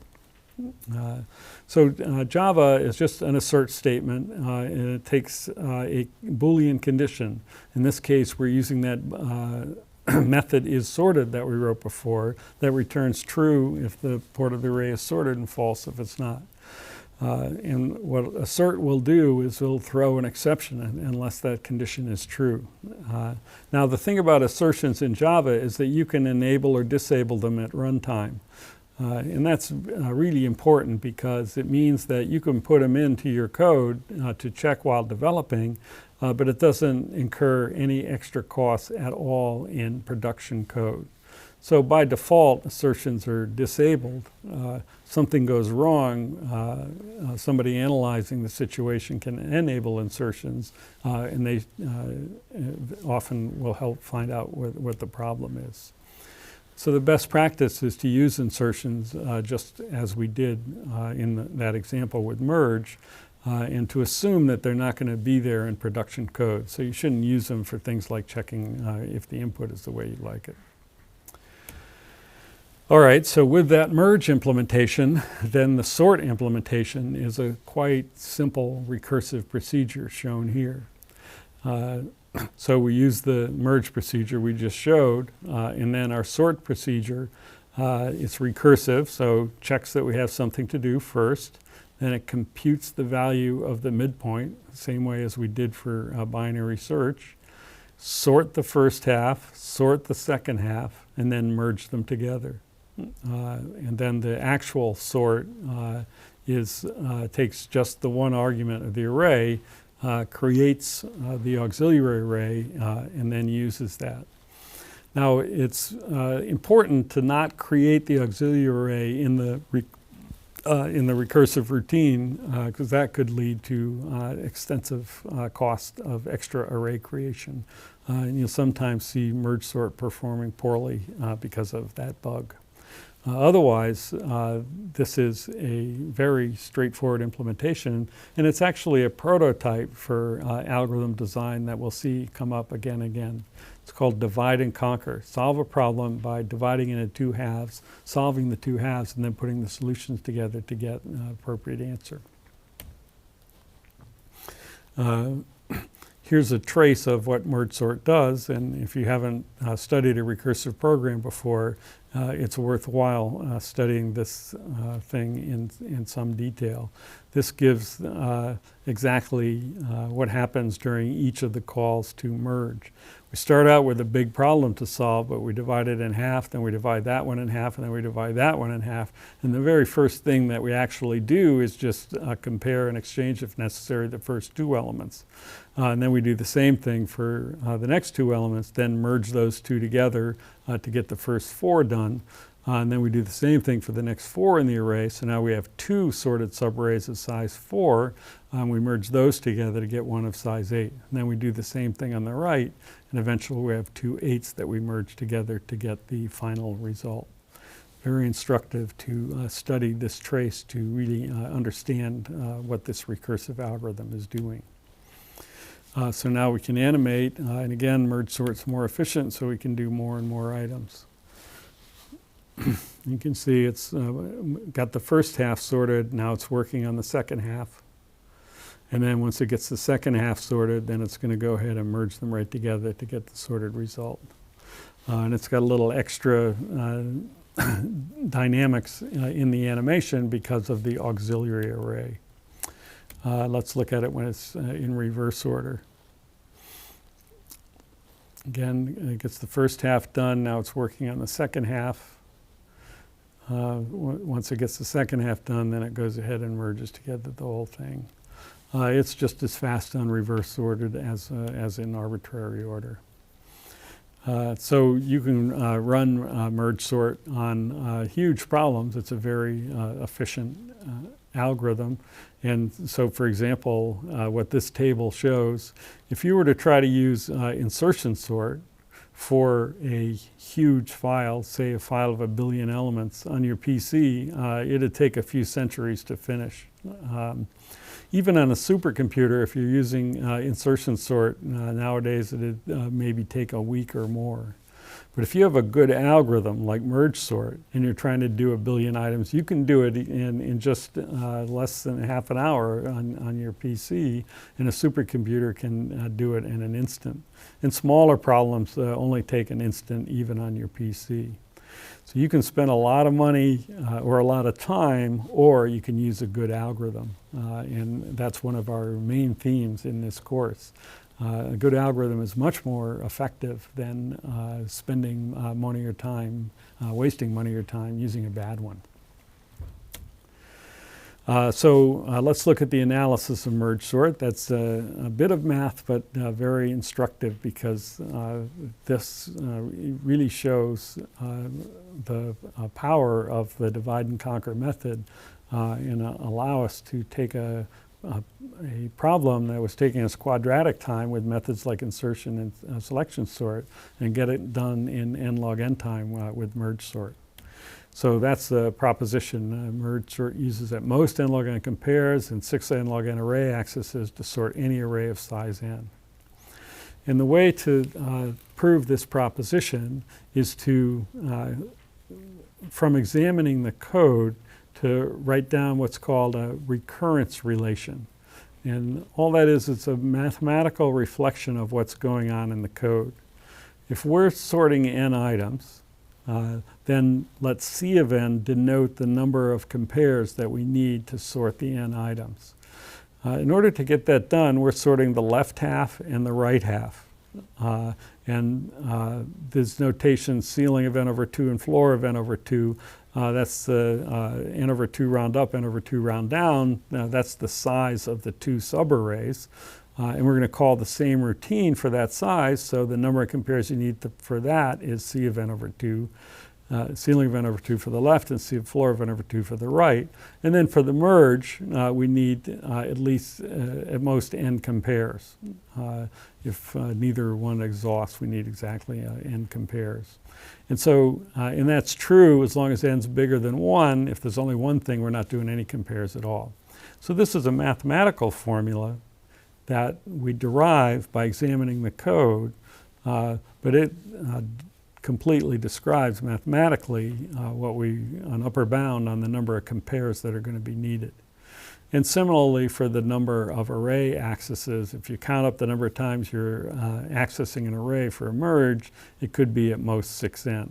So Java is just an assert statement, and it takes a Boolean condition. In this case, we're using that method is sorted that we wrote before that returns true if the port of the array is sorted and false if it's not. And what assert will do is it'll throw an exception unless that condition is true. Now the thing about assertions in Java is that you can enable or disable them at runtime. And that's really important because it means that you can put them into your code to check while developing, but it doesn't incur any extra costs at all in production code. So by default, assertions are disabled. Something goes wrong, somebody analyzing the situation can enable insertions, and they often will help find out what the problem is. So the best practice is to use insertions just as we did in that example with merge, and to assume that they're not going to be there in production code. So you shouldn't use them for things like checking if the input is the way you like it. All right, so with that merge implementation, then the sort implementation is a quite simple recursive procedure shown here. So we use the merge procedure we just showed, and then our sort procedure, it's recursive, so checks that we have something to do first. Then it computes the value of the midpoint, same way as we did for binary search. Sort the first half, sort the second half, and then merge them together. And then the actual sort takes just the one argument of the array, creates the auxiliary array, and then uses that. Now it's important to not create the auxiliary array in the recursive routine, because that could lead to extensive cost of extra array creation. And you'll sometimes see merge sort performing poorly because of that bug. Otherwise, this is a very straightforward implementation, and it's actually a prototype for algorithm design that we'll see come up again and again. It's called divide and conquer. Solve a problem by dividing it into two halves, solving the two halves, and then putting the solutions together to get an appropriate answer. Here's a trace of what merge sort does, and if you haven't studied a recursive program before, it's worthwhile studying this thing in some detail. This gives exactly what happens during each of the calls to merge. We start out with a big problem to solve, but we divide it in half, then we divide that one in half, and then we divide that one in half. And the very first thing that we actually do is just compare and exchange, if necessary, the first two elements. And then we do the same thing for the next two elements, then merge those two together to get the first four done. And then we do the same thing for the next 4 in the array. So now we have 2 sorted subarrays of size 4. We merge those together to get one of size 8. And then we do the same thing on the right, and eventually we have 2 8s that we merge together to get the final result. Very instructive to study this trace to really understand what this recursive algorithm is doing. So now we can animate, and again, merge sort's more efficient, so we can do more and more items. You can see it's got the first half sorted, now it's working on the second half. And then once it gets the second half sorted, then it's going to go ahead and merge them right together to get the sorted result. And it's got a little extra dynamics in the animation because of the auxiliary array. Let's look at it when it's in reverse order. Again, it gets the first half done, now it's working on the second half. Once it gets the second half done, then it goes ahead and merges together the whole thing. It's just as fast on reverse ordered as in arbitrary order. So you can run merge sort on huge problems. It's a very efficient algorithm. And so, for example, what this table shows, if you were to try to use insertion sort for a huge file, say a file of 1 billion elements on your PC, it'd take a few centuries to finish. Even on a supercomputer, if you're using insertion sort, nowadays it'd maybe take a week or more. But if you have a good algorithm like merge sort and you're trying to do 1 billion items, you can do it in just less than half an hour on your PC, and a supercomputer can do it in an instant. And smaller problems only take an instant even on your PC. So you can spend a lot of money or a lot of time, or you can use a good algorithm. And that's one of our main themes in this course. A good algorithm is much more effective than spending money or time, wasting money or time using a bad one. So let's look at the analysis of merge sort. That's a bit of math, but very instructive because this really shows the power of the divide and conquer method and allow us to take a problem that was taking us quadratic time with methods like insertion and selection sort and get it done in n log n time with merge sort. So that's the proposition. Merge sort uses at most n log n compares and 6 n log n array accesses to sort any array of size n. And the way to prove this proposition is to, from examining the code, to write down what's called a recurrence relation. And all that is, it's a mathematical reflection of what's going on in the code. If we're sorting n items, then let C of n denote the number of compares that we need to sort the n items. In order to get that done, we're sorting the left half and the right half. There's notation ceiling of n over 2 and floor of n over 2. That's the n over 2 round up, n over 2 round down. That's the size of the 2 subarrays. And we're going to call the same routine for that size, so the number of compares you need for that is C of n over 2, ceiling of n over 2 for the left, and C of floor of n over 2 for the right. And then for the merge, we need at least, at most, n compares. If neither one exhausts, we need exactly n compares. And so, and that's true as long as n's bigger than 1. If there's only one thing, we're not doing any compares at all. So this is a mathematical formula that we derive by examining the code, but it completely describes mathematically an upper bound on the number of compares that are going to be needed. And similarly for the number of array accesses, if you count up the number of times you're accessing an array for a merge, it could be at most 6n.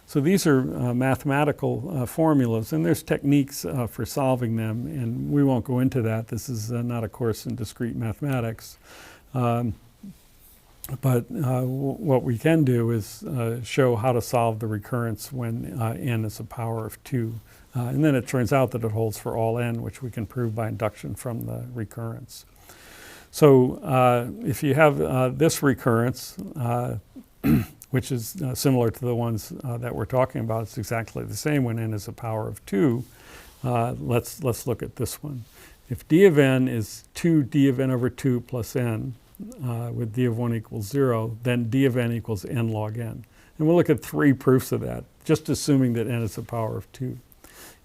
So these are mathematical formulas, and there's techniques for solving them, and we won't go into that. This is not a course in discrete mathematics. But what we can do is show how to solve the recurrence when n is a power of 2. And then it turns out that it holds for all n, which we can prove by induction from the recurrence. So if you have this recurrence, which is similar to the ones that we're talking about. It's exactly the same when n is a power of 2. Let's look at this one. If d of n is 2 d of n over 2 plus n, with d of 1 equals 0, then d of n equals n log n. And we'll look at 3 proofs of that, just assuming that n is a power of 2.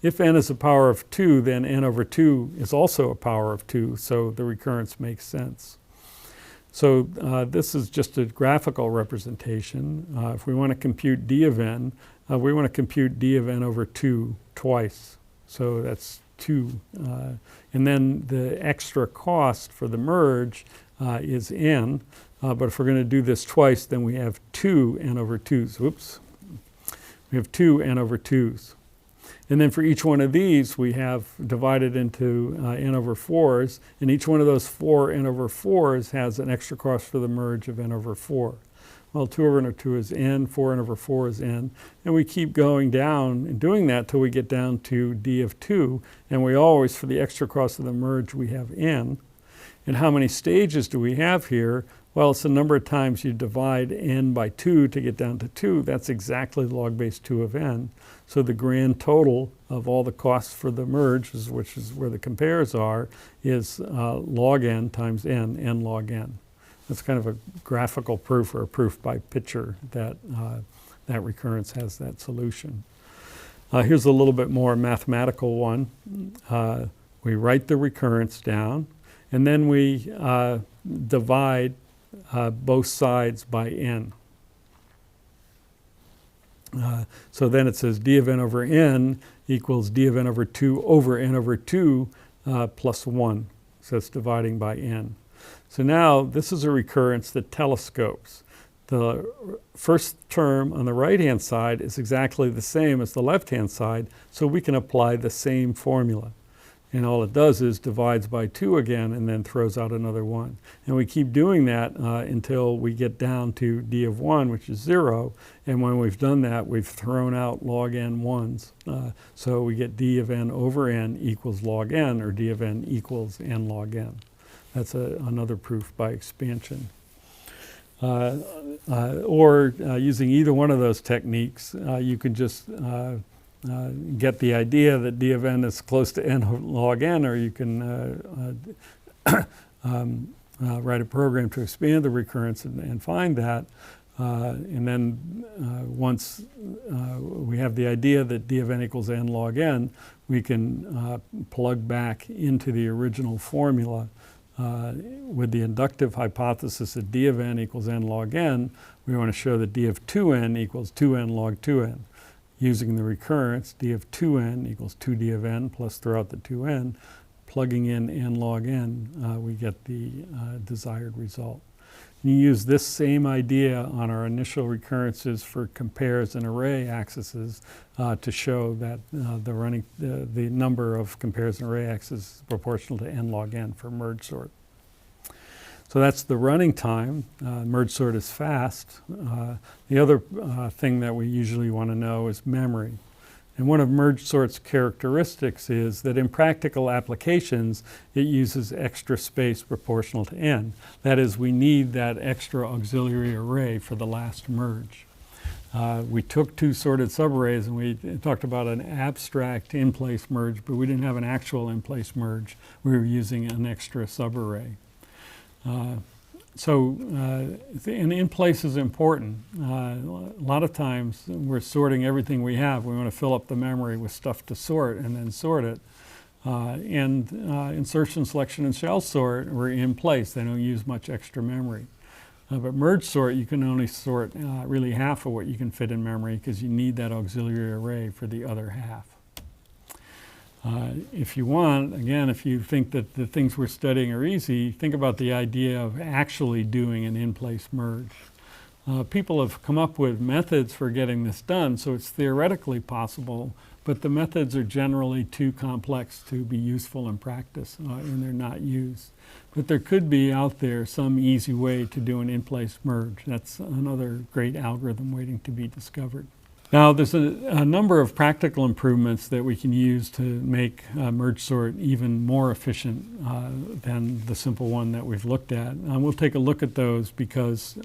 If n is a power of 2, then n over 2 is also a power of 2, so the recurrence makes sense. So this is just a graphical representation. If we want to compute d of n, we want to compute d of n over 2 twice. So that's 2. And then the extra cost for the merge is n. But if we're going to do this twice, then we have 2 n over 2s. Whoops. We have 2 n over 2s. And then for each one of these, we have divided into n over 4s. And each one of those 4 n over 4s has an extra cost for the merge of n over 4. Well, 2 over n over 2 is n, 4 n over 4 is n. And we keep going down and doing that till we get down to d of 2. And we always, for the extra cost of the merge, we have n. And how many stages do we have here? Well, it's the number of times you divide n by 2 to get down to 2. That's exactly log base 2 of n. So the grand total of all the costs for the merge, which is where the compares are, is log n times n log n. That's kind of a graphical proof, or a proof by picture, that that recurrence has that solution. Here's a little bit more mathematical one. We write the recurrence down, and then we divide both sides by n. So then it says d of n over n equals d of n over 2 over n over 2 plus 1. So it's dividing by n. So now this is a recurrence that telescopes. The first term on the right-hand side is exactly the same as the left-hand side, so we can apply the same formula. And all it does is divides by 2 again and then throws out another 1. And we keep doing that until we get down to d of 1, which is 0. And when we've done that, we've thrown out log n 1s. So we get d of n over n equals log n, or d of n equals n log n. That's another proof by expansion. Or using either one of those techniques, you could just get the idea that d of n is close to n log n, or you can write a program to expand the recurrence and find that. And then once we have the idea that d of n equals n log n, we can plug back into the original formula. With the inductive hypothesis that d of n equals n log n, we want to show that d of 2n equals 2n log 2n. Using the recurrence, d of 2n equals 2d of n plus throw out the 2n. Plugging in n log n, we get the desired result. You use this same idea on our initial recurrences for compares and array axes to show that the number of compares and array axes is proportional to n log n for merge sort. So that's the running time. Merge sort is fast. The other thing that we usually want to know is memory. And one of merge sort's characteristics is that in practical applications, it uses extra space proportional to n. That is, we need that extra auxiliary array for the last merge. We took 2 sorted subarrays and we talked about an abstract in-place merge, but we didn't have an actual in-place merge. We were using an extra subarray. So an in-place is important. A lot of times we're sorting everything we have. We want to fill up the memory with stuff to sort and then sort it. And insertion, selection, and shell sort were in place. They don't use much extra memory. But merge sort, you can only sort really half of what you can fit in memory because you need that auxiliary array for the other half. If you want, again, if you think that the things we're studying are easy, think about the idea of actually doing an in-place merge. People have come up with methods for getting this done, so it's theoretically possible, but the methods are generally too complex to be useful in practice, and they're not used. But there could be out there some easy way to do an in-place merge. That's another great algorithm waiting to be discovered. Now, there's a number of practical improvements that we can use to make merge sort even more efficient than the simple one that we've looked at. We'll take a look at those because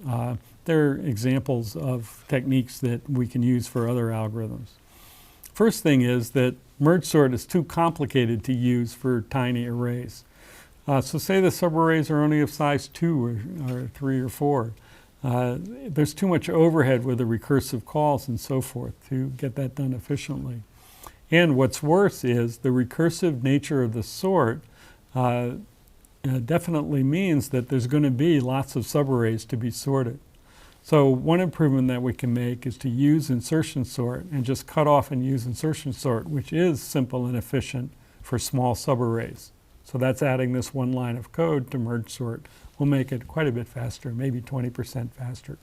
they're examples of techniques that we can use for other algorithms. First thing is that merge sort is too complicated to use for tiny arrays. So say the subarrays are only of size 2 or 3 or 4. There's too much overhead with the recursive calls and so forth to get that done efficiently. And what's worse is the recursive nature of the sort definitely means that there's going to be lots of subarrays to be sorted. So one improvement that we can make is to use insertion sort and just cut off and use insertion sort, which is simple and efficient for small subarrays. So that's adding this one line of code to merge sort. We'll make it quite a bit faster, maybe 20% faster.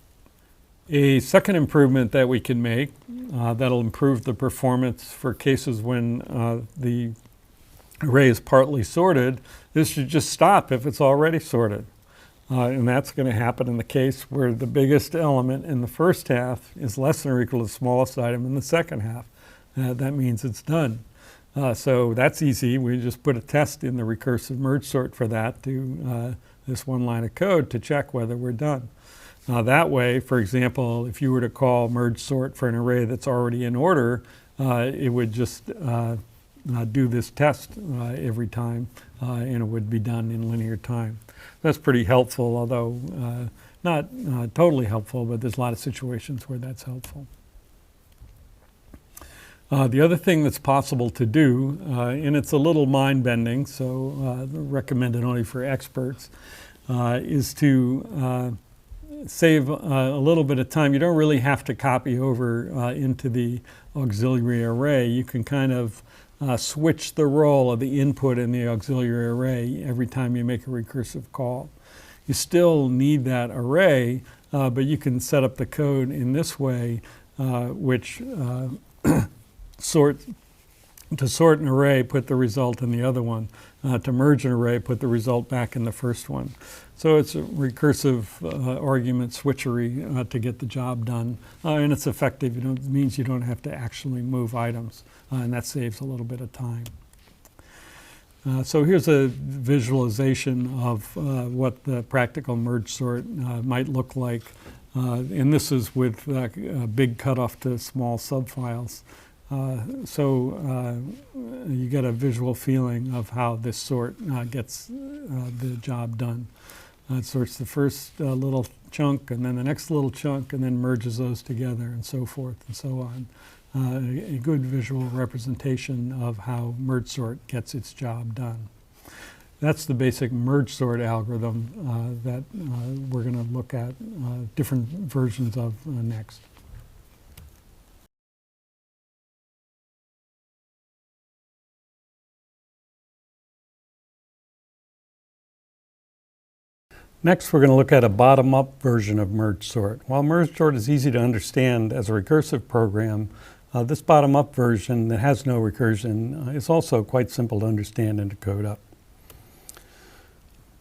A second improvement that we can make that'll improve the performance for cases when the array is partly sorted, this should just stop if it's already sorted. And that's going to happen in the case where the biggest element in the first half is less than or equal to the smallest item in the second half. That means it's done. So that's easy. We just put a test in the recursive merge sort for that to this one line of code to check whether we're done. That way, for example, if you were to call merge sort for an array that's already in order, it would just do this test every time, and it would be done in linear time. That's pretty helpful, although not totally helpful, but there's a lot of situations where that's helpful. The other thing that's possible to do, and it's a little mind-bending, so recommended only for experts, is to save a little bit of time. You don't really have to copy over into the auxiliary array. You can kind of switch the role of the input in the auxiliary array every time you make a recursive call. You still need that array, but you can set up the code in this way, which to sort an array, put the result in the other one. To merge an array, put the result back in the first one. So it's a recursive argument switchery to get the job done. And it's effective. It means you don't have to actually move items. And that saves a little bit of time. So here's a visualization of what the practical merge sort might look like. And this is with a big cutoff to small subfiles. So you get a visual feeling of how this sort gets the job done. It sorts the first little chunk and then the next little chunk and then merges those together and so forth and so on. A good visual representation of how merge sort gets its job done. That's the basic merge sort algorithm that we're going to look at different versions of next. Next, we're going to look at a bottom-up version of merge sort. While merge sort is easy to understand as a recursive program, this bottom-up version that has no recursion is also quite simple to understand and to code up.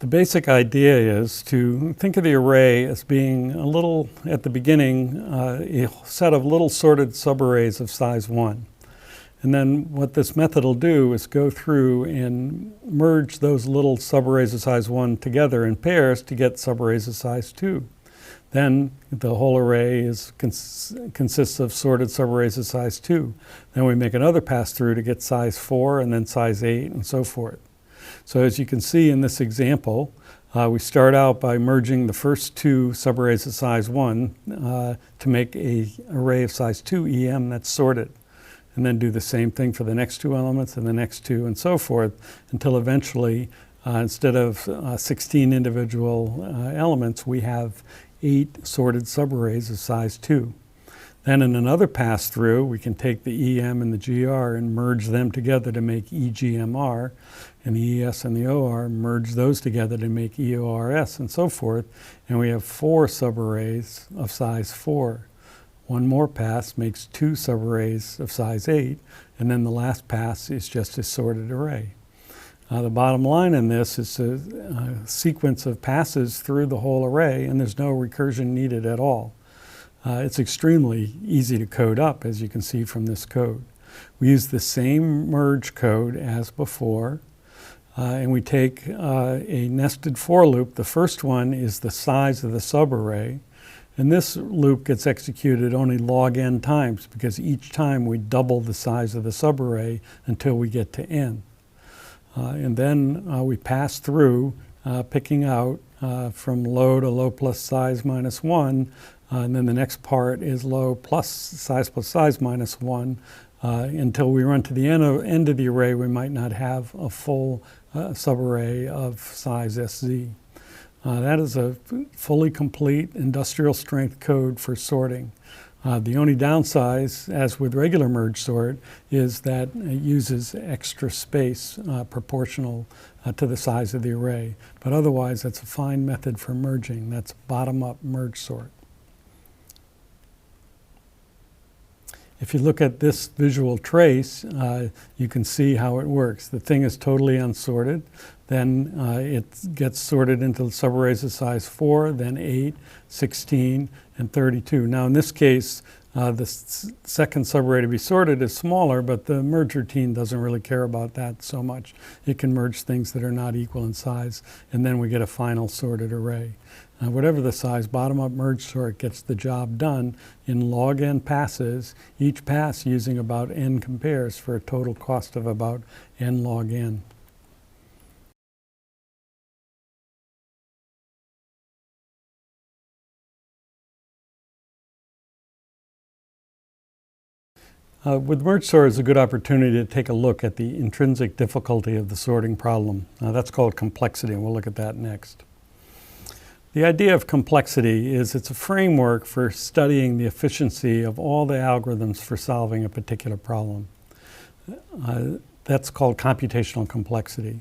The basic idea is to think of the array as being a little, at the beginning, a set of little sorted subarrays of size 1. And then what this method will do is go through and merge those little subarrays of size 1 together in pairs to get subarrays of size 2. Then the whole array consists of sorted subarrays of size 2. Then we make another pass through to get size 4 and then size 8 and so forth. So as you can see in this example, we start out by merging the first 2 subarrays of size 1 to make an array of size 2 EM that's sorted. And then do the same thing for the next 2 elements and the next 2 and so forth until eventually, instead of 16 individual elements, we have 8 sorted subarrays of size 2. Then in another pass through, we can take the EM and the GR and merge them together to make EGMR, and the ES and the OR, merge those together to make EORS and so forth, and we have 4 subarrays of size 4. One more pass makes 2 subarrays of size 8, and then the last pass is just a sorted array. The bottom line in this is a sequence of passes through the whole array, and there's no recursion needed at all. It's extremely easy to code up, as you can see from this code. We use the same merge code as before, and we take a nested for loop. The first one is the size of the subarray, and this loop gets executed only log n times because each time we double the size of the subarray until we get to n. And then we pass through, picking out from low to low plus size minus 1, and then the next part is low plus size minus 1. Until we run to the end of the array, we might not have a full subarray of size SZ. That is a fully complete industrial strength code for sorting. The only downside, as with regular merge sort, is that it uses extra space proportional to the size of the array. But otherwise, that's a fine method for merging. That's bottom-up merge sort. If you look at this visual trace, you can see how it works. The thing is totally unsorted. Then it gets sorted into subarrays of size 4, then 8, 16, and 32. Now in this case, the second subarray to be sorted is smaller, but the merge routine doesn't really care about that so much. It can merge things that are not equal in size, and then we get a final sorted array. Whatever the size, bottom-up merge sort gets the job done in log n passes, each pass using about n compares for a total cost of about n log n. With merge sort is a good opportunity to take a look at the intrinsic difficulty of the sorting problem. That's called complexity, and we'll look at that next. The idea of complexity is it's a framework for studying the efficiency of all the algorithms for solving a particular problem. That's called computational complexity.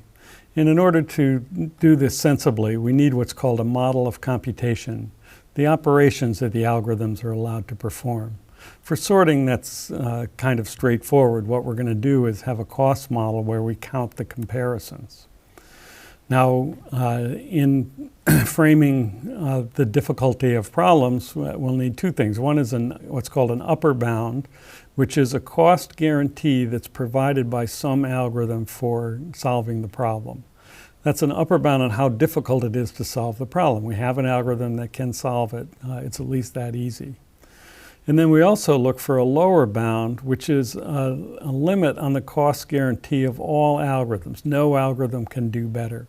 And in order to do this sensibly, we need what's called a model of computation, the operations that the algorithms are allowed to perform. For sorting, that's kind of straightforward. What we're going to do is have a cost model where we count the comparisons. Now, in framing the difficulty of problems, we'll need two things. One is what's called an upper bound, which is a cost guarantee that's provided by some algorithm for solving the problem. That's an upper bound on how difficult it is to solve the problem. We have an algorithm that can solve it. It's at least that easy. And then we also look for a lower bound, which is a limit on the cost guarantee of all algorithms. No algorithm can do better.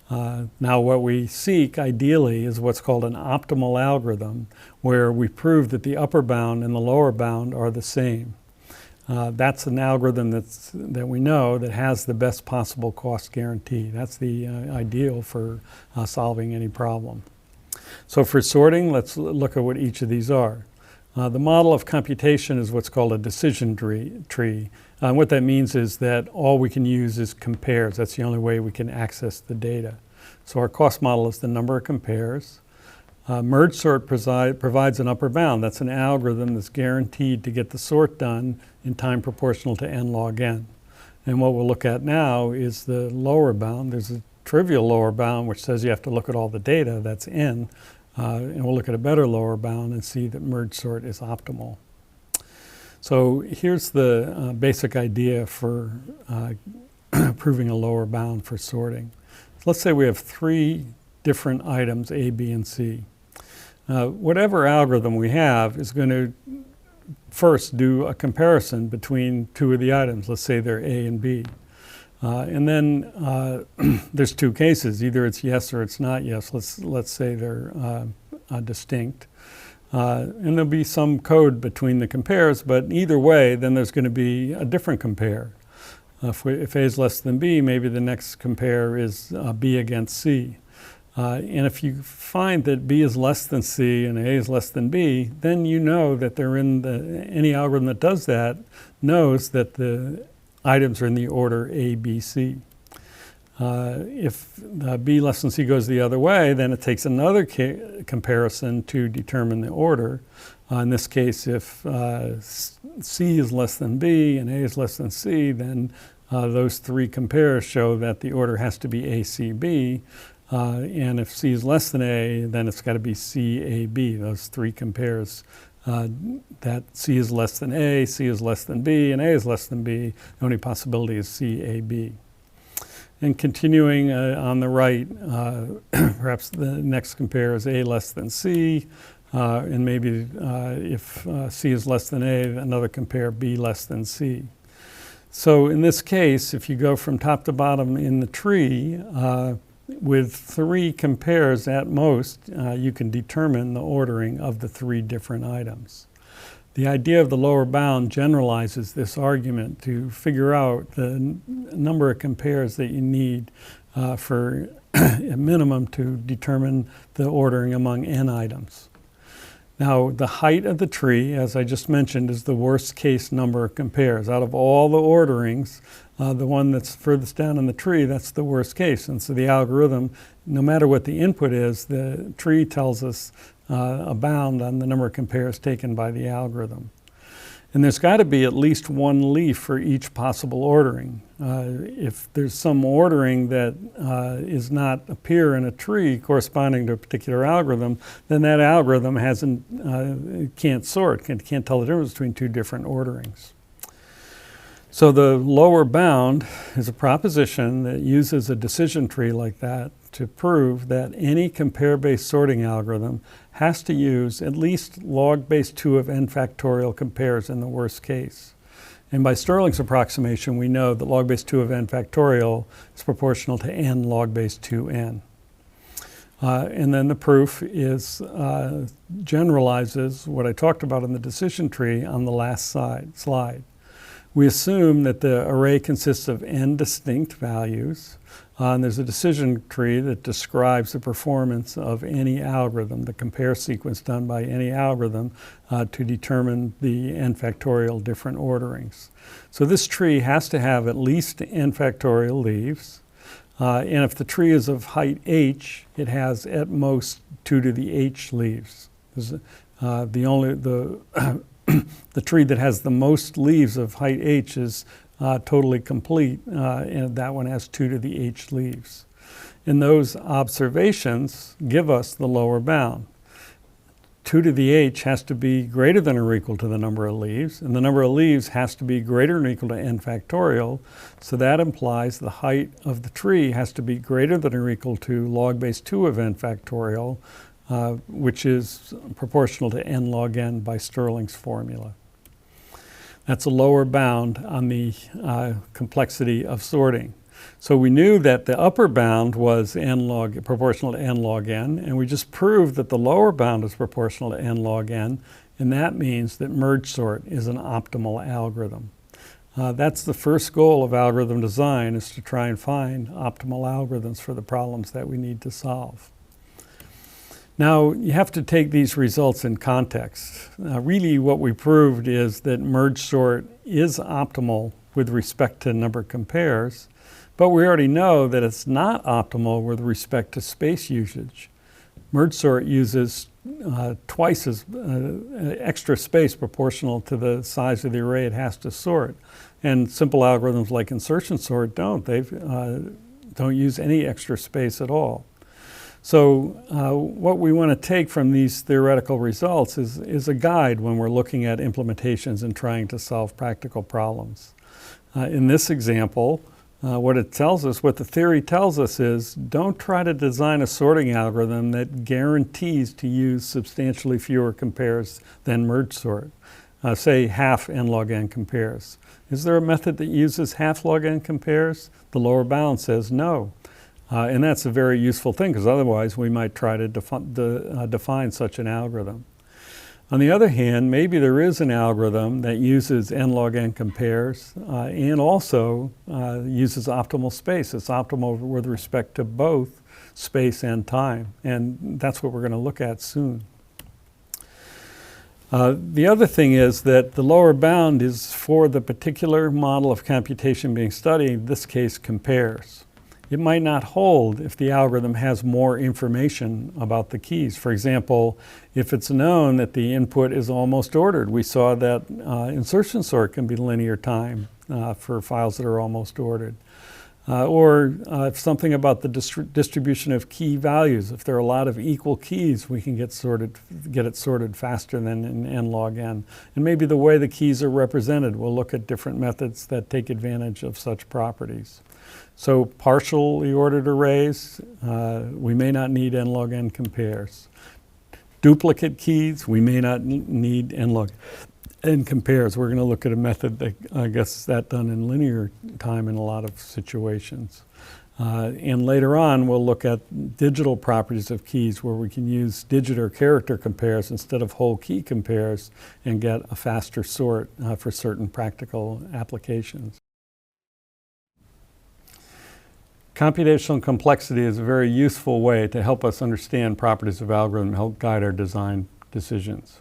Now what we seek ideally is what's called an optimal algorithm, where we prove that the upper bound and the lower bound are the same. That's an algorithm that we know that has the best possible cost guarantee. That's the ideal for solving any problem. So for sorting, let's look at what each of these are. The model of computation is what's called a decision tree. What that means is that all we can use is compares. That's the only way we can access the data. So our cost model is the number of compares. Merge sort provides an upper bound. That's an algorithm that's guaranteed to get the sort done in time proportional to n log n. And what we'll look at now is the lower bound. There's a trivial lower bound which says you have to look at all the data. That's n. And we'll look at a better lower bound and see that merge sort is optimal. So here's the basic idea for proving a lower bound for sorting. So let's say we have three different items, A, B, and C. Whatever algorithm we have is going to first do a comparison between two of the items. Let's say they're A and B. And then there's two cases. Either it's yes or it's not yes. Let's say they're distinct. And there'll be some code between the compares, but either way, then there's going to be a different compare. If A is less than B, maybe the next compare is B against C. And if you find that B is less than C and A is less than B, then you know that they're in any algorithm that does that knows that the items are in the order A, B, C. If B less than C goes the other way, then it takes another comparison to determine the order. In this case, if C is less than B and A is less than C, then those three compares show that the order has to be A, C, B. And if C is less than A, then it's got to be C, A, B. Those three compares that C is less than A, C is less than B, and A is less than B. The only possibility is C, A, B. And continuing on the right, perhaps the next compare is A less than C, and maybe if C is less than A, another compare B less than C. So in this case, if you go from top to bottom in the tree, with three compares at most, you can determine the ordering of the three different items. The idea of the lower bound generalizes this argument to figure out the number of compares that you need for a minimum to determine the ordering among n items. Now, the height of the tree, as I just mentioned, is the worst case number of compares. Out of all the orderings, the one that's furthest down in the tree, that's the worst case. And so the algorithm, no matter what the input is, the tree tells us a bound on the number of compares taken by the algorithm. And there's got to be at least one leaf for each possible ordering. If there's some ordering that is not appear in a tree corresponding to a particular algorithm, then that algorithm can't sort, can't tell the difference between two different orderings. So the lower bound is a proposition that uses a decision tree like that to prove that any compare-based sorting algorithm has to use at least log base 2 of n factorial compares in the worst case. And by Stirling's approximation, we know that log base 2 of n factorial is proportional to n log base 2n. And then the proof is generalizes what I talked about in the decision tree on the last slide. We assume that the array consists of n distinct values, and there's a decision tree that describes the performance of any algorithm, the compare sequence done by any algorithm to determine the n factorial different orderings. So this tree has to have at least n factorial leaves, and if the tree is of height h, it has at most 2 to the h leaves. The tree that has the most leaves of height h is totally complete, and that one has 2 to the h leaves. And those observations give us the lower bound. 2 to the h has to be greater than or equal to the number of leaves, and the number of leaves has to be greater than or equal to n factorial, so that implies the height of the tree has to be greater than or equal to log base 2 of n factorial, which is proportional to n log n by Stirling's formula. That's a lower bound on the complexity of sorting. So we knew that the upper bound was proportional to n log n, and we just proved that the lower bound is proportional to n log n, and that means that merge sort is an optimal algorithm. That's the first goal of algorithm design, is to try and find optimal algorithms for the problems that we need to solve. Now, you have to take these results in context. Really, what we proved is that merge sort is optimal with respect to number of compares, but we already know that it's not optimal with respect to space usage. Merge sort uses twice as extra space proportional to the size of the array it has to sort. And simple algorithms like insertion sort don't. They don't use any extra space at all. So what we want to take from these theoretical results is a guide when we're looking at implementations and trying to solve practical problems. In this example, what the theory tells us is, don't try to design a sorting algorithm that guarantees to use substantially fewer compares than merge sort. Say half n log n compares. Is there a method that uses half log n compares? The lower bound says no. And that's a very useful thing, because otherwise we might try to define such an algorithm. On the other hand, maybe there is an algorithm that uses n log n compares and also uses optimal space. It's optimal with respect to both space and time, and that's what we're going to look at soon. The other thing is that the lower bound is for the particular model of computation being studied, in this case compares. It might not hold if the algorithm has more information about the keys. For example, if it's known that the input is almost ordered. We saw that insertion sort can be linear time for files that are almost ordered. Or something about the distribution of key values. If there are a lot of equal keys, we can get it sorted faster than in n log n. And maybe the way the keys are represented, we'll look at different methods that take advantage of such properties. So partially ordered arrays, we may not need n log n compares. Duplicate keys, we may not need n log n compares. We're going to look at a method that gets that done in linear time in a lot of situations. And later on, we'll look at digital properties of keys where we can use digit or character compares instead of whole key compares and get a faster sort for certain practical applications. Computational complexity is a very useful way to help us understand properties of algorithm and help guide our design decisions.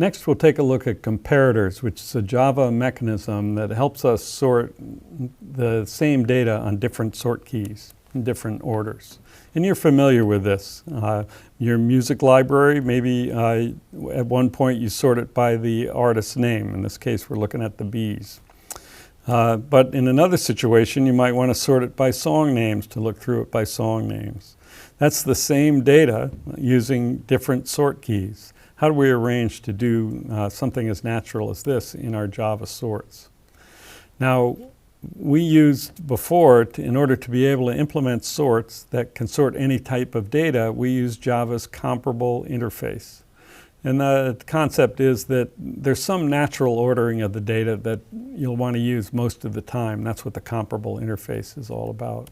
Next, we'll take a look at comparators, which is a Java mechanism that helps us sort the same data on different sort keys in different orders. And you're familiar with this. Your music library, maybe at one point you sort it by the artist's name. In this case, we're looking at the Bees. But in another situation, you might want to sort it by song names to look through it by song names. That's the same data using different sort keys. How do we arrange to do something as natural as this in our Java sorts? Now, we used before, in order to be able to implement sorts that can sort any type of data, we use Java's comparable interface. And the concept is that there's some natural ordering of the data that you'll want to use most of the time. That's what the comparable interface is all about.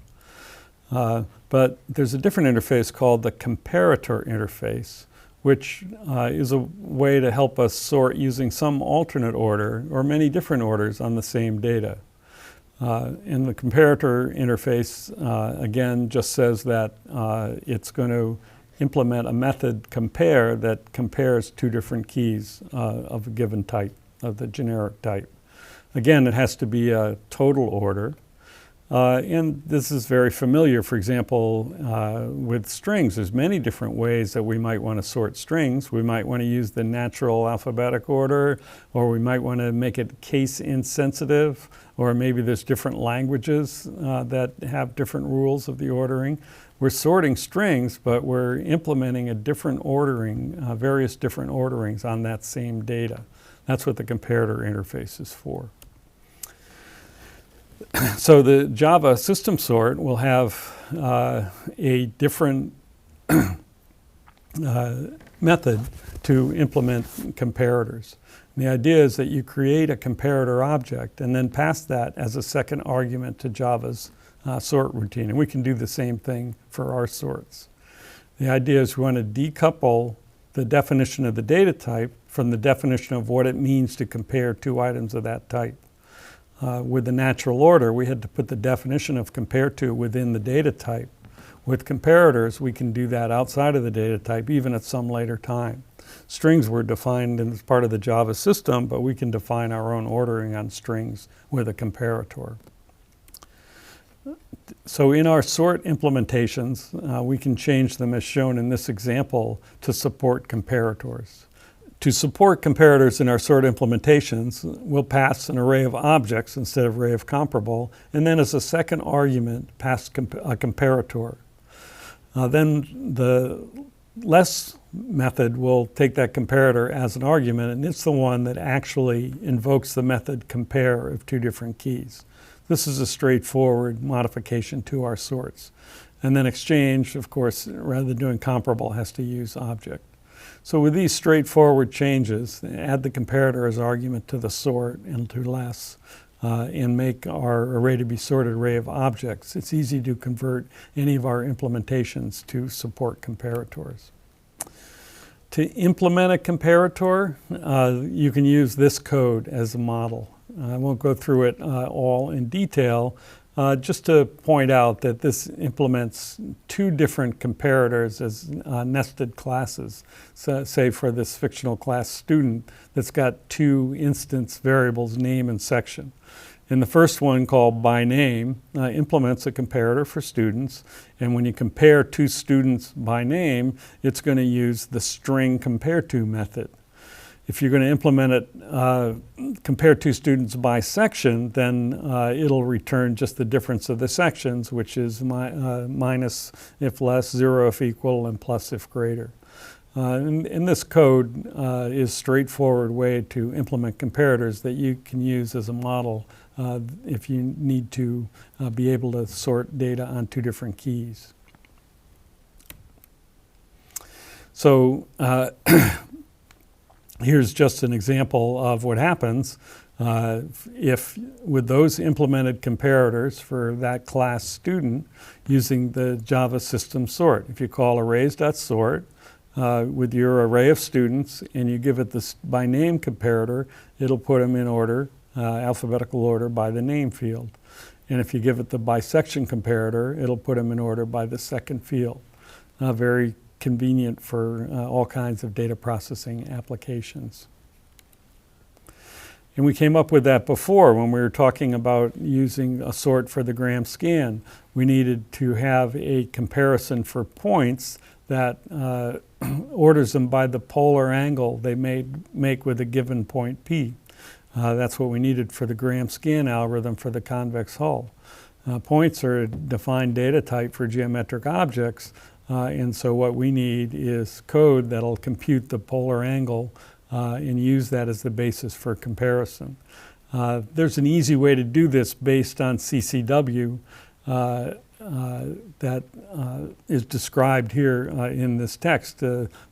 But there's a different interface called the comparator interface, which is a way to help us sort using some alternate order or many different orders on the same data. And the comparator interface, again, just says that it's going to implement a method compare that compares two different keys of a given type, of the generic type. Again, it has to be a total order. And this is very familiar, for example, with strings. There's many different ways that we might want to sort strings. We might want to use the natural alphabetic order, or we might want to make it case insensitive, or maybe there's different languages that have different rules of the ordering. We're sorting strings, but we're implementing a different ordering, various different orderings on that same data. That's what the comparator interface is for. So the Java system sort will have a different method to implement comparators. And the idea is that you create a comparator object and then pass that as a second argument to Java's sort routine. And we can do the same thing for our sorts. The idea is we want to decouple the definition of the data type from the definition of what it means to compare two items of that type. With the natural order, we had to put the definition of compare to within the data type. With comparators, we can do that outside of the data type, even at some later time. Strings were defined as part of the Java system, but we can define our own ordering on strings with a comparator. So in our sort implementations, we can change them as shown in this example to support comparators. To support comparators in our sort implementations, we'll pass an array of objects instead of array of comparable, and then as a second argument, pass a comparator. Then the less method will take that comparator as an argument, and it's the one that actually invokes the method compare of two different keys. This is a straightforward modification to our sorts. And then exchange, of course, rather than doing comparable, has to use object. So with these straightforward changes, add the comparator as argument to the sort and to less, and make our array to be sorted array of objects. It's easy to convert any of our implementations to support comparators. To implement a comparator, you can use this code as a model. I won't go through it all in detail, just to point out that this implements two different comparators as nested classes. So, say for this fictional class student that's got two instance variables, name and section. And the first one, called by name, implements a comparator for students. And when you compare two students by name, it's going to use the string compare to method. If you're going to implement it, compare two students by section, then it'll return just the difference of the sections, which is minus if less, 0 if equal, and plus if greater. And this code is a straightforward way to implement comparators that you can use as a model if you need to be able to sort data on two different keys. So here's just an example of what happens if with those implemented comparators for that class student using the Java system sort. If you call arrays.sort with your array of students and you give it this by name comparator, it'll put them in order, alphabetical order by the name field. And if you give it the by section comparator, it'll put them in order by the second field. Very convenient for all kinds of data processing applications. And we came up with that before when we were talking about using a sort for the gram scan. We needed to have a comparison for points that orders them by the polar angle they make with a given point P. That's what we needed for the gram scan algorithm for the convex hull. Points are a defined data type for geometric objects, and so what we need is code that'll compute the polar angle and use that as the basis for comparison. There's an easy way to do this based on CCW that is described here in this text.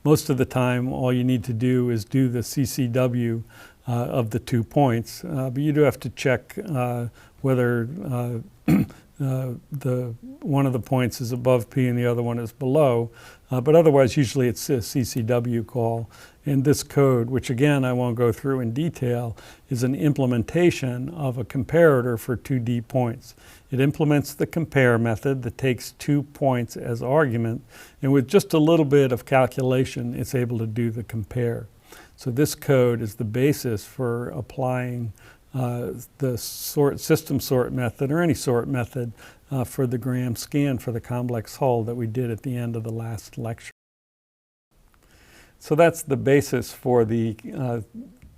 Most of the time, all you need to do is do the CCW of the 2 points, but you do have to check whether one of the points is above P and the other one is below, but otherwise usually it's a CCW call. And this code, which again I won't go through in detail, is an implementation of a comparator for 2D points. It implements the compare method that takes 2 points as argument, and with just a little bit of calculation it's able to do the compare. So this code is the basis for applying the system sort method or any sort method for the gram scan for the complex hull that we did at the end of the last lecture. So that's the basis for the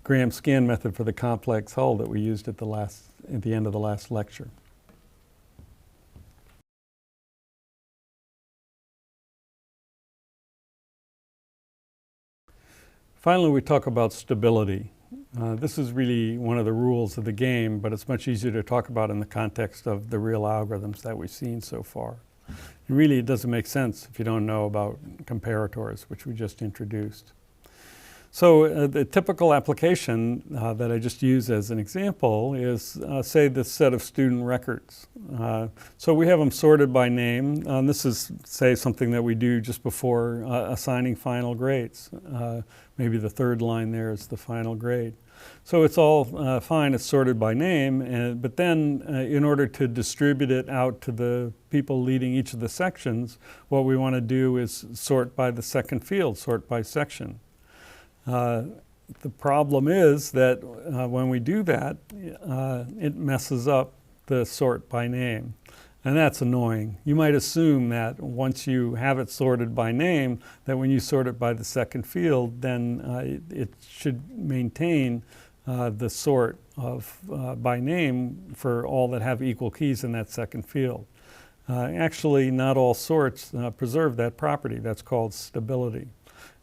gram scan method for the complex hull that we used at the end of the last lecture. Finally, we talk about stability. This is really one of the rules of the game, but it's much easier to talk about in the context of the real algorithms that we've seen so far. And really, it doesn't make sense if you don't know about comparators, which we just introduced. So the typical application that I just use as an example is, say, this set of student records. So we have them sorted by name. This is, say, something that we do just before assigning final grades. Maybe the third line there is the final grade. So it's all fine, it's sorted by name, but then in order to distribute it out to the people leading each of the sections, what we want to do is sort by the second field, sort by section. The problem is that when we do that, it messes up the sort by name. And that's annoying. You might assume that once you have it sorted by name, that when you sort it by the second field, then it should maintain the sort of by name for all that have equal keys in that second field. Actually, not all sorts preserve that property. That's called stability.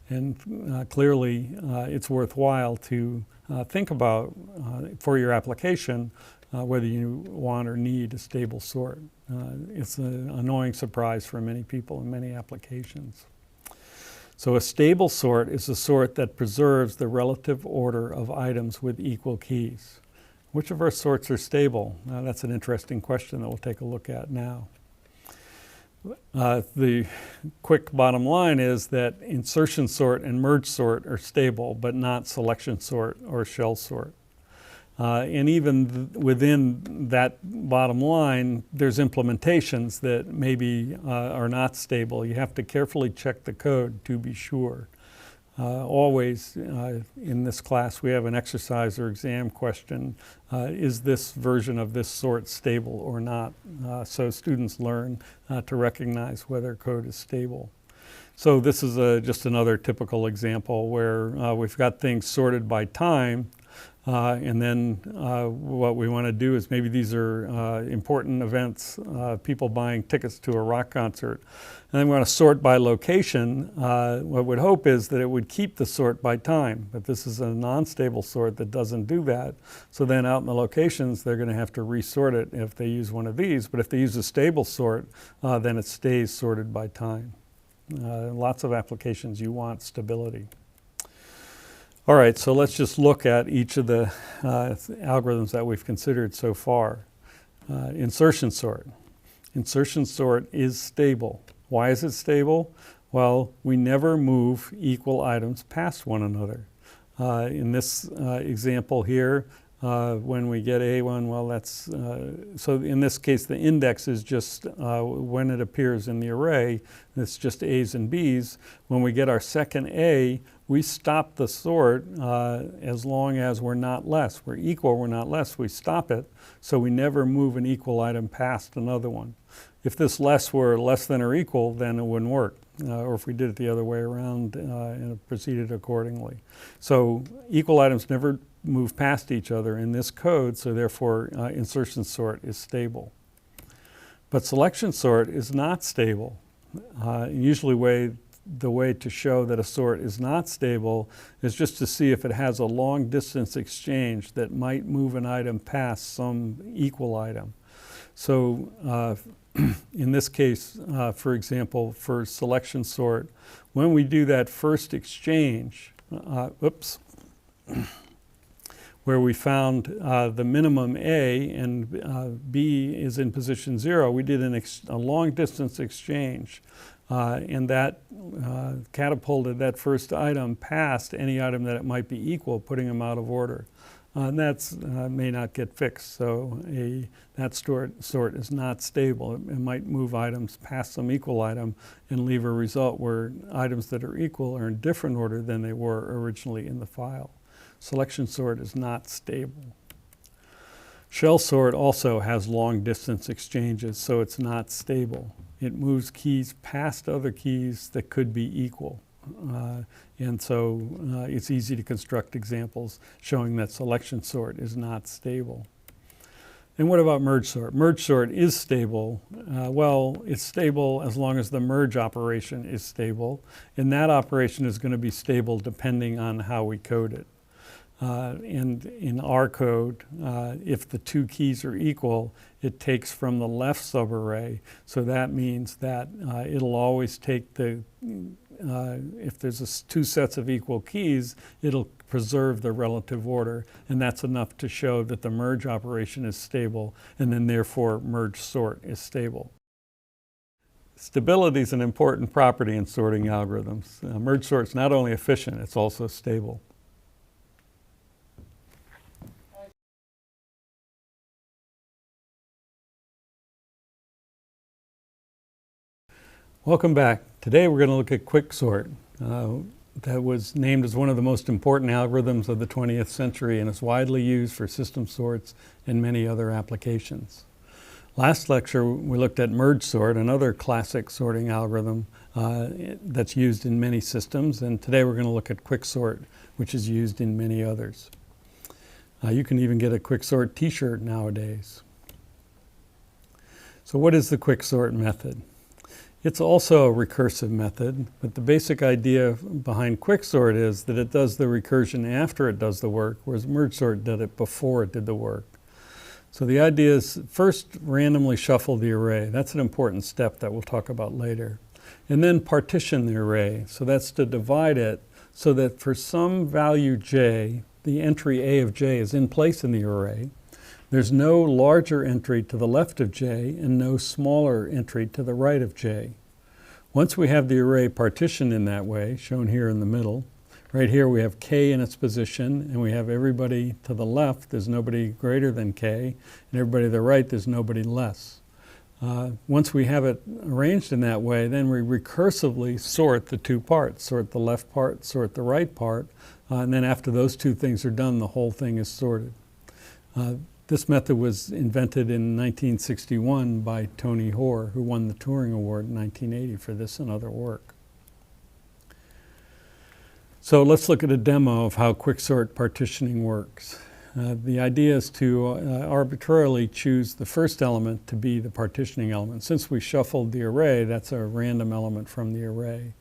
And clearly, it's worthwhile to think about for your application whether you want or need a stable sort. It's an annoying surprise for many people in many applications. So a stable sort is a sort that preserves the relative order of items with equal keys. Which of our sorts are stable? That's an interesting question that we'll take a look at now. The quick bottom line is that insertion sort and merge sort are stable, but not selection sort or shell sort. And even within that bottom line, there's implementations that maybe are not stable. You have to carefully check the code to be sure. Always in this class we have an exercise or exam question. Is this version of this sort stable or not? So students learn to recognize whether code is stable. So this is just another typical example where we've got things sorted by time. And then what we want to do is, maybe these are important events, people buying tickets to a rock concert. And then we want to sort by location. What we'd hope is that it would keep the sort by time, but this is a non-stable sort that doesn't do that. So then out in the locations, they're going to have to resort it if they use one of these. But if they use a stable sort, then it stays sorted by time. Lots of applications you want stability. All right, so let's just look at each of the algorithms that we've considered so far. Insertion sort. Insertion sort is stable. Why is it stable? Well, we never move equal items past one another. In this example here, when we get A1, well, that's, so in this case, the index is just when it appears in the array, it's just A's and B's. When we get our second A, we stop the sort as long as we're not less. We're equal, we're not less, we stop it. So we never move an equal item past another one. If this less were less than or equal, then it wouldn't work. Or if we did it the other way around and proceeded accordingly. So equal items never move past each other in this code, so therefore insertion sort is stable. But selection sort is not stable. Usually the way to show that a sort is not stable is just to see if it has a long distance exchange that might move an item past some equal item. So in this case, for example, for selection sort, when we do that first exchange, where we found the minimum A and B is in position 0, we did a long distance exchange. And that catapulted that first item past any item that it might be equal, putting them out of order. And that may not get fixed, so that sort is not stable. It might move items past some equal item and leave a result where items that are equal are in different order than they were originally in the file. Selection sort is not stable. Shell sort also has long distance exchanges, so it's not stable. It moves keys past other keys that could be equal. And so it's easy to construct examples showing that selection sort is not stable. And what about merge sort? Merge sort is stable. Well, it's stable as long as the merge operation is stable. And that operation is going to be stable depending on how we code it. And in our code, if the two keys are equal, it takes from the left subarray. So that means that it'll always take if there's two sets of equal keys, it'll preserve the relative order. And that's enough to show that the merge operation is stable, and then therefore merge sort is stable. Stability is an important property in sorting algorithms. Merge sort is not only efficient, it's also stable. Welcome back. Today we're going to look at quicksort. That was named as one of the most important algorithms of the 20th century and is widely used for system sorts and many other applications. Last lecture we looked at merge sort, another classic sorting algorithm that's used in many systems, and today we're going to look at quicksort, which is used in many others. You can even get a quicksort t-shirt nowadays. So what is the quicksort method? It's also a recursive method, but the basic idea behind quicksort is that it does the recursion after it does the work, whereas merge sort did it before it did the work. So the idea is first randomly shuffle the array. That's an important step that we'll talk about later. And then partition the array. So that's to divide it so that for some value j, the entry A of j is in place in the array. There's no larger entry to the left of j and no smaller entry to the right of j. Once we have the array partitioned in that way, shown here in the middle, right here we have k in its position, and we have everybody to the left, there's nobody greater than k, and everybody to the right, there's nobody less. Once we have it arranged in that way, then we recursively sort the two parts, sort the left part, sort the right part, and then after those two things are done, the whole thing is sorted. This method was invented in 1961 by Tony Hoare, who won the Turing Award in 1980 for this and other work. So let's look at a demo of how quicksort partitioning works. The idea is to arbitrarily choose the first element to be the partitioning element. Since we shuffled the array, that's a random element from the array.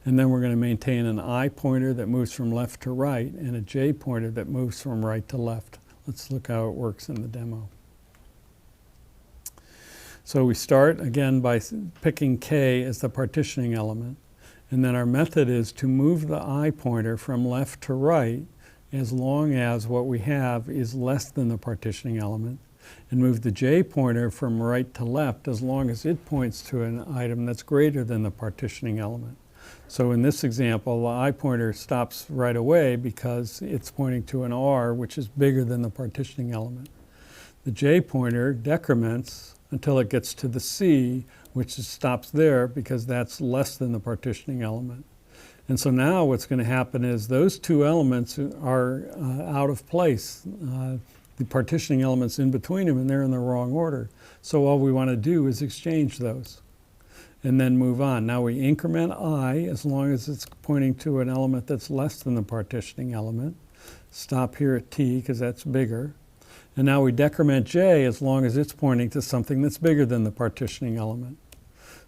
And then we're going to maintain an I pointer that moves from left to right and a J pointer that moves from right to left. Let's look how it works in the demo. So we start again by picking K as the partitioning element. And then our method is to move the I pointer from left to right as long as what we have is less than the partitioning element, and move the J pointer from right to left as long as it points to an item that's greater than the partitioning element. So in this example, the I pointer stops right away because it's pointing to an R, which is bigger than the partitioning element. The J pointer decrements until it gets to the C, which stops there because that's less than the partitioning element. And so now what's going to happen is those two elements are out of place. The partitioning elements in between them, and they're in the wrong order. So all we want to do is exchange those and then move on. Now we increment I as long as it's pointing to an element that's less than the partitioning element. Stop here at T because that's bigger. And now we decrement J as long as it's pointing to something that's bigger than the partitioning element.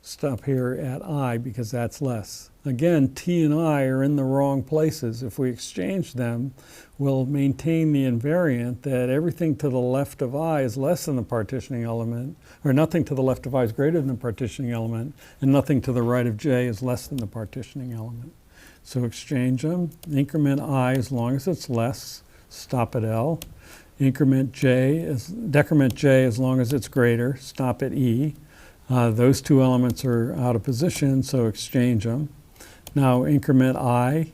Stop here at I because that's less. Again, T and I are in the wrong places. If we exchange them, we'll maintain the invariant that everything to the left of I is less than the partitioning element, or nothing to the left of I is greater than the partitioning element, and nothing to the right of J is less than the partitioning element. So exchange them, increment I as long as it's less, stop at L. Decrement J as long as it's greater, stop at E. Those two elements are out of position, so exchange them. Now increment I,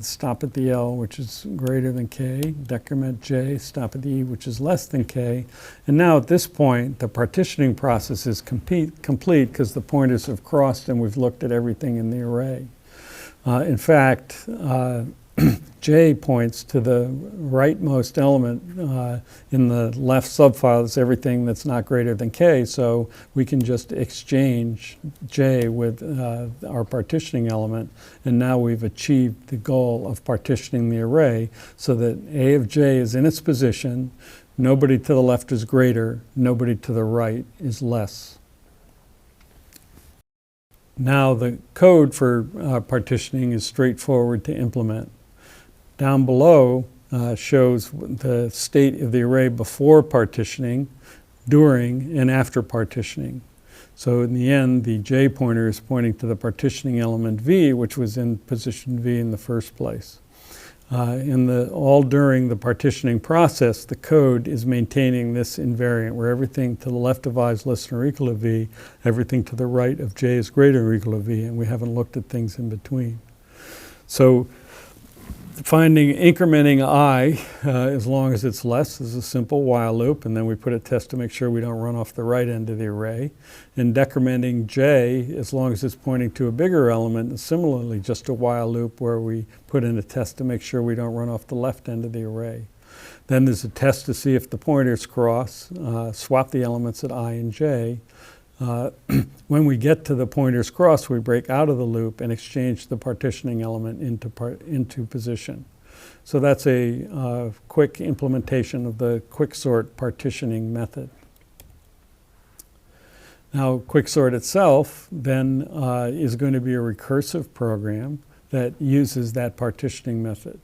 stop at the L, which is greater than K. Decrement J, stop at the E, which is less than K. And now at this point, the partitioning process is complete because the pointers have crossed and we've looked at everything in the array. In fact, J points to the rightmost element in the left subfile. That's everything that's not greater than K, so we can just exchange J with our partitioning element, and now we've achieved the goal of partitioning the array so that A of J is in its position, nobody to the left is greater, nobody to the right is less. Now the code for partitioning is straightforward to implement. Down below shows the state of the array before partitioning, during, and after partitioning. So in the end, the J pointer is pointing to the partitioning element V, which was in position V in the first place. All during the partitioning process, the code is maintaining this invariant where everything to the left of I is less than or equal to V, everything to the right of J is greater or equal to V, and we haven't looked at things in between. So incrementing I as long as it's less is a simple while loop, and then we put a test to make sure we don't run off the right end of the array. And decrementing J as long as it's pointing to a bigger element is similarly just a while loop where we put in a test to make sure we don't run off the left end of the array. Then there's a test to see if the pointers cross, swap the elements at I and J. When we get to the pointers cross, we break out of the loop and exchange the partitioning element into position. So that's a quick implementation of the quicksort partitioning method. Now, quicksort itself then is going to be a recursive program that uses that partitioning method.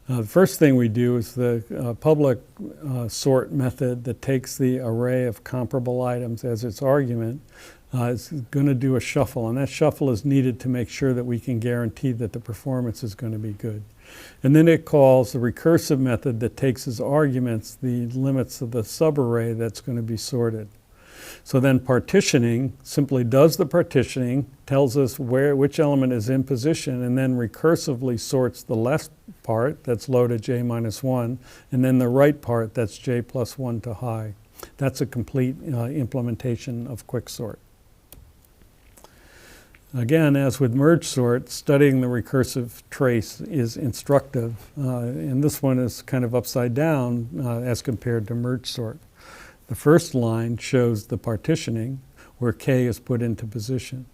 The first thing we do is the public sort method that takes the array of comparable items as its argument is going to do a shuffle, and that shuffle is needed to make sure that we can guarantee that the performance is going to be good. And then it calls the recursive method that takes as arguments the limits of the subarray that's going to be sorted. So then partitioning simply does the partitioning, tells us which element is in position, and then recursively sorts the left part, that's low to J minus 1, and then the right part, that's J plus 1 to high. That's a complete implementation of quicksort. Again, as with merge sort, studying the recursive trace is instructive, and this one is kind of upside down as compared to merge sort. The first line shows the partitioning, where K is put into position.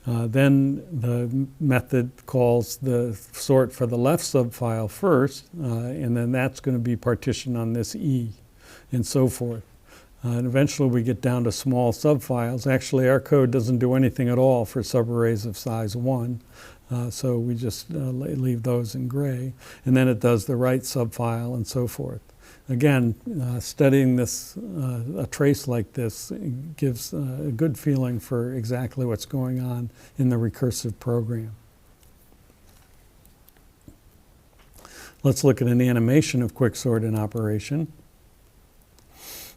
Then the method calls the sort for the left subfile first, and then that's going to be partitioned on this E, and so forth. And eventually we get down to small subfiles. Actually, our code doesn't do anything at all for subarrays of size 1, so we just leave those in gray. And then it does the right subfile and so forth. Again, studying this, a trace like this gives a good feeling for exactly what's going on in the recursive program. Let's look at an animation of quicksort in operation.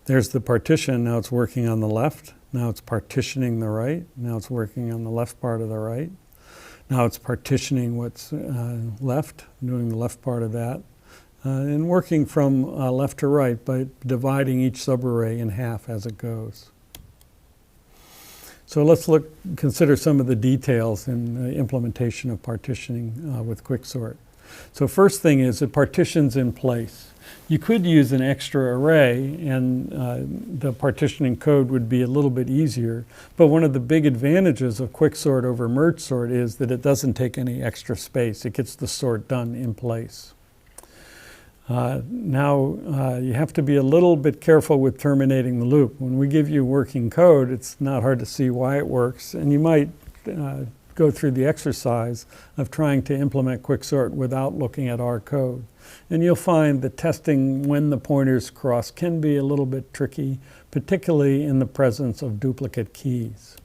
There's the partition. Now it's working on the left. Now it's partitioning the right. Now it's working on the left part of the right. Now it's partitioning what's left, doing the left part of that. And working from left to right by dividing each subarray in half as it goes. So let's consider some of the details in the implementation of partitioning with quicksort. So first thing is it partitions in place. You could use an extra array and the partitioning code would be a little bit easier, but one of the big advantages of quicksort over merge sort is that it doesn't take any extra space. It gets the sort done in place. Now, you have to be a little bit careful with terminating the loop. When we give you working code, it's not hard to see why it works, and you might go through the exercise of trying to implement quicksort without looking at our code. And you'll find that testing when the pointers cross can be a little bit tricky, particularly in the presence of duplicate keys.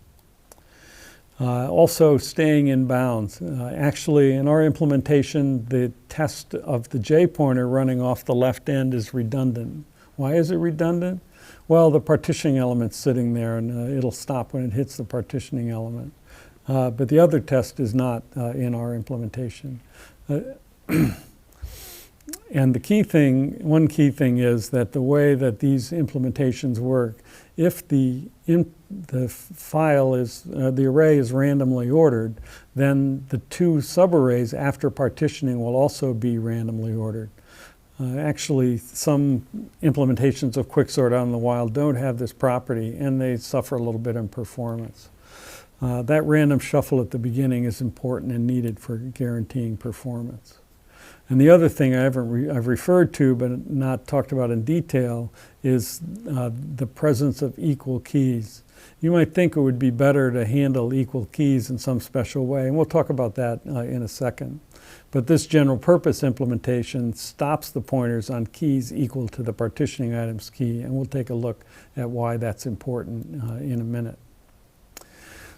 Also staying in bounds. Actually, in our implementation, the test of the J pointer running off the left end is redundant. Why is it redundant? Well, the partitioning element's sitting there and it'll stop when it hits the partitioning element. But the other test is not in our implementation. And the key thing, one key thing is that the way that these implementations work, if the file is, the array is randomly ordered, then the two subarrays after partitioning will also be randomly ordered. Actually, some implementations of quicksort out in the wild don't have this property, and they suffer a little bit in performance. That random shuffle at the beginning is important and needed for guaranteeing performance. And the other thing I've referred to but not talked about in detail is the presence of equal keys. You might think it would be better to handle equal keys in some special way, and we'll talk about that in a second. But this general purpose implementation stops the pointers on keys equal to the partitioning item's key, and we'll take a look at why that's important in a minute.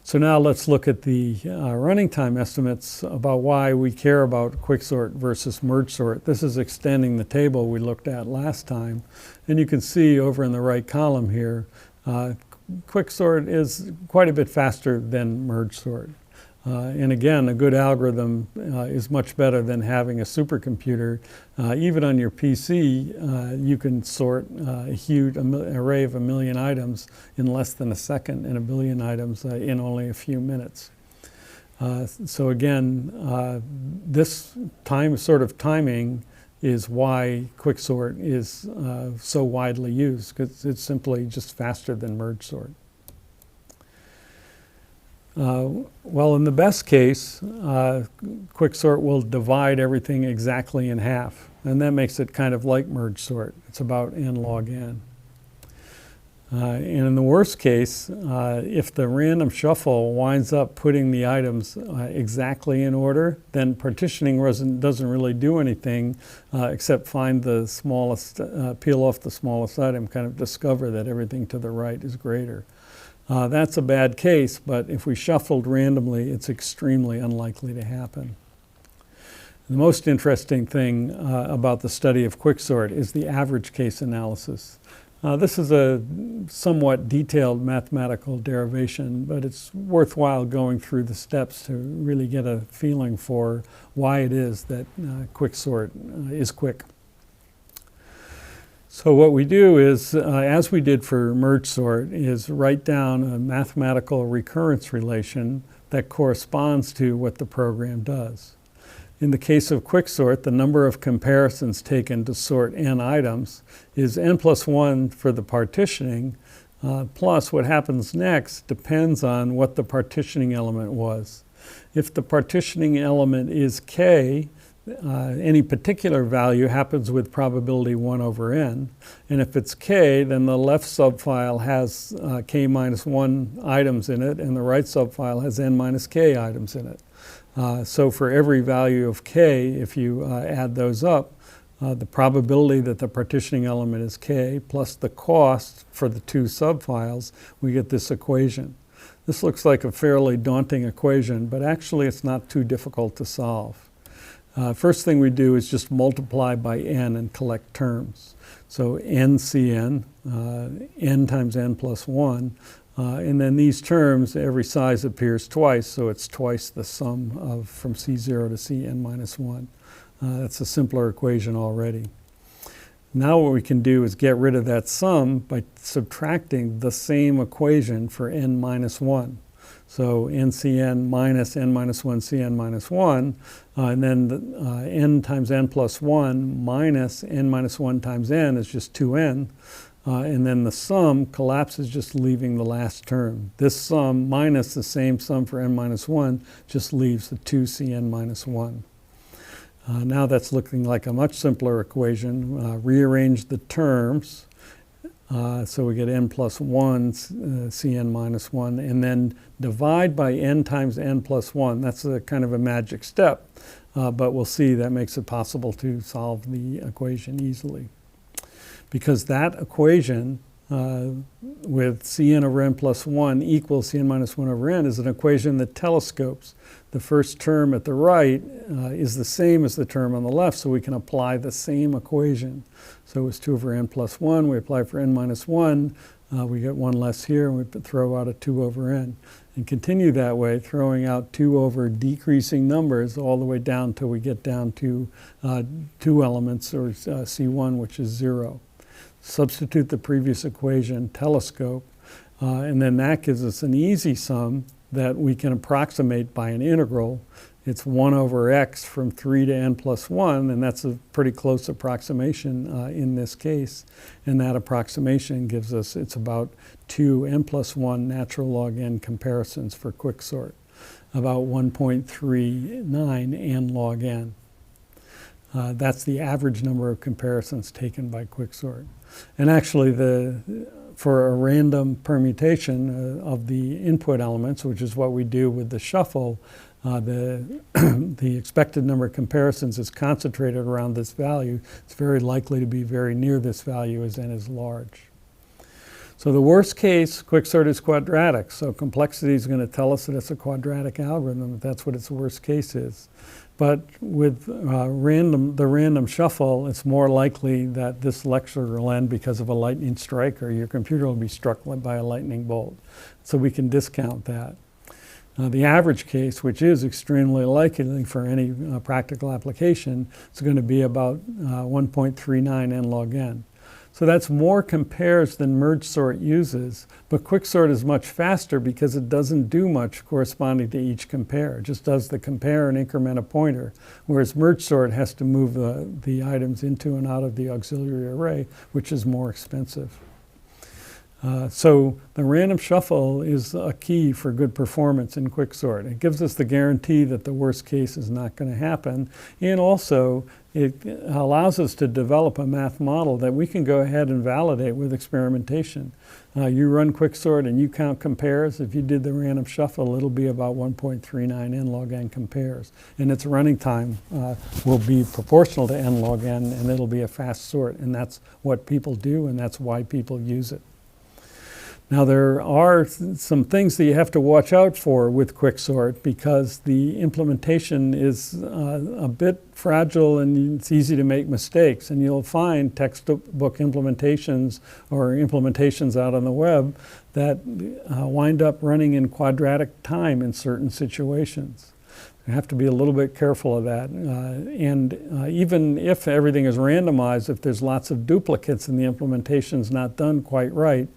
So now let's look at the running time estimates about why we care about quicksort versus merge sort. This is extending the table we looked at last time. And you can see over in the right column here, quicksort is quite a bit faster than merge sort. And again, a good algorithm is much better than having a supercomputer. Even on your PC, you can sort a huge array of 1 million items in less than a second and 1 billion items in only a few minutes. So again, this sort of timing is why quicksort is so widely used, because it's simply just faster than merge sort. Well, in the best case, quicksort will divide everything exactly in half, and that makes it kind of like merge sort. It's about n log n. And in the worst case, if the random shuffle winds up putting the items exactly in order, then partitioning doesn't really do anything except find the smallest, peel off the smallest item, kind of discover that everything to the right is greater. That's a bad case, but if we shuffled randomly, it's extremely unlikely to happen. The most interesting thing about the study of quicksort is the average case analysis. This is a somewhat detailed mathematical derivation, but it's worthwhile going through the steps to really get a feeling for why it is that quicksort is quick. So what we do is, as we did for merge sort, is write down a mathematical recurrence relation that corresponds to what the program does. In the case of quicksort, the number of comparisons taken to sort n items is n plus 1 for the partitioning, plus what happens next depends on what the partitioning element was. If the partitioning element is k, any particular value happens with probability 1 over n. And if it's k, then the left subfile has k minus 1 items in it, and the right subfile has n minus k items in it. So for every value of k, if you add those up, the probability that the partitioning element is k plus the cost for the two subfiles, we get this equation. This looks like a fairly daunting equation, but actually it's not too difficult to solve. First thing we do is just multiply by n and collect terms. So NCN, n times n plus 1, and then these terms, every size appears twice, so it's twice the sum of from C0 to Cn minus 1. That's a simpler equation already. Now what we can do is get rid of that sum by subtracting the same equation for n minus 1. So NCN minus n minus 1 Cn minus 1, and then n times n plus 1 minus n minus 1 times n is just 2n, and then the sum collapses, just leaving the last term. This sum minus the same sum for n minus 1 just leaves the 2Cn minus 1. Now that's looking like a much simpler equation. Rearrange the terms. So we get n plus 1 Cn minus 1, and then divide by n times n plus 1. That's a kind of a magic step, but we'll see that makes it possible to solve the equation easily. Because that equation with Cn over n plus 1 equals Cn minus 1 over n is an equation that telescopes. The first term at the right is the same as the term on the left, so we can apply the same equation. So it's 2 over n plus 1. We apply for n minus 1. We get 1 less here, and we throw out a 2 over n. And continue that way, throwing out 2 over decreasing numbers all the way down until we get down to 2 elements, or C1, which is 0. Substitute the previous equation, telescope, and then that gives us an easy sum that we can approximate by an integral. It's 1 over x from 3 to n plus 1, and that's a pretty close approximation in this case. And that approximation gives us, it's about 2 n plus 1 natural log n comparisons for quicksort, about 1.39 n log n. That's the average number of comparisons taken by quicksort. And actually, for a random permutation of the input elements, which is what we do with the shuffle, the expected number of comparisons is concentrated around this value. It's very likely to be very near this value as n is large. So the worst case, quicksort is quadratic. So complexity is going to tell us that it's a quadratic algorithm, if that's what its worst case is. But with the random shuffle, it's more likely that this lecture will end because of a lightning strike, or your computer will be struck by a lightning bolt. So we can discount that. The average case, which is extremely likely for any practical application, is going to be about 1.39 n log n. So that's more compares than merge sort uses, but quicksort is much faster because it doesn't do much corresponding to each compare. It just does the compare and increment a pointer, whereas merge sort has to move the items into and out of the auxiliary array, which is more expensive. So the random shuffle is a key for good performance in quicksort. It gives us the guarantee that the worst case is not going to happen, and also it allows us to develop a math model that we can go ahead and validate with experimentation. You run quicksort and you count compares. If you did the random shuffle, it'll be about 1.39 n log n compares, and its running time will be proportional to n log n, and it'll be a fast sort, and that's what people do, and that's why people use it. Now there are some things that you have to watch out for with quicksort because the implementation is a bit fragile and it's easy to make mistakes. And you'll find textbook implementations or implementations out on the web that wind up running in quadratic time in certain situations. You have to be a little bit careful of that. Even if everything is randomized, if there's lots of duplicates and the implementation is not done quite right,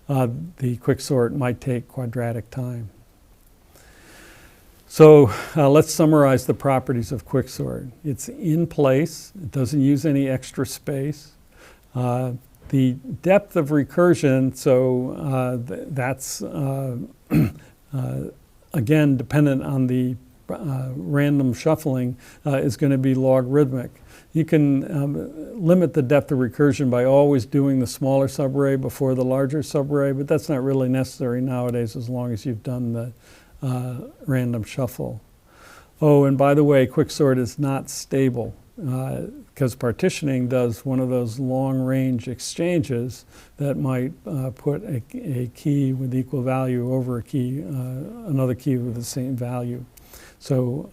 the quicksort might take quadratic time. So let's summarize the properties of quicksort. It's in place. It doesn't use any extra space. The depth of recursion, so that's again dependent on the random shuffling, is going to be logarithmic. You can limit the depth of recursion by always doing the smaller subarray before the larger subarray, but that's not really necessary nowadays as long as you've done the random shuffle. Oh, and by the way, quicksort is not stable because partitioning does one of those long-range exchanges that might put a key with equal value over a key, another key with the same value. So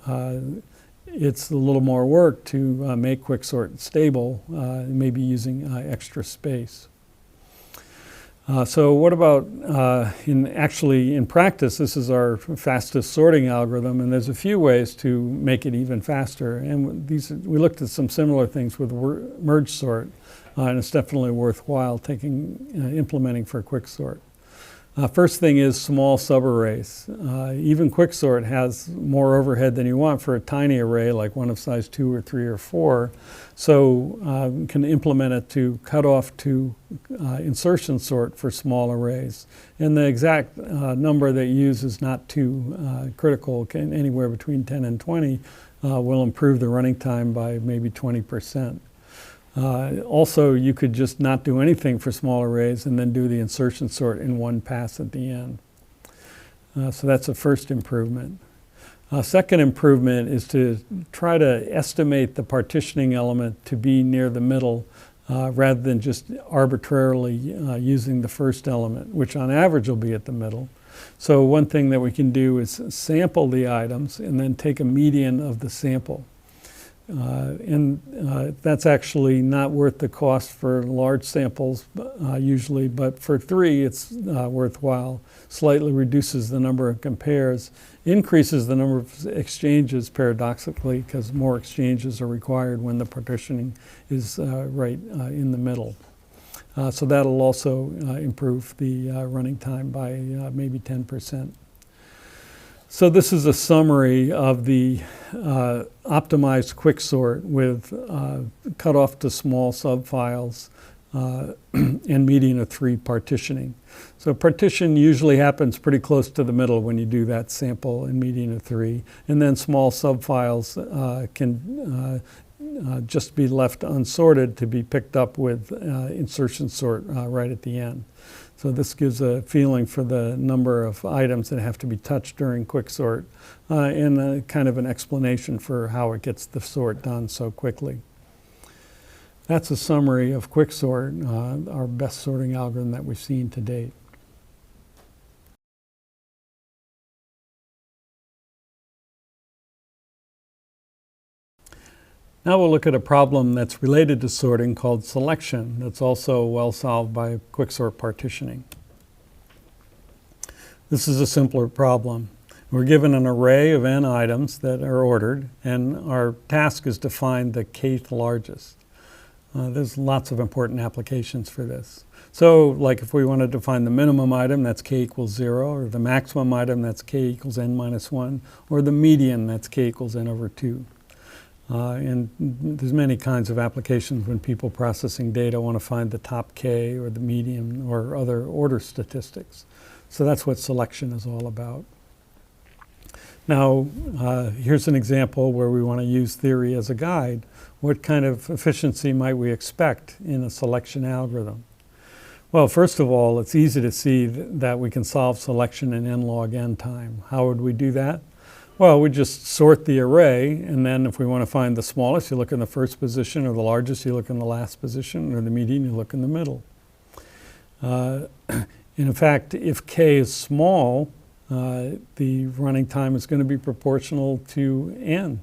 it's a little more work to make quicksort stable, maybe using extra space. So what about in practice, this is our fastest sorting algorithm, and there's a few ways to make it even faster. And we looked at some similar things with merge sort, and it's definitely worthwhile implementing for quicksort. First thing is small subarrays. Even quicksort has more overhead than you want for a tiny array like one of size 2 or 3 or 4. So you can implement it to cut off to insertion sort for small arrays. And the exact number that you use is not too critical. Anywhere between 10 and 20 will improve the running time by maybe 20%. Also, you could just not do anything for small arrays and then do the insertion sort in one pass at the end. So that's a first improvement. Second improvement is to try to estimate the partitioning element to be near the middle rather than just arbitrarily using the first element, which on average will be at the middle. So one thing that we can do is sample the items and then take a median of the sample. That's actually not worth the cost for large samples usually, but for 3 it's worthwhile. Slightly reduces the number of compares, increases the number of exchanges paradoxically because more exchanges are required when the partitioning is right in the middle. So that'll also improve the running time by maybe 10%. So this is a summary of the optimized quicksort with cutoff to small subfiles and median of 3 partitioning. So partition usually happens pretty close to the middle when you do that sample and median of 3. And then small subfiles can just be left unsorted to be picked up with insertion sort right at the end. So this gives a feeling for the number of items that have to be touched during quicksort and kind of an explanation for how it gets the sort done so quickly. That's a summary of quicksort, our best sorting algorithm that we've seen to date. Now we'll look at a problem that's related to sorting called selection that's also well solved by quicksort partitioning. This is a simpler problem. We're given an array of n items that are ordered, and our task is to find the kth largest. There's lots of important applications for this. So like if we wanted to find the minimum item, that's k equals 0, or the maximum item, that's k equals n minus 1, or the median, that's k equals n over 2. And there's many kinds of applications when people processing data want to find the top k or the median or other order statistics. So that's what selection is all about. Now, here's an example where we want to use theory as a guide. What kind of efficiency might we expect in a selection algorithm? Well, first of all, it's easy to see that we can solve selection in n log n time. How would we do that? Well, we just sort the array, and then if we want to find the smallest, you look in the first position, or the largest, you look in the last position, or the median, you look in the middle. In fact, if k is small, the running time is going to be proportional to n.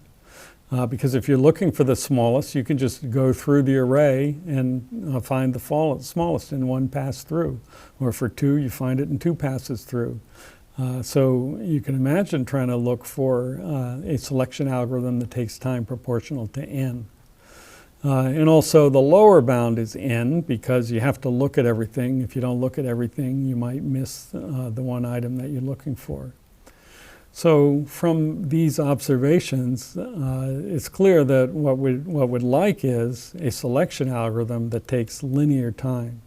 Because if you're looking for the smallest, you can just go through the array and find the smallest in one pass through. Or for 2, you find it in 2 passes through. So you can imagine trying to look for a selection algorithm that takes time proportional to n. And also the lower bound is n because you have to look at everything. If you don't look at everything, you might miss the one item that you're looking for. So from these observations, it's clear that what we'd like is a selection algorithm that takes linear time.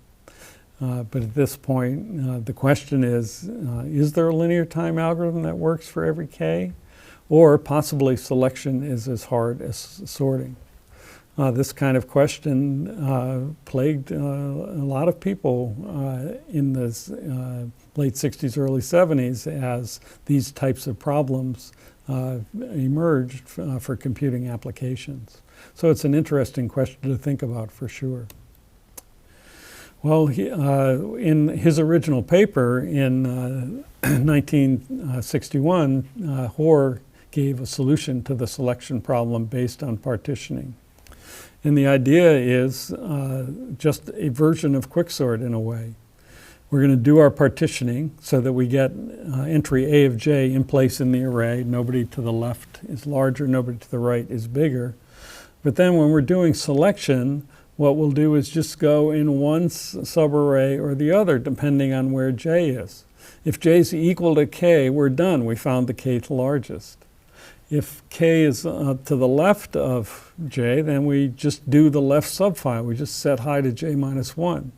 But at this point, the question is there a linear time algorithm that works for every k? Or possibly selection is as hard as sorting? This kind of question plagued a lot of people in the late 60s, early 70s as these types of problems emerged for computing applications. So it's an interesting question to think about for sure. Well, in his original paper in 1961, Hoare gave a solution to the selection problem based on partitioning. And the idea is just a version of quicksort in a way. We're going to do our partitioning so that we get entry A of j in place in the array. Nobody to the left is larger, nobody to the right is bigger. But then when we're doing selection, what we'll do is just go in one subarray or the other, depending on where j is. If j is equal to k, we're done. We found the kth largest. If k is to the left of j, then we just do the left subfile. We just set high to j minus 1.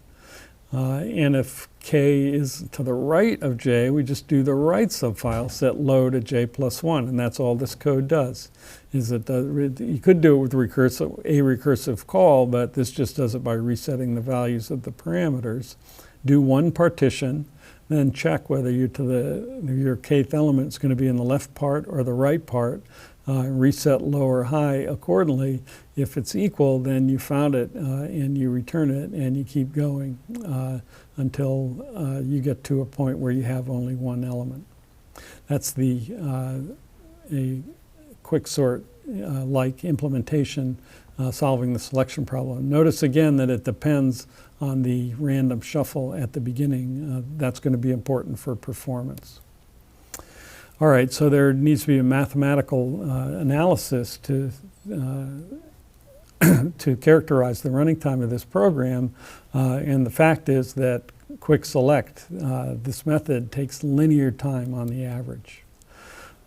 And if k is to the right of j, we just do the right subfile, set low to j plus 1. And that's all this code does. You could do it with a recursive call, but this just does it by resetting the values of the parameters. Do one partition, then check whether your kth element is going to be in the left part or the right part. Reset low or high accordingly. If it's equal, then you found it and you return it and you keep going until you get to a point where you have only one element. That's a quicksort like implementation solving the selection problem. Notice again that it depends on the random shuffle at the beginning. That's going to be important for performance. All right, so there needs to be a mathematical analysis to characterize the running time of this program. And the fact is that quick select, this method takes linear time on the average.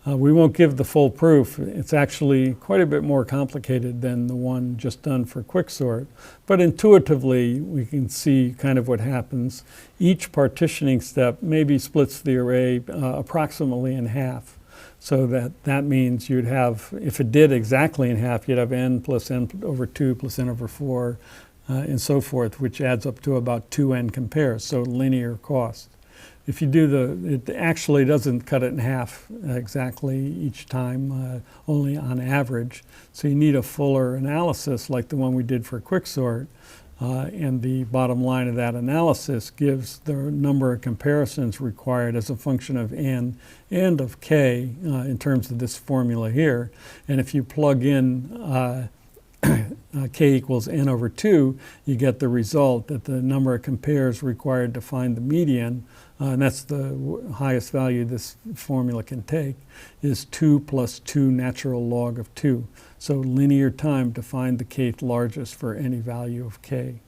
We won't give the full proof. It's actually quite a bit more complicated than the one just done for quicksort. But intuitively, we can see kind of what happens. Each partitioning step maybe splits the array approximately in half. So that means you'd have, if it did exactly in half, you'd have n plus n over 2 plus n over 4 and so forth, which adds up to about 2n compares, so linear cost. If you do it actually doesn't cut it in half exactly each time, only on average. So you need a fuller analysis like the one we did for quicksort. And the bottom line of that analysis gives the number of comparisons required as a function of n and of k in terms of this formula here. And if you plug in k equals n over 2, you get the result that the number of compares required to find the median, and that's the highest value this formula can take, is 2 plus 2 natural log of 2. So linear time to find the kth largest for any value of k.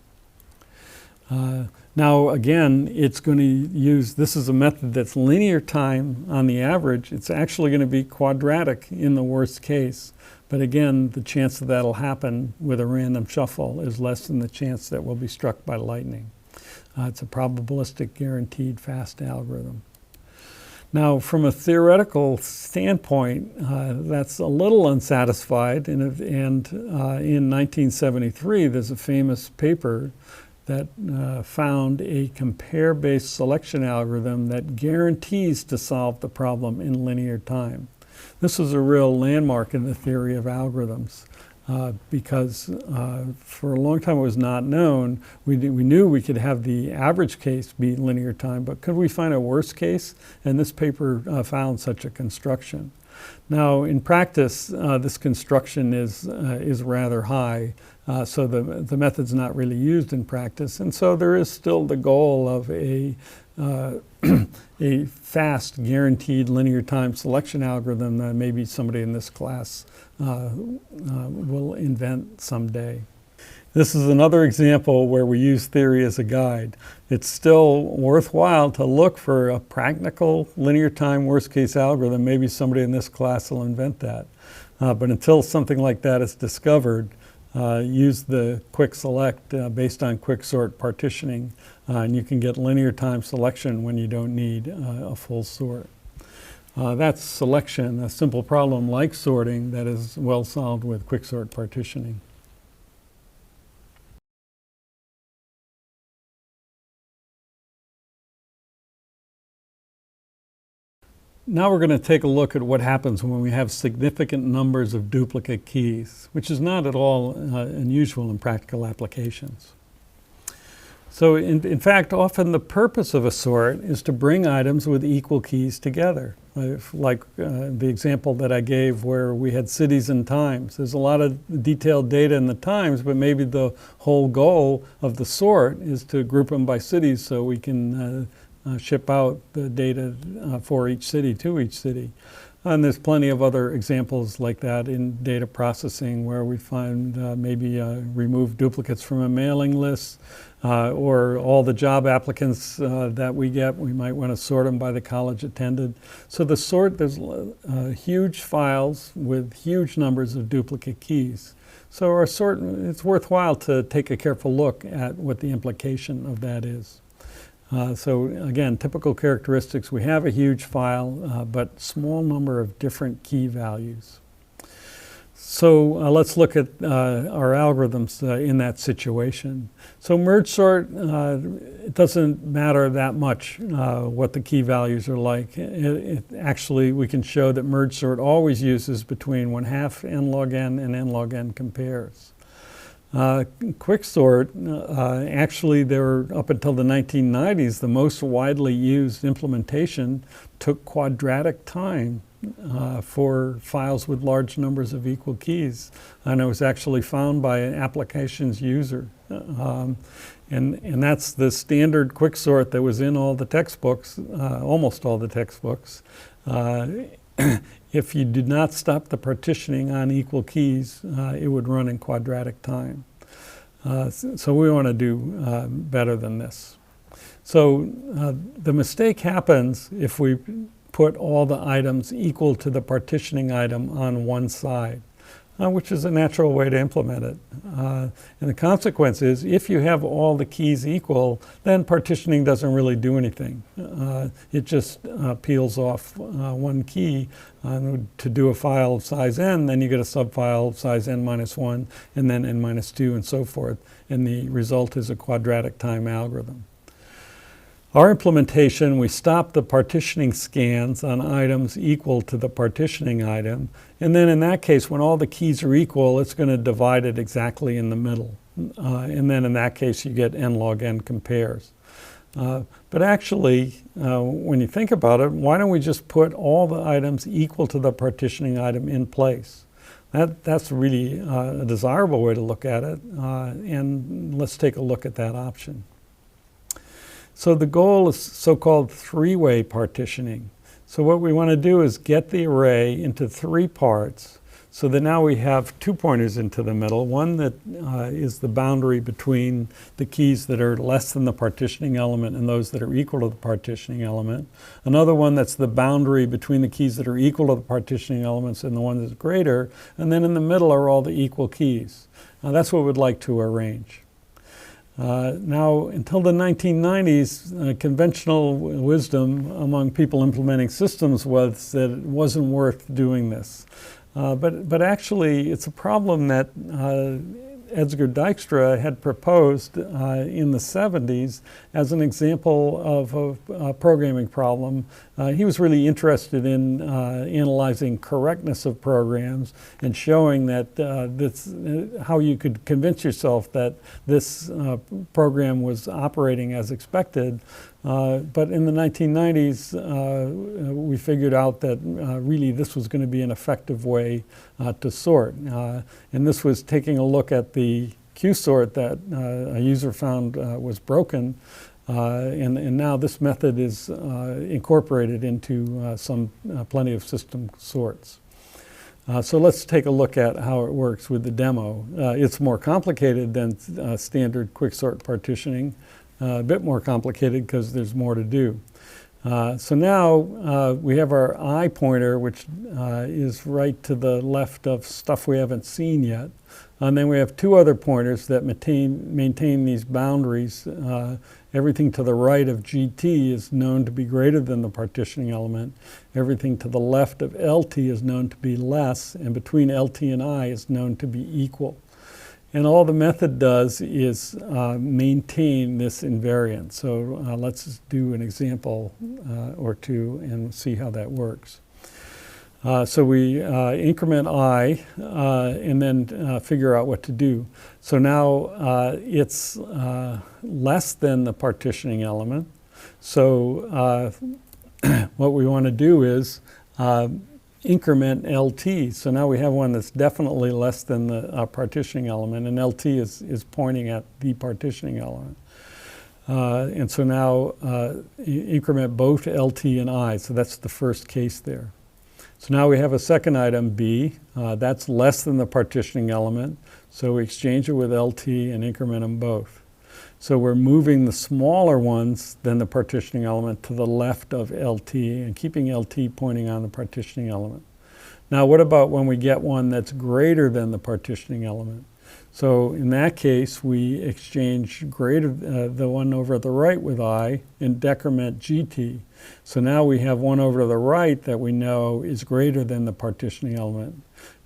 Now again, it's going to use, this is a method that's linear time on the average. It's actually going to be quadratic in the worst case. But again, the chance that that'll happen with a random shuffle is less than the chance that we'll be struck by lightning. It's a probabilistic guaranteed fast algorithm. Now, from a theoretical standpoint, that's a little unsatisfied. And in 1973, there's a famous paper that found a compare-based selection algorithm that guarantees to solve the problem in linear time. This was a real landmark in the theory of algorithms because for a long time it was not known. We knew we could have the average case be linear time, but could we find a worst case? And this paper found such a construction. Now, in practice, this construction is rather high, so the method's not really used in practice. And so there is still the goal of a a fast, guaranteed linear time selection algorithm that maybe somebody in this class will invent someday. This is another example where we use theory as a guide. It's still worthwhile to look for a practical linear time worst case algorithm. Maybe somebody in this class will invent that. But until something like that is discovered, use the quick select based on quicksort partitioning, and you can get linear time selection when you don't need a full sort. That's selection, a simple problem like sorting that is well solved with quicksort partitioning. Now we're going to take a look at what happens when we have significant numbers of duplicate keys, which is not at all unusual in practical applications. So in fact, often the purpose of a sort is to bring items with equal keys together. Like the example that I gave where we had cities and times. There's a lot of detailed data in the times, but maybe the whole goal of the sort is to group them by cities so we can ship out the data for each city to each city. And there's plenty of other examples like that in data processing where we find maybe remove duplicates from a mailing list or all the job applicants that we get, we might want to sort them by the college attended. So the sort, there's huge files with huge numbers of duplicate keys. So our sort, it's worthwhile to take a careful look at what the implication of that is. So again, typical characteristics, we have a huge file, but small number of different key values. So let's look at our algorithms in that situation. So merge sort, it doesn't matter that much what the key values are like. Actually, we can show that merge sort always uses between 1/2 n log n and n log n compares. Quicksort, actually there were, up until the 1990s, the most widely used implementation took quadratic time for files with large numbers of equal keys. And it was actually found by an applications user. And that's the standard quicksort that was in all the textbooks, almost all the textbooks. If you did not stop the partitioning on equal keys, it would run in quadratic time. So we want to do better than this. So the mistake happens if we put all the items equal to the partitioning item on one side, which is a natural way to implement it. And the consequence is, if you have all the keys equal, then partitioning doesn't really do anything. It just peels off one key to do a file of size n, then you get a subfile of size n-1, and then n-2, and so forth. And the result is a quadratic time algorithm. Our implementation, we stop the partitioning scans on items equal to the partitioning item. And then in that case, when all the keys are equal, it's going to divide it exactly in the middle. And then in that case, you get n log n compares. But actually, when you think about it, why don't we just put all the items equal to the partitioning item in place? That's really a desirable way to look at it. And let's take a look at that option. So the goal is so-called three-way partitioning. So what we want to do is get the array into three parts so that now we have two pointers into the middle. One that is the boundary between the keys that are less than the partitioning element and those that are equal to the partitioning element. Another one that's the boundary between the keys that are equal to the partitioning elements and the one that's greater. And then in the middle are all the equal keys. Now that's what we'd like to arrange. Now, until the 1990s, conventional wisdom among people implementing systems was that it wasn't worth doing this. But actually, it's a problem that Edsger Dijkstra had proposed in the 70s as an example of a programming problem. He was really interested in analyzing correctness of programs and showing that how you could convince yourself that this program was operating as expected. But in the 1990s, we figured out that really this was going to be an effective way to sort. And this was taking a look at the Q-sort that a user found was broken. And now this method is incorporated into plenty of system sorts. So let's take a look at how it works with the demo. It's more complicated than standard quicksort partitioning, a bit more complicated because there's more to do. So now we have our I pointer, which is right to the left of stuff we haven't seen yet. And then we have two other pointers that maintain these boundaries. Everything to the right of GT is known to be greater than the partitioning element. Everything to the left of LT is known to be less, and between LT and I is known to be equal. And all the method does is maintain this invariant. So let's do an example or two and see how that works. So we increment I and then figure out what to do. So now it's less than the partitioning element. So what we want to do is increment LT. So now we have one that's definitely less than the partitioning element, and LT is pointing at the partitioning element. And so now increment both LT and I. So that's the first case there. So now we have a second item, B. That's less than the partitioning element. So we exchange it with LT and increment them both. So we're moving the smaller ones than the partitioning element to the left of LT and keeping LT pointing on the partitioning element. Now what about when we get one that's greater than the partitioning element? So in that case, we exchange the one over at the right with I and decrement GT. So now we have one over to the right that we know is greater than the partitioning element.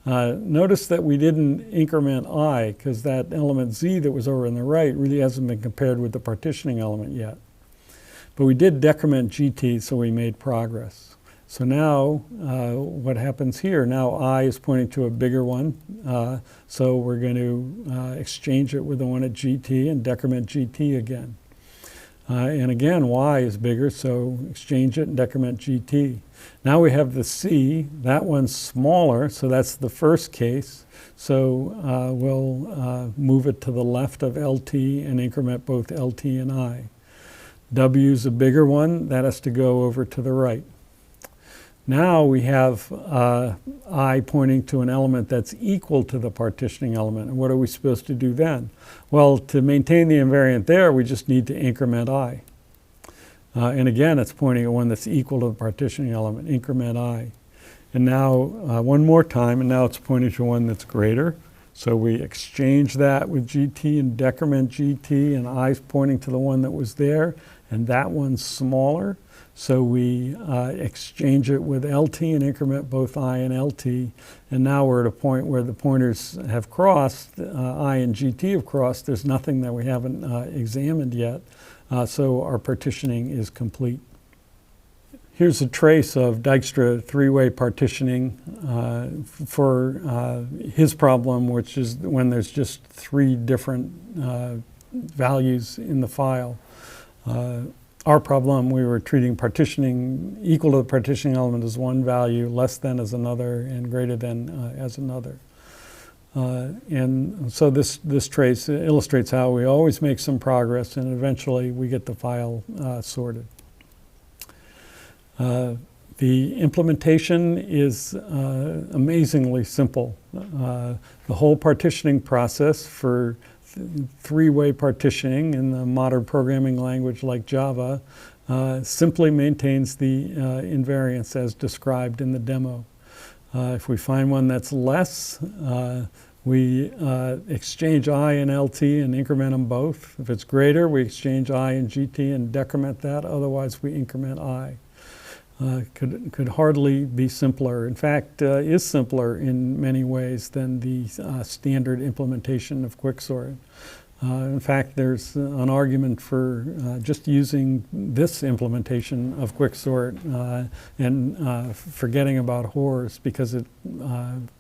Notice that we didn't increment I because that element Z that was over on the right really hasn't been compared with the partitioning element yet. But we did decrement GT, so we made progress. So now what happens here, now I is pointing to a bigger one, so we're going to exchange it with the one at GT and decrement GT again. And again, Y is bigger, so exchange it and decrement GT. Now we have the C, that one's smaller, so that's the first case. So we'll move it to the left of LT and increment both LT and I. W's a bigger one, that has to go over to the right. Now we have I pointing to an element that's equal to the partitioning element. And what are we supposed to do then? Well, to maintain the invariant there, we just need to increment I. And again, it's pointing at one that's equal to the partitioning element, increment I. And now one more time, and now it's pointing to one that's greater. So we exchange that with GT and decrement GT, and I's pointing to the one that was there, and that one's smaller. So we exchange it with LT and increment both I and LT. And now we're at a point where the pointers have crossed, I and GT have crossed. There's nothing that we haven't examined yet. So our partitioning is complete. Here's a trace of Dijkstra three-way partitioning for his problem, which is when there's just three different values in the file. Our problem, we were treating partitioning equal to the partitioning element as one value, less than as another, and greater than as another. And so this trace illustrates how we always make some progress, and eventually we get the file sorted. The implementation is amazingly simple. The whole partitioning process for three-way partitioning in the modern programming language like Java simply maintains the invariance as described in the demo. If we find one that's less, we exchange I and LT and increment them both. If it's greater, we exchange I and GT and decrement that. Otherwise, we increment I. Could hardly be simpler. In fact, is simpler in many ways than the standard implementation of quicksort. In fact, there's an argument for just using this implementation of quicksort and forgetting about HORS because it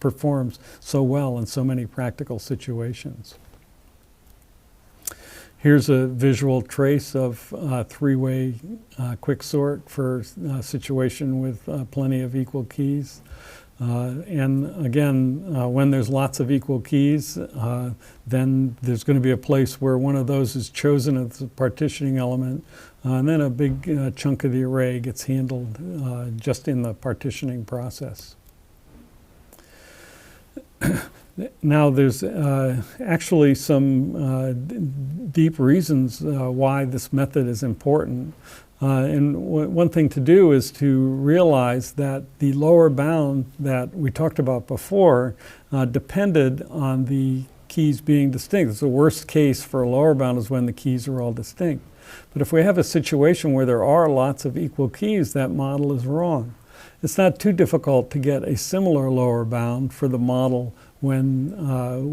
performs so well in so many practical situations. Here's a visual trace of three-way quicksort for a situation with plenty of equal keys. And again, when there's lots of equal keys, then there's going to be a place where one of those is chosen as a partitioning element, and then a big chunk of the array gets handled just in the partitioning process. Now there's actually some deep reasons why this method is important. And one thing to do is to realize that the lower bound that we talked about before depended on the keys being distinct. The worst case for a lower bound is when the keys are all distinct. But if we have a situation where there are lots of equal keys, that model is wrong. It's not too difficult to get a similar lower bound for the model when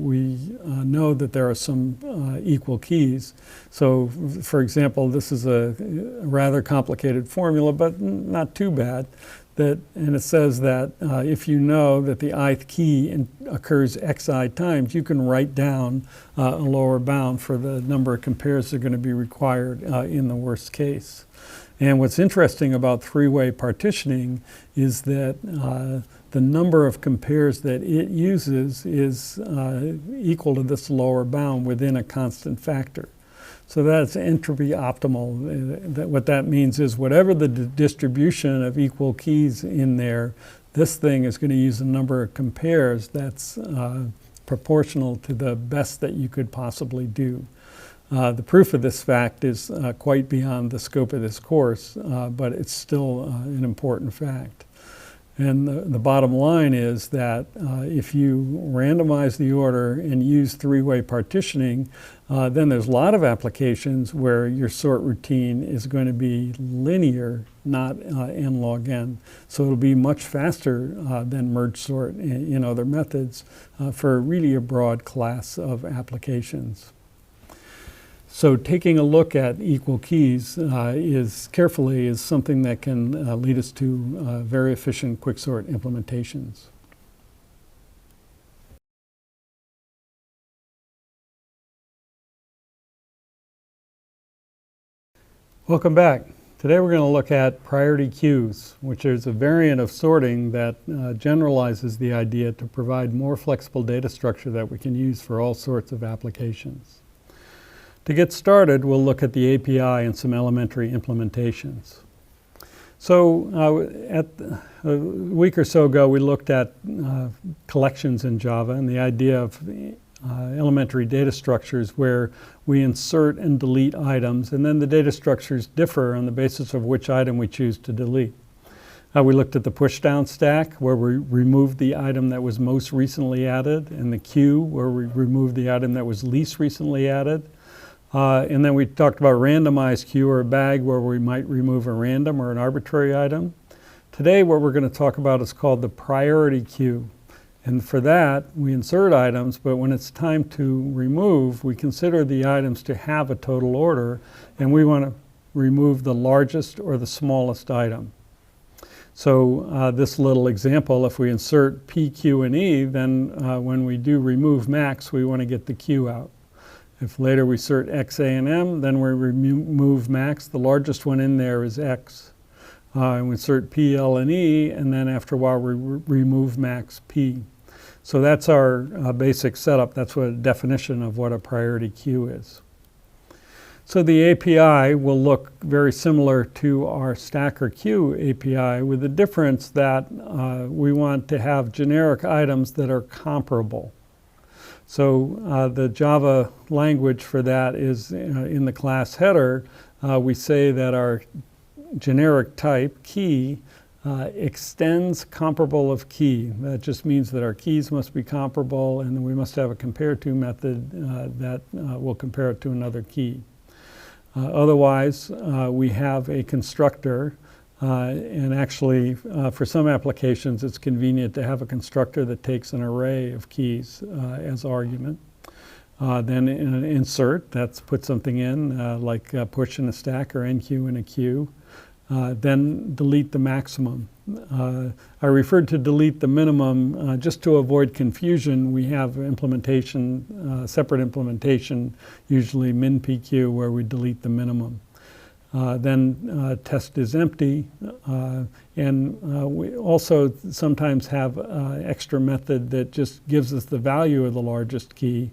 we know that there are some equal keys. So, for example, this is a rather complicated formula, but not too bad. And it says that if you know that the ith key occurs xi times, you can write down a lower bound for the number of compares that are going to be required in the worst case. And what's interesting about three-way partitioning is that the number of compares that it uses is equal to this lower bound within a constant factor. So that's entropy optimal. What that means is whatever the distribution of equal keys in there, this thing is going to use a number of compares that's proportional to the best that you could possibly do. The proof of this fact is quite beyond the scope of this course, but it's still an important fact. And the bottom line is that if you randomize the order and use three-way partitioning, then there's a lot of applications where your sort routine is going to be linear, not n log n. So it'll be much faster than merge sort in other methods for really a broad class of applications. So taking a look at equal keys carefully is something that can lead us to very efficient quicksort implementations. Welcome back. Today we're going to look at priority queues, which is a variant of sorting that generalizes the idea to provide more flexible data structure that we can use for all sorts of applications. To get started, we'll look at the API and some elementary implementations. So a week or so ago, we looked at collections in Java and the idea of elementary data structures where we insert and delete items, and then the data structures differ on the basis of which item we choose to delete. We looked at the pushdown stack, where we removed the item that was most recently added, and the queue, where we removed the item that was least recently added. And then we talked about randomized queue, or a bag, where we might remove a random or an arbitrary item. Today what we're going to talk about is called the priority queue. And for that, we insert items, but when it's time to remove, we consider the items to have a total order, and we want to remove the largest or the smallest item. So this little example, if we insert P, Q, and E, then when we do remove max, we want to get the Q out. If later we insert X, A, and M, then we remove max. The largest one in there is X. And we insert P, L, and E, and then after a while we remove max P. So that's our basic setup. That's what a definition of what a priority queue is. So the API will look very similar to our stack or queue API, with the difference that we want to have generic items that are comparable. So the Java language for that is in the class header. We say that our generic type, key, extends comparable of key. That just means that our keys must be comparable, and we must have a compare to method that will compare it to another key. Otherwise, we have a constructor, and actually for some applications it's convenient to have a constructor that takes an array of keys as argument. Then in an insert, that's put something in like push in a stack or enqueue in a queue. Then delete the maximum. I referred to delete the minimum just to avoid confusion. We have implementation, separate implementation, usually min PQ, where we delete the minimum. Then test is empty, and we also sometimes have extra method that just gives us the value of the largest key,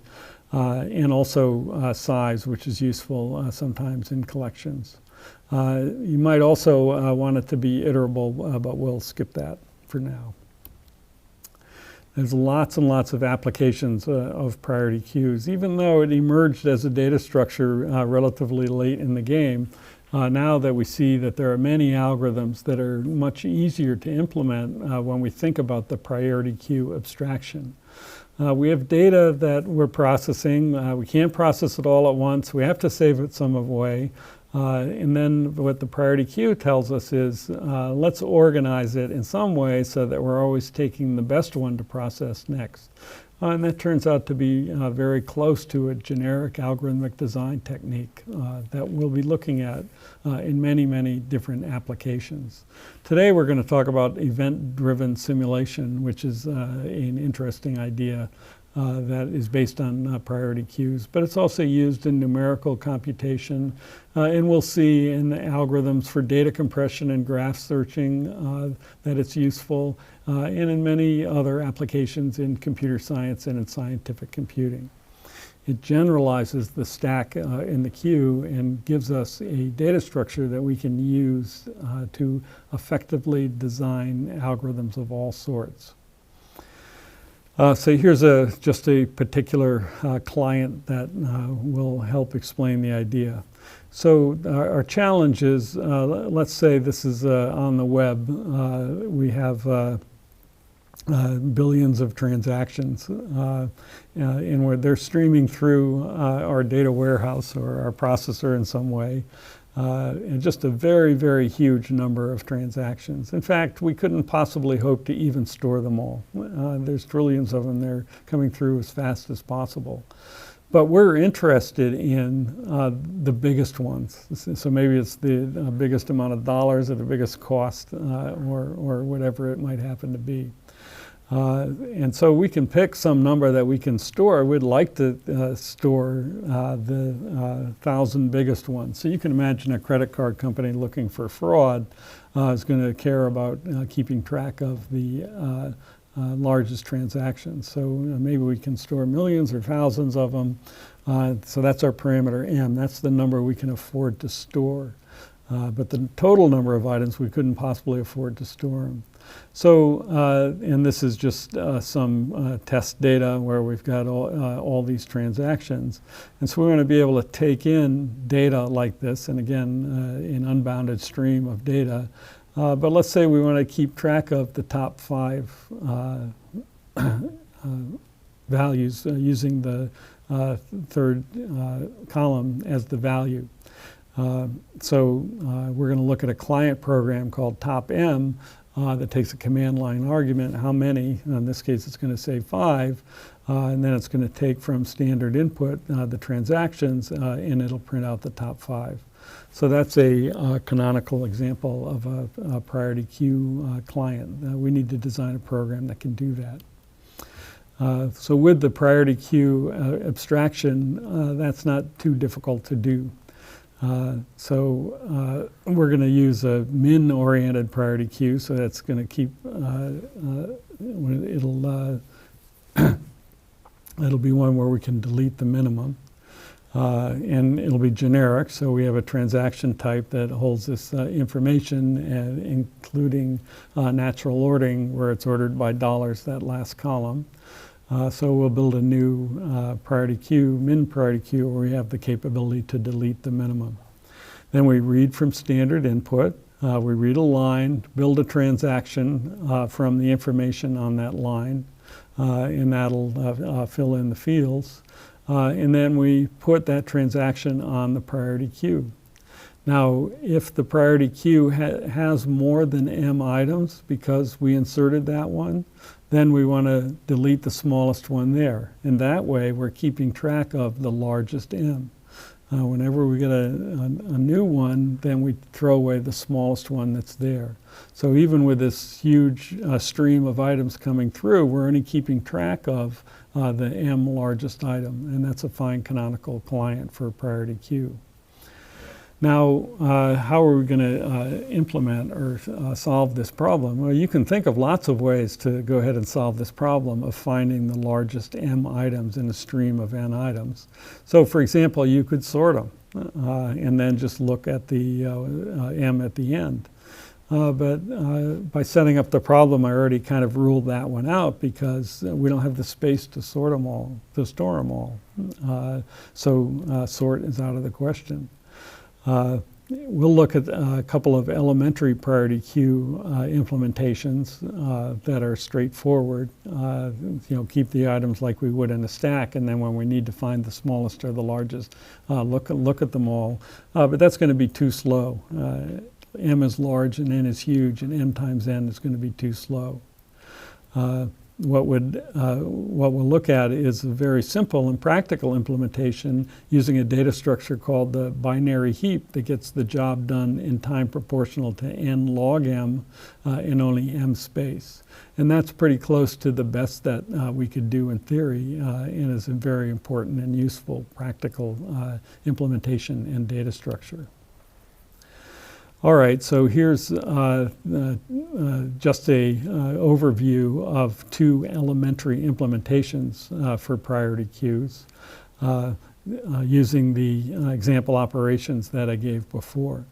and also size, which is useful sometimes in collections. You might also want it to be iterable, but we'll skip that for now. There's lots and lots of applications of priority queues. Even though it emerged as a data structure relatively late in the game, now that we see that there are many algorithms that are much easier to implement when we think about the priority queue abstraction. We have data that we're processing. We can't process it all at once. We have to save it some way. And then what the priority queue tells us is, let's organize it in some way so that we're always taking the best one to process next. And that turns out to be very close to a generic algorithmic design technique that we'll be looking at in many, many different applications. Today we're going to talk about event-driven simulation, which is an interesting idea that is based on priority queues, but it's also used in numerical computation, and we'll see in algorithms for data compression and graph searching that it's useful, and in many other applications in computer science and in scientific computing. It generalizes the stack in the queue and gives us a data structure that we can use to effectively design algorithms of all sorts. So here's just a particular client that will help explain the idea. So our challenge is, let's say this is on the web. We have billions of transactions, and where they're streaming through our data warehouse or our processor in some way. And just a very, very huge number of transactions. In fact, we couldn't possibly hope to even store them all. There's trillions of them. They're coming through as fast as possible. But we're interested in the biggest ones. So maybe it's the biggest amount of dollars or the biggest cost or whatever it might happen to be. And so we can pick some number that we can store. We'd like to store the 1,000 biggest ones. So you can imagine a credit card company looking for fraud is going to care about keeping track of the largest transactions. So maybe we can store millions or thousands of them. So that's our parameter M. That's the number we can afford to store. But the total number of items, we couldn't possibly afford to store them. So, and this is just some test data where we've got all these transactions. And so we're going to be able to take in data like this, and again, an unbounded stream of data. But let's say we want to keep track of the top 5 values using the third column as the value. So we're going to look at a client program called top M that takes a command line argument, how many, in this case it's going to say 5, and then it's going to take from standard input the transactions, and it'll print out the top 5. So that's a canonical example of a priority queue client. We need to design a program that can do that. So with the priority queue abstraction, that's not too difficult to do. So we're going to use a min-oriented priority queue, so that's going to keep, it'll be one where we can delete the minimum. And it'll be generic, so we have a transaction type that holds this information, including natural ordering, where it's ordered by dollars, that last column. So we'll build a new priority queue, min priority queue, where we have the capability to delete the minimum. Then we read from standard input. We read a line, build a transaction from the information on that line, and that'll fill in the fields. And then we put that transaction on the priority queue. Now, if the priority queue has more than M items because we inserted that one, then we want to delete the smallest one there. And that way, we're keeping track of the largest M. Whenever we get a new one, then we throw away the smallest one that's there. So even with this huge stream of items coming through, we're only keeping track of the M largest item, and that's a fine canonical client for a priority queue. Now, how are we going to implement or solve this problem? Well, you can think of lots of ways to go ahead and solve this problem of finding the largest m items in a stream of n items. So, for example, you could sort them and then just look at the m at the end. But by setting up the problem, I already kind of ruled that one out because we don't have the space to sort them all, to store them all. So sort is out of the question. We'll look at a couple of elementary priority queue implementations that are straightforward. Keep the items like we would in a stack, and then when we need to find the smallest or the largest, look at them all. But that's going to be too slow. M is large and n is huge, and m times n is going to be too slow. What we'll look at is a very simple and practical implementation using a data structure called the binary heap that gets the job done in time proportional to n log m in only m space. And that's pretty close to the best that we could do in theory and is a very important and useful practical implementation and data structure. All right, so here's just a overview of two elementary implementations for priority queues using the example operations that I gave before.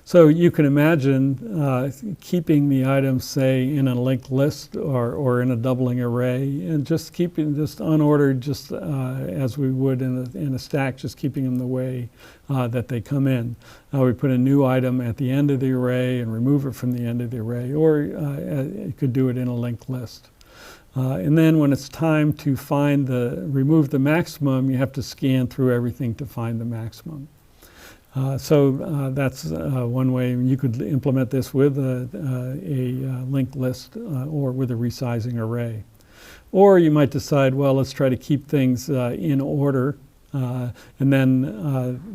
So you can imagine keeping the items, say, in a linked list or in a doubling array, and just keeping just unordered, just as we would in a stack, just keeping them the way that they come in. We put a new item at the end of the array and remove it from the end of the array, or you could do it in a linked list. And then when it's time to remove the maximum, you have to scan through everything to find the maximum. So that's one way. You could implement this with a linked list or with a resizing array. Or you might decide, well, let's try to keep things in order. And then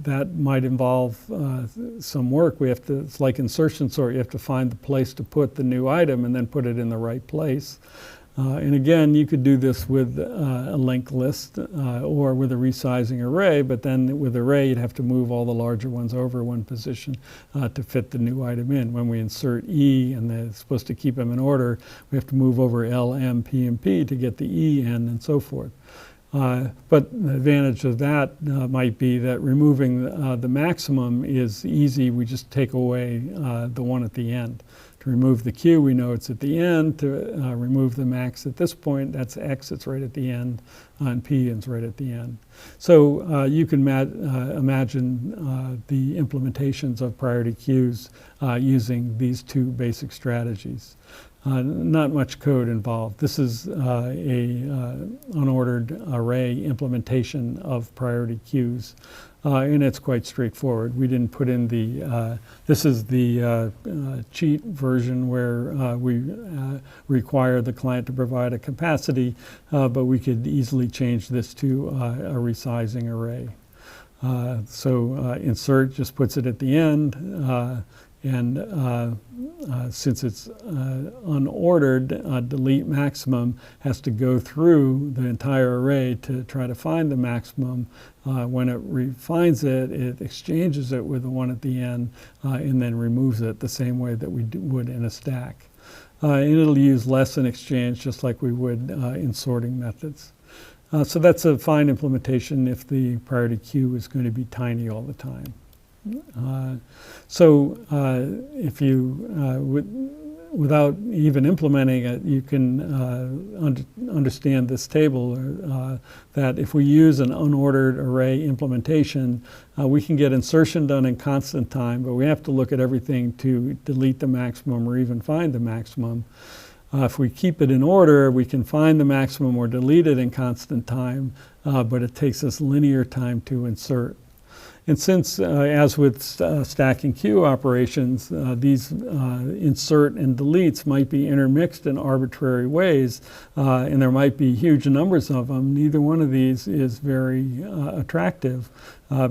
that might involve some work. It's like insertion sort. You have to find the place to put the new item and then put it in the right place. And again, you could do this with a linked list or with a resizing array, but then with array, you'd have to move all the larger ones over one position to fit the new item in. When we insert E, and it's supposed to keep them in order, we have to move over L, M, P, and P to get the E in, and so forth. But the advantage of that might be that removing the maximum is easy. We just take away the one at the end. To remove the Q, we know it's at the end. To remove the max at this point, that's X, it's right at the end, and P is right at the end. So you can imagine the implementations of priority queues using these two basic strategies. Not much code involved. This is a unordered array implementation of priority queues. And it's quite straightforward. We didn't put in this is the cheat version where we require the client to provide a capacity, but we could easily change this to a resizing array. So insert just puts it at the end, and since it's unordered, delete maximum has to go through the entire array to try to find the maximum. When it finds it, it exchanges it with the one at the end and then removes it the same way that we would in a stack. And it'll use less in exchange just like we would in sorting methods. So that's a fine implementation if the priority queue is going to be tiny all the time. So if you, without even implementing it, you can understand this table that if we use an unordered array implementation, we can get insertion done in constant time, but we have to look at everything to delete the maximum or even find the maximum. If we keep it in order, we can find the maximum or delete it in constant time, but it takes us linear time to insert. And since, as with stack and queue operations, these insert and deletes might be intermixed in arbitrary ways, and there might be huge numbers of them, neither one of these is very attractive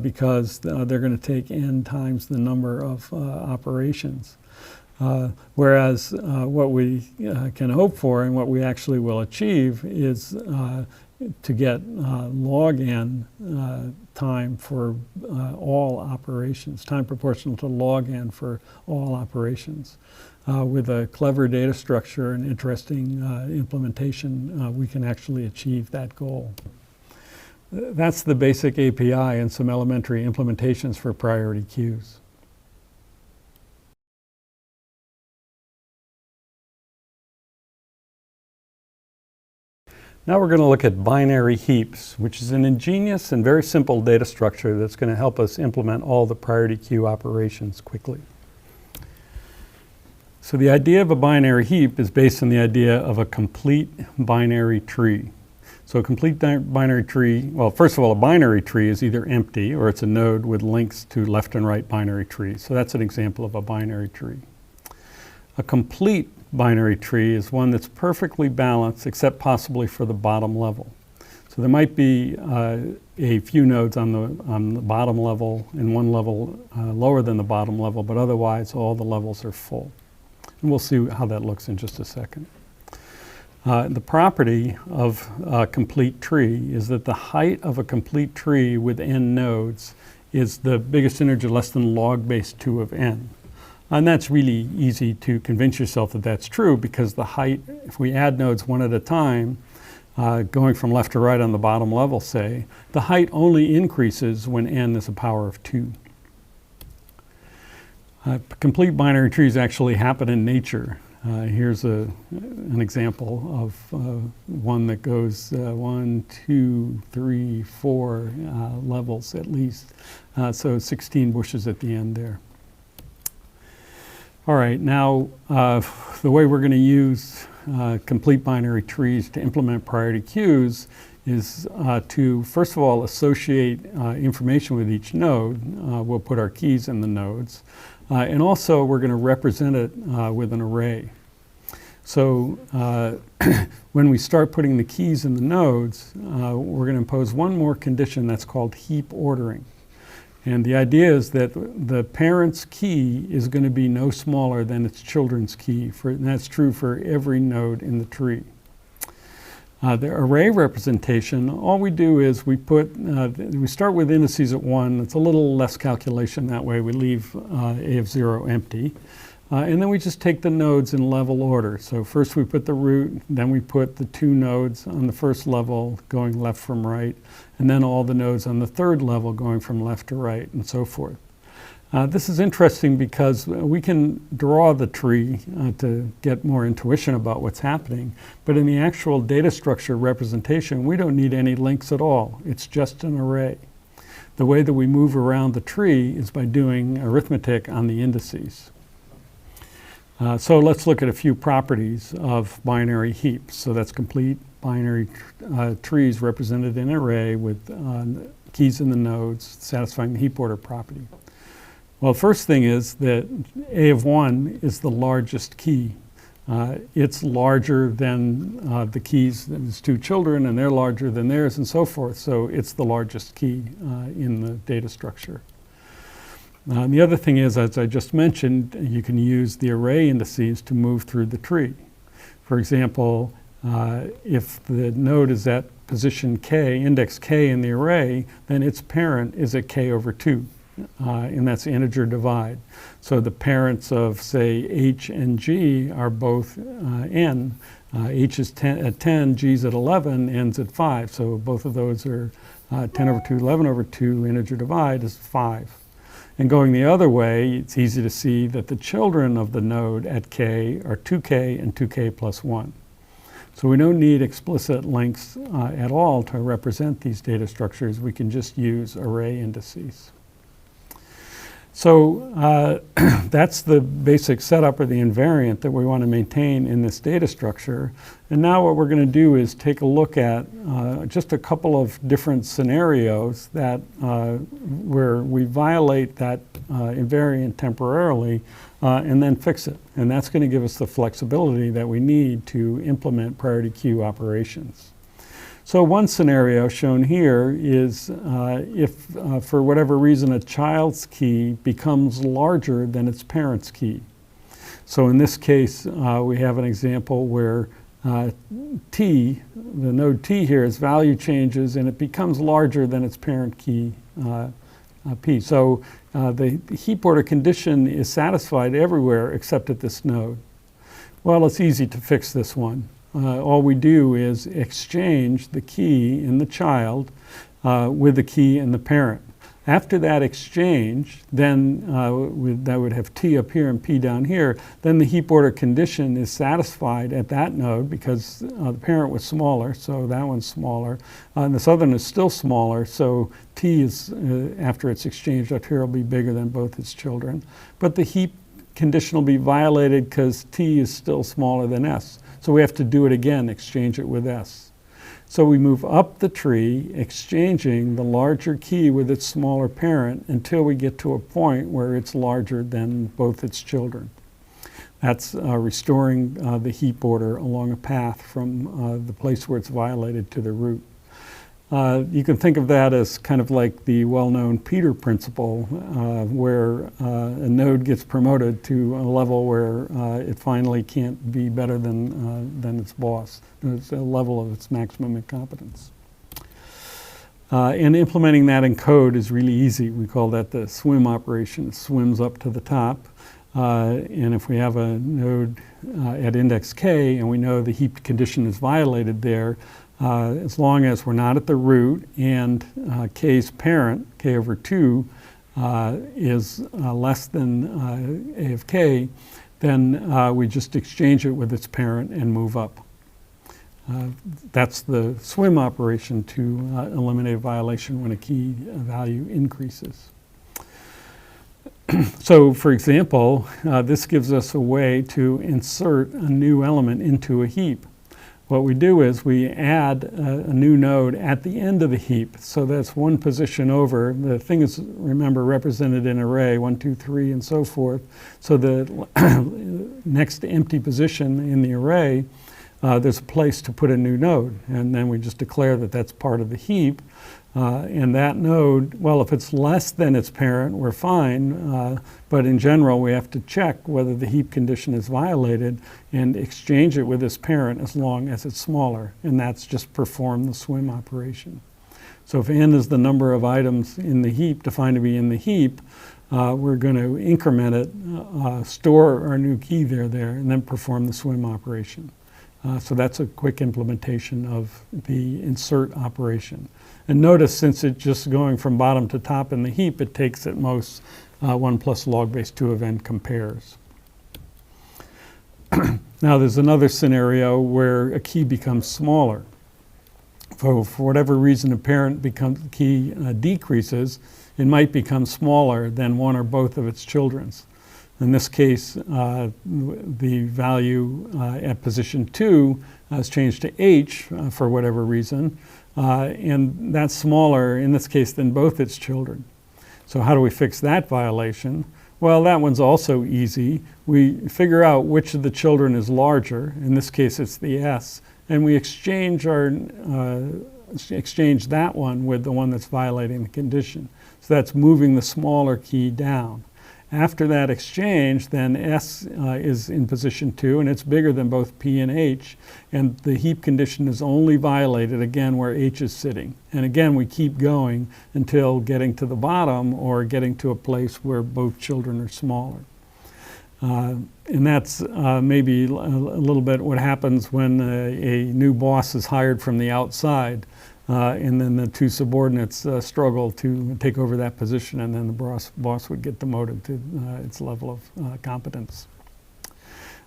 because they're going to take n times the number of operations. Whereas what we can hope for and what we actually will achieve is to get log n time for all operations, time proportional to log n for all operations. With a clever data structure and interesting implementation, we can actually achieve that goal. That's the basic API and some elementary implementations for priority queues. Now we're going to look at binary heaps, which is an ingenious and very simple data structure that's going to help us implement all the priority queue operations quickly. So the idea of a binary heap is based on the idea of a complete binary tree. So a complete binary tree, well, first of all, a binary tree is either empty or it's a node with links to left and right binary trees. So that's an example of a binary tree. A complete binary tree is one that's perfectly balanced except possibly for the bottom level. So there might be a few nodes on the bottom level and one level lower than the bottom level, but otherwise all the levels are full. And we'll see how that looks in just a second. The property of a complete tree is that the height of a complete tree with n nodes is the biggest integer less than log base 2 of n. And that's really easy to convince yourself that that's true because the height, if we add nodes one at a time, going from left to right on the bottom level, say, the height only increases when n is a power of 2. Complete binary trees actually happen in nature. Here's an example of one that goes 1, 2, 3, 4 levels at least. So 16 bushes at the end there. All right, now the way we're going to use complete binary trees to implement priority queues is to, first of all, associate information with each node. We'll put our keys in the nodes. And also, we're going to represent it with an array. So when we start putting the keys in the nodes, we're going to impose one more condition that's called heap ordering. And the idea is that the parent's key is going to be no smaller than its children's key, and that's true for every node in the tree. The array representation, all we do is we start with indices at 1. It's a little less calculation that way. We leave a of 0 empty. And then we just take the nodes in level order. So first we put the root, then we put the 2 nodes on the first level going left from right, and then all the nodes on the third level going from left to right, and so forth. This is interesting because we can draw the tree to get more intuition about what's happening, but in the actual data structure representation, we don't need any links at all. It's just an array. The way that we move around the tree is by doing arithmetic on the indices. So let's look at a few properties of binary heaps. So that's complete binary trees represented in an array with keys in the nodes satisfying the heap order property. Well, first thing is that A of 1 is the largest key. It's larger than the keys. There's 2 children and they're larger than theirs and so forth. So it's the largest key in the data structure. The other thing is, as I just mentioned, you can use the array indices to move through the tree. For example, if the node is at position k, index k in the array, then its parent is at k over 2, and that's integer divide. So the parents of, say, h and g are both n. H is at 10, g is at 11, n's at 5. So both of those are 10 over 2, 11 over 2, integer divide is 5. And going the other way, it's easy to see that the children of the node at k are 2k and 2k plus 1. So we don't need explicit links at all to represent these data structures. We can just use array indices. So that's the basic setup or the invariant that we want to maintain in this data structure. And now what we're going to do is take a look at just a couple of different scenarios that where we violate that invariant temporarily and then fix it. And that's going to give us the flexibility that we need to implement priority queue operations. So one scenario shown here is if for whatever reason a child's key becomes larger than its parent's key. So in this case, we have an example where T, the node T here, its value changes and it becomes larger than its parent key P. So the heap order condition is satisfied everywhere except at this node. Well, it's easy to fix this one. All we do is exchange the key in the child with the key in the parent. After that exchange, then that would have T up here and P down here, then the heap order condition is satisfied at that node because the parent was smaller, so that one's smaller. And this other one is still smaller, so T is, after it's exchanged up here, will be bigger than both its children. But the heap condition will be violated because T is still smaller than S. So we have to do it again, exchange it with S. So we move up the tree, exchanging the larger key with its smaller parent until we get to a point where it's larger than both its children. That's restoring the heap order along a path from the place where it's violated to the root. You can think of that as kind of like the well-known Peter principle, where a node gets promoted to a level where it finally can't be better than its boss. It's a level of its maximum incompetence. And implementing that in code is really easy. We call that the swim operation. It swims up to the top. And if we have a node at index k and we know the heap condition is violated there, as long as we're not at the root and k's parent, k over 2, is less than a of k, then we just exchange it with its parent and move up. That's the swim operation to eliminate a violation when a key value increases. So, for example, this gives us a way to insert a new element into a heap. What we do is we add a new node at the end of the heap. So that's one position over. The thing is, remember, represented in array, 1, 2, 3, and so forth. So the next empty position in the array, there's a place to put a new node. And then we just declare that that's part of the heap. And that node, well, if it's less than its parent, we're fine. But in general, we have to check whether the heap condition is violated and exchange it with its parent as long as it's smaller. And that's just perform the swim operation. So if n is the number of items in the heap defined to be in the heap, we're going to increment it, store our new key there, and then perform the swim operation. So that's a quick implementation of the insert operation. And notice, since it's just going from bottom to top in the heap, it takes at most 1 plus log base 2 of n compares. Now there's another scenario where a key becomes smaller. So for whatever reason, a parent key decreases, it might become smaller than one or both of its children's. In this case, the value at position 2 is changed to h for whatever reason, and that's smaller in this case than both its children. So how do we fix that violation? Well, that one's also easy. We figure out which of the children is larger. In this case, it's the s, and we exchange that one with the one that's violating the condition. So that's moving the smaller key down. After that exchange, then S is in position 2, and it's bigger than both P and H, and the heap condition is only violated again where H is sitting. And again, we keep going until getting to the bottom or getting to a place where both children are smaller. And that's maybe a little bit what happens when a new boss is hired from the outside. And then the two subordinates struggle to take over that position, and then the boss would get demoted to its level of competence.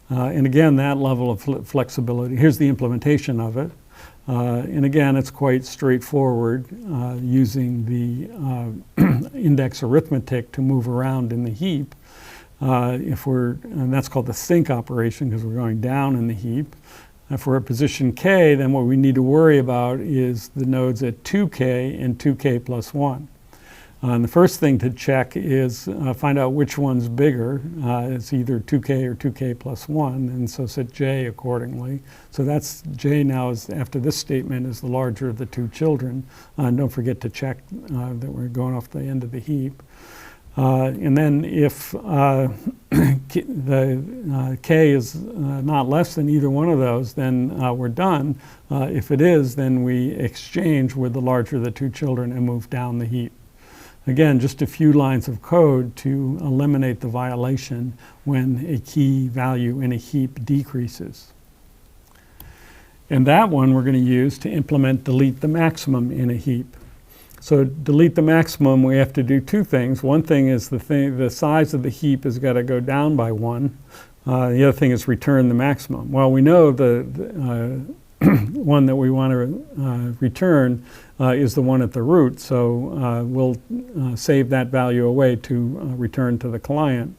And again, that level of flexibility, here's the implementation of it. And again, it's quite straightforward using the index arithmetic to move around in the heap. And that's called the sync operation because we're going down in the heap. If we're at position k, then what we need to worry about is the nodes at 2k and 2k plus 1. And the first thing to check is find out which one's bigger. It's either 2k or 2k plus 1, and so set j accordingly. So that's j now, is after this statement, is the larger of the two children. And don't forget to check that we're going off the end of the heap. And then if the k is not less than either one of those, then we're done. If it is, then we exchange with the larger of the two children and move down the heap. Again, just a few lines of code to eliminate the violation when a key value in a heap decreases. And that one we're going to use to implement delete the maximum in a heap. So delete the maximum, we have to do two things. One thing is the size of the heap has got to go down by 1. The other thing is return the maximum. Well, we know the one that we want to return is the one at the root, so we'll save that value away to return to the client.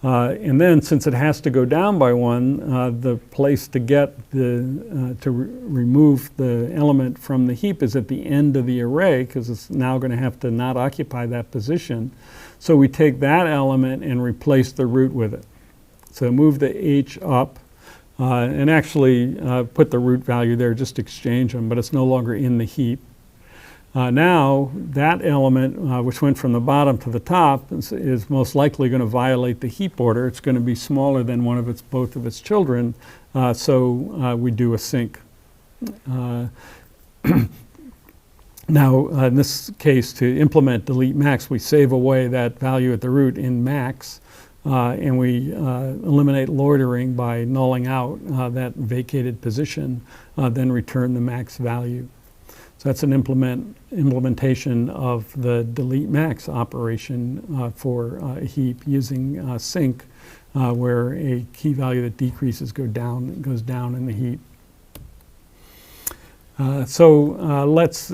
And then, since it has to go down by 1, the place to get remove the element from the heap is at the end of the array, because it's now going to have to not occupy that position. So we take that element and replace the root with it. So move the h up, and actually put the root value there, just exchange them, but it's no longer in the heap. Now, that element, which went from the bottom to the top, is most likely going to violate the heap order. It's going to be smaller than both of its children, so we do a sync. Now, in this case, to implement delete max, we save away that value at the root in max, and we eliminate loitering by nulling out that vacated position, then return the max value. So that's an implementation of the delete max operation for a heap using sync, where a key value that decreases goes down in the heap. So let's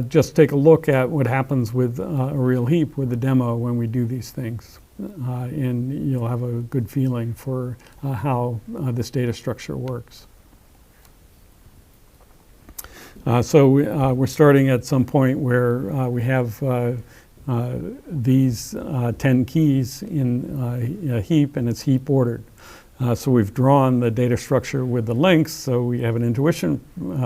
just take a look at what happens with a real heap with the demo when we do these things. And you'll have a good feeling for how this data structure works. So we're starting at some point where we have these 10 keys in a heap, and it's heap ordered. So we've drawn the data structure with the links, so we have an intuition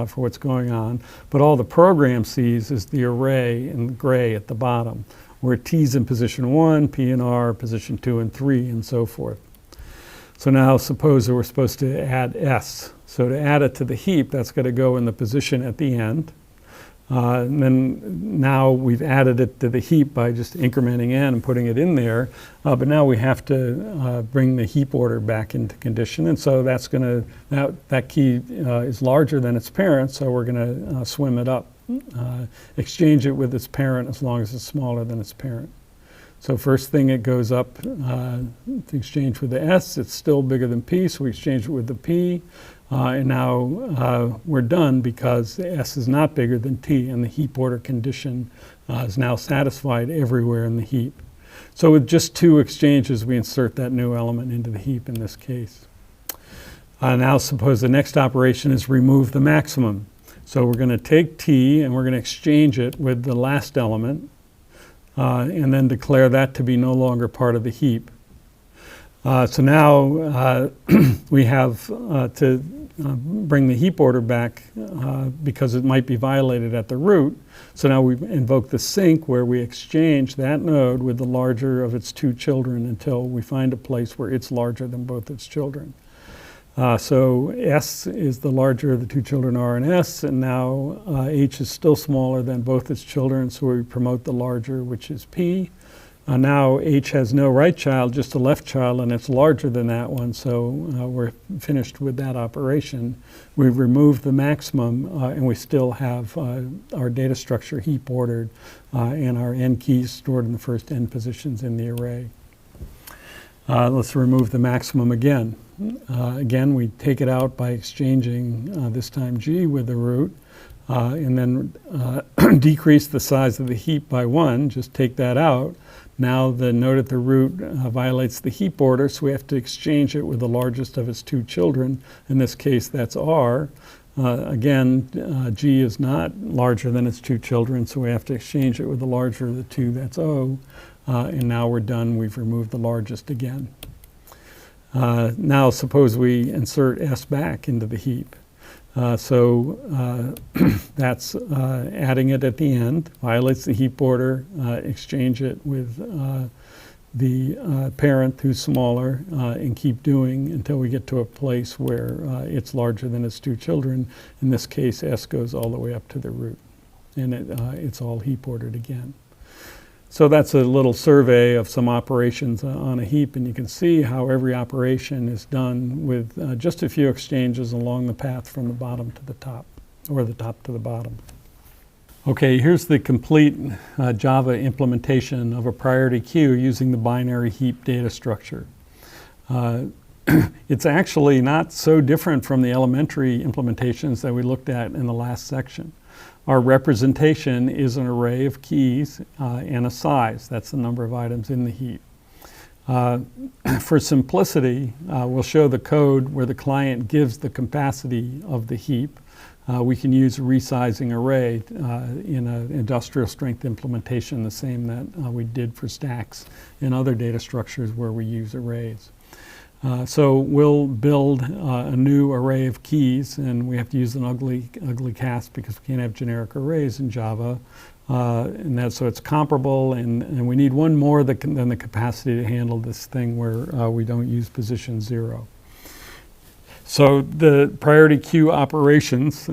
for what's going on. But all the program sees is the array in gray at the bottom, where T's in position 1, P and R position 2 and 3, and so forth. So now suppose that we're supposed to add S. So to add it to the heap, that's got to go in the position at the end. And then now we've added it to the heap by just incrementing n and putting it in there. But now we have to bring the heap order back into condition. And so that's going to, that key is larger than its parent, so we're going to swim it up, exchange it with its parent as long as it's smaller than its parent. So first thing, it goes up to exchange with the S. It's still bigger than P, so we exchange it with the P. And now we're done because S is not bigger than T, and the heap order condition is now satisfied everywhere in the heap. So with just 2 exchanges, we insert that new element into the heap in this case. Now suppose the next operation is remove the maximum. So we're going to take T and we're going to exchange it with the last element, and then declare that to be no longer part of the heap. So now we have to bring the heap order back because it might be violated at the root. So now we invoke the sync, where we exchange that node with the larger of its 2 children until we find a place where it's larger than both its children. So S is the larger of the 2 children, R and S, and now H is still smaller than both its children, so we promote the larger, which is P. Now H has no right child, just a left child, and it's larger than that one, so we're finished with that operation. We've removed the maximum, and we still have our data structure heap ordered, and our n keys stored in the first n positions in the array. Let's remove the maximum again. Again, we take it out by exchanging this time G with the root, and then decrease the size of the heap by 1, just take that out. Now the node at the root violates the heap order, so we have to exchange it with the largest of its 2 children. In this case, that's R. Again, G is not larger than its 2 children, so we have to exchange it with the larger of the 2, that's O. And now we're done, we've removed the largest again. Now suppose we insert S back into the heap. So that's adding it at the end, violates the heap order, exchange it with the parent who's smaller and keep doing until we get to a place where it's larger than its two children. In this case, S goes all the way up to the root, and it's all heap ordered again. So that's a little survey of some operations on a heap, and you can see how every operation is done with just a few exchanges along the path from the bottom to the top, or the top to the bottom. Okay, here's the complete Java implementation of a priority queue using the binary heap data structure. It's actually not so different from the elementary implementations that we looked at in the last section. Our representation is an array of keys and a size. That's the number of items in the heap. For simplicity, we'll show the code where the client gives the capacity of the heap. We can use a resizing array in an industrial strength implementation, the same that we did for stacks and other data structures where we use arrays. So we'll build a new array of keys, and we have to use an ugly cast because we can't have generic arrays in Java. So it's comparable, and we need one more than the capacity to handle this thing where we don't use position 0. So the priority queue operations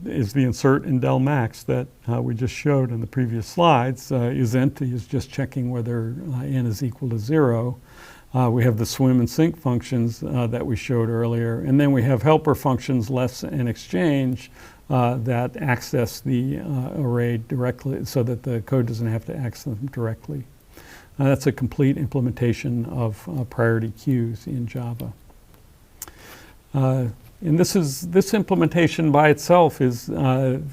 is the insert and del max that we just showed in the previous slides. Isent is just checking whether n is equal to 0. We have the swim and sync functions that we showed earlier, and then we have helper functions less and exchange that access the array directly so that the code doesn't have to access them directly. That's a complete implementation of priority queues in Java. And this implementation by itself is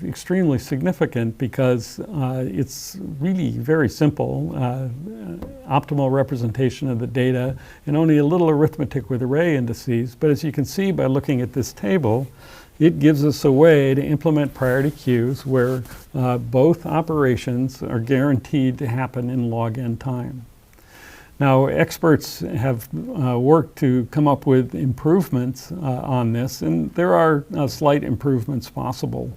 extremely significant because it's really very simple, optimal representation of the data, and only a little arithmetic with array indices. But as you can see by looking at this table, it gives us a way to implement priority queues where both operations are guaranteed to happen in log n time. Now, experts have worked to come up with improvements on this, and there are slight improvements possible.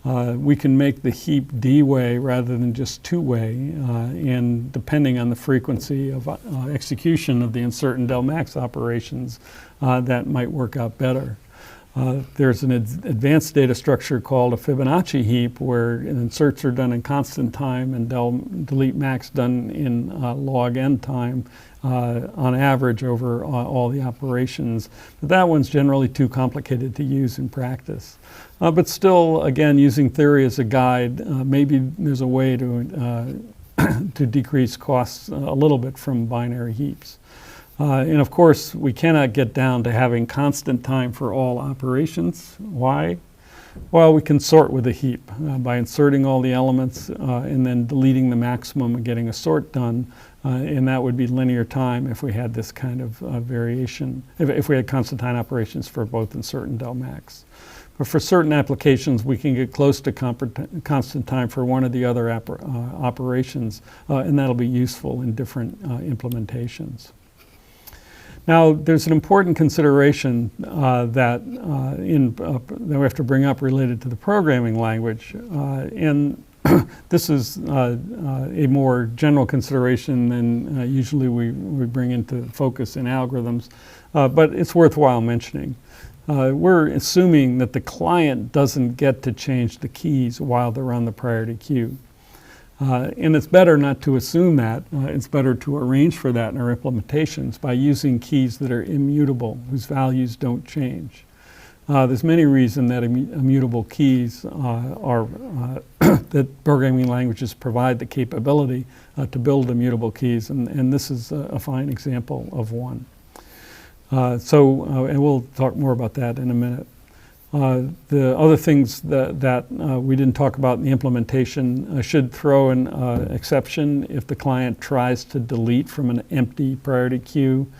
We can make the heap D-way rather than just two-way, and depending on the frequency of execution of the insert and del max operations, that might work out better. There's an advanced data structure called a Fibonacci heap where inserts are done in constant time and delete max done in log n time on average over all the operations. But that one's generally too complicated to use in practice. But still, again, using theory as a guide, maybe there's a way to, to decrease costs a little bit from binary heaps. And of course, we cannot get down to having constant time for all operations. Why? Well, we can sort with a heap by inserting all the elements and then deleting the maximum and getting a sort done. And that would be linear time if we had this kind of variation, if we had constant time operations for both insert and del max. But for certain applications, we can get close to constant time for one or the other operations, and that'll be useful in different implementations. Now, there's an important consideration that we have to bring up related to the programming language, and this is a more general consideration than usually we bring into focus in algorithms, but it's worthwhile mentioning. We're assuming that the client doesn't get to change the keys while they're on the priority queue. And it's better not to assume that. It's better to arrange for that in our implementations by using keys that are immutable, whose values don't change. There's many reasons that immutable keys are that programming languages provide the capability to build immutable keys, and this is a fine example of one. And we'll talk more about that in a minute. The other things that we didn't talk about in the implementation should throw an exception if the client tries to delete from an empty priority queue.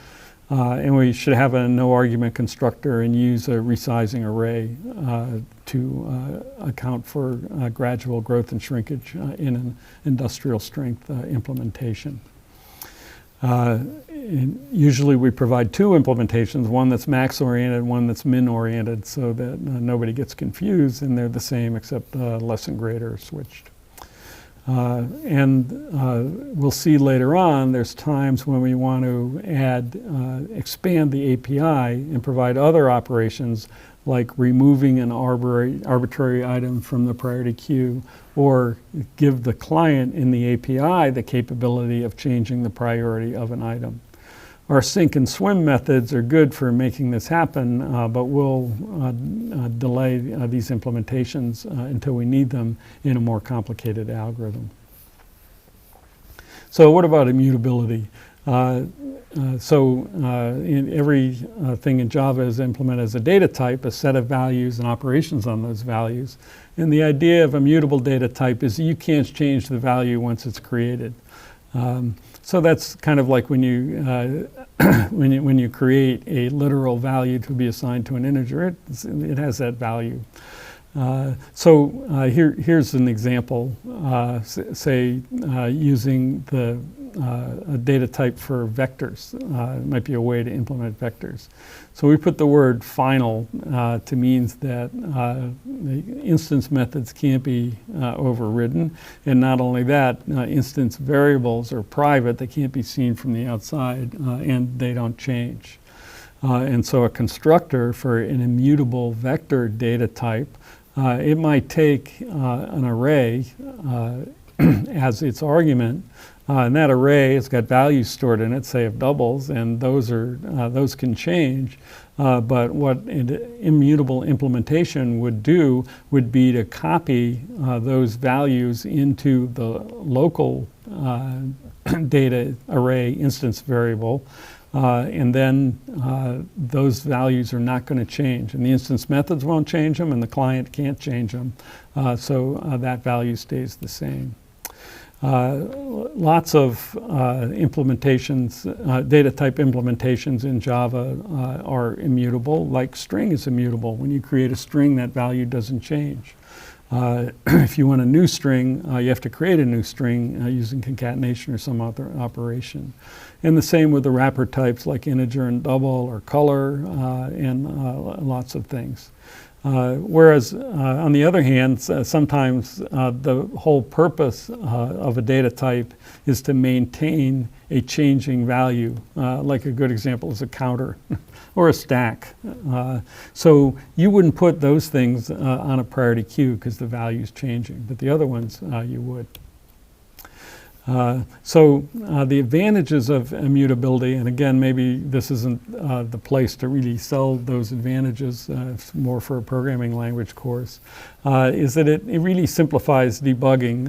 And we should have a no argument constructor and use a resizing array to account for gradual growth and shrinkage in an industrial strength implementation. Usually we provide two implementations, one that's max-oriented and one that's min-oriented, so that nobody gets confused, and they're the same except less and greater are switched. We'll see later on, there's times when we want to expand the API and provide other operations like removing an arbitrary item from the priority queue, or give the client in the API the capability of changing the priority of an item. Our sink and swim methods are good for making this happen, but we'll delay these implementations until we need them in a more complicated algorithm. So what about immutability? Everything in Java is implemented as a data type, a set of values and operations on those values. And the idea of immutable data type is that you can't change the value once it's created. So that's kind of like when you when you create a literal value to be assigned to an integer, it has that value. Here's an example, say using a data type for vectors. It might be a way to implement vectors. So we put the word final to means that the instance methods can't be overridden. And not only that, instance variables are private. They can't be seen from the outside, and they don't change. And so a constructor for an immutable vector data type, it might take an array as its argument, and that array has got values stored in it, say of doubles, and those can change. But what an immutable implementation would do would be to copy those values into the local data array instance variable. And then those values are not going to change. And the instance methods won't change them, and the client can't change them. So that value stays the same. Lots of implementations, data type implementations in Java are immutable, like string is immutable. When you create a string, that value doesn't change. If you want a new string, you have to create a new string using concatenation or some other operation. And the same with the wrapper types like integer and double or color and lots of things. Whereas, on the other hand, sometimes the whole purpose of a data type is to maintain a changing value. Like a good example is a counter or a stack. So you wouldn't put those things on a priority queue because the value is changing, but the other ones you would. The advantages of immutability, and again, maybe this isn't the place to really sell those advantages, it's more for a programming language course, is that it really simplifies debugging.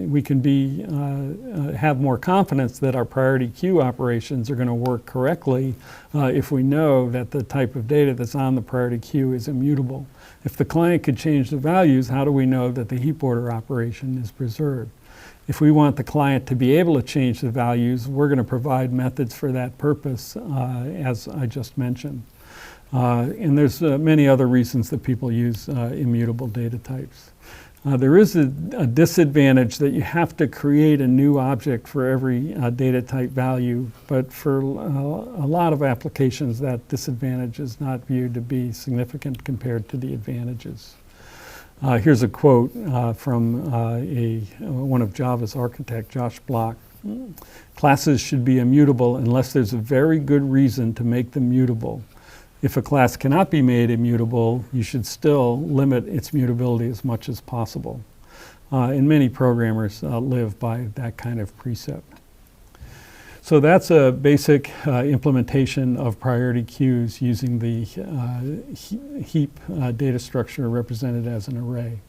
We can have more confidence that our priority queue operations are going to work correctly if we know that the type of data that's on the priority queue is immutable. If the client could change the values, how do we know that the heap order operation is preserved? If we want the client to be able to change the values, we're going to provide methods for that purpose, as I just mentioned. And there's many other reasons that people use immutable data types. There is a disadvantage that you have to create a new object for every data type value, but for a lot of applications, that disadvantage is not viewed to be significant compared to the advantages. Here's a quote from one of Java's architect, Josh Block. Classes should be immutable unless there's a very good reason to make them mutable. If a class cannot be made immutable, you should still limit its mutability as much as possible. And many programmers live by that kind of precept. So that's a basic implementation of priority queues using the heap data structure represented as an array.